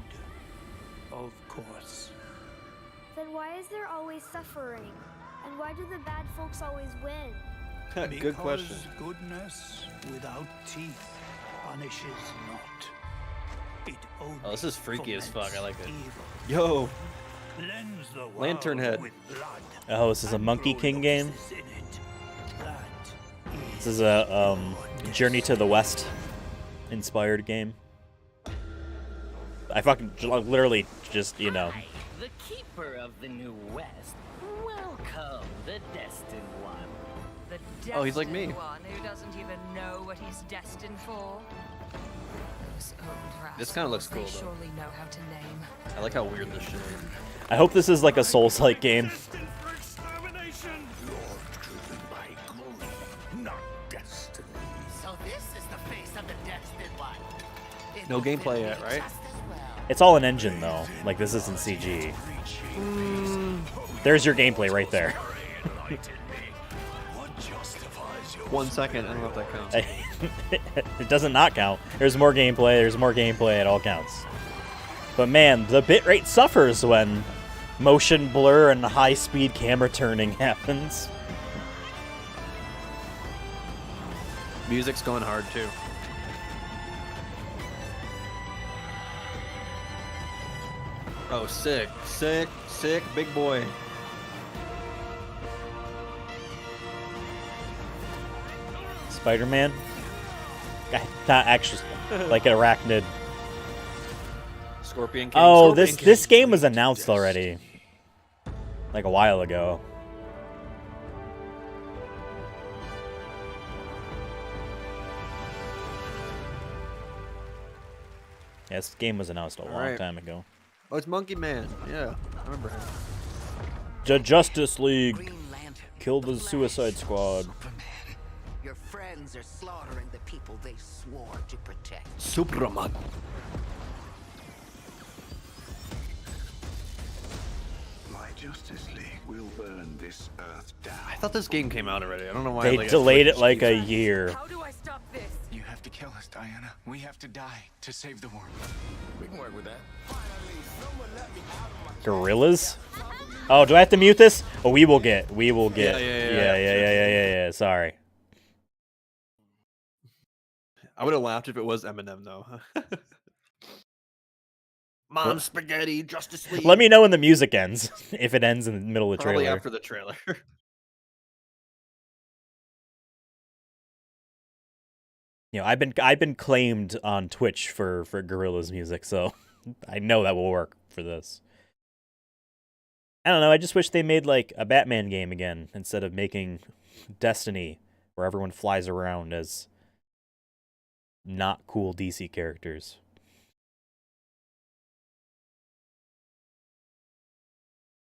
of course. Then why is there always suffering? And why do the bad folks always win? Good question. Because goodness without teeth punishes not. It only Oh, this is freaky as fuck. I like it. evil. Yo, Cleanse the world Lantern Head. with blood. Oh, this is a Monkey King game. This is a Journey to the West inspired game. I fucking literally just, you know. The keeper of the New West. Welcome, the Destined One. The Oh, he's like me. destined One who doesn't even know what he's destined for. Those old This kinda looks rascals, cool, though. They surely know how to name. I like how weird this shit is. I hope this is like a Souls-like game. Not destiny. So this is the face of the Destined One. It No will fit gameplay me yet, right? just as well. It's all an engine though. Like this isn't CG. There's your gameplay right there. 1 second. I don't know if that counts. It doesn't not count. There's more gameplay. There's more gameplay. It all counts. But man, the bitrate suffers when motion blur and high-speed camera turning happens. Music's going hard too. Oh, sick, sick, sick, big boy. Spider-Man? Not actually, like an arachnid. Scorpion King. Oh, Scorpion this game was announced already, like a while ago. Yeah, this game was announced a long Alright. time ago. Oh, it's Monkey Man. Yeah, I remember him. The Justice League killed the Suicide Squad. Your friends are slaughtering the people they swore to protect. Superman. My Justice League will burn this earth down. I thought this game came out already. I don't know why They got delayed it switched. like a year. How do I stop this? You have to kill us, Diana. We have to die to save the world. We can work with that. Gorillas? Oh, do I have to mute this? Oh, we will get. Yeah. Sorry. I would have laughed if it was Eminem though. Mom spaghetti, Justice League. Let me know when the music ends. If it ends in the middle of the Probably trailer. after the trailer. You know, I've been claimed on Twitch for Gorillaz music, so I know that will work for this. I don't know, I just wish they made like a Batman game again instead of making Destiny where everyone flies around as not cool DC characters.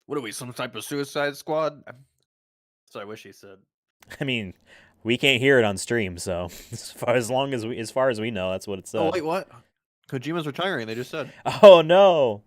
What are we, some type of Suicide Squad? So I wish he said. I mean, we can't hear it on stream, so as far as we know, that's what it said. Oh wait, what? Kojima's retiring. They just said. Oh no!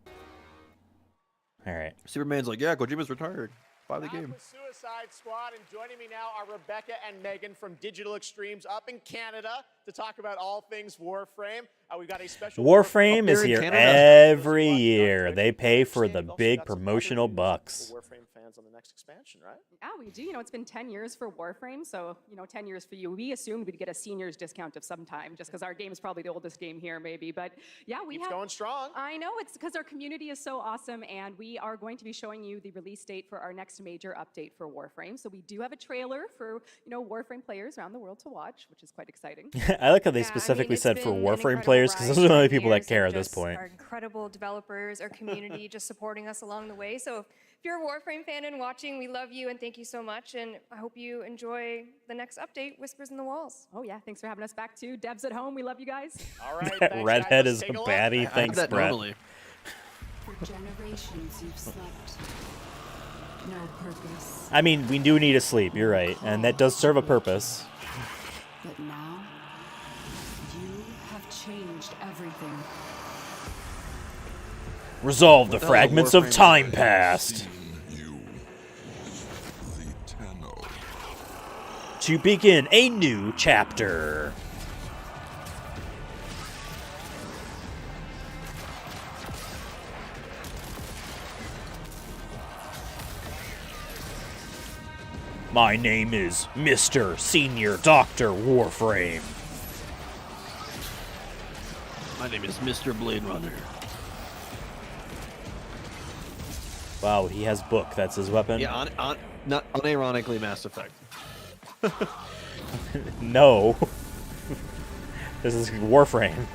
All right. Superman's like, yeah, Kojima's retired. Buy the Back game. with Suicide Squad, and joining me now are Rebecca and Megan from Digital Extremes up in Canada to talk about all things Warframe. We've got a special Warframe is here every year. They pay for the big promotional bucks. Warframe fans on the next expansion, right? Yeah, we do. You know, it's been 10 years for Warframe, so, 10 years for you. We assumed we'd get a seniors discount of some time, just because our game is probably the oldest game here, maybe. But yeah, we Keeps going strong. I know, it's because our community is so awesome, and we are going to be showing you the release date for our next major update for Warframe. So we do have a trailer for, Warframe players around the world to watch, which is quite exciting. I like how they specifically said for Warframe players, because those are the only people that care at this point. Our incredible developers, our community just supporting us along the way. So if you're a Warframe fan and watching, we love you and thank you so much. And I hope you enjoy the next update, Whispers in the Walls. Oh yeah, thanks for having us back too. Devs at home, we love you guys. All right, Redhead is a baddie. Thanks, Brett. For generations you've slept. No purpose. I mean, we do need to sleep, you're right. And that does serve a purpose. But now, you have changed everything. Resolve the fragments of time past. To begin a new chapter. My name is Mr. Senior Dr. Warframe. My name is Mr. Blade Runner. Wow, he has book. That's his weapon? Yeah, not unironically Mass Effect. No. This is Warframe.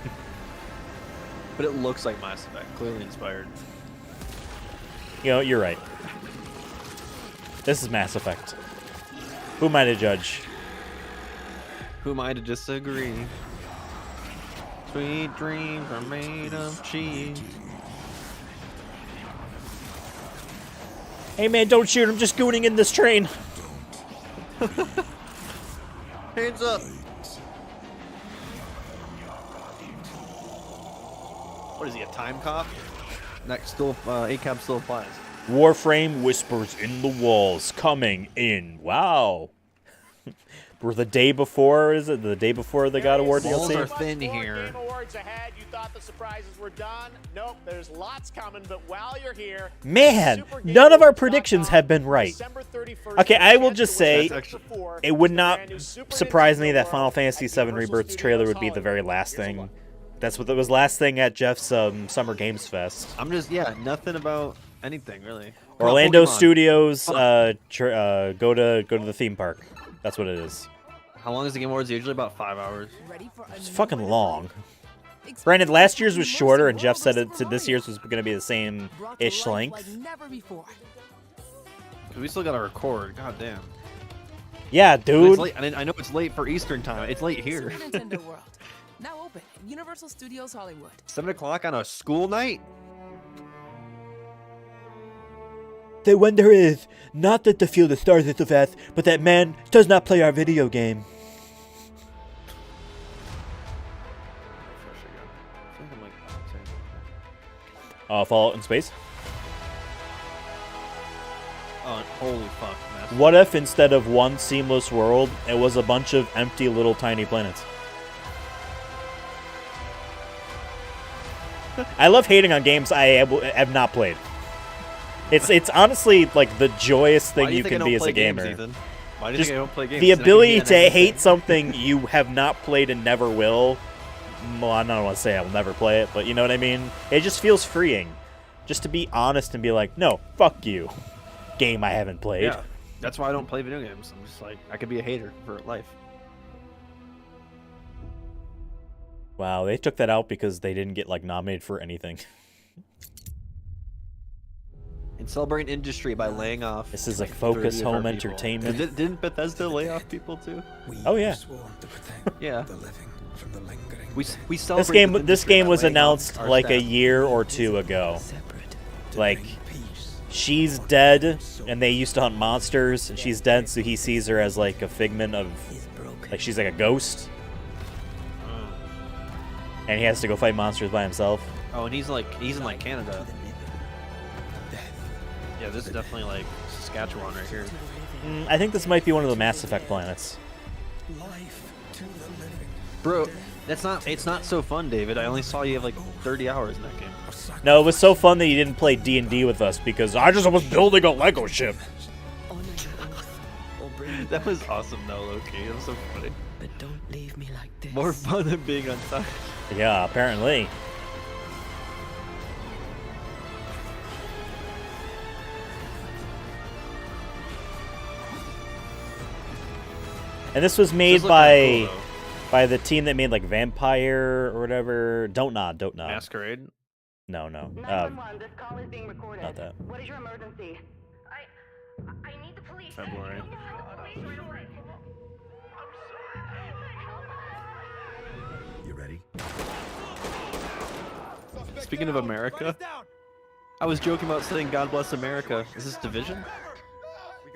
But it looks like Mass Effect, clearly inspired. You know, you're right. This is Mass Effect. Who am I to judge? Who am I to disagree? Sweet dreams are made of cheese. Hey man, don't shoot. I'm just gooning in this train. Hands up. What is he, a time cop? That still, ACAB still applies. Warframe whispers in the walls, coming in. Wow. We're the day before, is it? The day before the God of War Walls DLC? are thin here. Game Awards ahead. You thought the surprises were done? Nope, there's lots coming, but while you're here... Man, none of our predictions have been right. Okay, I will just say, it would not surprise me that Final Fantasy VII Rebirth's trailer would be the very last thing. That's what was last thing at Jeff's Summer Games Fest. I'm just, nothing about anything, really. Orlando Pokemon. Studios, go to the theme park. That's what it is. How long is the Game Awards? Usually about 5 hours. It's fucking long. Granted, last year's was shorter, and Jeff said this year's was going to be the same-ish length. We still gotta record. God damn. Yeah, dude. It's late. I know it's late for Eastern time. It's late here. Nintendo World. Now open at Universal Studios Hollywood. 7 o'clock on a school night? The wonder is not that the field of stars is so fast, but that man does not play our video game. Fallout in space? Oh, holy fuck, man. What if instead of one seamless world, it was a bunch of empty little tiny planets? I love hating on games I have not played. It's honestly like the joyous thing you can be as a gamer. Why do you think I don't play games? The ability to hate something you have not played and never will. Well, I don't want to say I will never play it, but you know what I mean? It just feels freeing. Just to be honest and be like, no, fuck you. Game I haven't played. Yeah, that's why I don't play video games. I'm just like, I could be a hater for life. Wow, they took that out because they didn't get like nominated for anything. And celebrate industry by laying off. This is a Focus Home Entertainment. Didn't Bethesda lay off people too? Oh yeah. Yeah. We celebrate This game was laying off announced our like a staff. year or two ago. Like, she's dead, and they used to hunt monsters, and she's dead, so he sees her as like a figment of, like she's like a ghost, and he has to go fight monsters by himself. Oh, and he's in like Canada. Yeah, this is definitely like Saskatchewan right here. I think this might be one of the Mass Effect planets. Bro, it's not so fun, David. I only saw you have like 30 hours in that game. No, it was so fun that you didn't play D&D with us because I just was building a Lego ship. That was awesome though, Loki. It was so funny. But don't leave me like this. More fun than being on time. Yeah, apparently. And this was made by the team that made like Vampire or whatever. Don't Nod. Masquerade? No. This call is being recorded. Not that. What is your emergency? I need the police. February. You ready? Speaking of America, I was joking about saying God bless America. Is this Division?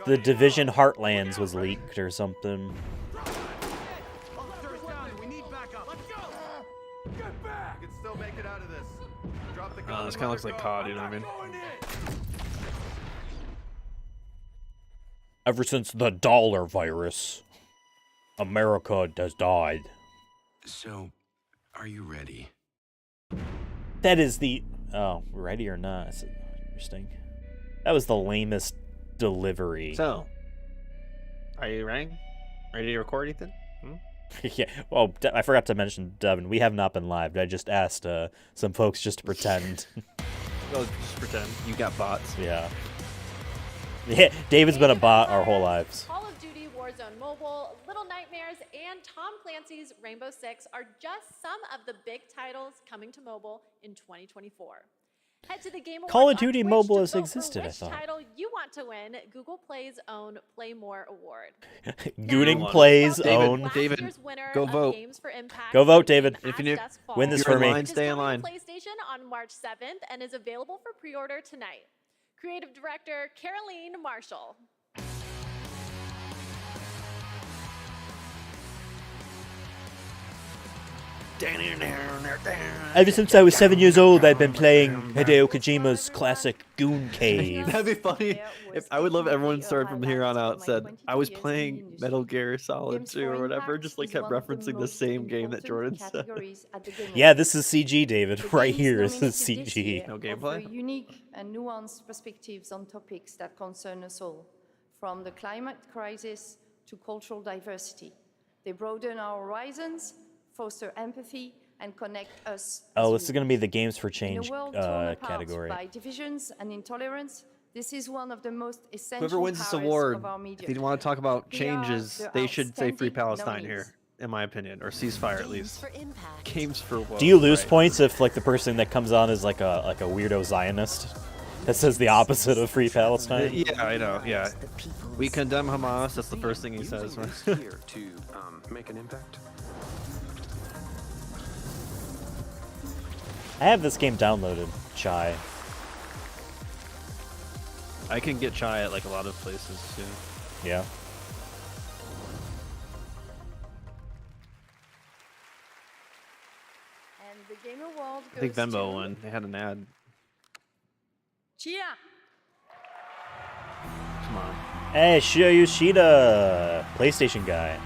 The Division Heartlands was leaked or something. This kind of looks like COD, you know what I mean? Ever since the dollar virus, America has died. So, are you ready? That is the... Oh, ready or not? That's interesting. That was the lamest delivery. So, Are you ready? Ready to record, Ethan? Yeah. Well, I forgot to mention, Devin, we have not been live. I just asked some folks just to pretend. Oh, just pretend. You got bots. Yeah. Yeah. David's been a bot our whole lives. Call of Duty Warzone Mobile, Little Nightmares, and Tom Clancy's Rainbow Six are just some of the big titles coming to mobile in 2024. Head to the Game Awards Call of on Duty Twitch Mobile to has vote for existed, I which thought. title you want to win Google Play's own Play More award. Gooning Play's own. David, go vote. Games for Impact Go vote, David. If you Win this you're for in me. line, stay in line. PlayStation on March 7th and is available for pre-order tonight. Creative Director Caroline Marshall. Ever since I was 7 years old, I've been playing Hideo Kojima's classic Goon Cave. That'd be funny. If I would love everyone started from here on out said, I was playing Metal Gear Solid 2 or whatever, just like kept referencing the same game that Jordan said. Yeah, this is CG, David. Right here, this is CG. No Offer gameplay. unique and nuanced perspectives on topics that concern us all, from the climate crisis to cultural diversity. They broaden our horizons, foster empathy, and connect us. Oh, this is going to be the Games for In Change a world torn apart category. by divisions and intolerance, this is one of the most essential Whoever wins this powers award, of our if media. they want to talk about They are changes, the they should say Free outstanding Palestine nominees. here, in my opinion, or ceasefire at least. Games for what? Do you lose Right. points if like the person that comes on is like a weirdo Zionist that says the opposite of Free Palestine? Yeah, I know. Yeah, we condemn Hamas. That's the first thing he says. Here to make an impact. I have this game downloaded, Chai. I can get Chai at like a lot of places too. Yeah. And the Game Award I think goes Venmo to won. They had an ad. Chia. Come on. Hey, Shio Yoshida, PlayStation guy.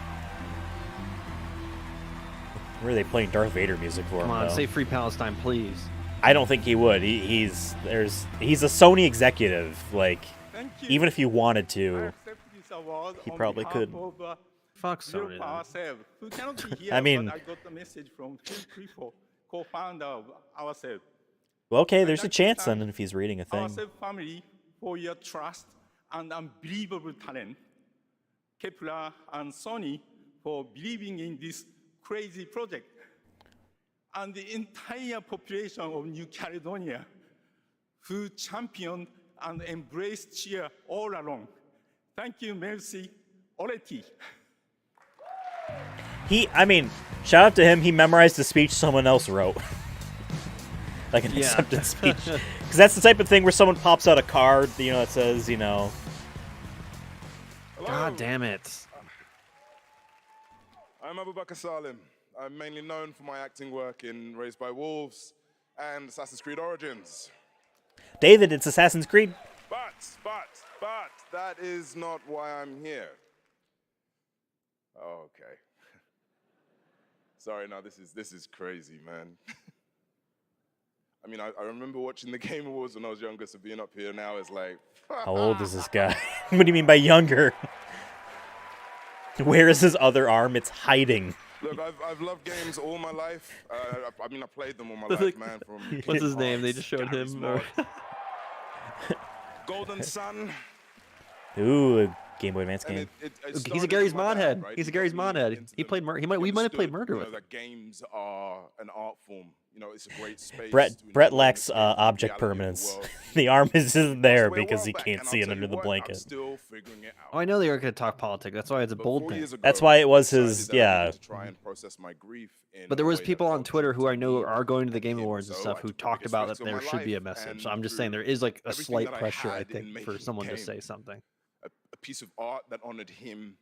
Where are they playing Darth Vader music for Come him? on, though? say Free Palestine, please. I don't think he would. He's a Sony executive. Like, even if he wanted to, he probably could. Fuck Sony. Who cannot be here, I mean- but I got the message from Phil Clifford, co-founder of Ourselves. Well, okay, there's a chance then if he's reading a thing. Ourselves family for your trust and unbelievable talent. Kepler and Sony for believing in this crazy project. And the entire population of New Caledonia who championed and embraced cheer all along. Thank you, merci, Oleti. I mean, shout out to him. He memorized the speech someone else wrote. Like an Yeah. acceptance speech. Because that's the type of thing where someone pops out a card, that says, God damn it. I'm Abubakar Salim. I'm mainly known for my acting work in Raised by Wolves and Assassin's Creed Origins. David, it's Assassin's Creed. But that is not why I'm here. Oh, okay. Sorry, no, this is crazy, man. I mean, I remember watching the Game Awards when I was younger, so being up here now is like... How old is this guy? What do you mean by younger? Where is his other arm? It's hiding. Look, I've loved games all my life. I mean, I played them all my life, man. From What's his name? They just showed Garry's him. Mod, Golden Sun. Ooh, a Game Boy Advance And game. He's a Gary's mod head. He's a Gary's mod head. He played. We might have played Murder with him. That games are an art form. It's a great space. Brett lacks object permanence. The arm isn't there because he can't see it under the blanket. Still figuring it out. Oh, I know they are going to talk politics. That's why it's a bold thing. That's why it was his, To try and process my grief in But there a was way people that on Twitter who I know are going to the Game Awards and so stuff I who took the talked biggest about that risks of there my should be a life, message. So and I'm just saying there through is like a everything slight that I pressure, I had in think, for making someone to game. say something. a piece of art that honored him,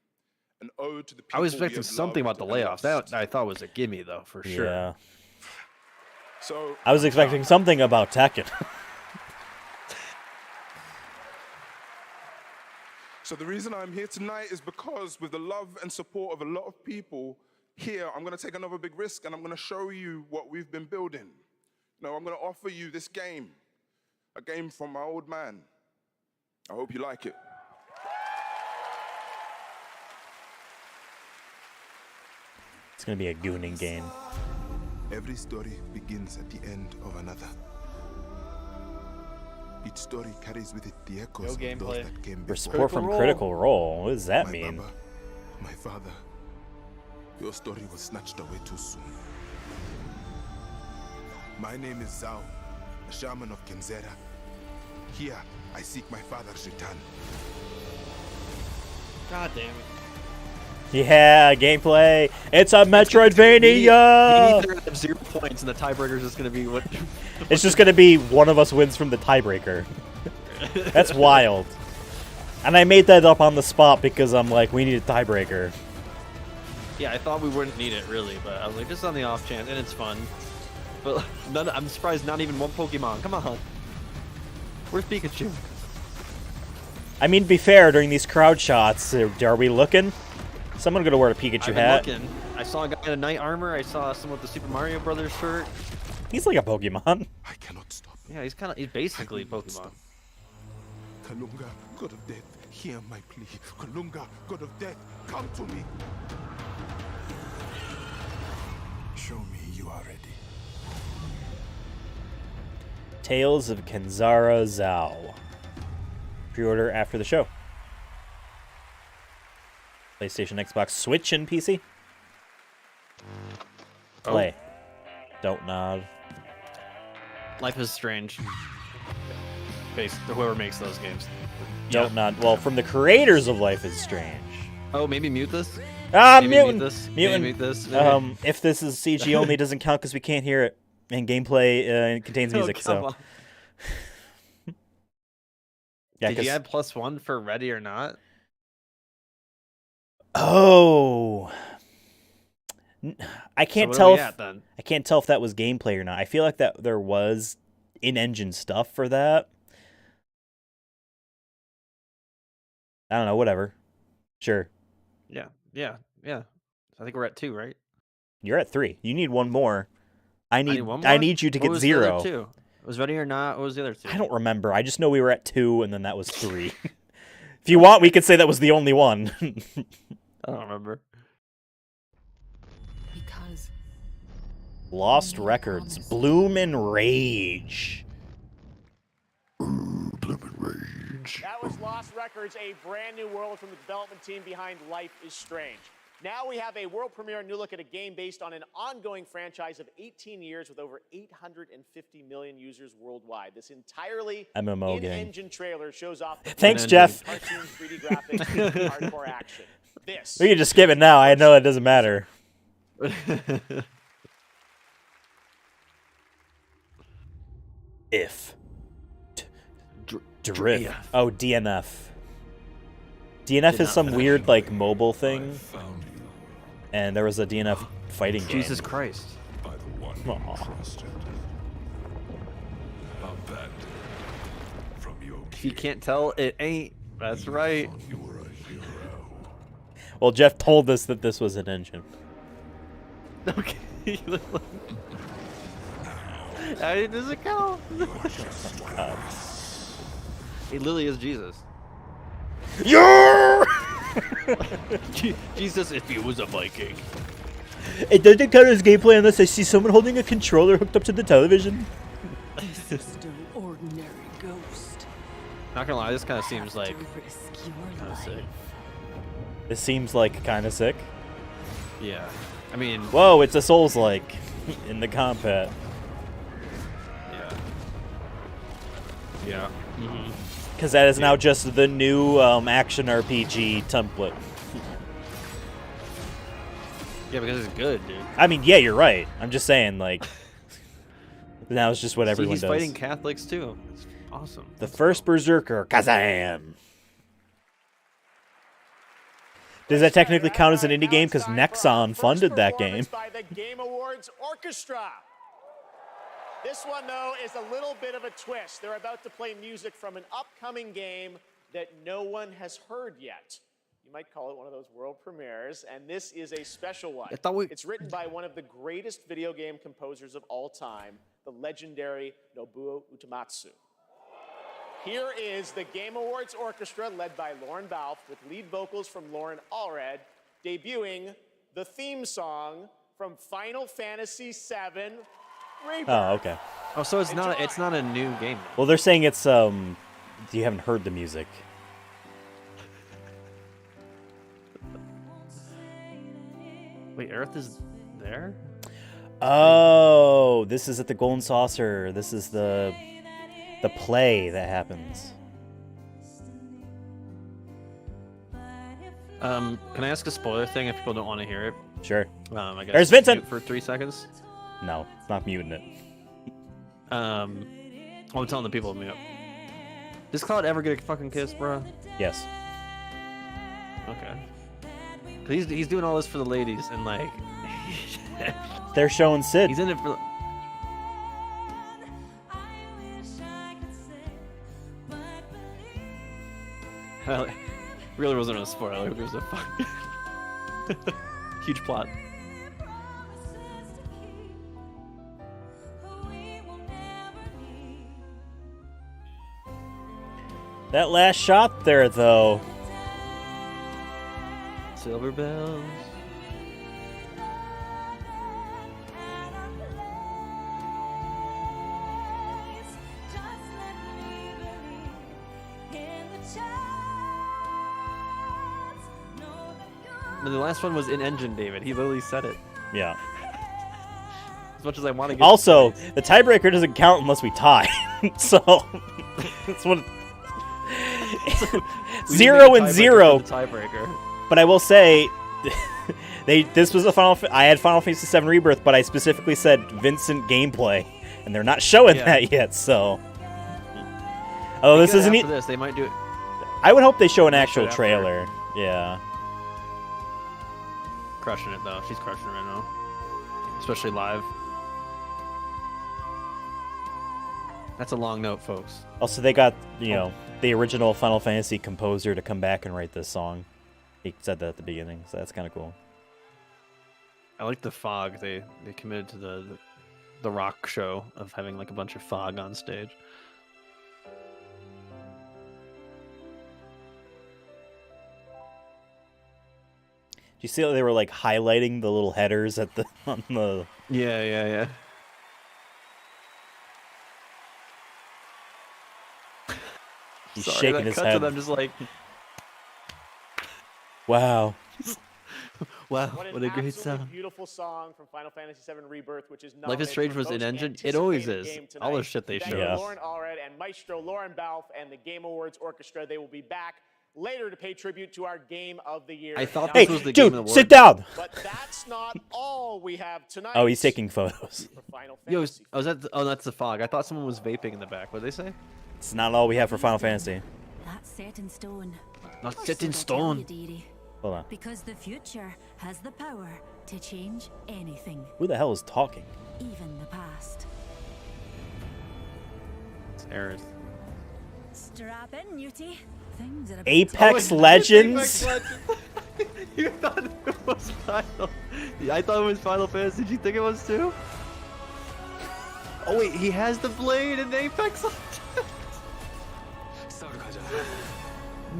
an ode to the people I was we expecting have something about loved the and layoffs. lost. That I thought was a gimme though, for sure. Yeah. So I was expecting something about Tekken. So the reason I'm here tonight is because with the love and support of a lot of people here, I'm going to take another big risk and I'm going to show you what we've been building. I'm going to offer you this game, a game from my old man. I hope you like it. gonna be a gooning game. Every story begins at the end of another. Each story carries with it the echoes of those that came For before. support from Critical Role. What does that My mean? Baba, my father, your story was snatched away too soon. My name is Zhao, a shaman of Kenzera. Here, I seek my father's return. God damn it. Yeah, gameplay. It's a He Metroidvania. needs to have 0 points, and the tiebreaker is just going to be what. It's just gonna be one of us wins from the tiebreaker. That's wild. And I made that up on the spot because I'm like, we need a tiebreaker. Yeah, I thought we wouldn't need it really, but I was like, just on the off chance, and it's fun. But I'm surprised not even one Pokemon. Come on. Where's Pikachu? I mean, to be fair, during these crowd shots, are we looking? Someone gonna wear a Pikachu I've been hat. looking. I saw a guy in a knight armor. I saw someone with the Super Mario Brothers shirt. He's like a Pokemon. I cannot stop. Yeah, he's basically Pokemon. Kalunga, god of death, hear my plea. Kalunga, god of death, come to me. Show me you are ready. Tales of Kenzara Zhao. Pre-order after the show. PlayStation, Xbox, Switch, and PC. Play. Don't nod. Life is Strange. Whoever makes those games. Don't nod. Well, from the creators of Life is Strange. Oh, maybe mute this? Ah, Maybe mutant. mute this. Maybe Mutant. mute this. Maybe. If this is CG only, doesn't count because we can't hear it. And gameplay contains Oh, music, come so. on. Yeah, Did you 'cause- add +1 for ready or not? Oh. I can't what are tell we if at, then? I can't tell if that was gameplay or not. I feel like that there was in-engine stuff for that. I don't know, whatever. Sure. Yeah. I think we're at 2, right? You're at 3. You need one more. I need one I more? need you to What get was the other 0. 2? Was ready or not? What was the other 2? I don't remember. I just know we were at 2 and then that was 3. If you want, we could say that was the only one. I don't remember. Because Lost Records. Bloom and Rage. That was Lost Records, a brand new world from the development team behind Life is Strange. Now we have a world premiere new look at a game based on an ongoing franchise of 18 years with over 850 million users worldwide. This entirely MMO game. in-engine trailer shows off the Thanks, Jeff. cartoon 3D graphics, and hardcore action. This We can just skip it now. I know it doesn't matter. If. Drift. Oh, DNF. DNF is some weird, like, mobile thing. And there was a DNF fighting game. Jesus Christ. Aw. If you can't tell, it ain't. That's right. Well, Jeff told us that this was an engine. Okay. How does it go? He literally is Jesus. Yeah! Jesus, if he was a Viking. It doesn't count as gameplay unless I see someone holding a controller hooked up to the television. this is still ordinary ghost. Not gonna lie, this kind of seems like Risk your kind of sick. This seems like kind of sick. Yeah, I mean, Whoa, it's a Souls-like in the combat. Yeah. Because that is now just the new action RPG template. Yeah, because it's good, dude. I mean, yeah, you're right. I'm just saying, like, now it's just what everyone he's does. fighting Catholics too. It's awesome. The first Berserker, Kazam. Does that technically count as an indie game? Because Nexon funded that game. By the Game Awards Orchestra. This one, though, is a little bit of a twist. They're about to play music from an upcoming game that no one has heard yet. You might call it one of those world premieres, and this is a special one. It's written by one of the greatest video game composers of all time, the legendary Nobuo Uematsu. Here is the Game Awards Orchestra, led by Lauren Balfe, with lead vocals from Lauren Allred, debuting the theme song from Final Fantasy VII Rebirth. Oh, okay. Oh, so it's not a new game. Well, they're saying it's you haven't heard the music. Wait, Aerith is there? Oh, this is at the Golden Saucer. This is the play that happens. Can I ask a spoiler thing if people don't want to hear it? Sure. I guess There's Vincent! mute for 3 seconds. No, it's not muting it. I'm telling the people to mute. Does Cloud ever get a fucking kiss, bro? Yes. Okay. 'Cause he's doing all this for the ladies, and like... They're showing Sid. He's in it for... really wasn't a spoiler. It was a fucking huge plot. That last shot there, though. Silver bells. And the last one was in engine, David. He literally said it. Yeah. As much as I want to get Also, the tiebreaker doesn't count unless we tie. So, that's what... 0-0. Tiebreaker. But I will say, this was I had Final Fantasy VII Rebirth, but I specifically said Vincent gameplay, and they're not showing that yet. So, oh, this isn't. After this, they might do it. I would hope they show an They actual should after. trailer. Yeah. Crushing it though. She's crushing it right now, especially live. That's a long note, folks. Also, they got the original Final Fantasy composer to come back and write this song. He said that at the beginning, so that's kind of cool. I like the fog. They committed to the rock show of having like a bunch of fog on stage. Do you see how they were like highlighting the little headers at on the? Yeah. He's Sorry, shaking that his cut head. To them just like, wow. wow, What what a great absolutely sound. beautiful song from Final Fantasy VII Rebirth, which is Life is Strange was in engine. It always is. All the shit they Thank show. you, Yeah. Lauren Allred and Maestro Lauren Balfe and the Game Awards Orchestra. They will be back later to pay tribute to our Game of the Year. I thought Hey, this was the dude, Game of the sit Award. down. But that's not all we have tonight. Oh, he's taking photos. for Final Yo, Fantasy. that's the fog. I thought someone was vaping in the back. What did they say? It's not all we have for Final Fantasy. That's set in stone. Not Or set in so they tell you, stone. dearie. Hold on. Because the future has the power to change anything, Who the hell is talking? even the past. It's Aerith. Strap in, Newty. Things are about Apex to- Legends? You thought it was Final. Yeah, I thought it was Final Fantasy. Did you think it was too? Oh wait, he has the blade in Apex Legends.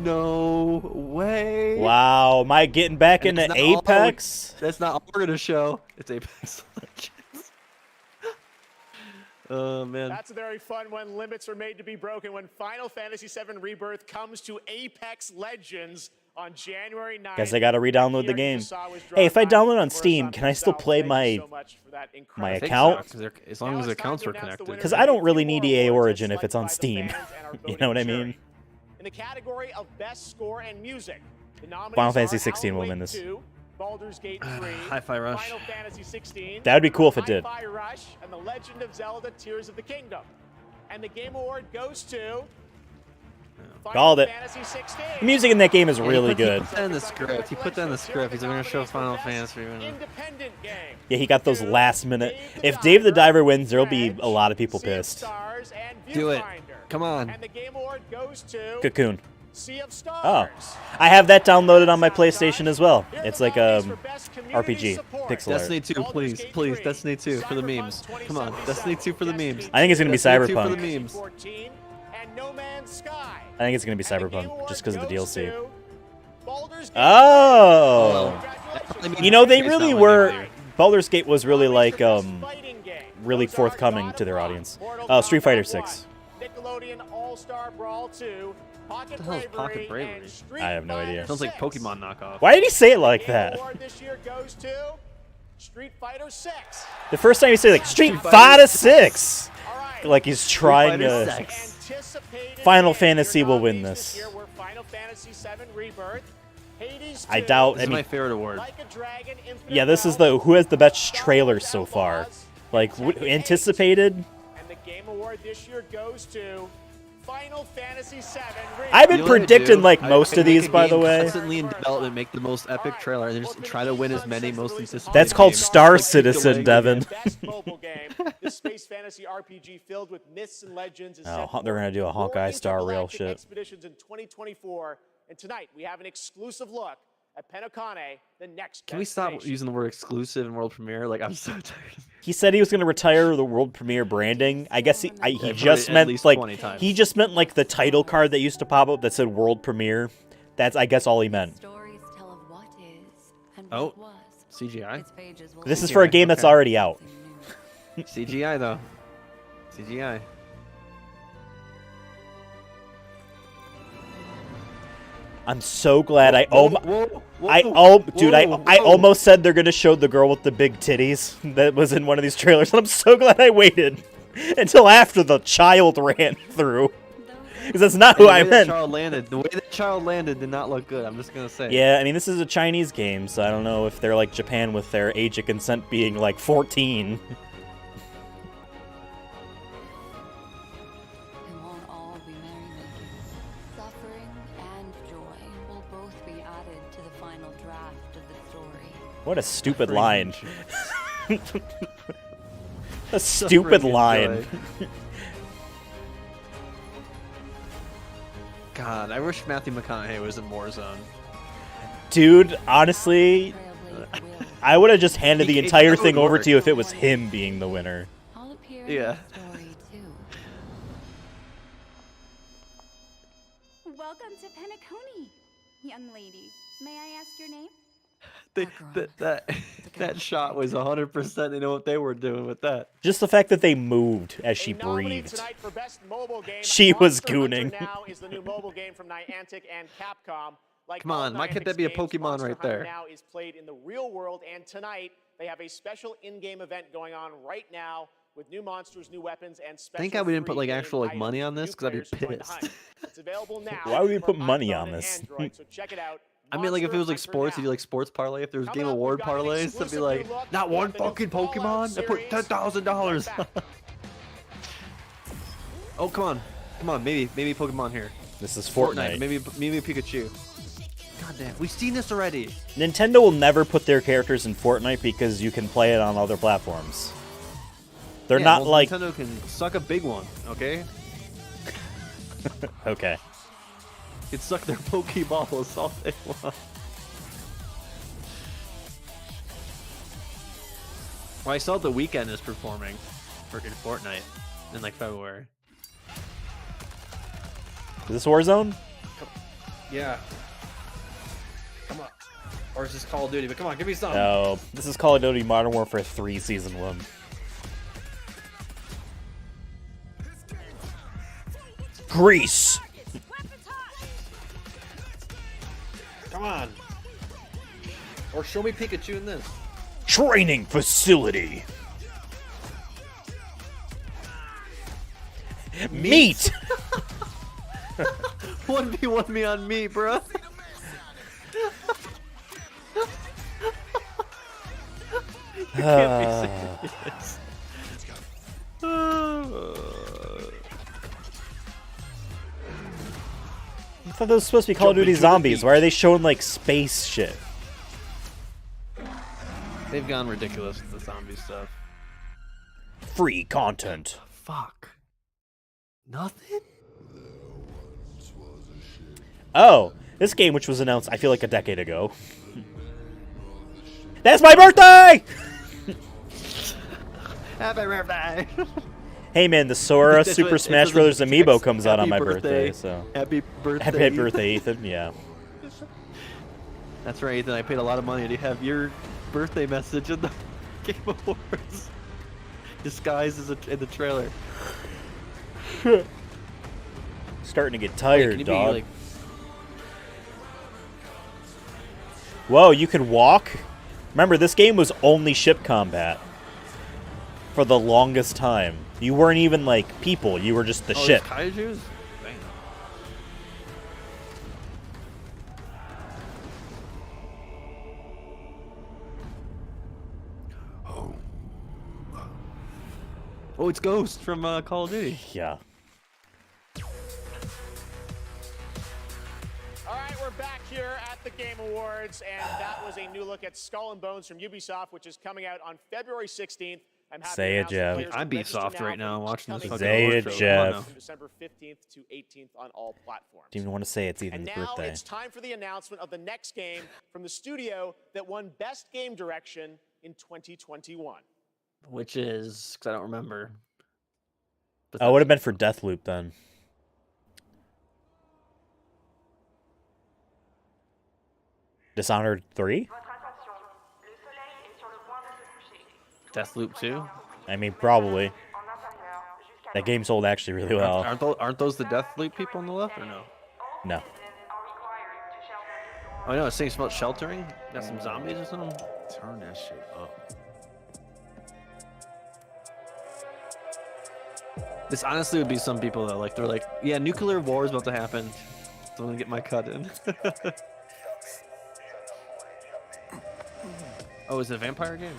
No way. Wow, am I getting back And into it's not all we- Apex? That's not all we're gonna show. It's Apex Legends. Oh man. That's very fun when limits are made to be broken. When Final Fantasy VII Rebirth comes to Apex Legends on January 9th. Guess I gotta re-download the game. Hey, if I download on Steam, can I still play my account? As long as the accounts were connected. Because I don't really need EA Origin if it's on Steam. You know what I mean? In the category of Best Score and Music, the nominees Final Fantasy are 16 will Alan win Wake this. 2, Baldur's Gate 3, Hi-Fi Rush. Final Fantasy 16. That would be cool if it did. Hi-Fi Rush and The Legend of Zelda: Tears of the Kingdom. And the Game Award goes to Final Called it. Fantasy 16. The music in that game is Yeah, really he good. put that in the script. He put that in the script. He's going to show Final Fantasy. Independent game. Yeah, he got those last minute. If Dave the Diver wins, there'll be a lot of people pissed. Stars and Do it. Viewfinder. Come on. And the Game Award goes to Cocoon. Sea of Stars. Oh, I have that downloaded on my PlayStation as well. It's like a RPG, pixel art. Destiny 2, please. Please, Destiny 2 for the memes. Come on, Destiny 2 for the memes. I think it's gonna be Destiny 2 Cyberpunk. for the memes. And No Man's Sky. I think it's gonna be Cyberpunk just because of the DLC. Baldur's Gate Oh, I mean, you know they it's really not were. like Baldur's Gate was really like really forthcoming to their audience. Street Fighter 6. Nickelodeon All-Star Brawl 2, Pocket What the hell is Pocket Bravery, Bravery? and Street I have no Fighter idea. Sounds like 6. Pokemon knockoff. Why did he say it like Game that? award this year goes to Street Fighter 6. The first time you say like Street Fighter 6, like he's trying Fighter to. 6. Final Fantasy will win this. Here were Final Fantasy VII Rebirth, Hades 2, I doubt. This I is mean, my favorite award. Like a Dragon, Infinite yeah, this is Realm, the who has the best trailer so far. Like anticipated. and the Game Award this year goes to Final Fantasy VII Rebirth. I've been You know what I predicting do? like I most of make these, a by game the way. Constantly in development, make the most epic trailer, and then just try to win as many most anticipated. That's called games. Star Like, keep Citizen, delaying Devin. Best mobile game. This space fantasy RPG filled with myths and legends is Oh, set they're for gonna do a more Hawkeye Star Rail intergalactic shit. expeditions in 2024, and tonight we have an exclusive look at Penacone, the next. Can we stop using the word exclusive and world premiere? Like, I'm so tired. He said he was going to retire the world premiere branding. I guess he I've heard just it at meant least like 20 times. he just meant like the title card that used to pop up that said world premiere. That's I guess all he meant. Stories tell of what is and Oh, what was. CGI. Its pages will This is CGI, for a game that's okay. already out. CGI though. CGI. I'm so glad I Whoa, dude, I whoa. almost said they're gonna show the girl with the big titties that was in one of these trailers, and I'm so glad I waited until after the child ran through, because that's not who I meant. The way that child landed did not look good. I'm just gonna say. Yeah, I mean this is a Chinese game, so I don't know if they're like Japan with their age of consent being like 14. It won't all be merrymaking. Suffering and joy will both be added to the final draft of the story. What a stupid line. A Suffering stupid and line. joy. God, I wish Matthew McConaughey was in Warzone. Dude, honestly, I would have just handed the It- entire that would thing over work. to you if it was him being the winner. I'll appear Yeah. in the story too. Welcome to Penacony, young lady. May I ask your name? That shot was 100%. They know what they were doing with that. Just the fact that they moved as she breathed. Tonight for best mobile game, She was Monster Hunter gooning. Now is the new mobile game from Niantic and Capcom. Like Come on, all why can't that Niantic's be a games, Pokemon Monster right Hunter there? Now is played in the real world, and tonight they have a special in-game event going on right now with new monsters, new weapons, and special. Thank God we didn't put like free-game actual like money items on this, for because I'd new be players to join the pissed. hunt. It's available now. Why would we for put money iPhone on and this? Android, so check it out. I mean, like if it was like Monster sports, Hunter if you like sports parlay, if there was Coming Game up, Award we've got an parlays, it'd be exclusive like, new look not at one the new fucking Fallout Pokemon. I put series. $10,000. Right back. Oh come on, maybe Pokemon here. This is Fortnite. Maybe Pikachu. God damn, we've seen this already. Nintendo will never put their characters in Fortnite because you can play it on other platforms. They're Yeah, not well, like Nintendo can suck a big one, okay? okay. Can suck their Pokeballs all they want. Well, I saw The Weeknd is performing freaking Fortnite in like February. Is this Warzone? Yeah. Come on. Or is this Call of Duty? But come on, give me some. No, this is Call of Duty Modern Warfare 3 Season 1. Greece! Come on. Or show me Pikachu in this. Training facility! Meat! 1v1 me on me, bruh. You can't be serious. I thought that was supposed to be Call of Jump Duty into the Zombies. beach. Why are they showing like space shit? They've gone ridiculous with the zombie stuff. Free content. Fuck. Nothing? Oh, this game, which was announced, I feel like a decade ago. That's my birthday! Happy birthday! Hey man, the Sora That's Super what- Smash it Brothers doesn't Amiibo text comes out on happy my birthday, birthday. so. Happy birthday. Happy birthday, Ethan, yeah. That's right, Ethan. I paid a lot of money to have your birthday message in the Game Awards. Disguised as in the trailer. Starting to get Wait, tired, can you dog. Be, like... Whoa, you could walk? Remember, this game was only ship combat. For the longest time. You weren't even, like, people. You were just the ship. Kaijus? Oh, it's Ghost from Call of Duty. Yeah. All right, we're back here at the Game Awards, and that was a new look at Skull and Bones from Ubisoft, which is coming out on February 16th. I'm happy Say to it, announce Jeff. that players I'm can register Ubisoft now right now for watching this upcoming fucking Say award it, show. Jeff. From December 15th to 18th on all platforms. Didn't even want to say it's Ethan's And now birthday. it's time for the announcement of the next game from the studio that won Best Game Direction in 2021. Which is, because I don't remember. Oh, it would have been for Deathloop then. Dishonored 3? Deathloop 2? I mean, probably. That game sold actually really well. Aren't those the Deathloop people on the left, or no? No. Oh, no, it's saying about sheltering? Got some zombies or something? Turn that shit up. This honestly would be some people, though. Like, they're like, yeah, nuclear war is about to happen. So I'm going to get my cut in. Oh, is it a vampire game?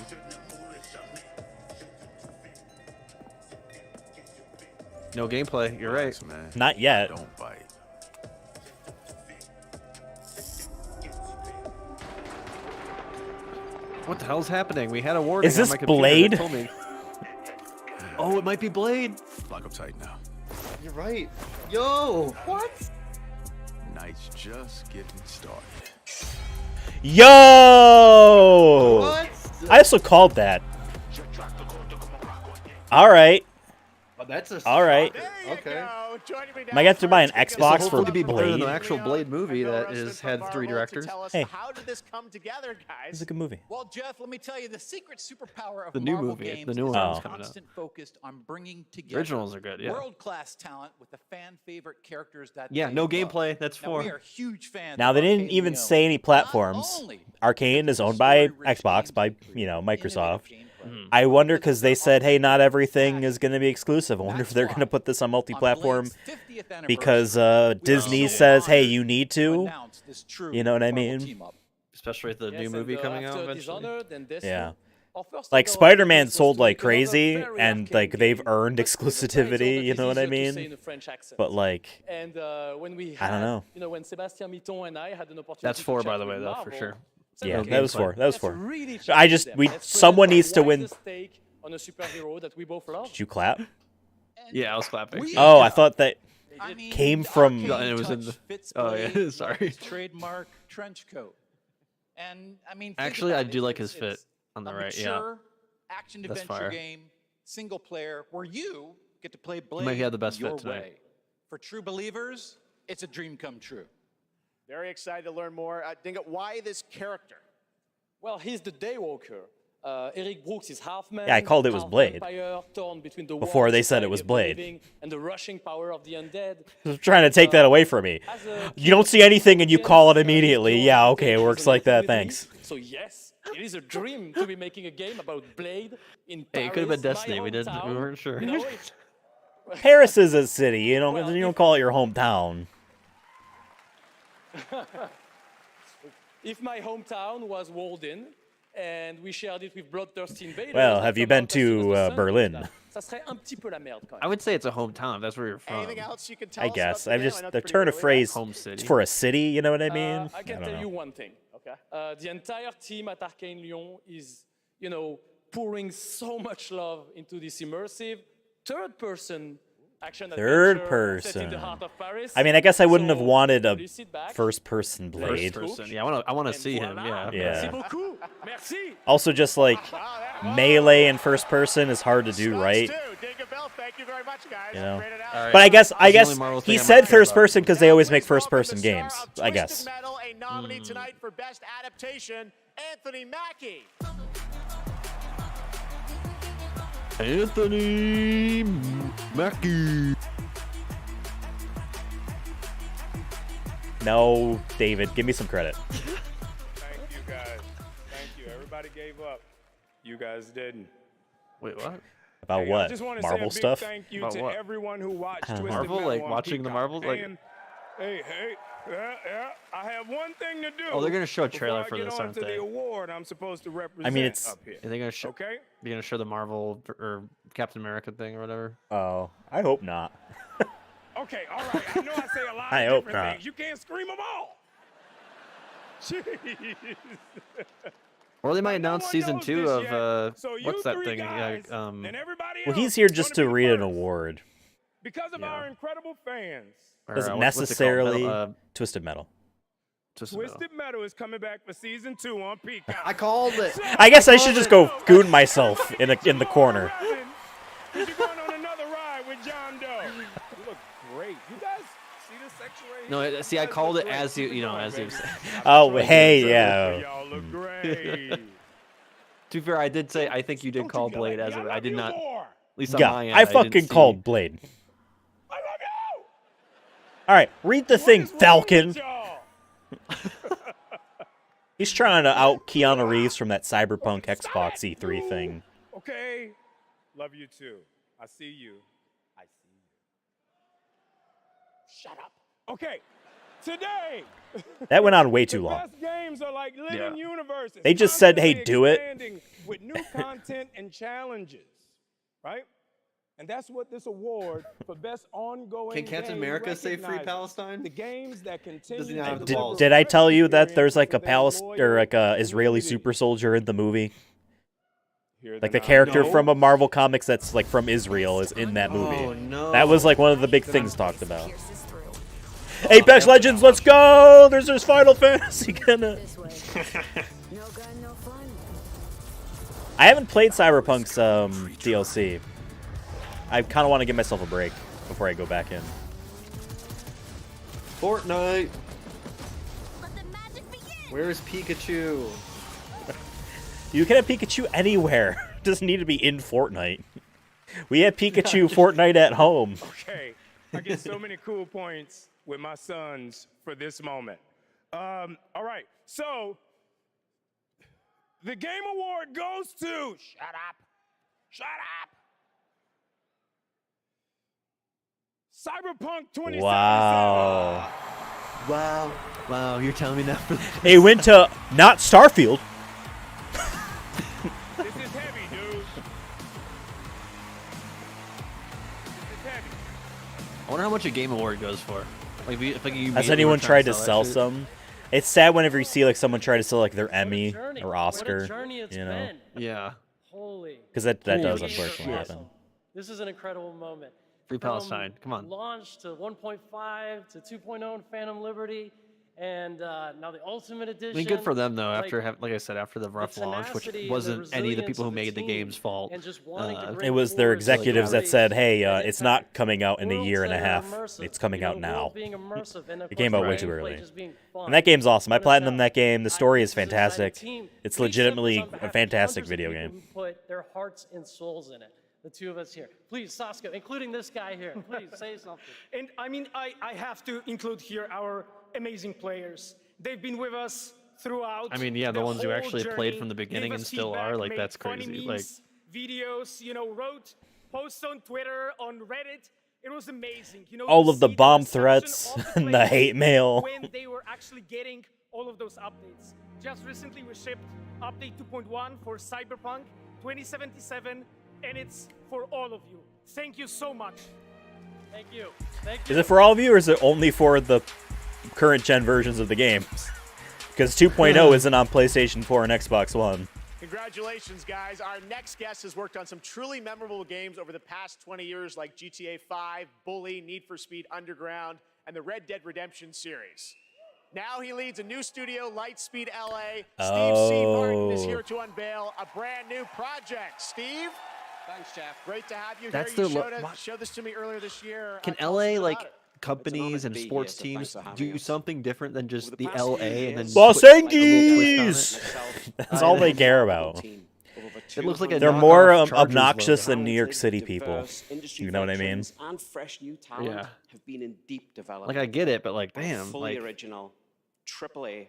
No gameplay. You're right. Man. Not yet. Don't bite. What the hell's happening? We had a warning. Is this on my computer Blade? that told me. Oh, it might be Blade. Lock up tight now. You're right. Yo, what? Night's just getting started. Yo! What? I also called that. All right. Oh, that's a All right. Okay. Am I going to buy an Xbox for to be better than Blade? the actual Blade movie that has had 3 directors. Hey. How did this come together, guys? It's a good movie. Well, Jeff, let me tell you, the secret superpower of The new Marvel movie, games the new is one's our coming out. constant focus on bringing together Originals are good, yeah. world-class talent with the fan-favorite characters that Yeah, they no love. gameplay. That's Now, for. we are huge fans. Now, of they didn't Arcane even Neo. say any platforms. Arcane is owned by Xbox, by, you know, Microsoft. I wonder, because they said, hey, not everything is going to be exclusive. I wonder if they're going to put this on multi-platform because Disney says, hey, you need to. You know what I mean? Especially with the new movie coming out eventually. Yeah. Like, Spider-Man sold like crazy, and like they've earned exclusivity, you know what I mean? But like, And when we I don't know. You know, when Sébastien Mitton and I had an opportunity That's 4, to by chat the way, with though, for Marvel, sure. Yeah, No that was gameplay. 4. That was let's 4. really I challenge just, them. we, Let's someone present needs to why win. is the stake on a superhero that we both love. Did you clap? Yeah, I was clapping. Oh, I thought that I mean, came from. Yeah, and it was in the. Oh yeah, sorry. His trademark trench coat. And I mean, think Actually, I about do it. like his It's fit on the a right. Yeah. mature action That's adventure fire. game, single player, where you get to play Blade might have the best your fit tonight. way. For true believers, it's a dream come true. Very excited to learn more. Dingo, why this character? Well, he's the Daywalker. Eric Brooks is half man. Yeah, I called it was half Blade. vampire, torn between the Before warm they said it was society of the Blade. living and the rushing power of the undead. They're trying to take that away from me. You don't see anything and you call it immediately. Yeah, okay, it works like that. Thanks. So yes, it is a dream to be making a game about Blade in Paris. Hey, it could have been my Destiny. We didn't. We hometown. weren't sure. You know, it's- Paris is a city. You don't call it your hometown. If my hometown was walled in and we shared it with bloodthirsty invaders. Well, have you been to Berlin? Ça serait un petit peu la merde quand même. I would say it's a hometown. That's where you're from. Anything else you can tell I us guess. about I'm the game? I just know the it's pretty turn of early. phrase Home city. it's for a city. You know what I mean? I can don't tell know. you one thing. Okay. The entire team at Arcane Lyon is, you know, pouring so much love into this immersive third-person action Third adventure set in person. the heart of Paris. I mean, I guess I wouldn't have So, wanted a please sit back. first-person Blade. First person. Yeah, I want to see him. Yeah. Yeah. Merci beaucoup. Merci. Also, just like melee and first person is hard to do right. Dingo Bell, thank you very much, guys. You know. Great it out. All right. But I guess That's the only Marvel thing he I said might care first about. person because they always make Please welcome first-person the star games. of I Twisted guess. Metal, a nominee tonight for Best Adaptation, Anthony Mackie. Anthony Mackie. No, David, give me some credit. Thank you, guys. Thank you. Everybody gave up. You guys didn't. Wait, what? About Hey, what? I just want to Marvel say a big stuff? Thank you About to what? everyone who watched I don't know. Twisted Marvel? Metal Like, on watching the Peacock. Marvels? Like- And, hey, yeah, I have one thing to do. Oh, they're gonna show a trailer before for I get this, on aren't to they? the award I'm supposed to represent I mean, it's. up here. Are they gonna show? Okay. They're gonna show the Marvel or Captain America thing or whatever. Oh, I hope not. Okay, all right. I know I say a lot I of hope different not. things. You can't scream them all. Jeez. Or they might announce one season knows 2 this of yet. So you what's that three thing? guys and everybody Well, else he's here is just gonna to be read an first. award. Because of our incredible fans. Or, Doesn't what's it called? necessarily Metal- Twisted Metal. Twisted Metal is coming back for season 2 on Peacock. I called it. I guess I should just go goon myself in the corner. You're going on another ride with John Doe. You look great. You guys see this sexual? No, see, I called it as you know, as you were saying. Oh, hey, yeah. Y'all look great. To be fair, I did say I think you did call Blade as I did not. At least on Yeah, my end, I didn't fucking see- called Blade. All right, read the thing, Falcon. He's trying to out Keanu Reeves from that Cyberpunk Xbox E3 thing. Okay. Love you too. I see you. I see you. Shut up. Okay. Today. That went on way too the long. best games are like living universes. They just said, "Hey, constantly do it." expanding with new content and challenges, right? And that's what this award for best ongoing. Can Captain game America say free recognizes. Palestine? The games that continue. Does he not have the Did, balls? did I tell you that there's like a Israeli super soldier in the movie? Like the character from a Marvel Comics that's like from Israel is in that movie. Oh, no. That was like one of the big things talked about. Apex Legends, let's go! There's Final Fantasy gonna. I haven't played Cyberpunk's DLC. I kind of want to give myself a break before I go back in. Fortnite. Where's Pikachu? You can have Pikachu anywhere. It doesn't need to be in Fortnite. We have Pikachu Fortnite at home. Okay, I get so many cool points with my sons for this moment. All right, so the Game Award goes to. Shut up. Shut up. Cyberpunk 2077. Wow. Wow. Wow, you're telling me that for It went to not Starfield. This is heavy, dude. This is heavy. I wonder how much a Game Award goes for. Like, if you Has immediately anyone were trying tried to that sell shit. some? It's sad whenever you see like someone try to sell like their Emmy or Oscar, you know, Yeah. Holy. because that does Holy unfortunately shit. happen. This is an incredible moment. Free Palestine. Come on. Launch to 1.5 to 2.0 in Phantom Liberty, and now the Ultimate Edition. I mean, good for them though. Like, After, like I said, after the rough launch, which tenacity and wasn't the any of the resilience people who of the made the team game's fault. and just wanting to bring It was their forward executives that said, "Hey, and it's in not fact, coming out in a year and a worlds that are half. immersive, It's coming you know, out now." world being immersive, and of It came course, out way gameplay too early. just being fun. And that game's awesome. I But it's platinumed that game. The story is fantastic. team. It's We accept legitimately this on behalf a of fantastic hundreds of video people game. who put their hearts and souls in it. The two of us here. Please, Saskia, including this guy here. Please say something. And I mean, I have to include here our amazing players. They've been with us throughout. I mean, yeah, the ones who whole actually played journey, from the beginning gave and us still feedback, are, like, made that's funny crazy. memes, videos, you know, wrote posts on Twitter, on Reddit. It was amazing. You know, All to of the see bomb reception threats of the and the players hate mail. when they were actually getting all of those updates. Just recently, we shipped update 2.1 for Cyberpunk 2077, and it's for all of you. Thank you so much. Thank you. Thank you. Is it for all of you, or is it only for the current gen versions of the games? Because 2.0 isn't on PlayStation 4 and Xbox One. Congratulations, guys. Our next guest has worked on some truly memorable games over the past 20 years, like GTA 5, Bully, Need for Speed Underground, and the Red Dead Redemption series. Now he leads a new studio, Lightspeed LA. Steve C. Martin is here to unveil a brand new project. Steve? Thanks, Jeff. Great to have you That's here. You their showed this to me earlier this year. Can Tell us LA, about like, it. companies and be sports here, so thanks teams for having do us. something different than just the past few LA and then years, Los put, like, a little twist on Angeles! it? That's all they care about. Team of over It looks like a They're knockoff more Chargers obnoxious logo. than New York City people. diverse industry You know what I mean? veterans And fresh new talent Yeah. have been in deep development. Like I get it, but like, All damn, fully like original, AAA, you,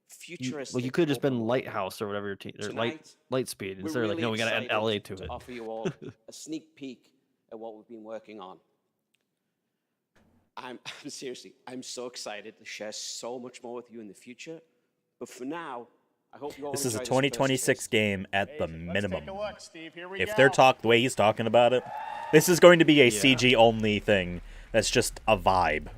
futuristic. well, you could have just been Lighthouse or whatever your team, or Tonight, Lightspeed. we're Instead of like, really no, we got to add excited LA to it. offer you all a sneak peek at what we've been working on. I'm seriously, I'm so excited to share so much more with you in the future. But for now, I hope you all This is a enjoy 2026 game at the minimum. Take a look, Steve. Here we If go. they're the way he's talking about it, this is going to be a Yeah. CG only thing. That's just a vibe.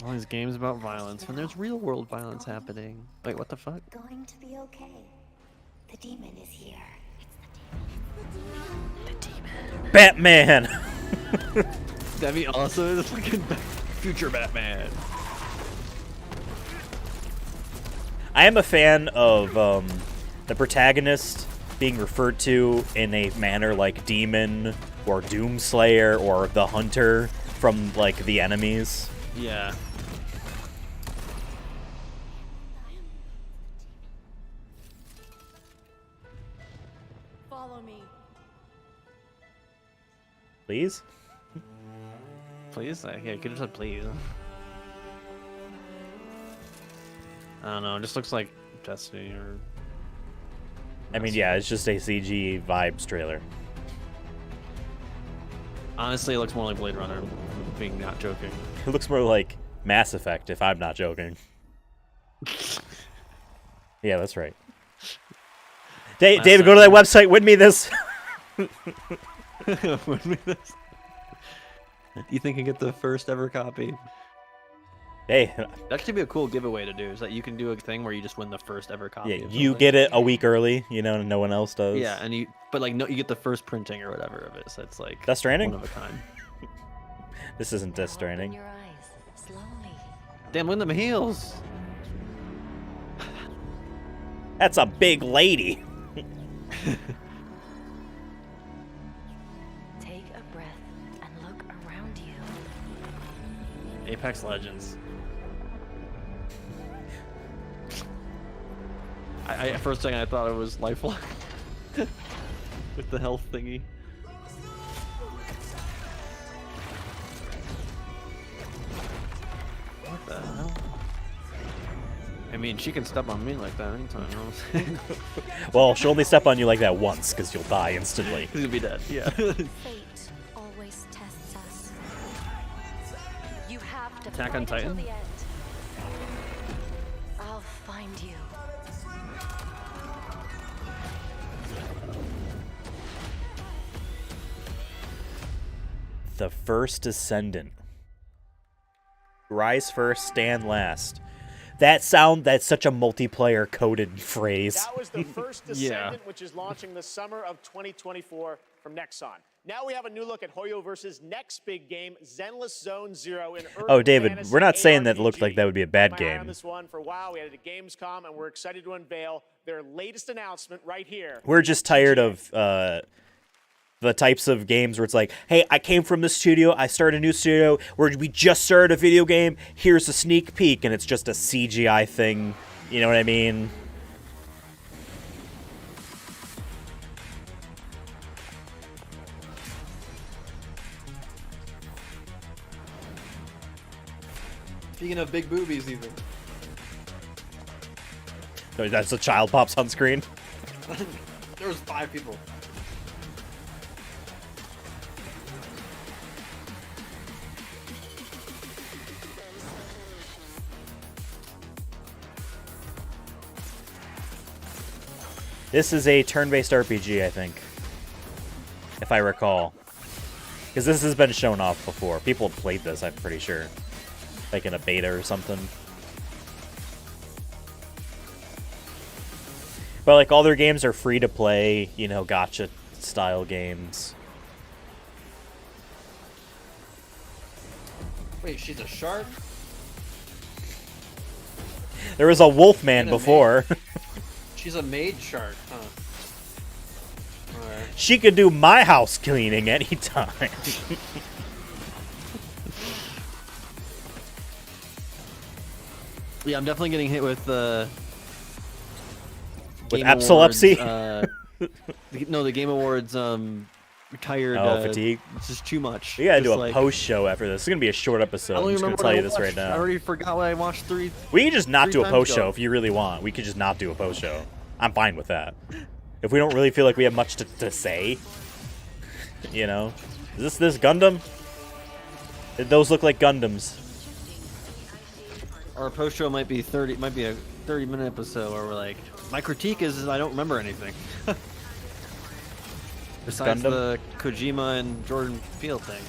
All these games about violence when there's real world violence happening. Wait, what the fuck? Going to be okay. The demon is here. Batman! That'd be awesome. It's fucking future Batman. I am a fan of the protagonist being referred to in a manner like Demon or Doomslayer or the Hunter from like the enemies. Yeah. Follow me. Please? Please? Yeah, you could have said please. I don't know. It just looks like Destiny or. I mean, yeah, it's just a CG vibes trailer. Honestly, it looks more like Blade Runner. Being not joking. It looks more like Mass Effect, if I'm not joking. Yeah, that's right. David, go to that website. Win me this. Win me this. You think you get the first ever copy? Hey, that'd actually be a cool giveaway to do. Is that you can do a thing where you just win the first ever copy. yeah, of you something. get it a week early, you know, and no one else does. Yeah, and but like no, you get the first printing or whatever of it. So it's like Death Stranding? one of a kind. This isn't Death Stranding. Damn, look at them heels. That's a big lady. Take a breath and look around you. Apex Legends. I first thing I thought it was Lifeline with the health thingy. What the hell? I mean, she can step on me like that anytime. You know what I'm saying? Well, she'll only step on you like that once, because you'll die instantly. You'll be dead. Yeah. Fate always tests us. You have to Attack fight on until Titan? the end. I'll find you. The First Descendant. Rise first, stand last. That's such a multiplayer coded phrase. That was the First Descendant, which is launching the summer of 2024 from Nexon. Now we have a new look at Hoyo versus next big game, Zenless Zone Zero. In Oh, David, we're not saying that it looked like that would be a bad My eye on game. this one for a while. We had it at Gamescom, and we're excited to unveil their latest announcement right here. We're just tired of the types of games where it's like, hey, I came from this studio, I started a new studio, where we just started a video game, here's a sneak peek, and it's just a CGI thing. You know what I mean? Speaking of big boobies, even. So that's a child pops on screen. There was 5 people. This is a turn-based RPG, I think. If I recall. Because this has been shown off before. People have played this, I'm pretty sure. like in a beta or something. But like all their games are free to play, you know, gacha style games. Wait, she's a shark? There was a Wolfman before. She's a maid shark, huh? Alright. She could do my house cleaning anytime. Yeah, I'm definitely getting hit with Game epilepsy? Awards, the Game Awards retired fatigue. It's just too much. We gotta do Just a like, post show after this. It's gonna be a short episode. I don't I'm just even gonna remember tell what you I this right watched. now. I already forgot what I watched three. We can just not three do a times post ago. show if you really want. We could just not do a post show. I'm fine with that. If we don't really feel like we have much to say, you know, is this Gundam? Those look like Gundams. Our post show might be a 30-minute episode where we're like, my critique is I don't remember anything. Besides Gundam? the Kojima and Jordan Peele thing.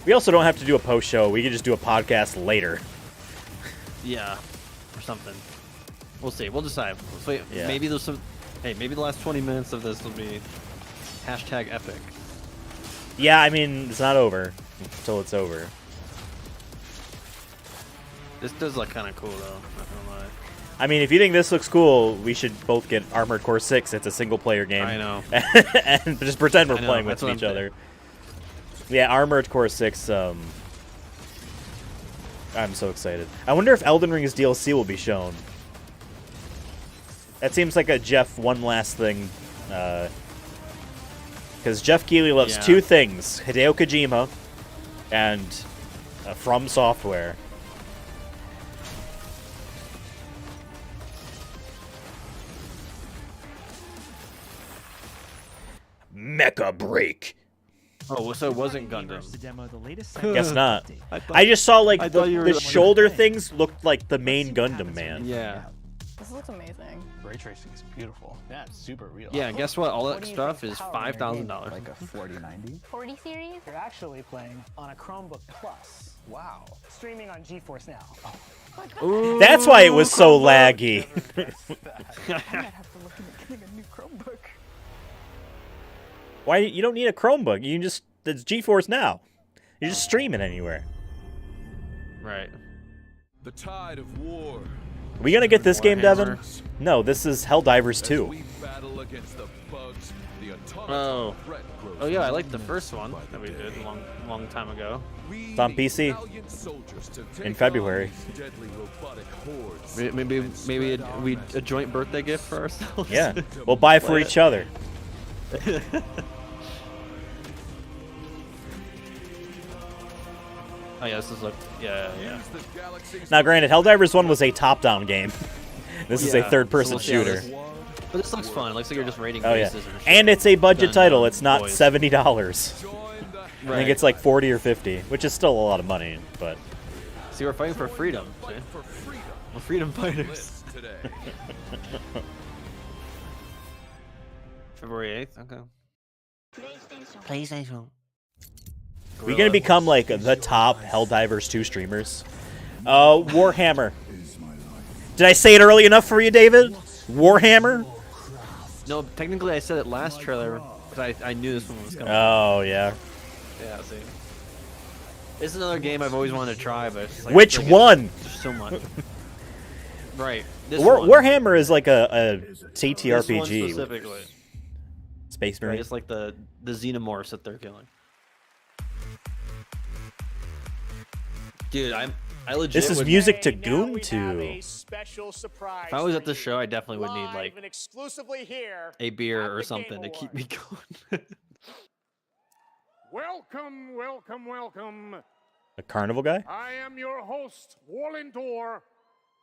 We also don't have to do a post show. We could just do a podcast later. Yeah, or something. We'll see. We'll decide. So Yeah. Maybe there's some. Hey, maybe the last 20 minutes of this will be #epic. Yeah, I mean, it's not over until it's over. This does look kind of cool, though. Not gonna lie. I mean, if you think this looks cool, we should both get Armored Core 6. It's a single-player game. I know. And just pretend we're I know, playing with that's what each I'm other. Yeah, Armored Core 6, I'm so excited. I wonder if Elden Ring's DLC will be shown. That seems like a Jeff one last thing. Because Jeff Keighley loves two things. Hideo Kojima and From Software. Mecha Break. Oh, so it wasn't Gundam. Guess not. I just saw like I thought you were the like- shoulder things looked like the main Gundam man. Yeah. This looks amazing. Ray tracing is beautiful. Yeah, it's super real. Yeah, and guess what? All that stuff is $5,000. Like a 4090. 40 series? You're actually playing on a Chromebook Plus. Wow. Streaming on GeForce Now. Ooh, That's why it was so laggy. I might have to look into getting a new Chromebook. Why you don't need a Chromebook? You can just it's GeForce Now. You just stream it anywhere. Right. The tide of war. Are we gonna get this game, Devin? Warhammer. No, this is Helldivers 2. We battle against the bugs. The Oh. threat grows Oh yeah, I like the first one that we did a long time ago. It's on PC in February. deadly robotic hordes. Maybe a joint birthday gift for ourselves. Yeah, we'll buy for Play each it. other. Oh yeah, this is like yeah. Now, granted, Helldivers 1 was a top-down game. This is a Yeah, third-person so we'll see how shooter. this- But this looks fun. It looks like you're just raiding Oh yeah, bases and shit. and it's a budget Gundam title. It's not boys. $70. I Right. think it's like 40 or 50, which is still a lot of money. But See, we're fighting for freedom. See? We're freedom fighters. February 8th. Okay. PlayStation. we're gonna become like the top Helldivers 2 streamers. Warhammer. Did I say it early enough for you, David? Warhammer? No, technically I said it last trailer because I knew this one was coming. Oh yeah. Yeah, see. It's another game I've always wanted to try, but it's like, Which like, one? There's so much. Right. This War, one. Warhammer is like a This one TTRPG. specifically. Space Right, Marine. it's like the xenomorphs that they're killing. Dude, I legit. This is would- music to Goon 2. Special surprise. If I was at this show, I definitely would need like and exclusively here. a beer or something to keep me going. Welcome, welcome, welcome. A carnival guy? I am your host, Warlindor,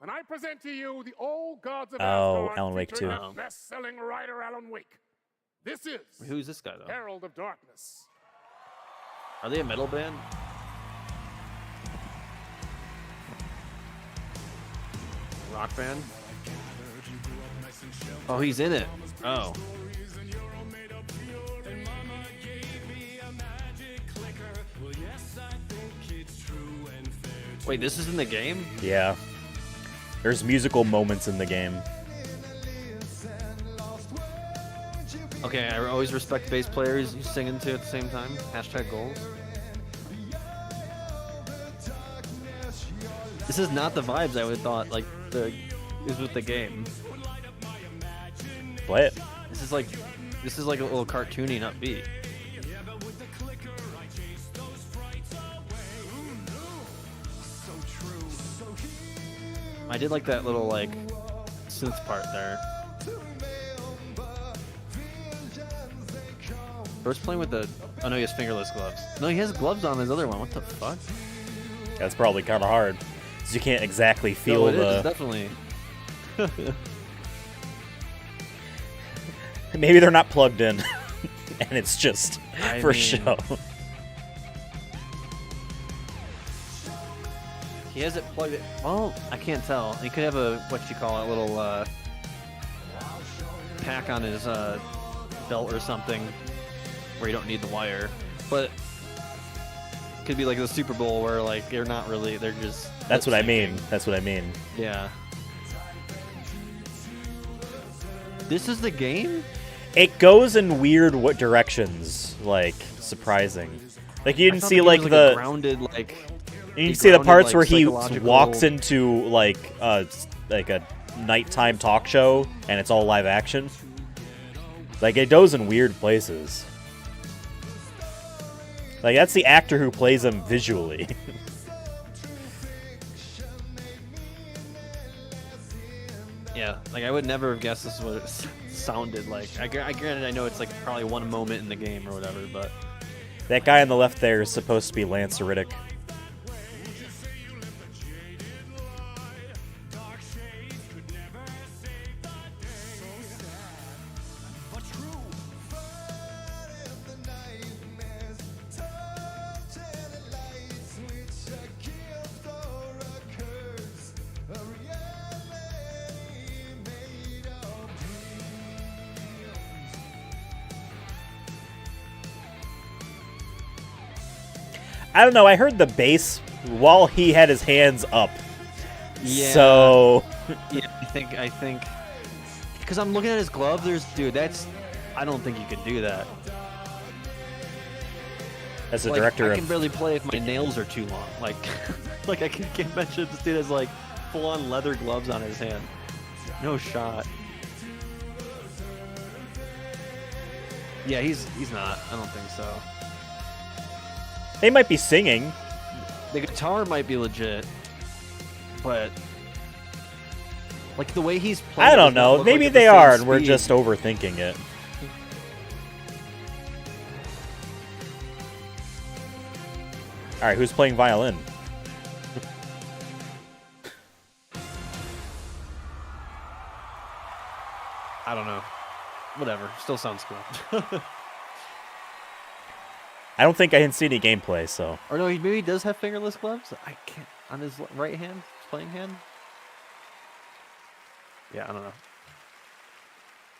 and I present to you the old gods of Oh, Asgard Alan Wake featuring 2. the best-selling writer Alan Wake. This is Who's this guy though? Herald of Darkness. Are they a metal band? Rock band? Oh, he's in it. Oh. Wait, this is in the game? Yeah. There's musical moments in the game. Okay, I always respect bass players you singing to at the same time. Hashtag goals. This is not the vibes I would have thought like is with the game. Play it. This is like a little cartoony, not beat. I did like that little like synth part there. Bro's playing with the. Oh no, he has fingerless gloves. No, he has gloves on his other one. What the fuck? That's probably kind of hard, because you can't exactly feel No, it the. is, definitely. Maybe they're not plugged in, and it's just I for mean- show. He has it plugged in. Well, I can't tell. He could have a what you call it, little pack on his belt or something, where you don't need the wire. But it could be like the Super Bowl where like they're not really. They're just. That's what I lip-syncing. mean. That's what I mean. Yeah. This is the game? It goes in weird directions, like surprising. Like you I didn't thought see the game like was the a grounded like. you a can see the grounded, parts like, where he psychological- walks into like a nighttime talk show and it's all live action. Like it goes in weird places. Like that's the actor who plays him visually. Yeah, like I would never have guessed this is what it sounded like. Granted, I know it's like probably one moment in the game or whatever, but That guy on the left there is supposed to be Lance Riddick. I don't know. I heard the bass while he had his hands up. yeah. So Yeah, I think, because I'm looking at his gloves. Dude, I don't think you could do that. as a Like, director I of can barely play if my nails are too long. Like, like I can't mention this dude has like full-on leather gloves on his hand. No shot. Yeah, he's not. I don't think so. they might be singing. The guitar might be legit, but like the way he's playing. I don't does not know. look Maybe like at the they same are, and we're speed. just overthinking it. All right, who's playing violin? I don't know. Whatever. Still sounds cool. I don't think I can see any gameplay, so Or no, maybe he does have fingerless gloves. I can't on his right hand, his playing hand. Yeah, I don't know.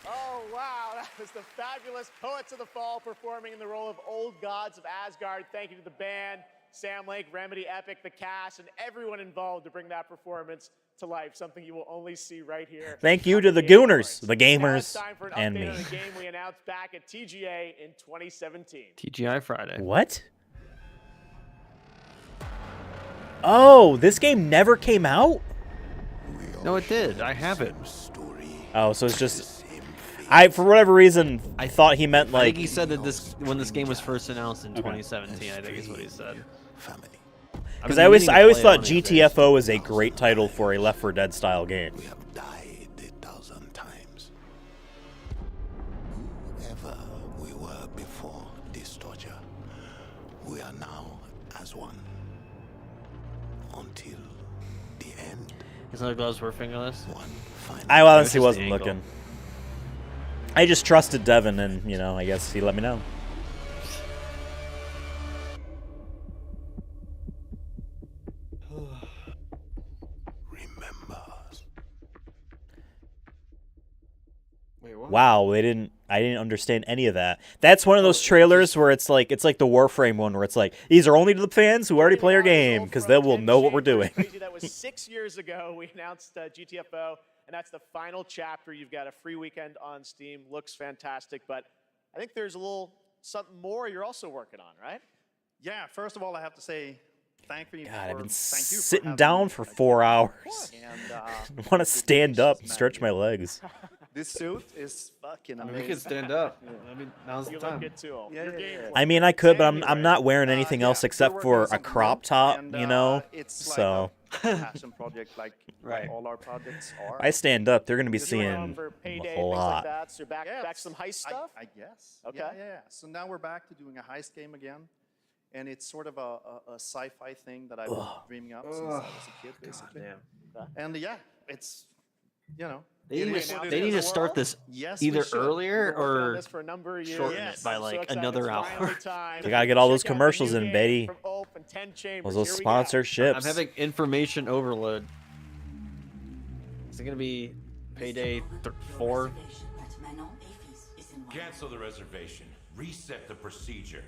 Oh, wow. That was the fabulous Poets of the Fall performing in the role of Old Gods of Asgard. Thank you to the band, Sam Lake, Remedy, Epic, the cast, and everyone involved to bring that performance to life. Something you will only see right here. thank you on to the Game Gooners, the Now it's gamers, time for an and update me. on the game we announced back at TGA in 2017. TGI Friday. What? Oh, this game never came out? No, it did. I have it. Oh, so it's just for whatever reason I thought he meant I like think he said that when this game was first announced in 2017. I think is what he said. because I always thought GTFO was a great title for a Left 4 Dead style game. Whoever we were before this torture, we are now as one. Until the end. His other gloves were fingerless. I honestly It was just wasn't the angle. looking. I just trusted Devin, and I guess he let me know. Remember. Wait, what? Wow, they didn't. I didn't understand any of that. That's one of those trailers where it's like the Warframe one where it's like, these are only to the fans who already play our game because they will know what we're doing. Crazy. That was 6 years ago. We announced GTFO, and that's the final chapter. You've got a free weekend on Steam. Looks fantastic, but I think there's a little something more you're also working on, right? Yeah, first of all, I have to say thank you. God, I've been thank you sitting down for 4 hours. And, I want to stand up and stretch my legs. this suit is fucking I amazing. mean, we can stand up. I mean, now's the You time. look good too. Yeah, Your yeah, game yeah. I mean, I could, but I'm not wearing anything else except for a crop top, you know? It's So like a passion project, like all our projects are. I stand up, they're going to be Just going on seeing for payday, a things like lot. that. So you're back to some heist stuff? I guess. Okay. Yeah. So now we're back to doing a heist game again. And it's sort of a sci-fi thing that I've been dreaming up since I was a kid, basically. And yeah, it's, you know. They need to start this either earlier or shorten it by like another hour. They got to get all those commercials in, Betty. All those sponsorships. I'm having information overload. Is it going to be Payday 4? Cancel the reservation. Reset the procedure.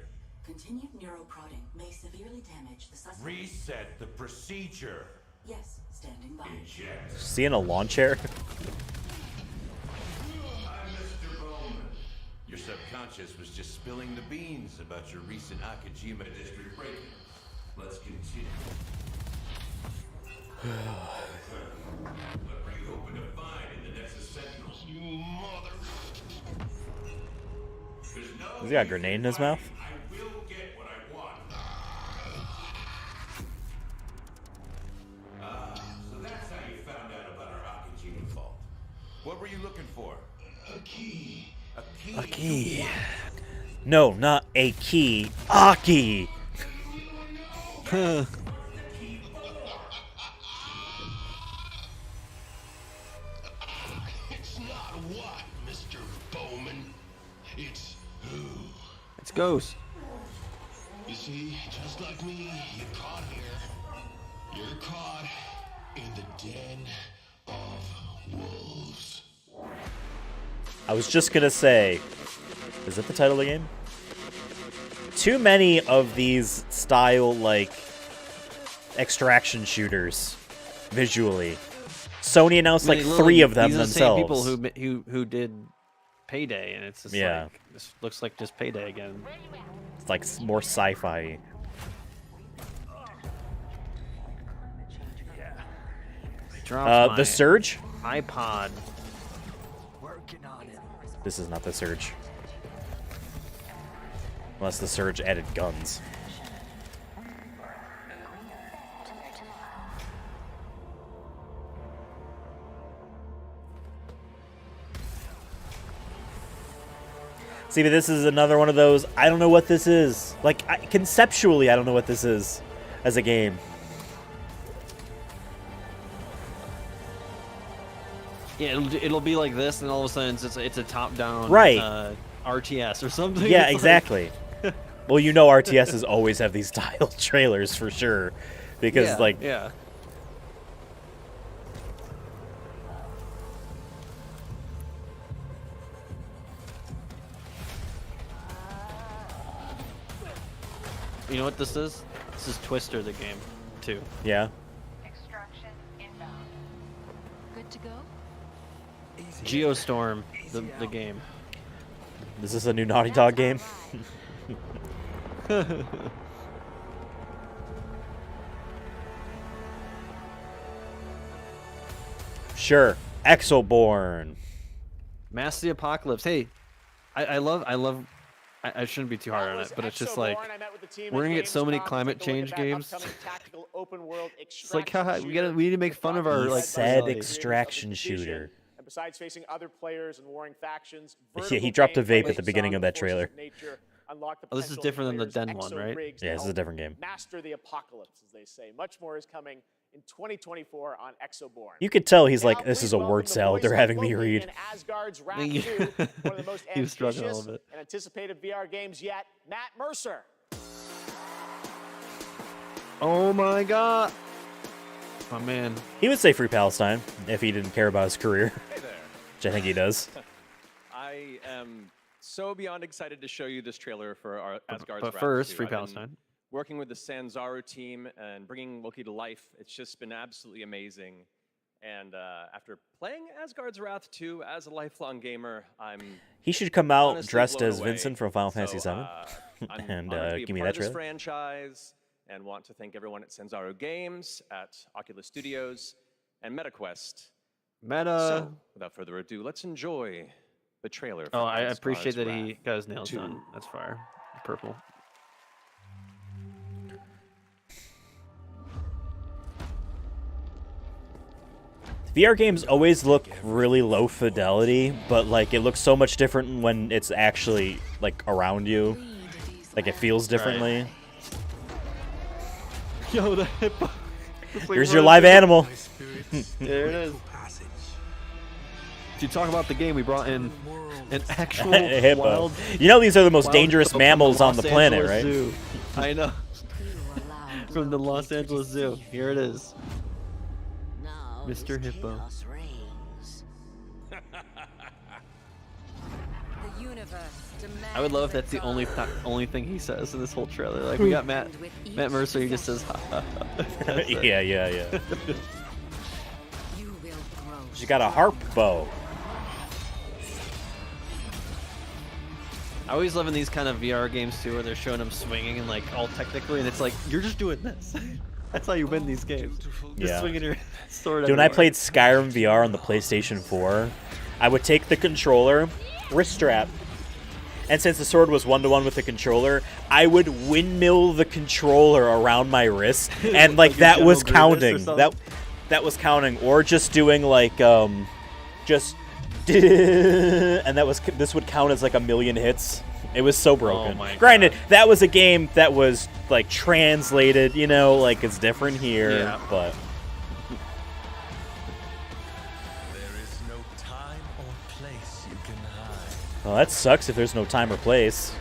Continued neuroprodding may severely damage the suspect. Reset the procedure. Yes, standing by. Eject. Seeing a lawn chair? I'm Mr. Bowman. Your subconscious was just spilling the beans about your recent Akajima district break-in. Let's continue. What were you hoping to find in the Nexus Sentinels? You mother... Has he got a grenade in his mouth? I will get what I want. So that's how you found out about our Akajima vault. What were you looking for? A key. A key? A key. No, not a key. A key. It's not what, Mr. Bowman. It's who. It's Ghost. You see, just like me, you're caught here. You're caught in the den of wolves. I was just gonna say, is that the title of the game? Too many of these style, like, extraction shooters, visually. Sony announced like 3 of them these are themselves. the same people who did Payday, and it's just like, this looks like just Payday again. It's like more sci-fi. The Surge? iPod. This is not the Surge. Unless the Surge added guns. See, but this is another one of those, I don't know what this is. Like, conceptually, I don't know what this is as a game. Yeah, it'll be like this, and all of a sudden it's a top-down RTS or something. Yeah, It's exactly. Well, you know RTSs always have these style trailers for sure. Because, yeah, like... Yeah. You know what this is? This is Twister, the game, too. Yeah. Extraction inbound. Good to go? Geostorm, the game. Is this a new Naughty Dog game? Sure. Exoborn. Mass the Apocalypse. Hey, I love. I shouldn't be too hard on it, but it's just like we're gonna get so many climate change games. It's like, haha, we need to make fun of our like said society. extraction shooter. And besides facing other players and warring factions, Yeah, he dropped a vape at the beginning of that trailer. Oh, this is different than the Den one, right? Yeah, this is a different game. Master the apocalypse, as they say. Much more is coming in 2024 on Exoborn. You could tell he's like, this is a word salad they're having me read. Asgard's Wrath 2, one of the most He was struggling a ambitious little bit. and anticipated VR games yet. Matt Mercer. Oh my god. Oh man. He would say Free Palestine if he didn't care about his career. Hey there. Which I think he does. I am so beyond excited to show you this trailer for our Asgard's But Wrath first, 2. Free I've been Palestine. Working with the Sanzaru team and bringing Loki to life, it's just been absolutely amazing. And after playing Asgard's Wrath 2 as a lifelong gamer, He should come out honestly dressed blown as away. Vincent from Final So, Fantasy VII I'm and honored to be a give me part that of this trailer. franchise and want to thank everyone at Sanzaru Games, at Oculus Studios, and MetaQuest. Meta. So, without further ado, let's enjoy the trailer. For Oh, I Asgard's appreciate that Wrath he got his nails 2. done. That's fire. Purple. VR games always look really low fidelity, but like it looks so much different when it's actually like around you. Like it feels differently. Yo, the hippo. It's like Here's your running live through the- animal. There it is. To talk about the game, we brought in an actual A hippo. wild. You know these are the most wild dangerous hippo from mammals on the Los planet, Angeles right? Zoo. I know. From the Los Angeles Zoo. Here it is. Mr. Hippo. The universe I would love if that's the only thing he says in this whole trailer. Like we got Matt Mercer, he just says ha ha ha. That's it. Yeah. You got a harp bow. I always love in these kind of VR games too, where they're showing them swinging and like all technically, and it's like you're just doing this. That's how you win these games. Just Yeah. swinging your sword. Dude, when I everywhere. played Skyrim VR on the PlayStation 4, I would take the controller, wrist strap, and since the sword was one-to-one with the controller, I would windmill the controller around my wrist, and like Like that your was General Grievous or counting. something? That was counting, or just doing like just and this would count as like a million hits. It was so broken. Oh my Granted, that was a game that was like translated, you know, like it's different here, Yeah. but There is no time or place you can hide. well, that sucks if there's no time or place.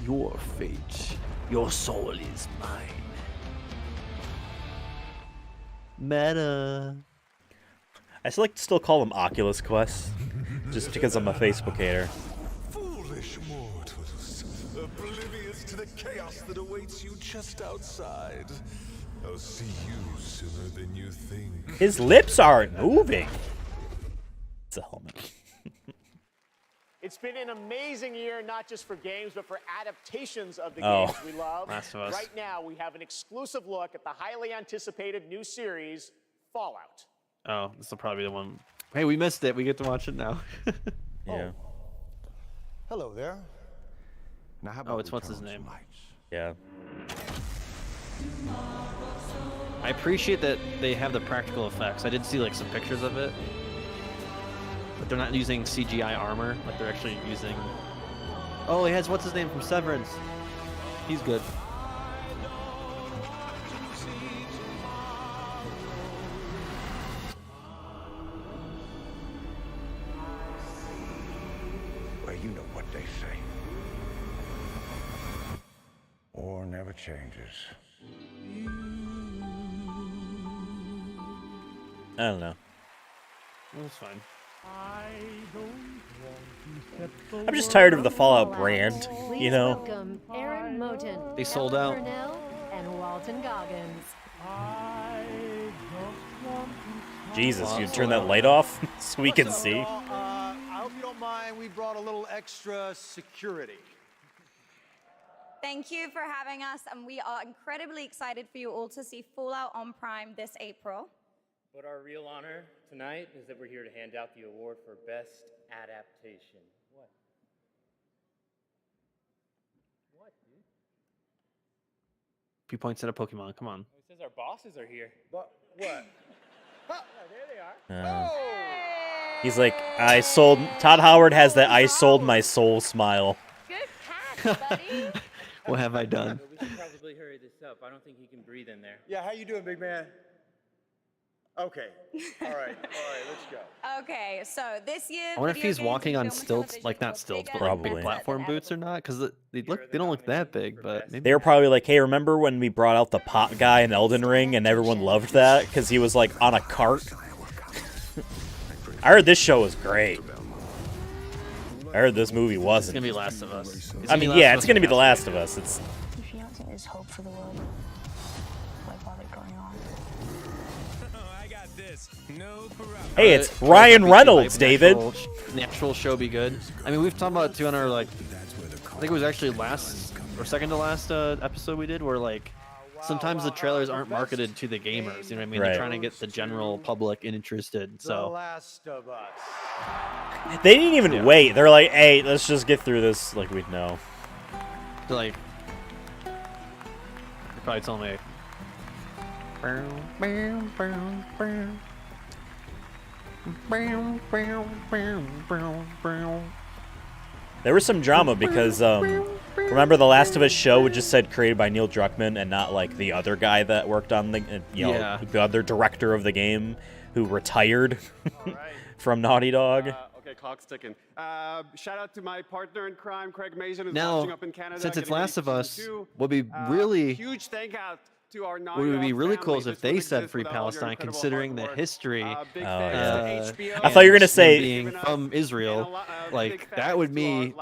Your fate, your soul is mine. Meta. I still call them Oculus Quest, just because I'm a Facebookator. Foolish mortals, oblivious to the chaos that awaits you just outside. I'll see you sooner than you think. His lips aren't moving. It's a helmet. It's been an amazing year, not just for games, but for adaptations of the Oh. games we love. Last of Us. Right now, we have an exclusive look at the highly anticipated new series, Fallout. Oh, this will probably be the one. Hey, we missed it. We get to watch it now. Yeah. Hello there. Now how Oh, it's what's his name? Yeah. I appreciate that they have the practical effects. I did see like some pictures of it, but they're not using CGI armor. Like they're actually using. Oh, he has what's his name from Severance. He's good. Well, you know what they say. War never changes. I don't know. That's fine. I'm just tired of the Fallout brand, you know? Welcome Aaron Moten, They sold Ellen out. Purnell, and Walton Goggins. Jesus, you turn that light off so we can see. I hope you don't mind. We brought a little extra security. Thank you for having us, and we are incredibly excited for you all to see Fallout on Prime this April. But our real honor tonight is that we're here to hand out the award for Best Adaptation. What? What, dude? He points at a Pokemon. Come on. It says our bosses are here. But what? Oh, there they are. He's like, Todd Howard has that I sold my soul smile. What have I done? We should probably hurry this up. I don't think he can breathe in there. Yeah, how you doing, big man? Okay. All right. Let's go. Okay, so this year. I wonder if video he's games walking and on film and stilts, television like not got stilts, bigger but like Probably. big platform boots or not? Because they don't look that big, but maybe. They were probably like, hey, remember when we brought out the pot guy in Elden Ring and everyone loved that because he was like on a cart? I heard this show was great. I heard this movie wasn't. It's gonna be Last of Us. I mean, yeah, it's gonna be The Last of Us. It's. If you don't think there's hope for the world, like while they're going on. Hey, it's Ryan Reynolds, David. The actual show be good. I mean, we've talked about it too on our like. I think it was actually last or second to last episode we did, where like sometimes the trailers aren't marketed to the gamers. You know what I mean? Right. They're trying to get the general public interested. The So Last of Us. They didn't even wait. They're like, hey, let's just get through this like we'd know. they're like, they probably told me. There was some drama because remember the Last of Us show just said created by Neil Druckmann and not like the other guy that worked on the Yeah. the other director of the game who retired from Naughty Dog. Okay, clock's ticking. Shout out to my partner in crime, Craig Mason, who's Now, watching up in Canada. since it's getting ready Last for of Us, season 2. would be really Huge thank out to our what would be really cool is if they said exist Free without all your Palestine, incredible considering hard the work. history. Big thanks to HBO I thought you were gonna and say- being from Israel, like that would be,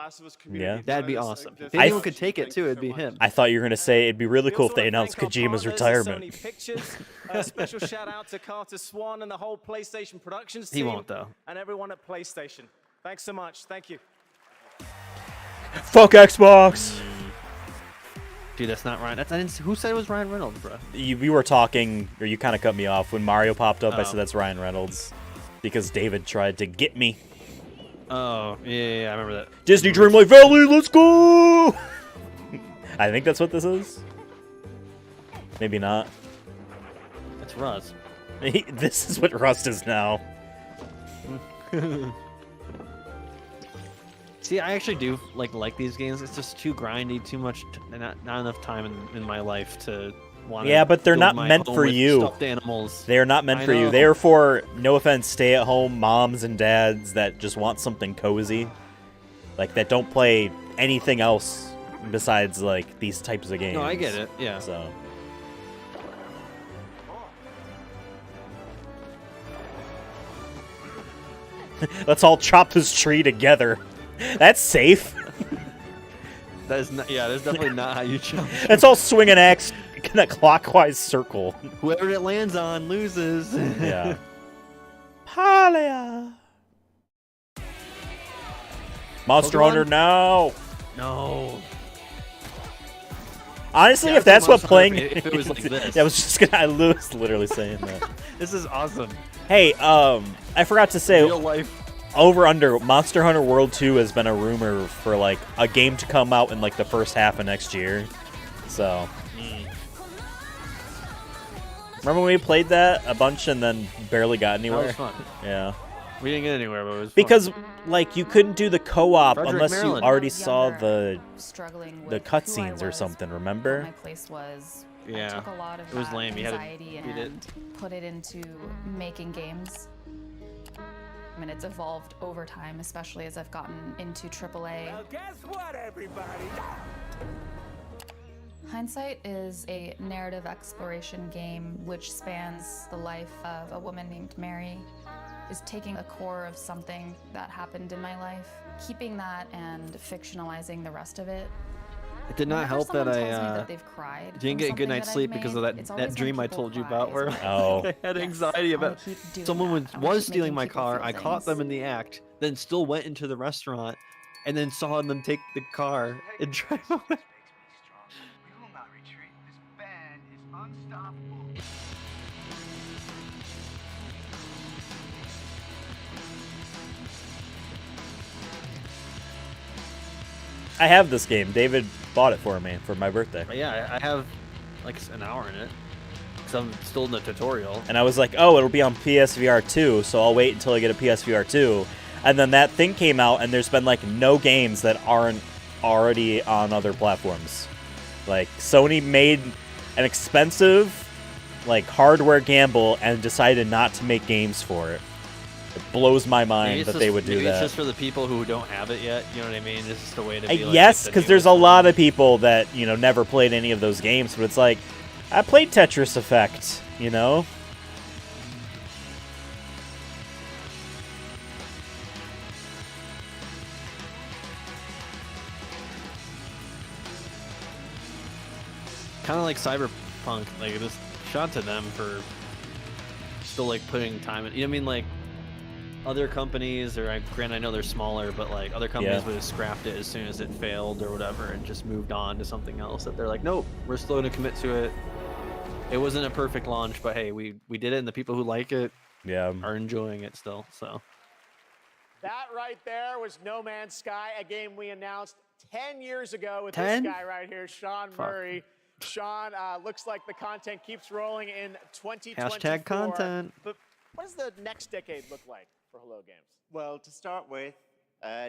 Yeah. that'd be awesome. If I anyone could take it too, it'd be him. I thought you were gonna say it'd be really cool if they announced Kojima's retirement. Sony Pictures. Special shout out to Carter Swan and the whole PlayStation Productions He team. won't, though. And everyone at PlayStation. Thanks so much. Thank you. Fuck Xbox. Dude, that's not Ryan. Who said it was Ryan Reynolds, bro? We were talking, or you kind of cut me off when Mario popped up. I Oh. said that's Ryan Reynolds because David tried to get me. Oh, yeah, I remember that. Disney Dreamlight Valley, let's go! I think that's what this is. Maybe not. It's Rust. This is what Rust is now. See, I actually do like these games. It's just too grindy, too much, not enough time in my life to want. Yeah, but they're build not my meant home for with you. Stuffed animals. They are not meant I for you. know. They are for, no offense, stay-at-home moms and dads that just want something cozy, like that don't play anything else besides like these types of games. No, I get it. Yeah. So. Let's all chop this tree together. That's safe. That is not. Yeah, that's definitely not how you jump. Let's all swing an axe in a clockwise circle. Whoever it lands on loses. Yeah. Palia. Monster Pokemon? Hunter now. No. Honestly, Yeah, if that's what Monster playing, Hunter, if it was like this. I was just gonna. I was literally saying that. This is awesome. Hey, I forgot to say. Real life. Over under Monster Hunter World 2 has been a rumor for like a game to come out in like the first half of next year. So. Remember when we played that a bunch and then barely got anywhere? That was fun. Yeah. We didn't get anywhere, but it was Because fun. like you couldn't do the co-op Frederick, unless Maryland. you already saw the struggling the with cutscenes who I or was, something, what remember? my place was. Yeah. I took a lot of It was that lame. You had to anxiety beat it. and put it into making games. I mean, it's evolved over time, especially as I've gotten into AAA. Well, guess what, everybody? Hindsight is a narrative exploration game which spans the life of a woman named Mary, is taking a core of something that happened in my life, keeping that and fictionalizing the rest of it. It did not Whenever help that someone I tells me that they've cried didn't from get a good something night's that I've sleep because of made, it's that always when dream I people told you cry about is where when Oh. I had Yes, anxiety I wanna about keep doing someone that. was, I wanna was keep stealing making my people car. feel I caught them in things. the act, then still went into the restaurant, and then saw them take the car and drive away. I have this game. David bought it for me for my birthday. But yeah, I have like an hour in it because I'm still in the tutorial. And I was like, oh, it'll be on PSVR 2, so I'll wait until I get a PSVR 2. And then that thing came out, and there's been like no games that aren't already on other platforms. Like Sony made an expensive like hardware gamble and decided not to make games for it. It blows my mind that they would do maybe that. It's just for the people who don't have it yet. You know what I mean? It's just a way to be like, Yes, the because there's a newest lot one. of people that, you know, never played any of those games, but it's like, I played Tetris Effect, you know? Kind of like Cyberpunk. Like, just shout to them for still like putting time in. You know what I mean? Like other companies, or granted I know they're smaller, but like other companies Yeah. would have scrapped it as soon as it failed or whatever, and just moved on to something else. That they're like, nope, we're still going to commit to it. It wasn't a perfect launch, but hey, we did it, and the people who like it, are enjoying it still. So. That right there was No Man's Sky, a game we announced 10 years ago with 10? this guy right here, Sean Fuck. Murray. Sean, looks like the content keeps rolling in 2024. Hashtag content. But what does the next decade look like for Hello Games? Well, to start with,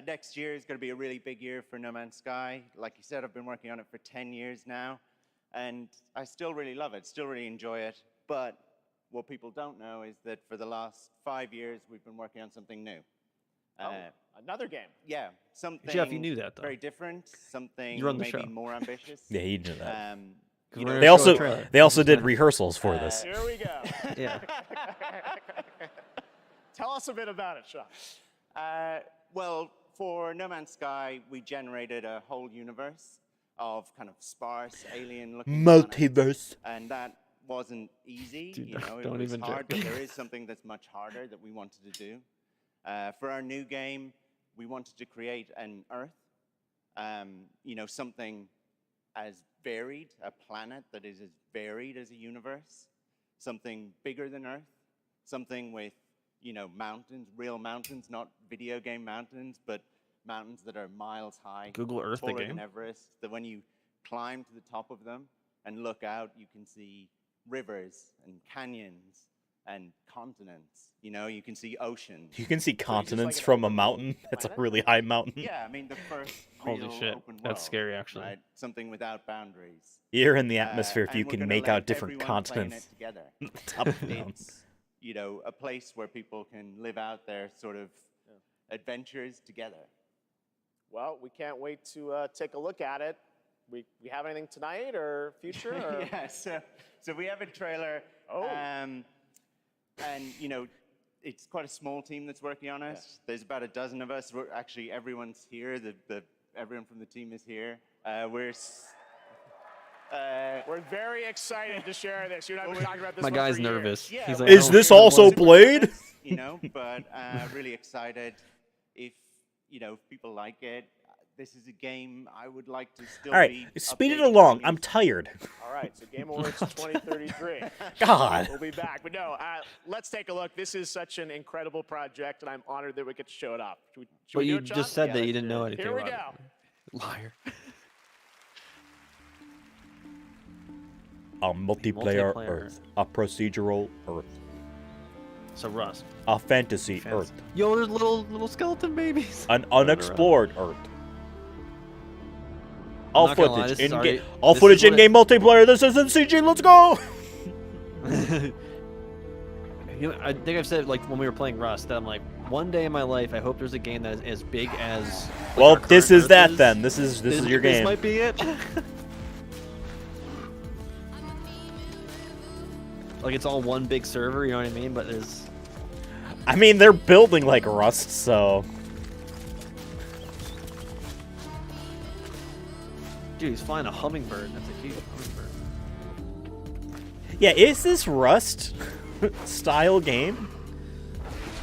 next year is going to be a really big year for No Man's Sky. Like you said, I've been working on it for 10 years now, and I still really love it, still really enjoy it. But what people don't know is that for the last 5 years, we've been working on something new. Another game. Yeah, something Jeff, you knew that, though. very different, something You run the maybe show. more ambitious. Yeah, he knew that. You know, They also did rehearsals for this. Here we go. Yeah. Tell us a bit about it, Sean. Well, for No Man's Sky, we generated a whole universe of kind of sparse, alien-looking Multiverse. and that wasn't easy. Dude, you know, it don't was even hard, joke. but there is something that's much harder that we wanted to do. For our new game, we wanted to create an Earth, you know, something as varied, a planet that is as varied as a universe, something bigger than Earth, something with, you know, mountains, real mountains, not video game mountains, but mountains that are miles high, Google Earth the taller game? than Everest, that when you climb to the top of them and look out, you can see rivers and canyons and continents. You know, you can see oceans. You can see continents from a mountain. That's a really high mountain. Yeah, I mean, the first Holy real shit, open that's world, scary, actually. Right? Something without boundaries. You're in the atmosphere if and you we're can gonna make let out different everyone play in continents. it together. Top of the mountain. It's, you know, a place where people can live out their sort of adventures together. Well, we can't wait to take a look at it. We have anything tonight or future? Or? Yeah, so we have a trailer. And, you know, it's quite a small team that's working on it. There's about a dozen of us. We're actually, everyone's here. Everyone from the team is here. We're very excited to share this. You and I have been talking about this My one guy's for years. nervous. Yeah, He's well, like, Is this also Blade? You know, but really excited. If, you know, if people like it, this is a game I would like to still All right, be speed it updating along. on I'm tired. All right, so Game Awards 2033. God. We'll be back. But no, let's take a look. This is such an incredible project, and I'm honored that we get to show it off. Should But we do you it, John? just said that you didn't know anything Here we about go. it. Liar. A multiplayer Multiplayer. Earth. A procedural Earth. So Rust. A fantasy Fantasy. Earth. Yo, there's little skeleton babies. An unexplored Earth. All not gonna lie, footage this is in already- game. All this footage is what in game multiplayer. This isn't CG. Let's go. You know, I think I've said like when we were playing Rust that I'm like, one day in my life, I hope there's a game that is as big as. like, Well, our this current is Earth that then. This is your This game. might be it. Like it's all one big server, you know what I mean? But there's. I mean, they're building like Rust, so. Dude, he's flying a hummingbird. That's a huge hummingbird. Yeah, is this Rust style game?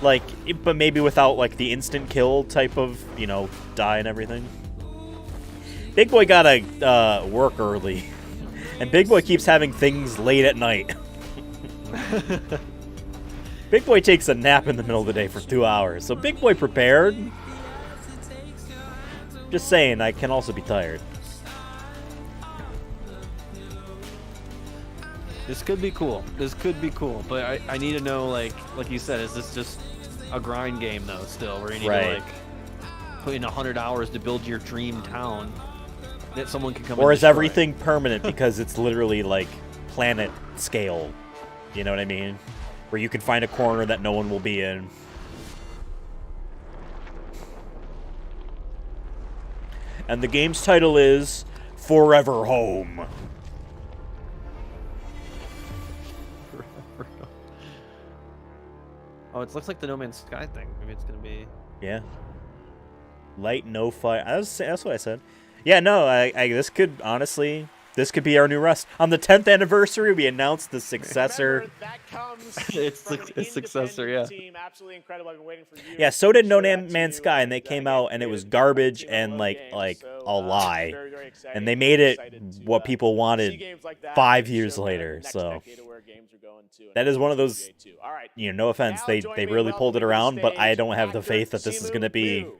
Like, but maybe without like the instant kill type of, you know, die and everything. Big Boy gotta work early, and Big Boy keeps having things late at night. Big Boy takes a nap in the middle of the day for 2 hours, so Big Boy prepared. Just saying, I can also be tired. This could be cool. This could be cool, but I need to know, like you said, is this just a grind game though? Still, where you need Right. to like put in 100 hours to build your dream town that someone can come. Or and is destroy. everything permanent because it's literally like planet scale? You know what I mean? Where you can find a corner that no one will be in. And the game's title is Forever Home. Oh, it looks like the No Man's Sky thing. Maybe it's gonna be. Yeah. Light, no fire. That's what I said. Yeah, no, this could, honestly, this could be our new Rust. On the 10th anniversary, we announced the successor. It's the successor, yeah. Team, absolutely incredible. I've been waiting for years. Yeah, so did No Man's Sky, and they came out, and it was garbage and, like a lie. Very, very exciting. And they made it what to, people wanted games like that 5 and years show later, next so. decade of where games are going to, and That is one of those, All right. no offense, Now they join me really in pulled it welcoming to the around, but I stage don't have the actor faith that this is Simu going to be Liu.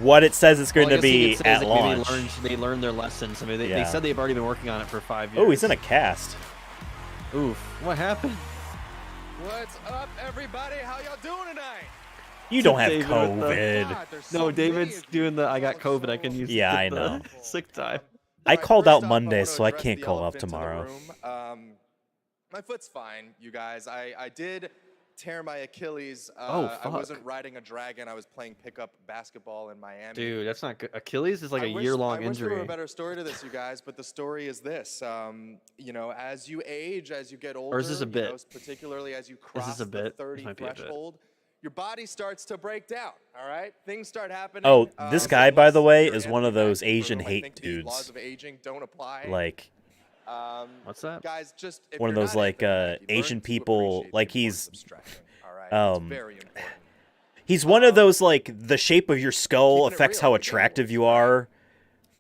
what it says it's going Well, I to guess you be could say at that launch. maybe they learned their lessons. I mean, they Yeah. said they've already been working on it for 5 years. Oh, he's in a cast. Oof. What happened? What's up, everybody? How y'all doing tonight? You don't have David with the- COVID. No, David's doing the I got COVID. I can use Yeah, I the know. sick time. I called First out off, Monday, wanna so I address can't the call up elephant in the tomorrow. room. My foot's fine, you guys. I did tear my Achilles. Oh, I fuck. wasn't riding a dragon. I was playing pickup basketball in Miami. Dude, that's not good. Achilles is like I a wish- year-long I wish there were injury. a better story to this, you guys, but the story is this. As you age, as you get older, Or is this a bit? particularly as you Is cross this a the bit? This 30 might be a bit. threshold, your body starts to break down, all right? Things start happening. Oh, this so guy, by the way, your is one of those anti-aging Asian room, I hate think the laws dudes. of aging don't apply. Like, What's that? Guys, just if one of you're those, not like, into that, you learn Asian to people, appreciate like, the importance he's, of stretching, all right? It's very important. he's one of those, like, the shape of your skull affects how attractive you are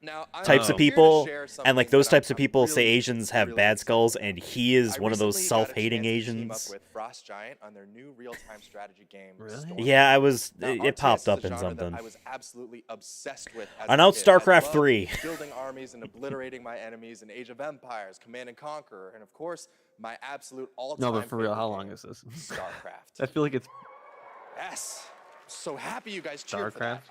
Now, types I'm of here to people, share and, like, something those that types of people say really, Asians have really bad skulls, and he is I one of those recently got a self-hating chance to team Asians. up with Frost Giant on their new real-time strategy game. Storm. Yeah, I was, Now, it RTS popped is a up in genre that something. I was absolutely obsessed with as Announced a kid. I StarCraft loved 3. Building armies and obliterating my enemies in Age of Empires, Command and Conquer, and of course, my absolute all-time No, but for real, favorite how long game, is this? StarCraft. I feel like it's Yes. So happy you guys cheered for that.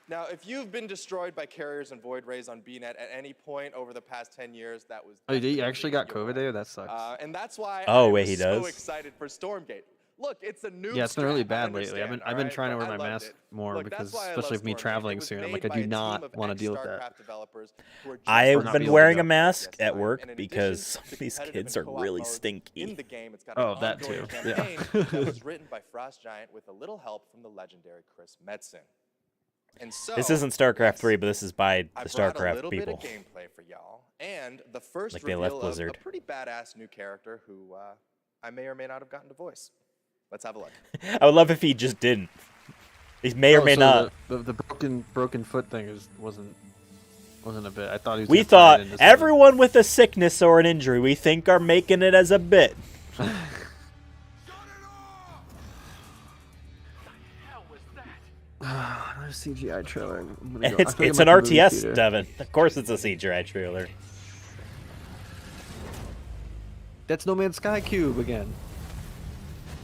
Now, if you've been destroyed by carriers and void rays on BNet at any point over the past 10 years, that was. Oh, you actually got COVID there? That sucks. And that's why Oh, I wait, was he so does? excited for Stormgate. Look, it's a new. Yeah, it's been really strat, I bad lately. understand, I've been all trying to right? wear But my I loved mask it. more Look, because, that's why I especially love with me Stormgate. traveling It was soon, made like I by do a team not of want to deal with that. ex-StarCraft developers who are just I Or have not been be able to wearing go. a mask at And work in because addition some to of these competitive kids and are co-op really modes, stinky. In the game, it's got Oh, an that ongoing too. Yeah. campaign that was written by Frost Giant with a little help from the legendary Chris Metzen. And so, This isn't StarCraft 3, but this is by I the brought a StarCraft little people. bit of gameplay for y'all, and the first Like they reveal left of Blizzard. a pretty badass new character who I may or may not have gotten to voice. Let's have a look. I would love if he just didn't. He may or Oh, may so not. The broken foot thing wasn't a bit. I thought he was. We gonna tie it thought into something. everyone with a sickness or an injury we think are making it as a bit. Another CGI trailer. It's an RTS, Devin. Of course it's a CGI trailer. That's No Man's Sky Cube again.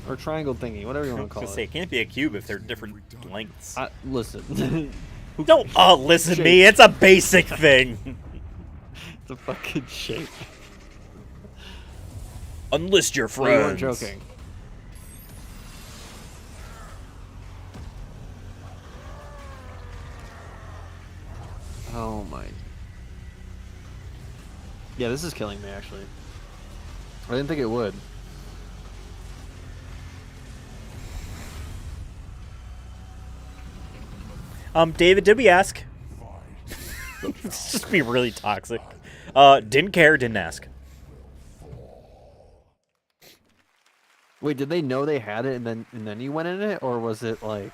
Or triangle thingy, whatever you want to call Just it. say it can't be a cube if they're different lengths. Listen. Don't listen to me. It's a basic thing. It's a fucking shape. Unlist your Well, you weren't friends. joking. Oh my. Yeah, this is killing me actually. I didn't think it would. David, did we ask? Let's just be really toxic. Didn't care, didn't ask. Wait, did they know they had it and then you went in it, or was it like?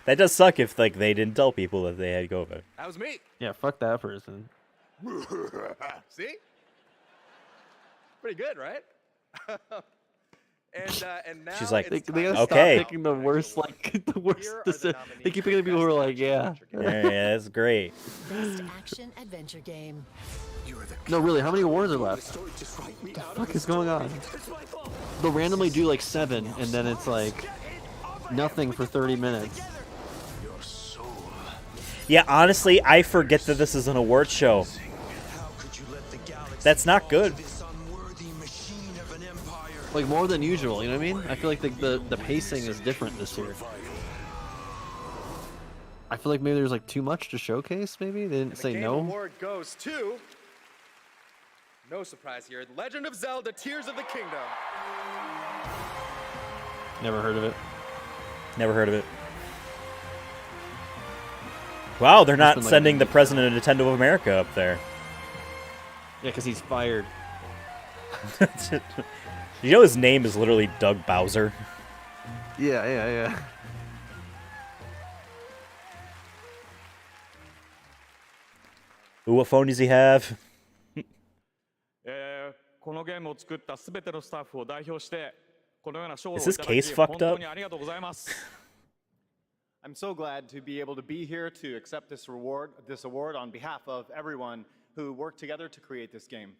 That does suck if like they didn't tell people that they had COVID. That was me. Yeah, fuck that person. See? Pretty good, right? And now She's like, it's They gotta okay. stop picking the worst, like the worst. They keep picking people who are like, yeah. Yeah, that's great. Best action adventure game. No, really, how many awards are left? What the fuck is going on? They'll randomly do like 7, and then it's like nothing for 30 minutes. Yeah, honestly, I forget that this is an award show. Like more than usual, you know what I mean? I feel like the pacing is different this year. I feel like maybe there's like too much to showcase, maybe? They didn't say Game no. award goes to, no surprise here, Legend of Zelda Tears of the Kingdom. Never heard of it. Never heard of it. Wow, they're not been like- sending the president of Nintendo of America up there. Yeah, because he's fired. You know his name is literally Doug Bowser? Yeah. Ooh, what phone does he have? このゲームを作ったすべてのスタッフを代表してこのような賞をい Is た his だ case き fucked 本当 up? にありがとうございます。 I'm so glad to be able to be here to accept this award on behalf of everyone who worked together to create this game.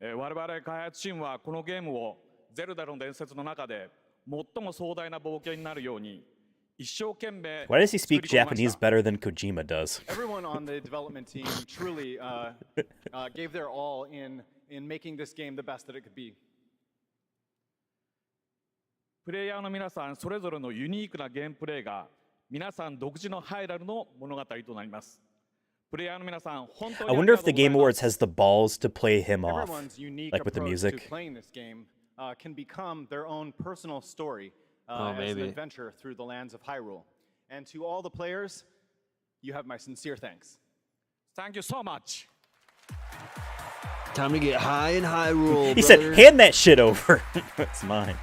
我々開発チームはこのゲームをゼルダの伝説の中で最も壮大な冒険になるように一生懸命 Why does he 作り speak 込みました Japanese better than Kojima does? Everyone on the development team truly gave their all in making this game the best that it could be. プレイヤーの皆さんそれぞれのユニークなゲームプレイが皆さん独自のハイラルの物語となります。プレイヤーの皆さん本当に I あり wonder がと if う the ございま Game す。 Awards has the balls to play him off, Everyone's unique like with the approach to music. playing this game can become their own personal story Oh, as an maybe. adventure through the lands of Hyrule. And to all the players, you have my sincere thanks. Thank you so much. Time to get high in Hyrule. He said, hand that shit over. It's mine.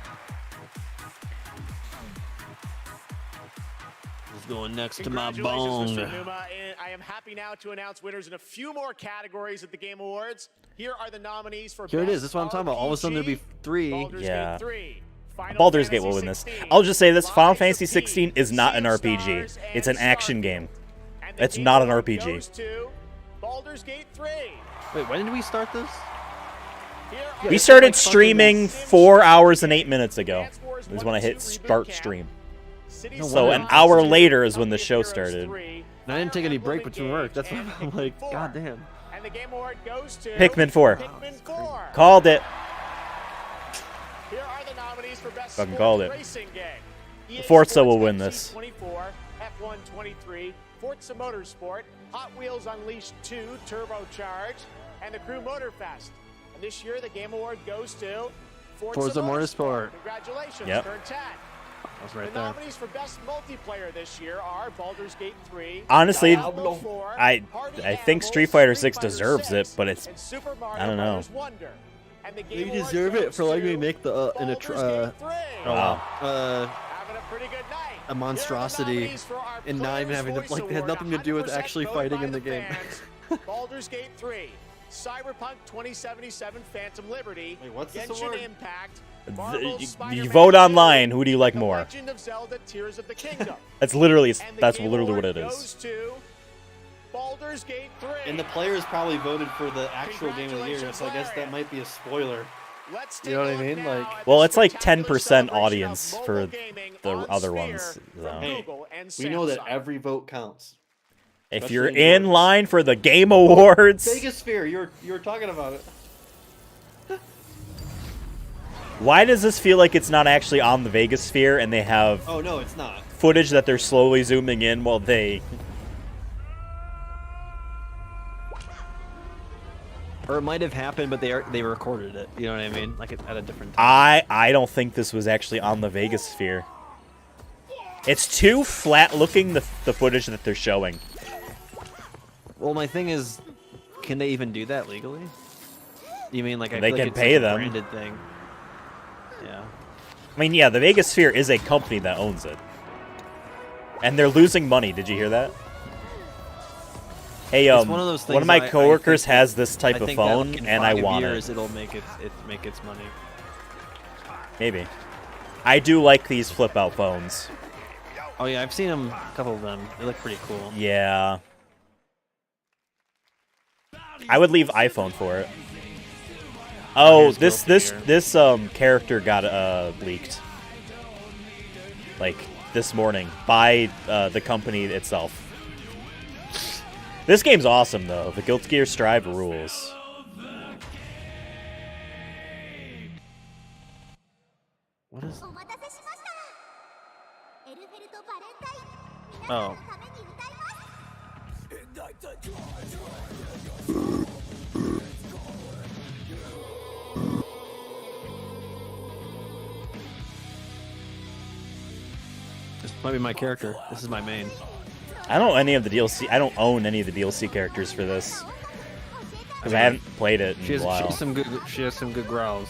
Who's going next to my Congratulations, bong? Mr. Numa. And I am happy now to announce winners in a few more categories at the Game Awards. Here are the nominees for Here it is. Best That's what I'm talking about. All of a sudden there'll be three. Baldur's Yeah. Gate 3, Final Baldur's Gate Fantasy will win this. 16, I'll just say this, Final Lies of Fantasy P, 16 is not an Sea of RPG. Stars, It's and an action Starfield. game. And the It's Game not an Award RPG. goes to Baldur's Gate 3. Wait, when did we start this? We started streaming 4 hours and 8 minutes ago. Is when I hit start stream. No So wonder. an hour later is when the show started. And I didn't take any break between work. That's why I'm like, god damn. And the Game Award goes to Pikmin 4. Pikmin 4. Called it. Here are the nominees for Best Fucking Sports called it. Racing Game. EA Forza Sports will win FC this. 24, F1 23, Forza Motorsport, Hot Wheels Unleashed 2 Turbocharged, and the Crew Motorfest. And this year, the Game Award goes to Forza Motorsport. Congratulations, Yep. Turn 10. That's right The there. nominees for Best Multiplayer this year are Baldur's Gate 3, Honestly, Diablo 4, I think Street Fighter 6 deserves it, but it's and Super Mario I don't know. Brothers Wonder. And the Game You Award deserve it goes for letting me to make the in a Baldur's Gate 3. Wow. Having a pretty good night. a monstrosity and not even having to like it had nothing to do with actually fighting in the game. Baldur's Gate 3, Cyberpunk 2077 Phantom Liberty, Wait, what's this Genshin award? Impact, You Marvel's Spider-Man vote 2, online. Who do you like The more? Legend of Zelda: Tears of the Kingdom. That's literally And the that's Game literally what Award it goes is. to Baldur's Gate 3. And the players probably voted for the actual game of the year, so I guess that might be a spoiler. You know what I mean? Like, Well, it's like 10% audience for the other ones. So. hey, we know that every vote counts. If Especially you're in in Europe. line for the Game Awards, Vegasphere, you were talking about it. why does this feel like it's not actually on the Vegasphere and they have Oh no, it's not. footage that they're slowly zooming in while they... Or it might have happened, but they recorded it. You know what I mean? Like at a different time. I don't think this was actually on the Vegasphere. It's too flat looking, the footage that they're showing. Well, my thing is, can they even do that legally? You mean like I They feel like can it's pay like a them. branded thing? Yeah. I mean, yeah, the Vegasphere is a company that owns it. And they're losing money. Did you hear that? Hey, It's one of those one of things my I coworkers think has this type I of think that, phone, like, in and I 5 want years, it. It'll make make its money. Maybe. I do like these flip-out phones. Oh yeah, I've seen them, a couple of them. They look pretty cool. Yeah. I would leave iPhone for it. Oh, Here's this character got leaked. Like this morning by the company itself. This game's awesome though. The Guilty Gear Strive rules. is? Oh. This might be my character. This is my main. I don't own any of the DLC. I don't own any of the DLC characters for this because I haven't played it in a while. She has some good growls.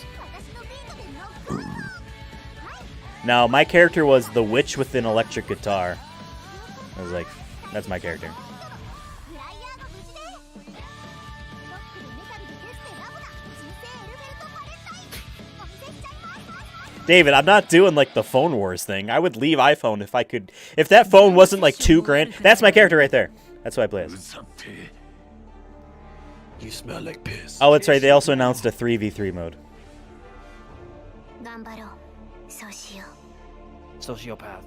No, my character was the witch with an electric guitar. I was like, that's my character. David, I'm not doing like the phone wars thing. I would leave iPhone if I could. If that phone wasn't like $2,000, that's my character right there. That's what I play as. You smell like piss. Oh, that's right. They also announced a 3v3 mode. Sociopath.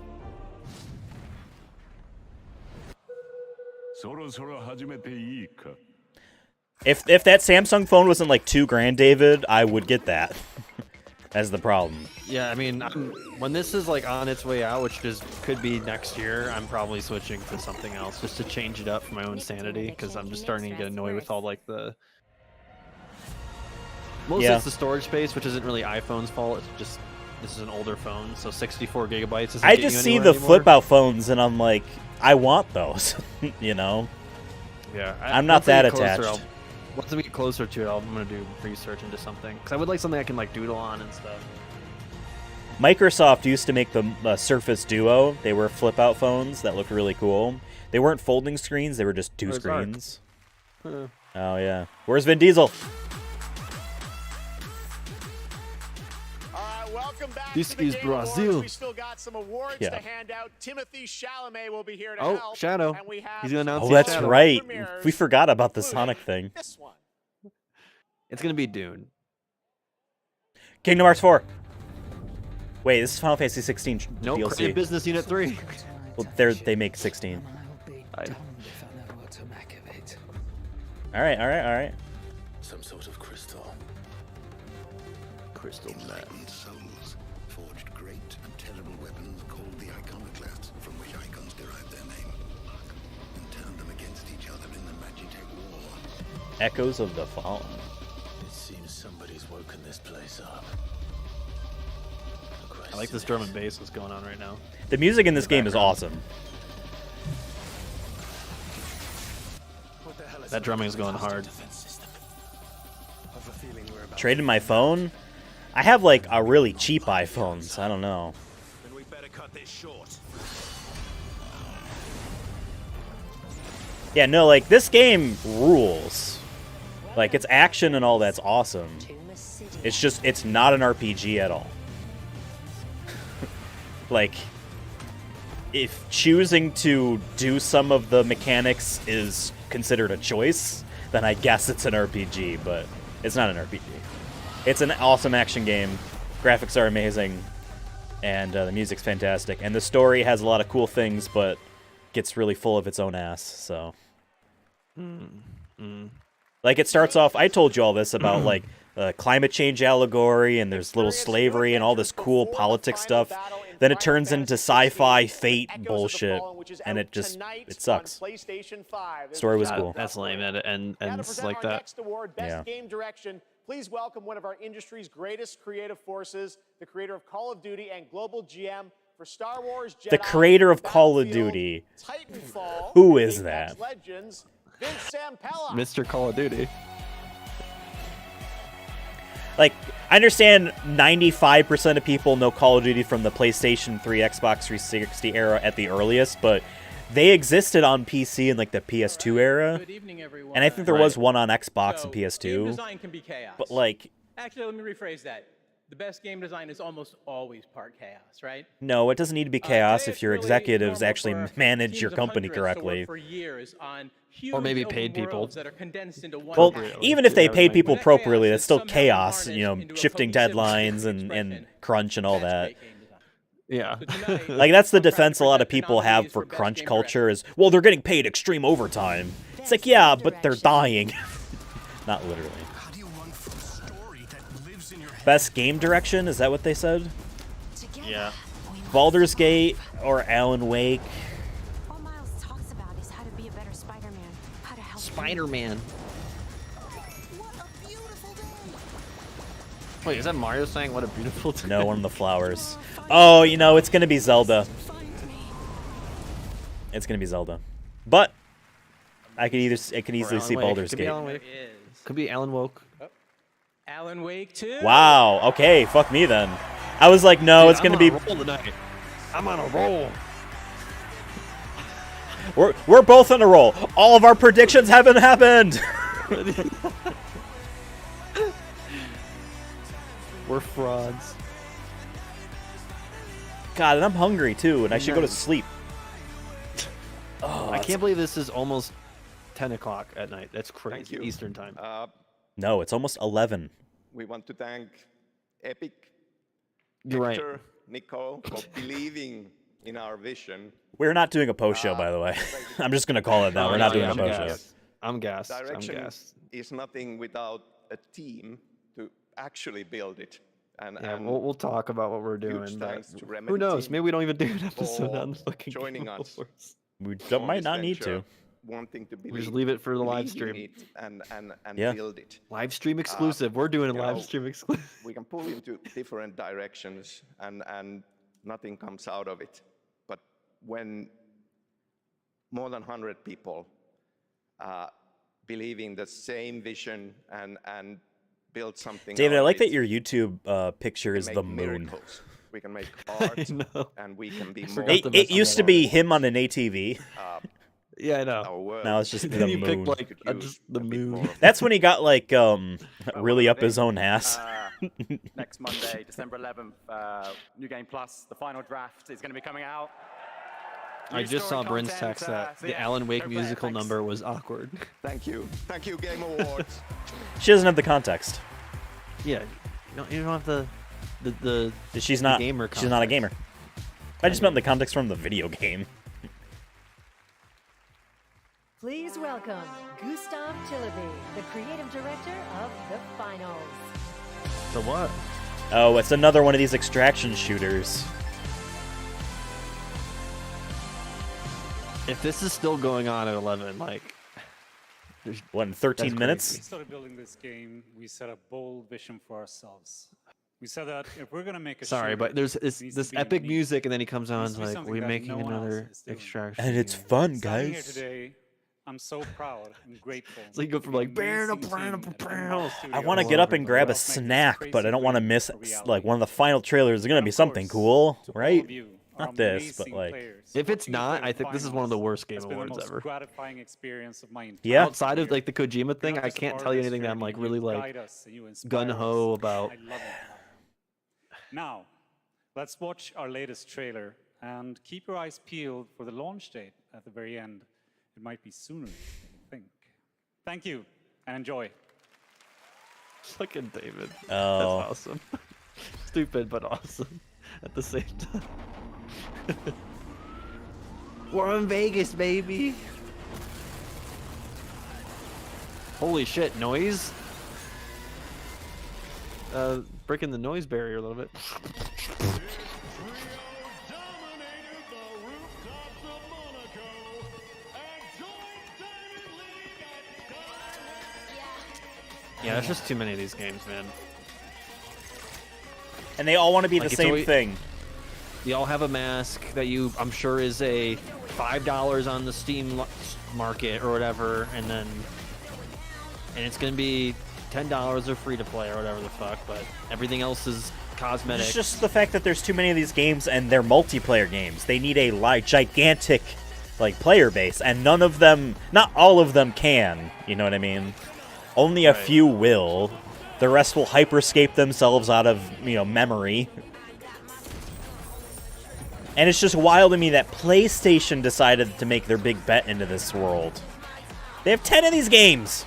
If that Samsung phone wasn't like $2,000, David, I would get that. That's the problem. Yeah, I mean, when this is like on its way out, which could be next year, I'm probably switching to something else just to change it up for my own sanity, because I'm just starting to get annoyed with all like the. Mostly it's the storage space, which isn't really iPhone's fault. It's just this is an older phone, so 64 gigabytes. I just see the flip out phones, and I'm like, I want those. You know. Yeah, I'm not that attached. Once we get closer to it, I'm gonna do research into something, because I would like something I can like doodle on and stuff. Microsoft used to make the Surface Duo. They were flip-out phones that looked really cool. They weren't folding screens; they were just two screens. Oh yeah. Where's Vin Diesel? Welcome back This to the is Game Brazil. Awards. We still got some awards to hand out. Timothy Chalamet will be here to help. Shadow. And we have He's gonna announce. Oh, that's right. We forgot about the Sonic thing. This one. It's gonna be Dune. Kingdom Hearts 4. Wait, this is Final Fantasy 16 Nope, DLC. Creative Business Unit 3. Well, they make 16. All right. Some sort of crystal. Crystal Enlightened souls forged great and terrible weapons called the iconoclasts, from which icons derive their name, and turned them against each other in the Magitech War. Echoes of the Fallen. It seems somebody's woken this place up. I like this drum and bass that's going on right now. The music in this game is awesome. That drumming is going hard. Traded my phone? I have like a really cheap iPhone, so I don't know. Then we better cut this short. Yeah, no, like this game rules. Like it's action and all that's awesome. It's just it's not an RPG at all. Like if choosing to do some of the mechanics is considered a choice, then I guess it's an RPG, but it's not an RPG. It's an awesome action game. Graphics are amazing, and the music's fantastic. And the story has a lot of cool things, but gets really full of its own ass. So, like it starts off. I told you all this about like climate change allegory, and there's little slavery and all this cool politics stuff. Then it turns into sci-fi fate bullshit, and it sucks. Story was cool. That's lame, and it's like that. Next award, Best Game Direction. Please welcome one of our industry's greatest creative forces, the creator of Call of Duty and global GM for Star Wars Jedi, The creator of Call of Duty. Titanfall, Who is that? Legends, Vince Zampella. Mr. Call of Duty. Like, I understand 95% of people know Call of Duty from the PlayStation 3, Xbox 360 era at the earliest, but they existed on PC in like the PS2 era. Good evening, everyone. And I think there was one on Xbox and PS2. Game design can be chaos. But like, actually, let me rephrase that. The best game design is almost always part chaos, right? no, it doesn't need to be chaos if your executives actually manage your company correctly. For years on Or maybe paid people. that are condensed into one Well, world. even if they paid people appropriately, that's still chaos, you know, shifting deadlines and crunch and all that. Yeah. Like, that's the defense a lot of people have for crunch culture is, well, they're getting paid extreme overtime. It's like, yeah, but they're dying. Not literally. How do you run from a story that lives in your head? Best game direction? Is that what they said? Yeah. Baldur's Gate or Alan Wake. All Miles talks about is how to be a better Spider-Man, how to help. Spider-Man. What a beautiful day. Wait, is that Mario saying what a beautiful day? No, one of the flowers. Oh, you know, it's gonna be Zelda. It's gonna be Zelda. But I could easily see Baldur's Could Gate. be Alan Wake. Could be Alan Woke. Alan Wake 2. Wow. Okay, fuck me then. I was like, no, it's gonna be. I'm on a roll tonight. I'm on a roll. We're both on a roll. All of our predictions haven't happened. We're frauds. God, and I'm hungry too, and I should go to sleep. Oh, I can't believe this is almost 10 o'clock at night. That's crazy. Thank you. Eastern time. No, it's almost 11. We want to thank Epic, You're right. Hector, Nico for believing in our vision. We're not doing a post show, by the way. I'm just gonna call it that. We're not doing a post show. I'm gassed. Direction I'm gassed. is nothing without a team to actually build it. And, Yeah, and we'll talk about what we're huge doing. But thanks to Remedy who knows? team Maybe we don't even do an episode for on the fucking joining Game us. Awards. We on might this not need venture, to. Wanting to We just leave it for the live believe in stream. it and Yeah. build it. Live stream exclusive. We're doing a you live know, stream exclusive. We can pull into different directions and nothing comes out of it. But when more than 100 people believe in the same vision and build something David, I out of like that it, your YouTube picture we is can the make moon. miracles. We can make art know. and we can be more. It used to be him on an ATV. Yeah, I know. Our world. Now it's just Then the you picked moon. like just the moon. That's when he got like really up his own ass. Next Monday, December 11th, New Game Plus, the final draft is going to be coming out. I just saw Bryn's text that the Alan Wake musical number was awkward. Thank you. Thank you, Game Awards. She doesn't have the context. Yeah, you don't have the She's not. gamer She's not a context. gamer. I just meant the context from the video game. Please welcome Gustav Tilleby, the creative director of The Finals. The what? Oh, it's another one of these extraction shooters. If this is still going on at 11, like, what, in 13 That's minutes? crazy. We started building this game. We set a bold vision for ourselves. We said that if we're gonna make a sorry, shooter, but there's it needs to this be epic unique. music, and then he comes on Needs and to be like, something we're that making no one else another is doing. extraction. And it's game." fun, Standing here guys. today, I'm so proud and grateful. So you go from like, for the amazing team at Pinball I Studios want to get up and grab a who helped make this snack, but I crazy don't want to dream miss a reality. like one of the final trailers. Is gonna be something cool, right? Not this, but amazing like. players. If it's Watching you not, play I the think this is one of the finals worst Game has been the Awards most ever. gratifying experience of my entire Yeah. Outside of like the Kojima thing, You're not I just a can't part tell of you this anything that I'm journey, like you really like guide us and you inspire gun ho us. about. I love it. Now, let's watch our latest trailer and keep your eyes peeled for the launch date at the very end. It might be sooner than you think. Thank you and enjoy. Fucking David. Oh. That's awesome. Stupid, but awesome at the same time. We're in Vegas, baby. Holy shit, noise? Breaking the noise barrier a little bit. Yeah, there's just too many of these games, man. And they all want to be Like, the it's same always- thing. They all have a mask that I'm sure is a $5 on the Steam market or whatever, and it's gonna be $10 or free to play or whatever the fuck. But everything else is cosmetic. It's just the fact that there's too many of these games and they're multiplayer games. They need a gigantic like player base, and none of them, not all of them can. You know what I mean? Only a few will. The rest will hyperscape themselves out of memory. And it's just wild to me that PlayStation decided to make their big bet into this world. They have 10 of these games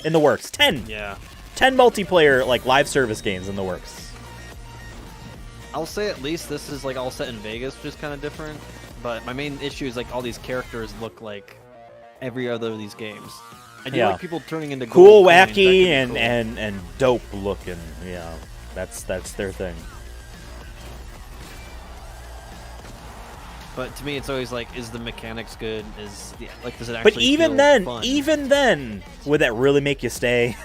in the works. 10. Yeah. 10 multiplayer like live service games in the works. I'll say at least this is like all set in Vegas, which is kind of different. But my main issue is like all these characters look like every other of these games. I do like people turning into cool, gold coins. That wacky, can be and, cool. and dope looking. Yeah, that's their thing. But to me, it's always like, is the mechanics good? Is does it actually? But even feel then, fun? even then, would that really make you stay?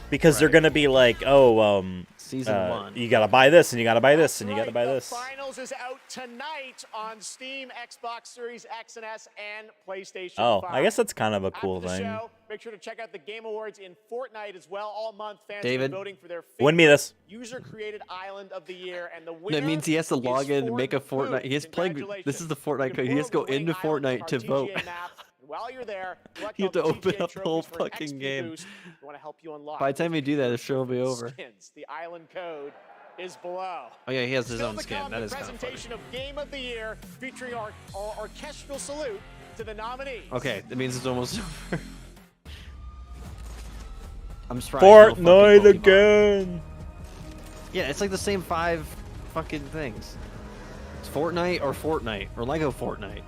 Because they're gonna be like, oh, Season 1. you gotta buy this, and you gotta buy this, and you gotta buy this. Finals is out tonight on Steam, Xbox Series X and S, and PlayStation 5. Oh, I guess that's kind of a cool After the thing. show, make sure to check out the Game Awards in Fortnite as well. All month, fans David. are voting for their Win me this. user-created island of the year, and the winner That means he has to is log in and make a Fortnite. Fortnite. He has played. This is the Fortnite code. He has to go into Fortnite to vote. While you're there, You have to open up the whole fucking game. We want to help you unlock. By the time you do that, the show will be over. Skins. The island code is below. Oh yeah, he has his Still own to skin. come, That the is kind of funny. presentation of Game of the Year featuring our orchestral salute to the nominees. Okay, that means it's almost over. I'm surprised. no fucking Fortnite Pokemon. again. Yeah, it's like the same 5 fucking things. It's Fortnite or Lego Fortnite.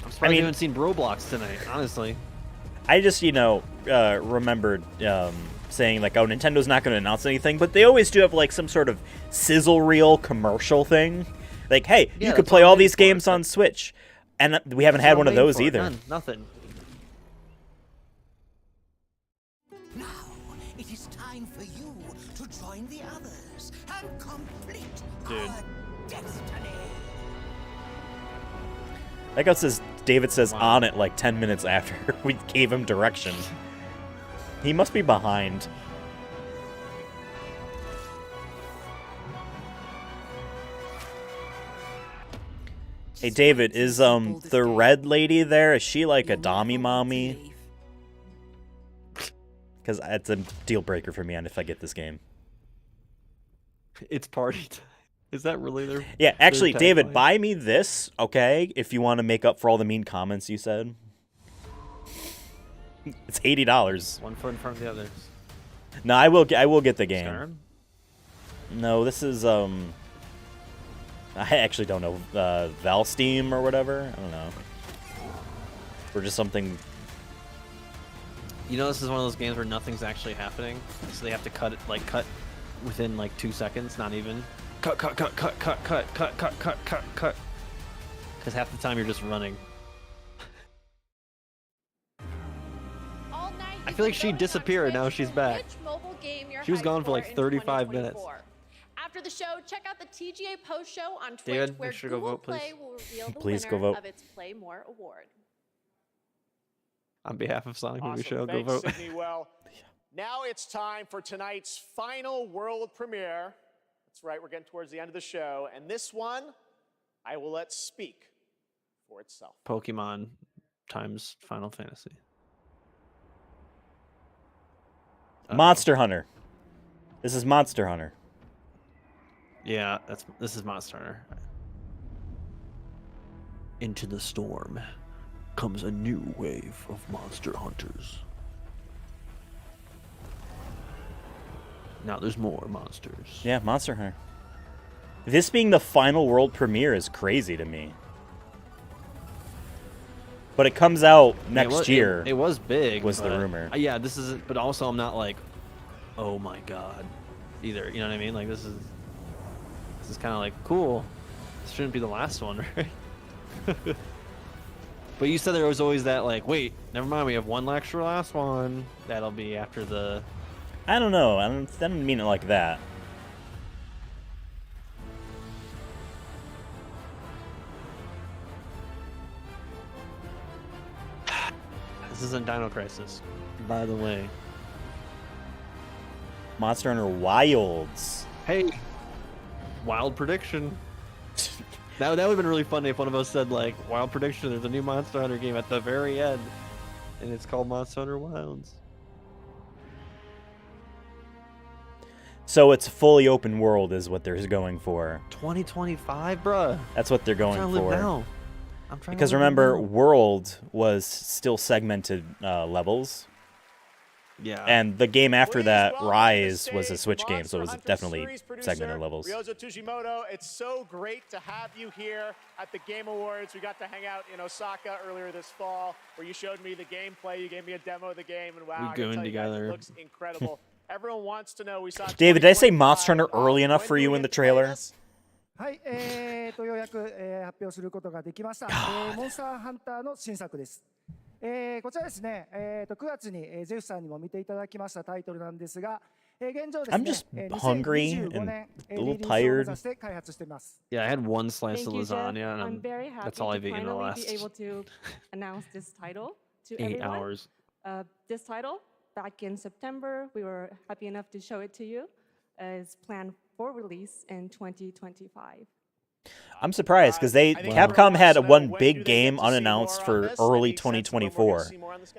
I'm surprised we haven't seen Roblox tonight, honestly. I just, remembered saying like, oh, Nintendo's not going to announce anything, but they always do have like some sort of sizzle reel commercial thing. Like, hey, Yeah, you could that's play what I'm all waiting these games on Switch. And we haven't That's had what one I'm of those waiting for. either. None, nothing. It is time for you to join the others and complete Dude. our destiny. Like it says, David says on it like 10 minutes after we gave him direction. He must be behind. Hey David, is the red lady there? Is she like a dommy mommy? Because it's a deal breaker for me on if I get this game. It's party time. Is that really their? Yeah, actually, their David, tagline? buy me this, okay? If you want to make up for all the mean comments you said. It's $80. One foot in front of the others. No, I will get the game. Skyrim? No, this is I actually don't know. Valsteam or whatever. I don't know. Or just something. You know, this is one of those games where nothing's actually happening, so they have to cut within like 2 seconds, not even. Cut. Because half the time you're just running. I feel like she disappeared. Now she's back. She was gone for like 35 minutes. After the show, check out the TGA post show on Twitch, David, where make sure to go Google vote, please. Play will reveal the Please go winner vote. of its Play More award. On behalf of Sonic Movie Awesome. Show, go Thanks, vote. Sydney. Well, now it's time for tonight's final world premiere. That's right, we're getting towards the end of the show, and this one I will let speak for itself. Pokemon times Final Fantasy. Monster Hunter. This is Monster Hunter. Yeah, this is Monster Hunter. Into the storm comes a new wave of monster hunters. Now there's more monsters. Yeah, Monster Hunter. This being the final world premiere is crazy to me. But it comes out next year. It was big. Was the but- rumor. Yeah, this isn't. But also, I'm not like, oh my god, either. You know what I mean? Like this is kind of like cool. This shouldn't be the last one, right? But you said there was always that like, wait, never mind. We have one extra last one. That'll be after the. I don't know. I don't mean it like that. This isn't Dino Crisis, by the way. Monster Hunter Wilds. Hey, wild prediction. That would have been really funny if one of us said like, wild prediction. There's a new Monster Hunter game at the very end, and it's called Monster Hunter Wilds. So it's fully open world is what they're going for. 2025, bruh. That's what they're going I'm trying to for. live now. I'm trying Because to live remember, now. World was still segmented levels. Yeah. And the game after that, Rise, was a Switch game, so it was definitely segmented levels. Ryozo Tujimoto, it's so great to have you here at the Game Awards. We got to hang out in Osaka earlier this fall, where you showed me the gameplay. You gave me a demo of the game, and wow, We I gotta gooned tell you guys, together. it looks incredible. Everyone wants to know. We saw David, did I say 2025. Monster Hunter early enough for you in the trailer? はい、ようやく、発表することができました。モンスターハンターの新作です。こちらですね、9月に、ゼウスさんにも見ていただきましたタイトルなんですが、現状ですね、 I'm just hungry and a little tired. Yeah, I had one slice Thank of you, Jeff. lasagna, and I'm very happy that's all I've to eaten in the finally last be able to announce this title to 8 everyone. hours. This title, back in September, we were happy enough to show it to you, is planned for release in 2025. I'm surprised because Capcom had one big game unannounced for early 2024,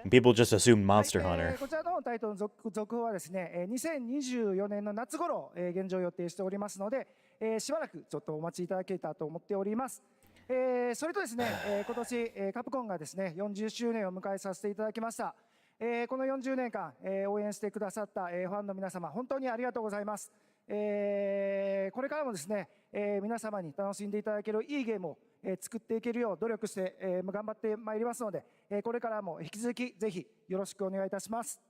and people just assumed Monster Hunter. こちらのタイトルの続報はですね、2024年の夏頃、現状予定しておりますので、しばらくちょっとお待ちいただけたと思っております。それとですね、今年、カプコンがですね、40周年を迎えさせていただきました。この40年間、応援してくださった、ファンの皆様、本当にありがとうございます。これからもですね、皆様に楽しんでいただけるいいゲームを、作っていけるよう努力して、頑張ってまいりますので、これからも引き続きぜひよろしくお願いいたします。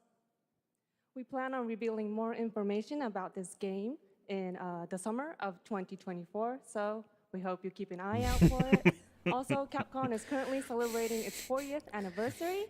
We plan on revealing more information about this game in the summer of 2024, so we hope you keep an eye out for it. Also, Capcom is currently celebrating its 40th anniversary.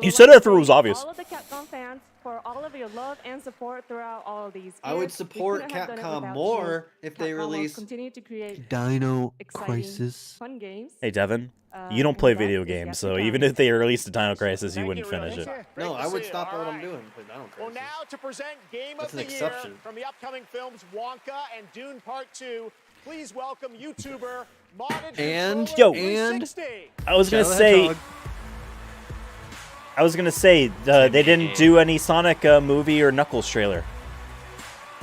You said it if it was obvious. All of the Capcom fans for all of your love and support throughout all of these years. I would support Capcom more if they release continue to create Dino exciting, Crisis. fun games. Hey, Devin, you don't play video games, so even if they released a Dino Crisis, you wouldn't finish it. No, I would stop what I'm doing. But I Well, now to present Game That's of an the exception. Year from the upcoming films Wonka and Dune Part 2, please welcome YouTuber Modded And Controller and 360. I was gonna say they didn't do any Sonic movie or Knuckles trailer.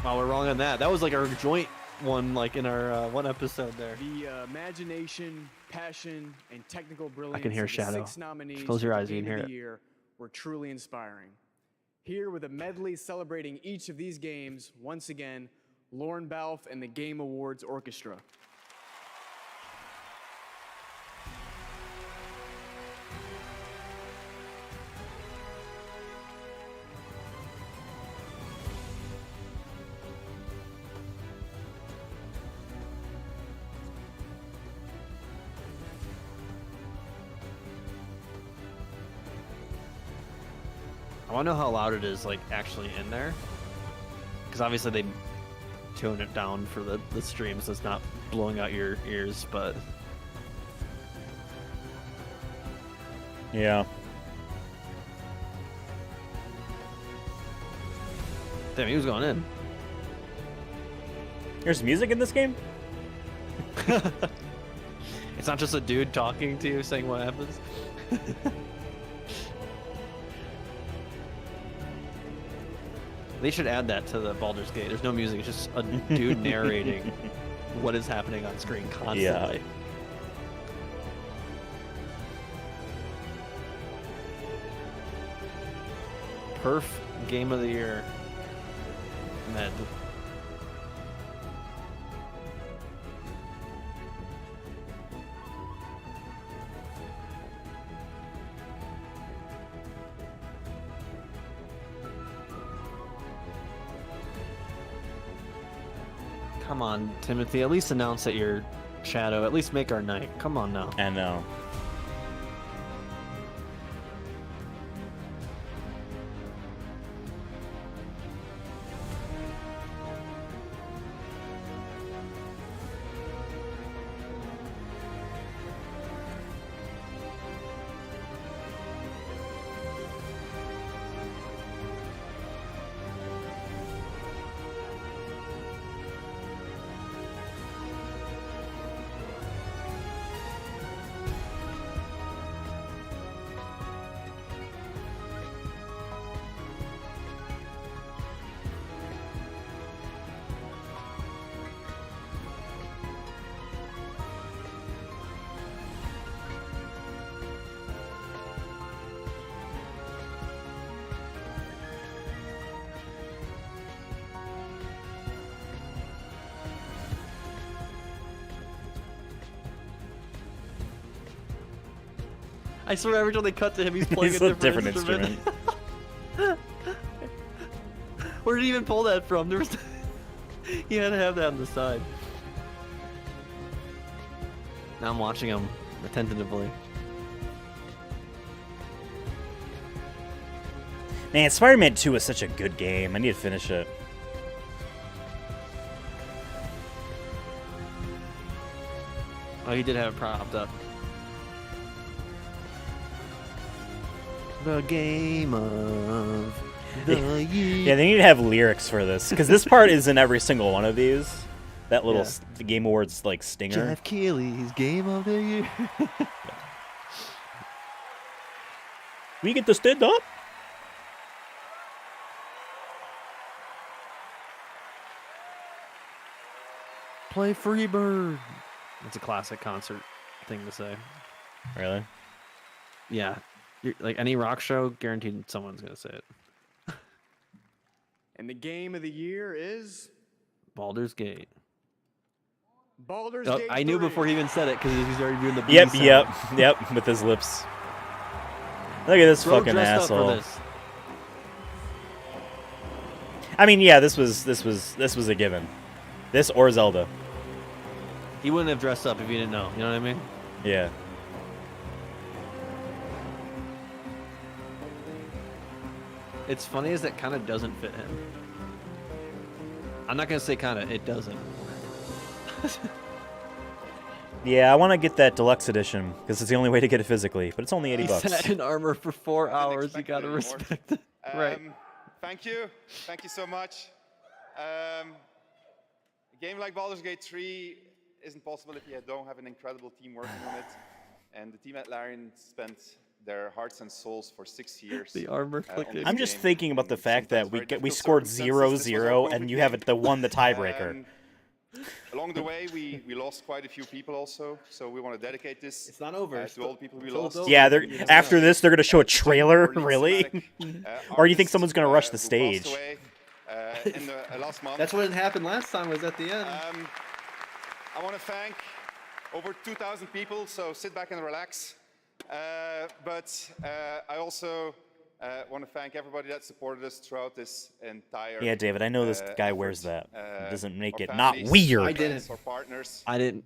Oh, we're wrong on that. That was like our joint one, like in our one episode there. The imagination, passion, and technical brilliance hear of the Shadow. 6 nominees Just close your for eyes, you Game can of hear the it. Year were truly inspiring. Here with a medley celebrating each of these games, once again, Lauren Balfe and the Game Awards Orchestra. I want to know how loud it is, like, actually in there. Because obviously they tone it down for the stream, so it's not blowing out your ears, but... Yeah. Damn, he was going in. There's music in this game? It's not just a dude talking to you, saying what happens. They should add that to the Baldur's Gate. There's no music, it's just a dude narrating what is happening on screen constantly. Yeah. Perf Game of the Year. Med. Come on, Timothy. At least announce that you're Shadow. At least make our night. Come on now. I know. I swear every time they cut to him, he's playing He's a different instrument. Where did he even pull that from? There was he had to have that on the side. Now I'm watching him attentively. Man, Spider-Man 2 is such a good game. I need to finish it. Oh, he did have it propped up. The game of the year. Yeah, they need to have lyrics for this because this part is in every single one of these. That little the Game Awards like stinger. Jeff Keighley's game of the year. We get to stand up. Play Freebird. It's a classic concert thing to say. Really? Yeah. Like any rock show, guaranteed someone's going to say it. And the game of the year is Baldur's Gate. Baldur's Oh, Gate I knew 3. before he even said it because he's already doing the B Yep, sound. yep, with his lips. Look at this Bro fucking dressed up asshole. for this. I mean, yeah, this was a given. This or Zelda. He wouldn't have dressed up if he didn't know. You know what I mean? Yeah. It's funny as it kind of doesn't fit him. I'm not gonna say kind of. It doesn't. Yeah, I want to get that deluxe edition because it's the only way to get it physically, but it's only $80. He sat in armor for 4 hours. You gotta respect it. Right. Thank you so much. A game like Baldur's Gate 3 isn't possible if you don't have an incredible team working on it. And the team at Larian spent their hearts and souls for 6 years. The armor on clicking. this I'm just game. thinking about the fact that we scored 0-0 and you have it won the tiebreaker. Along the way, we lost quite a few people also, so we want to dedicate this. It's not over. To all the people we Till lost. it's over. Yeah, after this they're gonna show a trailer, really? Or do you think someone's gonna rush the stage? In the last month. That's what happened last time. Was at the end. I want to thank over 2,000 people, so sit back and relax. But I also want to thank everybody that supported us throughout this entire. Yeah, David, I know this guy effort. wears that. It doesn't make Our it not families, weird. I didn't. Our partners, I didn't.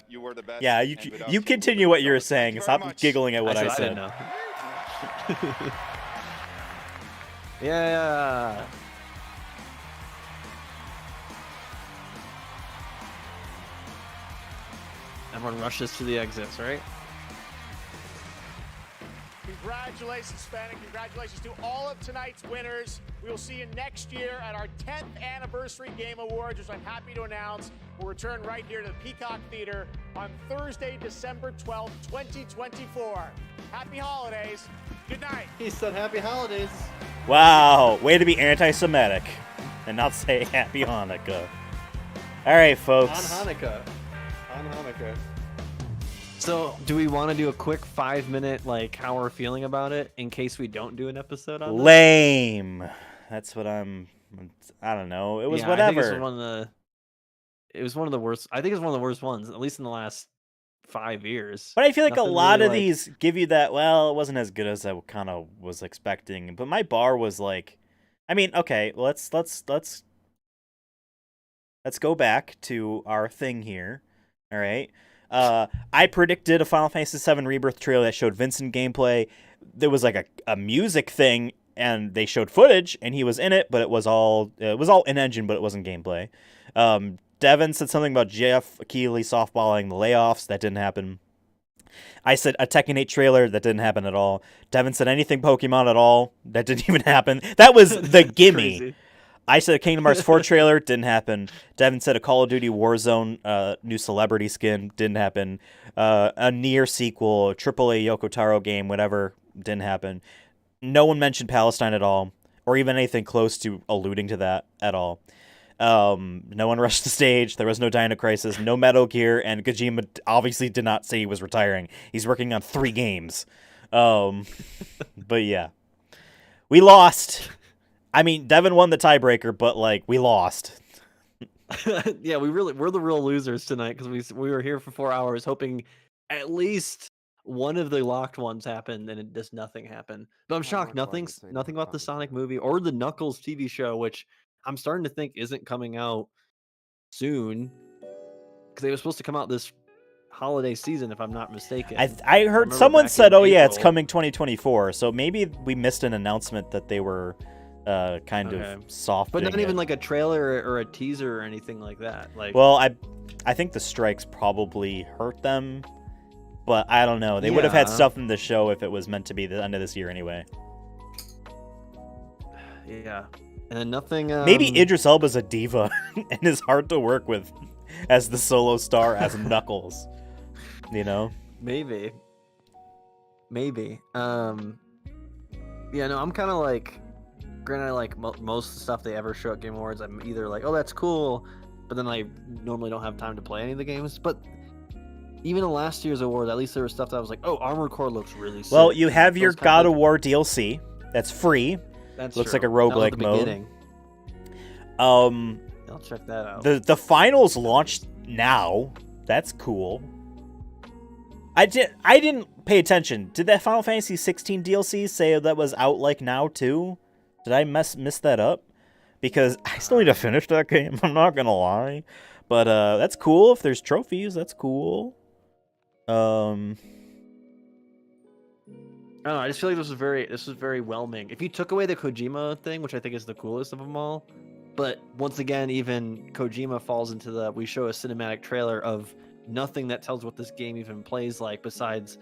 You were the best. Yeah, and without you continue what you were saying. very Stop much. giggling at what I didn't said. know. Yeah. Everyone rushes to the exits, right? Congratulations, Sven, and congratulations to all of tonight's winners. We will see you next year at our 10th Anniversary Game Awards, which I'm happy to announce will return right here to the Peacock Theater on Thursday, December 12th, 2024. Happy holidays. Good night. He said happy holidays. Wow, way to be anti-Semitic and not say Happy Hanukkah. All right, folks. On Hanukkah. So, do we want to do a quick 5-minute, like, how we're feeling about it in case we don't do an episode on it? Lame. That's what I don't know. It was whatever. I think it was one of the worst. I think it's one of the worst ones, at least in the last 5 years. But I feel like Nothing a lot really, of these give you that, well, it wasn't as good as I kind of was expecting. But my bar was like, I mean, okay, let's go back to our thing here. All right. I predicted a Final Fantasy VII Rebirth trailer that showed Vincent gameplay. There was like a music thing, and they showed footage, and he was in it, but it was all in-engine, but it wasn't gameplay. Devin said something about Jeff Keighley softballing the layoffs. That didn't happen. I said a Tekken 8 trailer. That didn't happen at all. Devin said anything Pokemon at all. That didn't even happen. That was the gimme. Crazy. I said a Kingdom Hearts 4 trailer. Didn't happen. Devin said a Call of Duty Warzone new celebrity skin. Didn't happen. A Nier sequel, AAA Yoko Taro game, whatever. Didn't happen. No one mentioned Palestine at all, or even anything close to alluding to that at all. No one rushed the stage. There was no Dino Crisis, no Metal Gear, and Kojima obviously did not say he was retiring. He's working on 3 games. But yeah. We lost. I mean, Devin won the tiebreaker, but, like, we lost. Yeah, we're the real losers tonight because we were here for 4 hours hoping at least one of the locked ones happened, and it just nothing happened. But I'm shocked nothing about the Sonic movie or the Knuckles TV show, which I'm starting to think isn't coming out soon because they were supposed to come out this holiday season, if I'm not mistaken. I heard remember someone back said, in "Oh yeah, it's April- coming 2024." So maybe we missed an announcement that they were kind Okay. of soft. But not even like a trailer or a teaser or anything like that. Like, Well, I think the strikes probably hurt them, but I don't know. They would have had Yeah. stuff in the show if it was meant to be the end of this year anyway. yeah, and then nothing. Maybe Idris Elba's a diva and is hard to work with as the solo star as Knuckles. You know? Maybe. Yeah, no, I'm kind of like, granted, like most of the stuff they ever show at Game Awards, I'm either like, oh, that's cool, but then I normally don't have time to play any of the games. But even in last year's awards, at least there was stuff that I was like, oh, Armored Core looks really sick. Well, you And have those your kind God of of War DLC. That's free. That's Looks true. like a That was roguelike the mode. beginning. Um, I'll check that out. the finals launched now. That's cool. I didn't pay attention. Did that Final Fantasy 16 DLC say that was out like now too? Did I miss that up? Because I still need to finish that game. I'm not gonna lie, but that's cool. If there's trophies, that's cool. I don't know. I just feel like this was very whelming. If you took away the Kojima thing, which I think is the coolest of them all, but once again, even Kojima falls into the we show a cinematic trailer of nothing that tells what this game even plays like, besides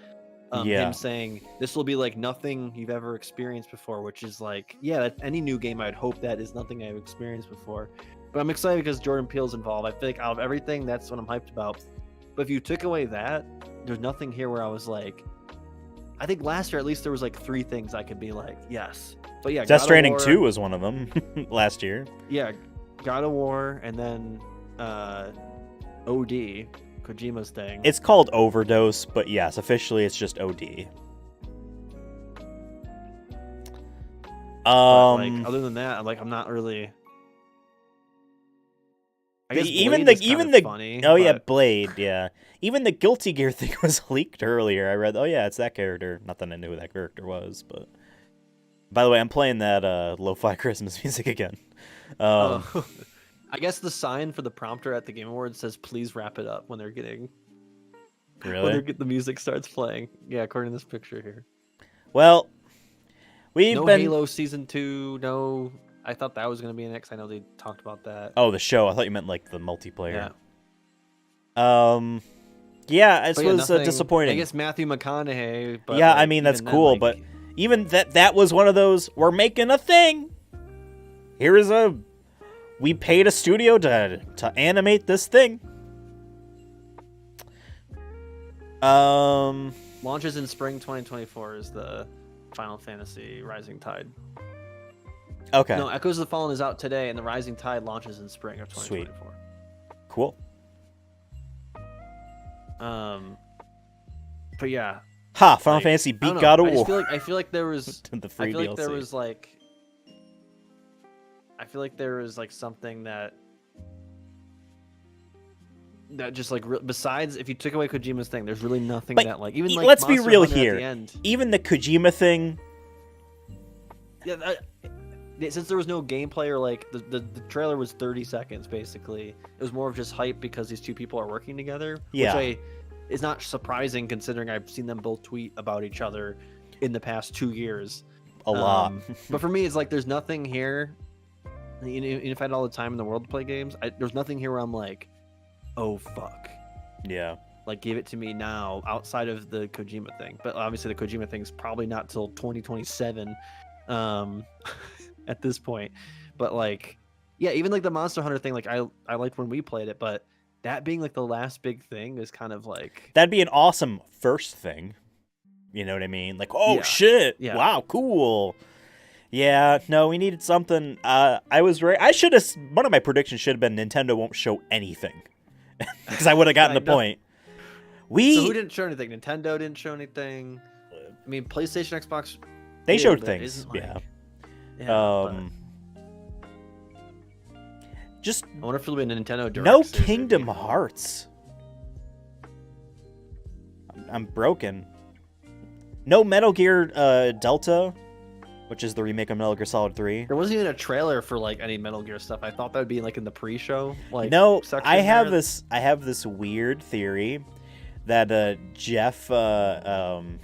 Yeah. him saying this will be like nothing you've ever experienced before, which is like, yeah, any new game I'd hope that is nothing I've experienced before. But I'm excited because Jordan Peele's involved. I feel like out of everything, that's what I'm hyped about. But if you took away that, there's nothing here where I was like, I think last year at least there was like 3 things I could be like, yes. But yeah, Death God of Stranding War- 2 was one of them last year. Yeah, God of War, and then OD, Kojima's thing. It's called Overdose, but yes, officially it's just OD. But, like, other than that, like, I'm not really. I guess even Blade the is kind even of the funny, oh yeah, but- Blade, yeah. Even the Guilty Gear thing was leaked earlier. I read, oh yeah, it's that character. Not that I knew who that character was, but by the way, I'm playing that lo-fi Christmas music again. Oh. I guess the sign for the prompter at the Game Awards says "Please wrap it up" when they're getting. Really? The music starts playing. Yeah, according to this picture here. Well, we've no been Halo Season 2. No, I thought that was going to be an X. I know they talked about that. Oh, the show. I thought you meant like the multiplayer. Yeah, it But yeah, was nothing- disappointing. I guess Matthew McConaughey. But yeah, like, I mean that's even then, cool, like, but even that was one of those we're making a thing. Here is we paid a studio to animate this thing. launches in spring 2024 is the Final Fantasy Rising Tide. Okay. No, Echoes of the Fallen is out today, and the Rising Tide launches in spring of 2024. Cool. But yeah. Ha! Final like, Fantasy I don't beat know, God of I just War. I feel like there was. The free I feel like there DLC. was like. I feel like there was like something that just like besides if you took away Kojima's thing, there's really nothing But that like even like let's be Monster real Hunter at here. the end. Even the Kojima thing. Yeah, since there was no gameplay or like the trailer was 30 seconds basically. It was more of just hype because these two people are working together. Yeah. Which is not surprising considering I've seen them both tweet about each other in the past 2 years. A lot. But for me, it's like there's nothing here. Even if I had all the time in the world to play games, there's nothing here where I'm like, oh fuck. Yeah. Like give it to me now outside of the Kojima thing. But obviously the Kojima thing's probably not till 2027 at this point. But like yeah, even like the Monster Hunter thing, like I liked when we played it, but that being like the last big thing is kind of like That'd be an awesome first thing. You know what I mean? Like, oh Yeah. shit! Yeah. Wow, cool. Yeah, no, we needed something. I was right. I should have. One of my predictions should have been Nintendo won't show anything, because I would have gotten the I know. point. So who We didn't show anything? Nintendo didn't show anything. I mean, PlayStation, Xbox. they did, showed but things. isn't, like- Yeah. Yeah, Just I wonder if it'll be a Nintendo Direct. no soon, maybe. Kingdom Hearts. I'm broken. No Metal Gear Delta, which is the remake of Metal Gear Solid 3. There wasn't even a trailer for like any Metal Gear stuff. I thought that would be like in the pre-show. Like No, section I have there. this. I have this weird theory that Jeff won't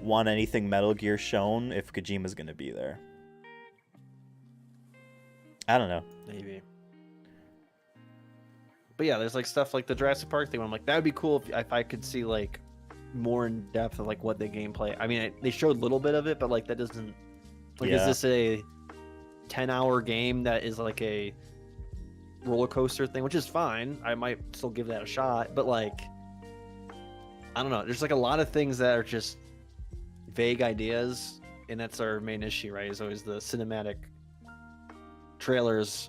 want anything Metal Gear shown if Kojima's gonna be there. I don't know. Maybe. But yeah, there's like stuff like the Jurassic Park thing where I'm like, that would be cool if I could see like more in depth of like what the gameplay. I mean, they showed a little bit of it, but like that doesn't. Like, is this a 10-hour game that is like a roller coaster thing, which is fine. I might still give that a shot, but like, I don't know. There's like a lot of things that are just vague ideas, and that's our main issue, right? Is always the cinematic trailers,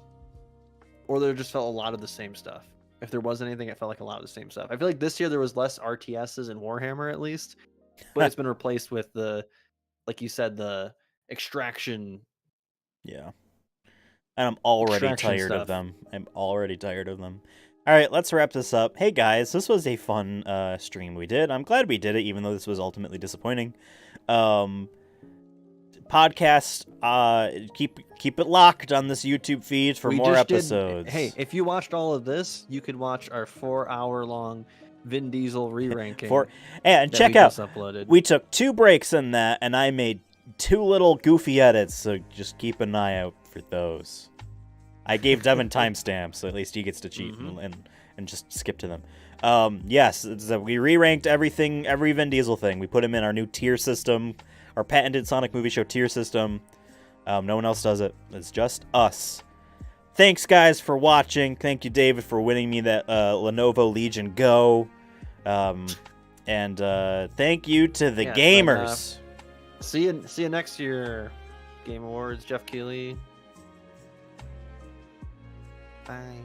or there just felt a lot of the same stuff. If there was anything, it felt like a lot of the same stuff. I feel like this year there was less RTSs in Warhammer, at least, but it's been replaced with the, like you said, the extraction. Yeah. And I'm already tired of them. I'm already tired of them. All right, let's wrap this up. Hey guys, this was a fun stream we did. I'm glad we did it, even though this was ultimately disappointing. Podcast, keep it locked on this YouTube feed for more episodes. Hey, if you watched all of this, you could watch our 4-hour-long Vin Diesel re-ranking. And check out, we took 2 breaks in that, and I made 2 little goofy edits, so just keep an eye out for those. I gave Devin timestamps, so at least he gets to cheat and just skip to them. Yes, we re-ranked every Vin Diesel thing. We put him in our new tier system, our patented Sonic Movie Show tier system. No one else does it. It's just us. Thanks, guys, for watching. Thank you, David, for winning me that Lenovo Legion Go. And thank you to the gamers. See you next year, Game Awards. Jeff Keighley. Bye.